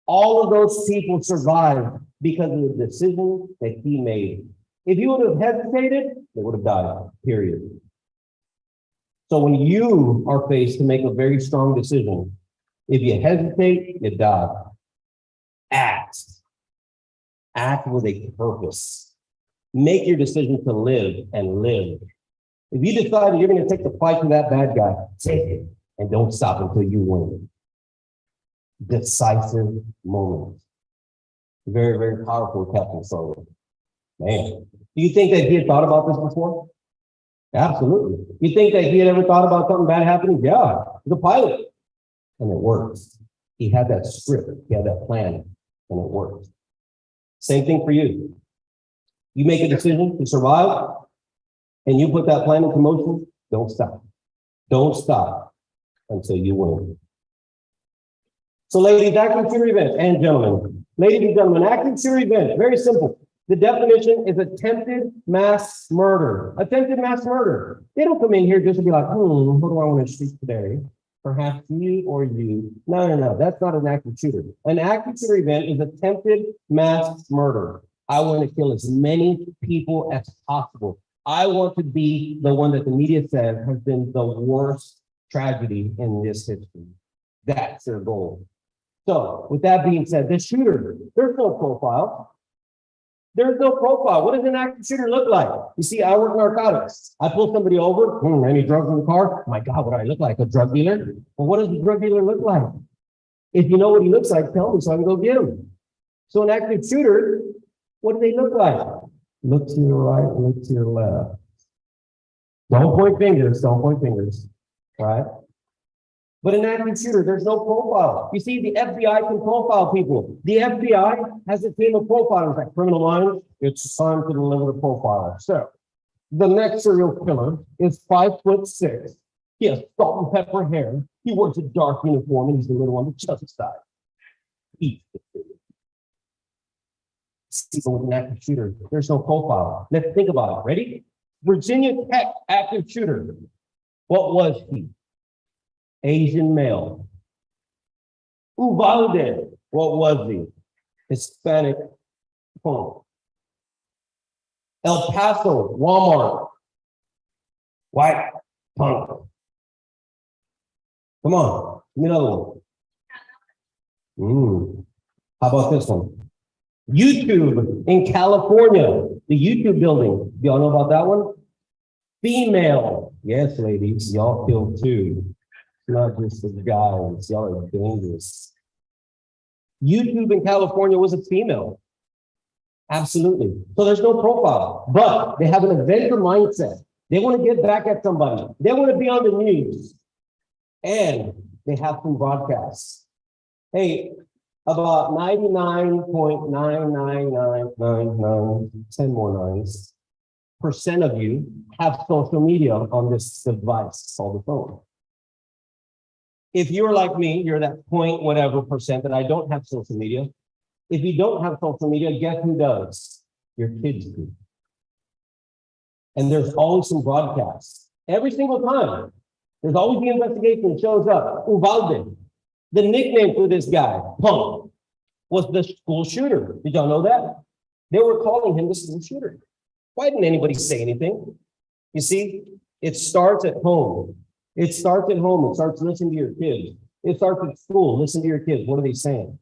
All of those people survived because of the decision that he made. If you would have hesitated, they would have died, period. So when you are faced to make a very strong decision, if you hesitate, you die. Act. Act with a purpose. Make your decision to live and live. If you decide that you're going to take the fight to that bad guy, take it and don't stop until you win. Decisive moment. Very, very powerful, Captain Solo. Man, do you think that he had thought about this before? Absolutely. You think that he had ever thought about something bad happening? Yeah, he's a pilot. And it works. He had that script, he had that plan, and it worked. Same thing for you. You make a decision to survive, and you put that plan into motion, don't stop. Don't stop until you win. So ladies, active shooter event, and gentlemen, ladies and gentlemen, active shooter event, very simple. The definition is attempted mass murder. Attempted mass murder. They don't come in here just to be like, who do I want to shoot today? Perhaps me or you. No, that's not an active shooter. An active shooter event is attempted mass murder. I want to kill as many people as possible. I want to be the one that the media says has been the worst tragedy in this history. That's their goal. So with that being said, the shooter, there's no profile. There's no profile. What does an active shooter look like? You see, I work narcotics. I pull somebody over. Any drugs in the car? My God, what do I look like? A drug dealer? Well, what does the drug dealer look like? If you know what he looks like, tell me so I can go get him. So an active shooter, what do they look like? Look to your right, look to your left. Don't point fingers, right? But an active shooter, there's no profile. You see, the FBI can profile people. The FBI has a team of profilers like Criminal Minds. It's time to deliver the profiler. So the next serial killer is 5'6". He has salt and pepper hair. He wears a dark uniform and he's the little on the chubby side. He's the shooter. See, with an active shooter, there's no profile. Let's think about it. Ready? Virginia Tech active shooter. What was he? Asian male. Uvalde, what was he? Hispanic punk. El Paso, Walmart. White punk. Come on, give me another one. How about this one? YouTube in California, the YouTube building. Do y'all know about that one? Female. Yes, ladies, y'all kill too. Not just the guys, y'all are dangerous. YouTube in California was a female. Absolutely. So there's no profile, but they have an adventure mindset. They want to get back at somebody. They want to be on the news. And they have some broadcasts. Hey, about 99.99999, 10 more nines, % of you have social media on this device called the phone. If you're like me, you're that point whatever % that I don't have social media. If you don't have social media, guess who does? Your kids do. And there's always some broadcasts. Every single time. There's always the investigation that shows up. Uvalde. The nickname for this guy, Punk, was the school shooter. Did y'all know that? They were calling him the school shooter. Why didn't anybody say anything? You see, it starts at home. It starts at home. It starts listening to your kids. It starts at school. Listen to your kids. What are they saying?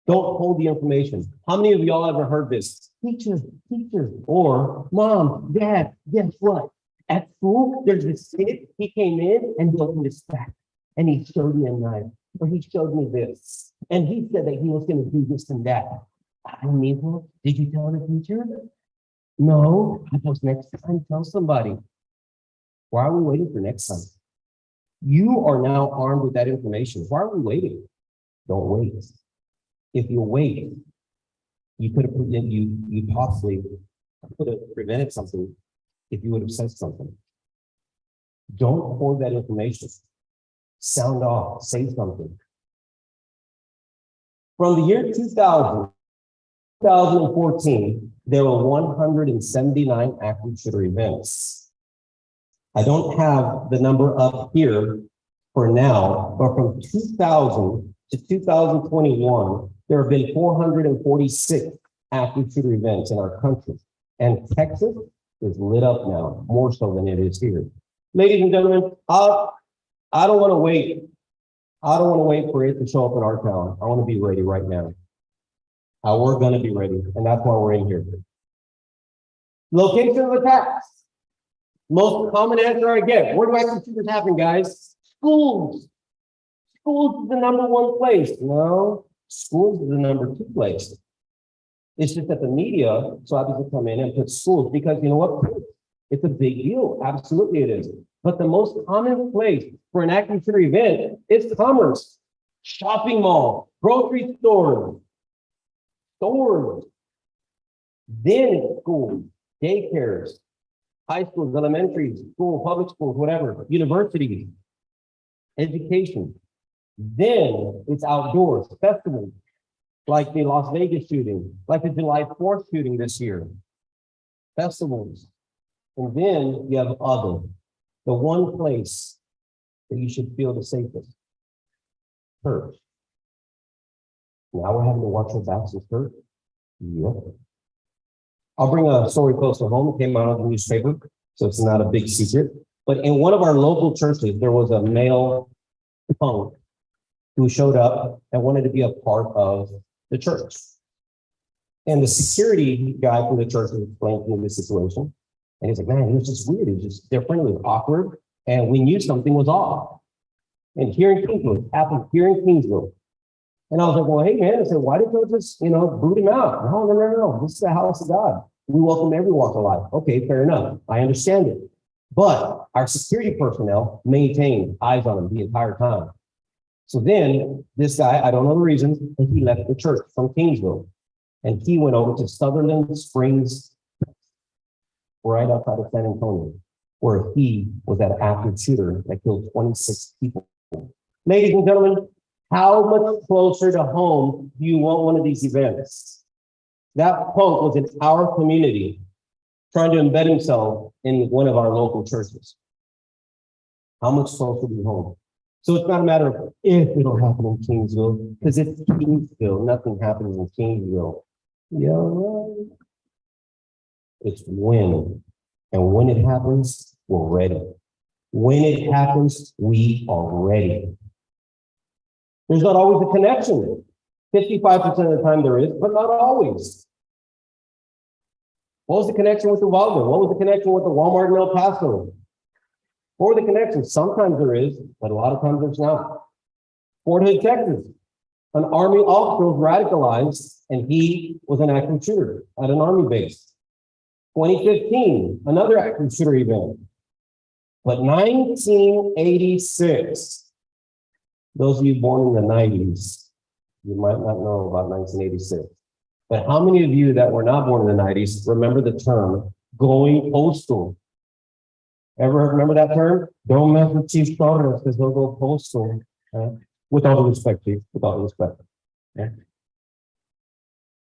Don't hold the information. How many of y'all ever heard this? Teachers, or mom, dad, guess what? At school, there's this kid, he came in and he opened his back and he showed me a knife, or he showed me this. And he said that he was gonna do this and that. I mean, did you tell the teacher? No, I was next time, tell somebody. Why are we waiting for next time? You are now armed with that information. Why are we waiting? Don't wait. If you wait, you could have, you possibly could have prevented something if you would have said something. Don't hoard that information. Sound off, say something. From the year 2014, there were 179 active shooter events. I don't have the number up here for now, but from 2000 to 2021, there have been 446 active shooter events in our country. And Texas is lit up now, more so than it is here. Ladies and gentlemen, I don't want to wait. I don't want to wait for it to show up in our town. I want to be ready right now. We're going to be ready, and that's why we're in here. Location of attacks. Most common answer I get, where do active shooters happen, guys? Schools. Schools is the #1 place. No, schools is the #2 place. It's just that the media so happens to come in and put schools because you know what? It's a big deal. Absolutely it is. But the most common place for an active shooter event is commerce, shopping mall, grocery stores, then it's schools, daycares, high schools, elementary school, public schools, whatever, universities, education. Then it's outdoors, festivals, like the Las Vegas shooting, like the July 4th shooting this year, festivals. And then you have other, the one place that you should feel the safest, church. Now we're having to watch our backs in church. Yep. I'll bring a story close to home. It came out of the newspaper, so it's not a big secret. But in one of our local churches, there was a male punk who showed up and wanted to be a part of the church. And the security guy from the church was explaining to me the situation. And he's like, man, it was just weird. It was just different. It was awkward. And we knew something was off. And here in Kingsville, it happened here in Kingsville. And I was like, well, hey, man, I said, why did you just, boot him out? No. This is the house of God. We welcome every walk of life. Okay, fair enough. I understand it. But our security personnel maintained eyes on him the entire time. So then this guy, I don't know the reason, but he left the church from Kingsville. And he went over to Sutherland Springs, right outside of San Antonio, where he was that active shooter that killed 26 people. Ladies and gentlemen, how much closer to home do you want one of these events? That punk was in our community, trying to embed himself in one of our local churches. How much closer to home? So it's not a matter of if it'll happen in Kingsville, because it's Kingsville. Nothing happens in Kingsville. Yeah, right. It's when. And when it happens, we're ready. When it happens, we are ready. There's not always a connection. 55% of the time there is, but not always. What was the connection with the Uvalde? What was the connection with the Walmart in El Paso? What were the connections? Sometimes there is, but a lot of times there's not. Fort Hood, Texas. An Army officer was radicalized, and he was an active shooter at an Army base. 2015, another active shooter event. But 1986, those of you born in the 90s, you might not know about 1986. But how many of you that were not born in the 90s remember the term going postal? Ever remember that term? Don't mess with Chief Torres because they'll go postal. With all due respect, Chief, with all due respect. Okay?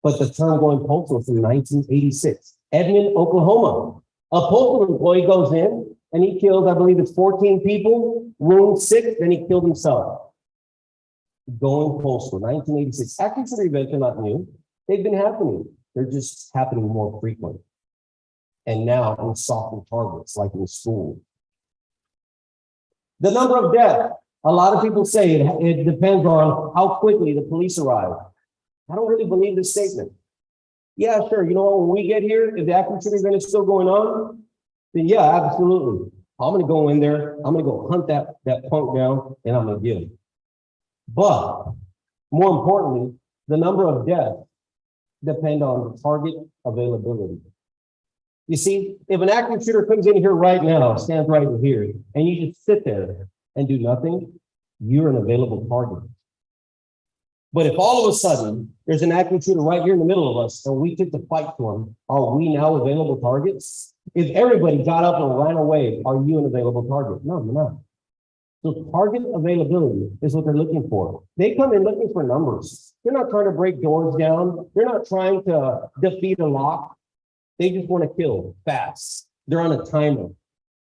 But the term going postal is in 1986. Edmond, Oklahoma. A postal employee goes in and he kills, I believe it's 14 people, wounds 6, then he killed himself. Going postal, 1986. Active shooter events are not new. They've been happening. They're just happening more frequently. And now on softer targets, like in school. The number of deaths. A lot of people say it depends on how quickly the police arrive. I don't really believe this statement. Yeah, sure. You know what? When we get here, if the active shooter event is still going on, then yeah, absolutely. I'm going to go in there. I'm going to go hunt that punk down and I'm going to get him. But more importantly, the number of deaths depend on target availability. You see, if an active shooter comes in here right now, stands right in here, and you just sit there and do nothing, you're an available target. But if all of a sudden there's an active shooter right here in the middle of us and we took the fight to him, are we now available targets? If everybody got up and ran away, are you an available target? No, you're not. So target availability is what they're looking for. They come in looking for numbers. They're not trying to break doors down. They're not trying to defeat a lock. They just want to kill fast. They're on a timer.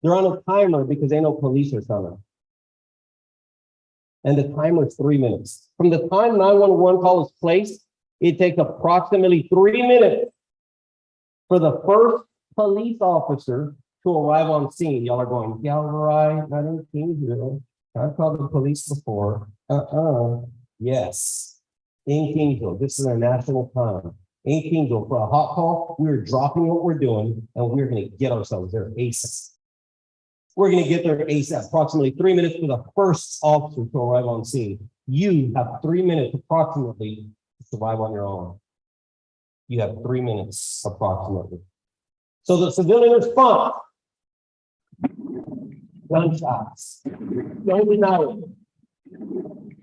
They're on a timer because they know police are coming. And the timer is 3 minutes. From the time 911 call is placed, it takes approximately 3 minutes for the first police officer to arrive on scene. Y'all are going, yeah, right, not in Kingsville. I've called the police before. Yes, in Kingsville. This is a national time. In Kingsville, for a hot call, we're dropping what we're doing and we're going to get ourselves there ASAP. We're going to get there ASAP, approximately 3 minutes for the first officer to arrive on scene. You have 3 minutes approximately to survive on your own. You have 3 minutes approximately. So the civilian response, gunshots. Don't deny it.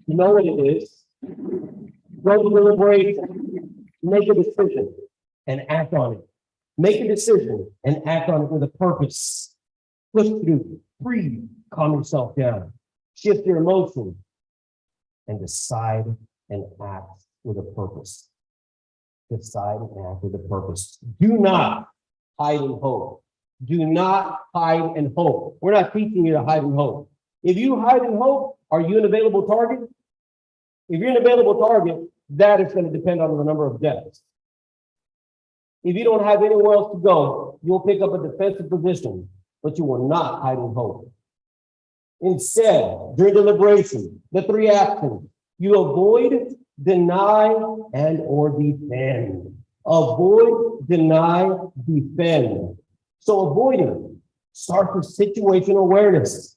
You know what it is. Go to deliberation. Make a decision and act on it. Make a decision and act on it with a purpose. Push through, breathe, calm yourself down, shift your emotion, and decide and act with a purpose. Decide and act with a purpose. Do not hide and hope. Do not hide and hope. We're not teaching you to hide and hope. If you hide and hope, are you an available target? If you're an available target, that is going to depend on the number of deaths. If you don't have anywhere else to go, you'll pick up a defensive position, but you will not hide and hope. Instead, during deliberation, the 3 actions, you avoid, deny, and or defend. Avoid, deny, defend. So avoiding starts with situational awareness.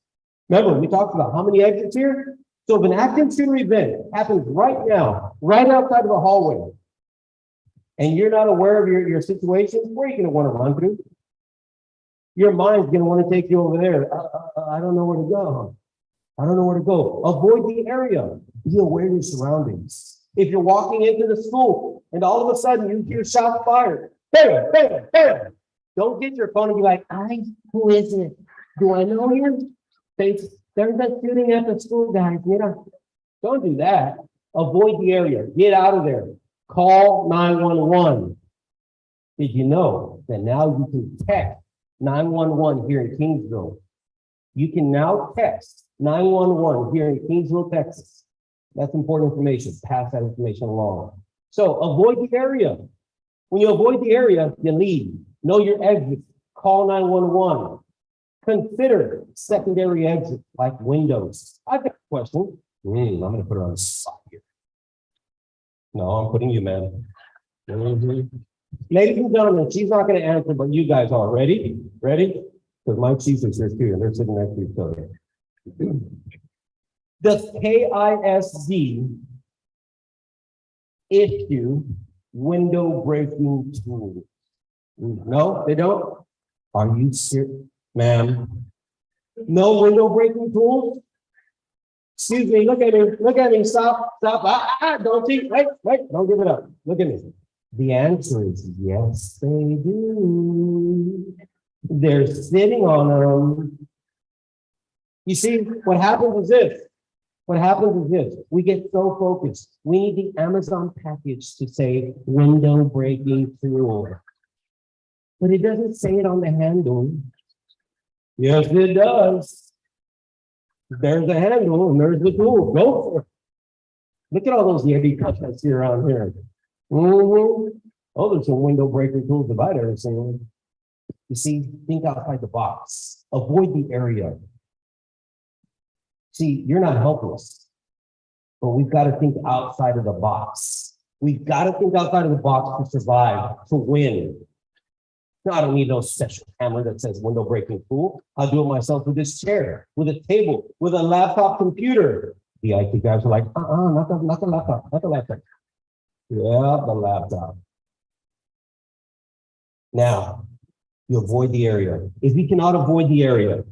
Remember, we talked about how many exits here? So if an active shooter event happens right now, right outside of a hallway, and you're not aware of your situation, where are you going to want to run through? Your mind's going to want to take you over there. I don't know where to go. I don't know where to go. Avoid the area. Be aware of your surroundings. If you're walking into the school and all of a sudden you hear shots fired, bam, bam, bam. Don't get your phone and be like, who is it? Do I know him? There's a shooting at the school, guys. You know, don't do that. Avoid the area. Get out of there. Call 911. Did you know that now you can text 911 here in Kingsville? You can now text 911 here in Kingsville, Texas. That's important information. Pass that information along. So avoid the area. When you avoid the area, you leave. Know your exit. Call 911. Consider secondary exits like windows. I've got a question. I'm going to put her on the spot here. No, I'm putting you, man. Ladies and gentlemen, she's not going to answer, but you guys are. Ready? Ready? Because my chiefs are here too, and they're sitting next to each other. Does KISD issue window breaking tools? No, they don't. Are you serious, ma'am? No window breaking tools? Excuse me, look at me, stop. Don't see, wait, don't give it up. Look at me. The answer is yes, they do. They're sitting on them. You see, what happens is this. We get so focused. We need the Amazon package to say window breaking tool. But it doesn't say it on the handle. Yes, it does. There's the handle and there's the tool. Go for it. Look at all those Yeti cups I see around here. Oh, there's some window breaker tools if I'd ever seen one. You see, think outside the box. Avoid the area. See, you're not helpless, but we've got to think outside of the box. We've got to think outside of the box to survive, to win. No, I don't need no special camera that says window breaking cool. I'll do it myself with this chair, with a table, with a laptop computer. The IT guys are like, not the laptop, not the laptop. Yeah, the laptop. Now, you avoid the area. If you cannot avoid the area,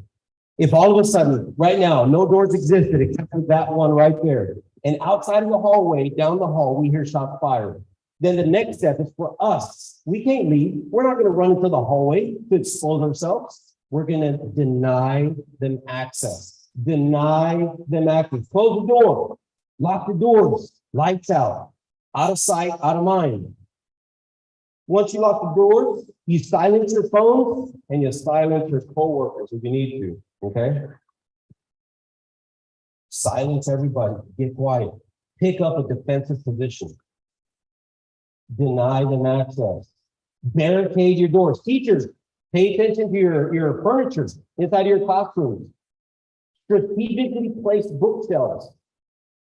if all of a sudden, right now, no doors existed except for that one right there, and outside of the hallway, down the hall, we hear shots fired, then the next step is for us. We can't leave. We're not going to run into the hallway to expose ourselves. We're going to deny them access. Deny them access. Close the door. Lock the doors. Lights out. Out of sight, out of mind. Once you lock the doors, you silence your phones and you silence your coworkers if you need to, okay? Silence everybody, get quiet. Pick up a defensive position. Deny them access. Barricade your doors. Teachers, pay attention to your furniture inside of your classrooms. Strategically place bookshelves.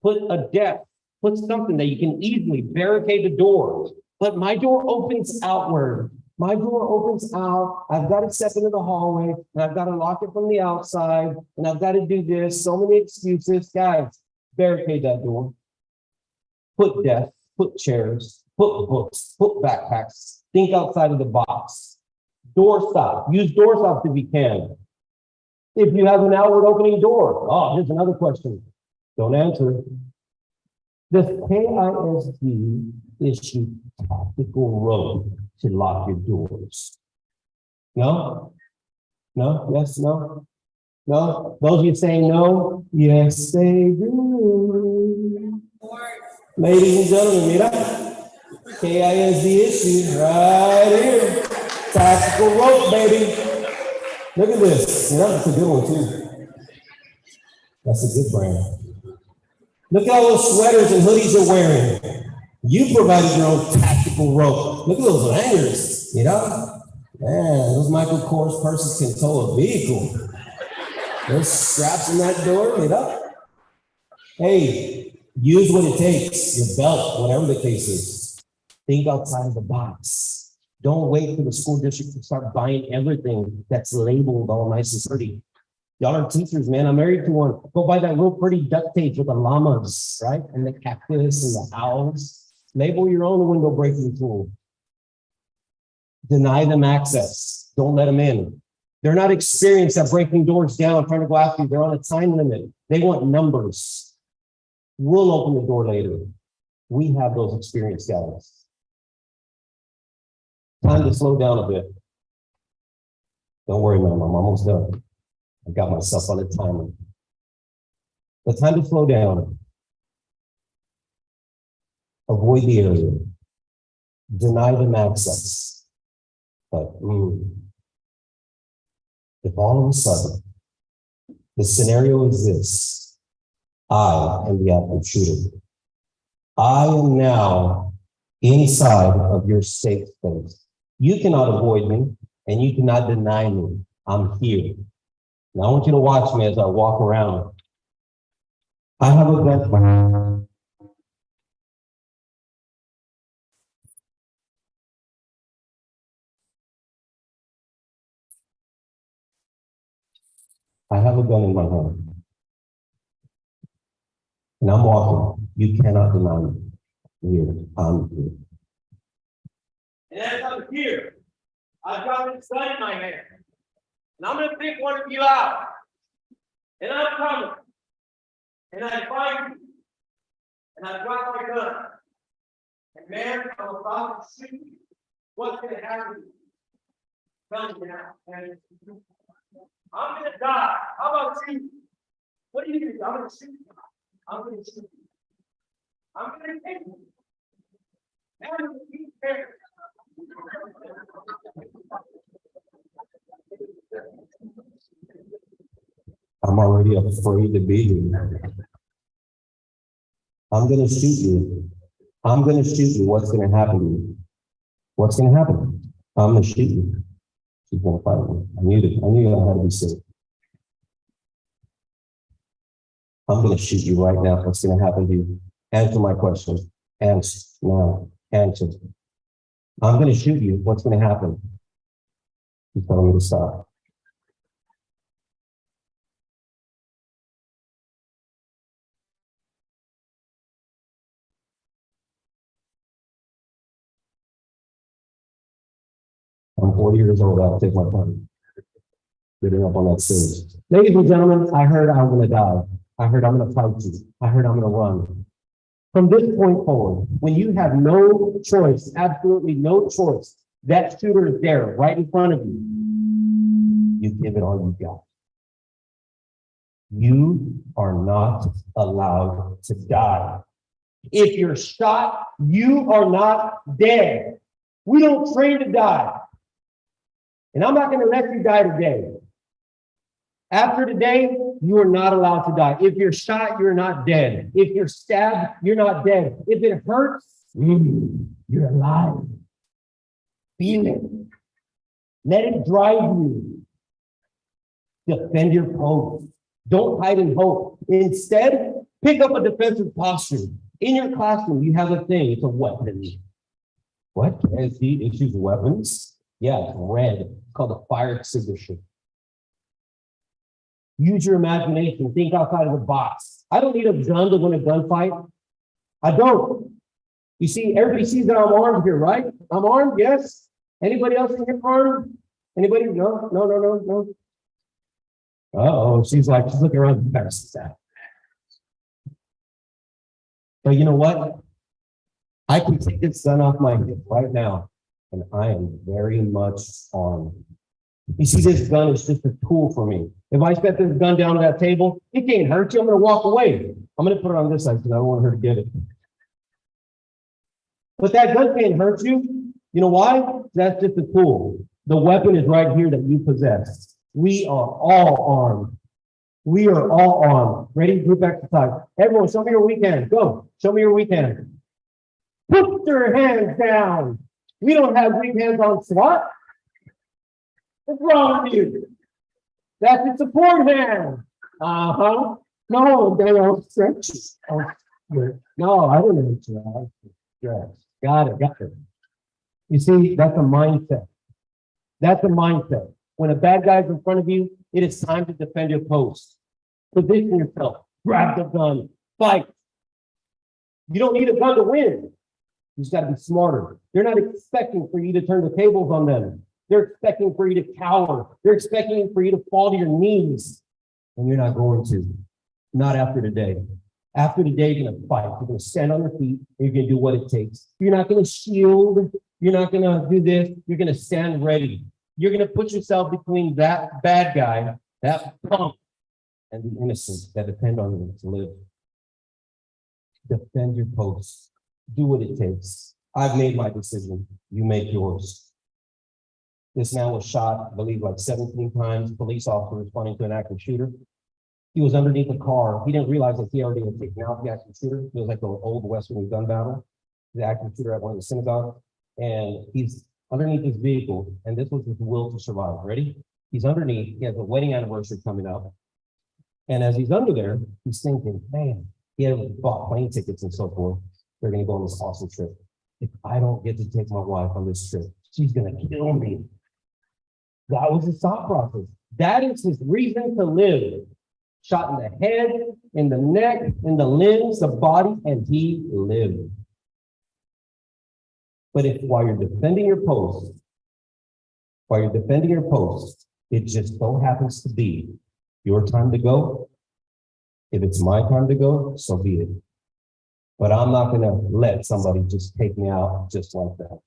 Put a desk, put something that you can easily barricade the doors. But my door opens outward. My door opens out. I've got to step into the hallway and I've got to lock it from the outside and I've got to do this. So many excuses. Guys, barricade that door. Put desks, put chairs, put books, put backpacks. Think outside of the box. Door stop. Use door stops if you can. If you have an outward opening door. Oh, here's another question. Don't answer. Does KISD issue tactical road to lock your doors? No? No? Yes? No? No? Those of you saying no? Yes, they do. Ladies and gentlemen, mira. KISD issue right here. Tactical rope, baby. Look at this. Yeah, that's a good one too. That's a good brand. Look at all those sweaters and hoodies you're wearing. You provided your own tactical rope. Look at those hangers, you know? Man, those Michael Kors purses can tow a vehicle. Those straps in that door, you know? Hey, use what it takes, your belt, whatever the case is. Think outside of the box. Don't wait for the school district to start buying everything that's labeled all nice and pretty. Y'all are teachers, man. I'm married to one. Go buy that real pretty duct tape with the llamas, right? And the cactus and the owls. Label your own window breaking tool. Deny them access. Don't let them in. They're not experienced at breaking doors down, trying to go after you. They're on a time limit. They want numbers. We'll open the door later. We have those experienced guys. Time to slow down a bit. Don't worry, man. I'm almost done. I got myself on a timer. The time to slow down. Avoid the area. Deny them access. But if all of a sudden, the scenario is this: I am the active shooter. I am now inside of your safe space. You cannot avoid me and you cannot deny me. I'm here. Now I want you to watch me as I walk around. I have a gun. I have a gun in my hand. And I'm walking. You cannot deny me. Here, I'm here. And as I'm here, I've got this gun in my hand. And I'm going to pick one of you out. And I'm coming. And I find you. And I drop my gun. And man, I'm about to shoot you. What's going to happen? Tell me now. I'm going to die. How about you? What do you think? I'm going to shoot you. I'm going to shoot you. I'm going to take you. And I'm going to keep there. I'm already afraid to be here. I'm going to shoot you. I'm going to shoot you. What's going to happen to you? What's going to happen? I'm going to shoot you. She's going to fight me. I knew I had to be safe. I'm going to shoot you right now. What's going to happen to you? Answer my question. Answer. Now, answer. I'm gonna shoot you. What's gonna happen? He's telling me to stop. I'm 40 years old. I'll take my time. Getting up on that stage. Ladies and gentlemen, I heard I'm gonna die. I heard I'm gonna fight you. I heard I'm gonna run. From this point forward, when you have no choice, absolutely no choice, that shooter is there right in front of you. You give it all you got. You are not allowed to die. If you're shot, you are not dead. We don't train to die. And I'm not going to let you die today. After today, you are not allowed to die. If you're shot, you're not dead. If you're stabbed, you're not dead. If it hurts, you're alive. Feel it. Let it drive you. Defend your post. Don't hide in hope. Instead, pick up a defensive posture. In your classroom, you have a thing. It's a weapon. What? KISD issues weapons? Yeah, it's red. It's called a fire extinguisher. Use your imagination. Think outside of the box. I don't need a gun to win a gunfight. I don't. You see, everybody sees that I'm armed here, right? I'm armed, yes. Anybody else in here armed? Anybody? No. Uh-oh, she's looking around embarrassed. But you know what? I can take this gun off my hip right now, and I am very much armed. You see, this gun is just a tool for me. If I set this gun down on that table, it can't hurt you. I'm going to walk away. I'm going to put it on this side because I don't want her to get it. But that gun can't hurt you. You know why? That's just a tool. The weapon is right here that you possess. We are all armed. We are all armed. Ready? Group exercise. Everyone, show me your weak hand. Go. Show me your weak hand. Put your hands down. We don't have weak hands on SWAT. What's wrong with you? That's a support hand. Uh-huh. No, they don't stretch. No, I don't know. Stretch. Got it. You see, that's a mindset. That's a mindset. When a bad guy's in front of you, it is time to defend your post. Position yourself. Grab the gun. Fight. You don't need a gun to win. You just got to be smarter. They're not expecting for you to turn the tables on them. They're expecting for you to cower. They're expecting for you to fall to your knees. And you're not going to. Not after today. After today, you're going to fight. You're going to stand on your feet. And you're going to do what it takes. You're not going to shield. You're not going to do this. You're going to stand ready. You're going to put yourself between that bad guy, that punk, and the innocent that depend on you to live. Defend your post. Do what it takes. I've made my decision. You make yours. This man was shot, I believe, like 17 times. Police officer responding to an active shooter. He was underneath a car. He didn't realize that he already had taken out the active shooter. It was like an old Western gun battle. The active shooter at one of the synagogues. And he's underneath his vehicle. And this was his will to survive. Ready? He's underneath. He has a wedding anniversary coming up. And as he's under there, he's thinking, man, he had bought plane tickets and so forth. They're going to go on this awesome trip. If I don't get to take my wife on this trip, she's going to kill me. That was his thought process. That is his reason to live. Shot in the head, in the neck, in the limbs, the body, and he lived. But if while you're defending your post, it just so happens to be your time to go. If it's my time to go, so be it. But I'm not going to let somebody just take me out just like that.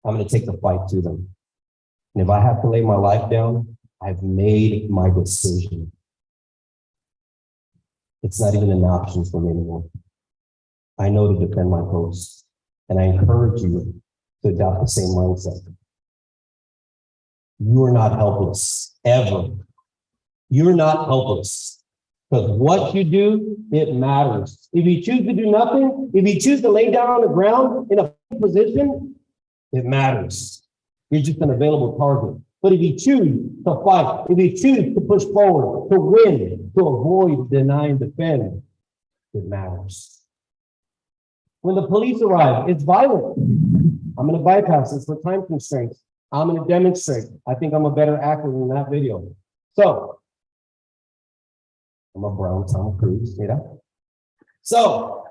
I'm going to take the fight to them. And if I have to lay my life down, I've made my decision. It's not even an option for me anymore. I know to defend my post, and I encourage you to adopt the same mindset. You are not helpless, ever. You're not helpless. Because what you do, it matters. If you choose to do nothing, if you choose to lay down on the ground in a position, it matters. You're just an available target. But if you choose to fight, if you choose to push forward, to win, to avoid, deny, and defend, it matters. When the police arrive, it's violent. I'm gonna bypass this for time constraints. I'm gonna demonstrate. I think I'm a better actor than that video. So, I'm a brown Tom Cruise, you know? So,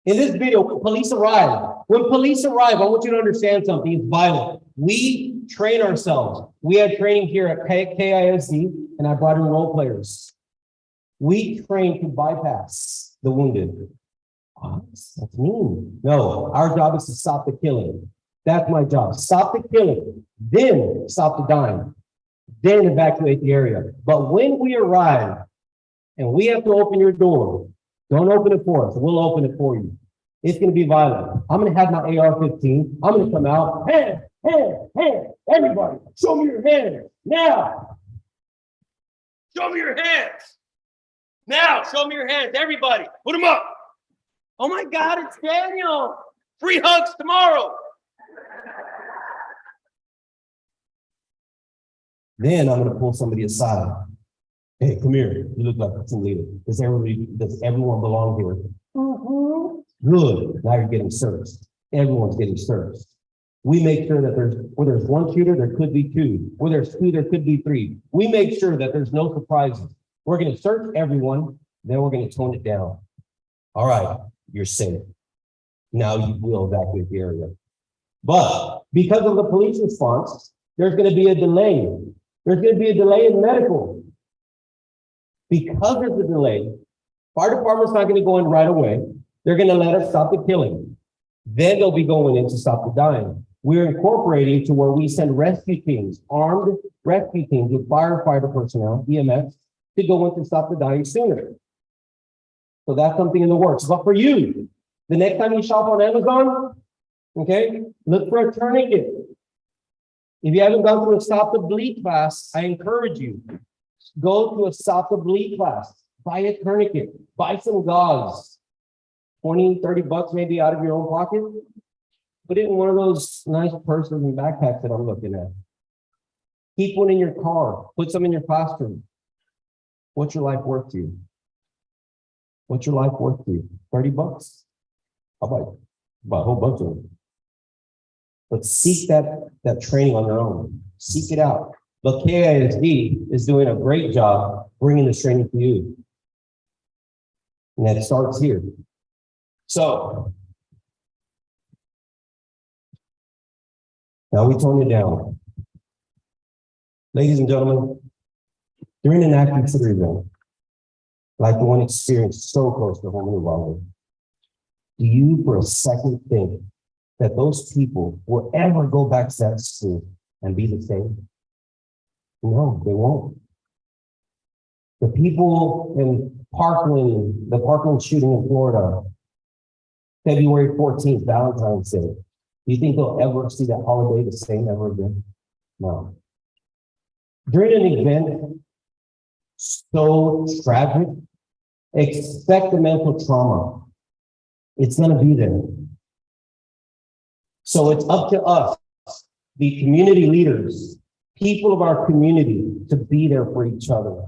in this video, when police arrive, I want you to understand something, it's violent. We train ourselves. We had training here at KISD, and I brought in role players. We train to bypass the wounded. Oh, that's mean. No, our job is to stop the killing. That's my job. Stop the killing, then stop the dying, then evacuate the area. But when we arrive and we have to open your door, don't open it for us. We'll open it for you. It's going to be violent. I'm going to have my AR-15. I'm going to come out. Hands, hands, hands. Everybody, show me your hands now. Show me your hands. Now, show me your hands. Everybody, put them up. Oh my God, it's Daniel. Free hugs tomorrow. Then I'm going to pull somebody aside. Hey, come here. You look like a team leader. Does everyone belong here? Good. Now you're getting searched. Everyone's getting searched. We make sure that where there's one shooter, there could be two. Where there's two, there could be three. We make sure that there's no surprises. We're going to search everyone, then we're going to tone it down. All right, you're safe. Now you will evacuate the area. But because of the police response, there's going to be a delay. There's going to be a delay in medical. Because of the delay, fire department's not going to go in right away. They're going to let us stop the killing. Then they'll be going in to stop the dying. We're incorporating to where we send rescue teams, armed rescue teams with firefighter personnel, EMS, to go in to stop the dying sooner. So that's something in the works. But for you, the next time you shop on Amazon, okay, look for a tourniquet. If you haven't gone through a Stop the Bleed class, I encourage you, go to a Stop the Bleed class, buy a tourniquet, buy some gauze, 20, 30 bucks maybe out of your own pocket. Put it in one of those nice purses and backpacks that I'm looking at. Keep one in your car, put some in your classroom. What's your life worth to you? What's your life worth to you? 30 bucks? I'll buy a whole bunch of them. But seek that training on your own. Seek it out. But KISD is doing a great job bringing this training to you. And that starts here. So, now we tone it down. Ladies and gentlemen, during an active shooter event, like the one experienced so close to home in Uvalde, do you for a second think that those people will ever go back to that school and be the same? No, they won't. The people in Parkland, the Parkland shooting in Florida, February 14th, Valentine's Day, do you think they'll ever see that holiday the same ever again? No. During an event so tragic, expect the mental trauma. It's going to be there. So it's up to us, the community leaders, people of our community, to be there for each other.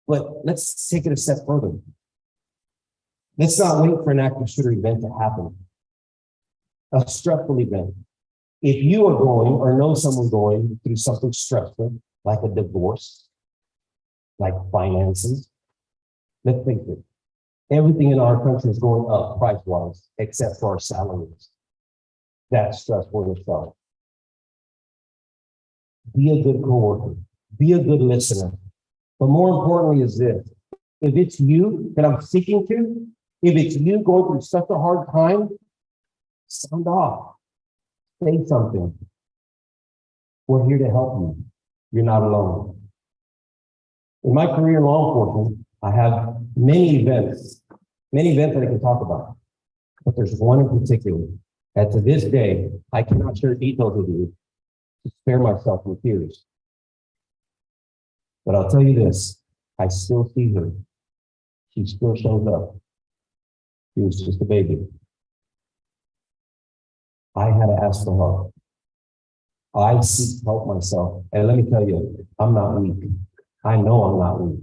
But let's take it a step further. Let's not wait for an active shooter event to happen. A stressful event. If you are going or know someone going through something stressful, like a divorce, like finances, let's face it, everything in our country is going up price-wise, except for our salaries. That's stressful in itself. Be a good coworker. Be a good listener. But more importantly is this. If it's you that I'm speaking to, if it's you going through such a hard time, sound off. Say something. We're here to help you. You're not alone. In my career in law enforcement, I have many events that I can talk about. But there's one in particular that to this day, I cannot share details with you to spare myself from tears. But I'll tell you this, I still see her. She still shows up. She was just a baby. I had to ask for help. I seek help myself. And let me tell you, I'm not weak. I know I'm not weak.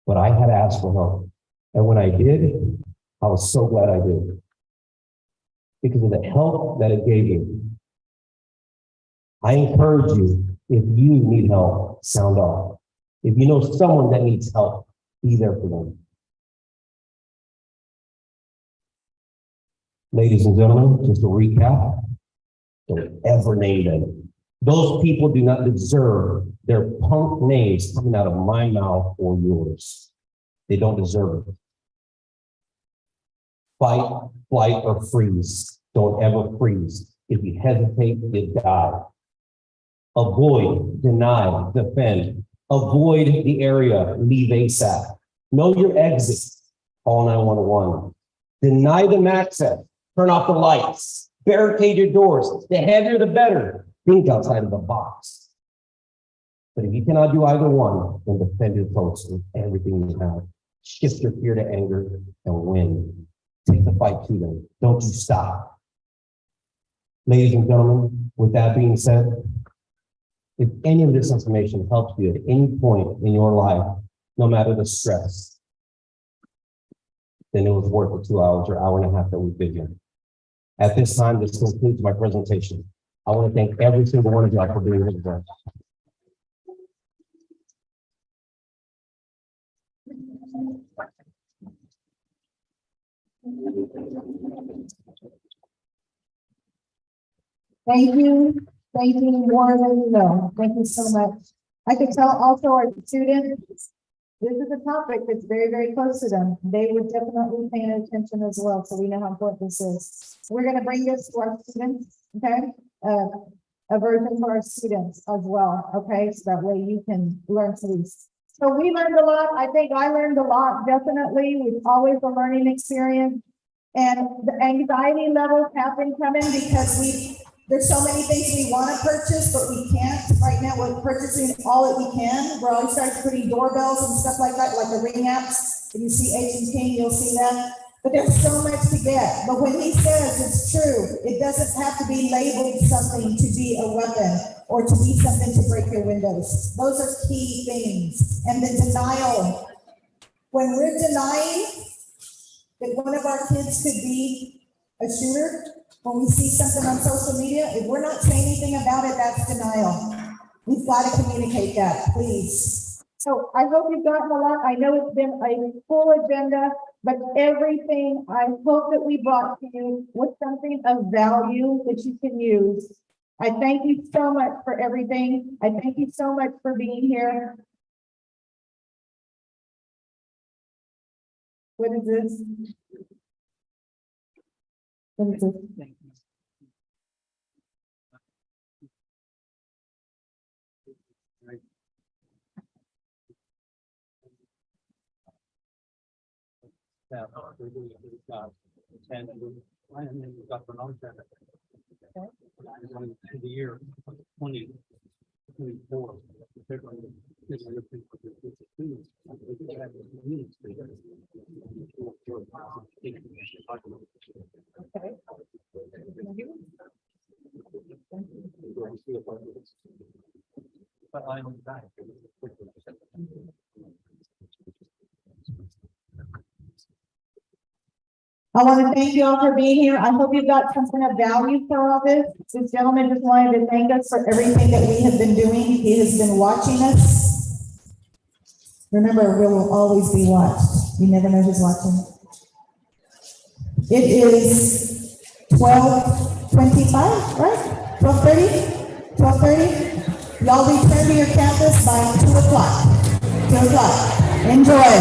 But I had to ask for help. And when I did, I was so glad I did. Because of the help that it gave me. I encourage you, if you need help, sound off. If you know someone that needs help, be there for them. Ladies and gentlemen, just to recap, don't ever name them. Those people do not deserve their punk names coming out of my mouth or yours. They don't deserve it. Fight, flight, or freeze. Don't ever freeze. If you hesitate, you die. Avoid, deny, defend. Avoid the area, leave ASAP. Know your exit, call 911. Deny them access, turn off the lights, barricade your doors. The heavier, the better. Think outside of the box. But if you cannot do either one, then defend your post with everything you have. Shift your fear to anger and win. Take the fight to them. Don't you stop. Ladies and gentlemen, with that being said, if any of this information helps you at any point in your life, no matter the stress, then it was worth the 2 hours or hour and a half that we've been here. At this time, this concludes my presentation. I want to thank every single one of y'all for being here today. Thank you. Thank you more than you know. Thank you so much. I could tell also our students, this is a topic that's very, very close to them. They were definitely paying attention as well, so we know how important this is. We're going to bring this to our students, okay? A version for our students as well, okay? So that way you can learn to these. So we learned a lot. I think I learned a lot, definitely. It's always a learning experience. And the anxiety levels have been coming because there's so many things we want to purchase, but we can't. Right now, we're purchasing all that we can. We're always starting putting doorbells and stuff like that, like the Ring apps. If you see H&K, you'll see that. But there's so much to get. But when he says it's true, it doesn't have to be labeled something to be a weapon or to be something to break your windows. Those are key things. And the denial. When we're denying that one of our kids could be a shooter, when we see something on social media, if we're not saying anything about it, that's denial. We've got to communicate that, please. So I hope you've gotten a lot. I know it's been a full agenda, but everything I hope that we brought to you was something of value that you can use. I thank you so much for everything. I thank you so much for being here. What is this? What is this? The year 2024. But I'm back. I want to thank you all for being here. I hope you got something of value for all this. This gentleman just wanted to thank us for everything that we have been doing. He has been watching us. Remember, we will always be watched. You never know who's watching. It is 12:25, right? 12:30? 12:30? Y'all return to your campus by 2 o'clock. 2 o'clock. Enjoy.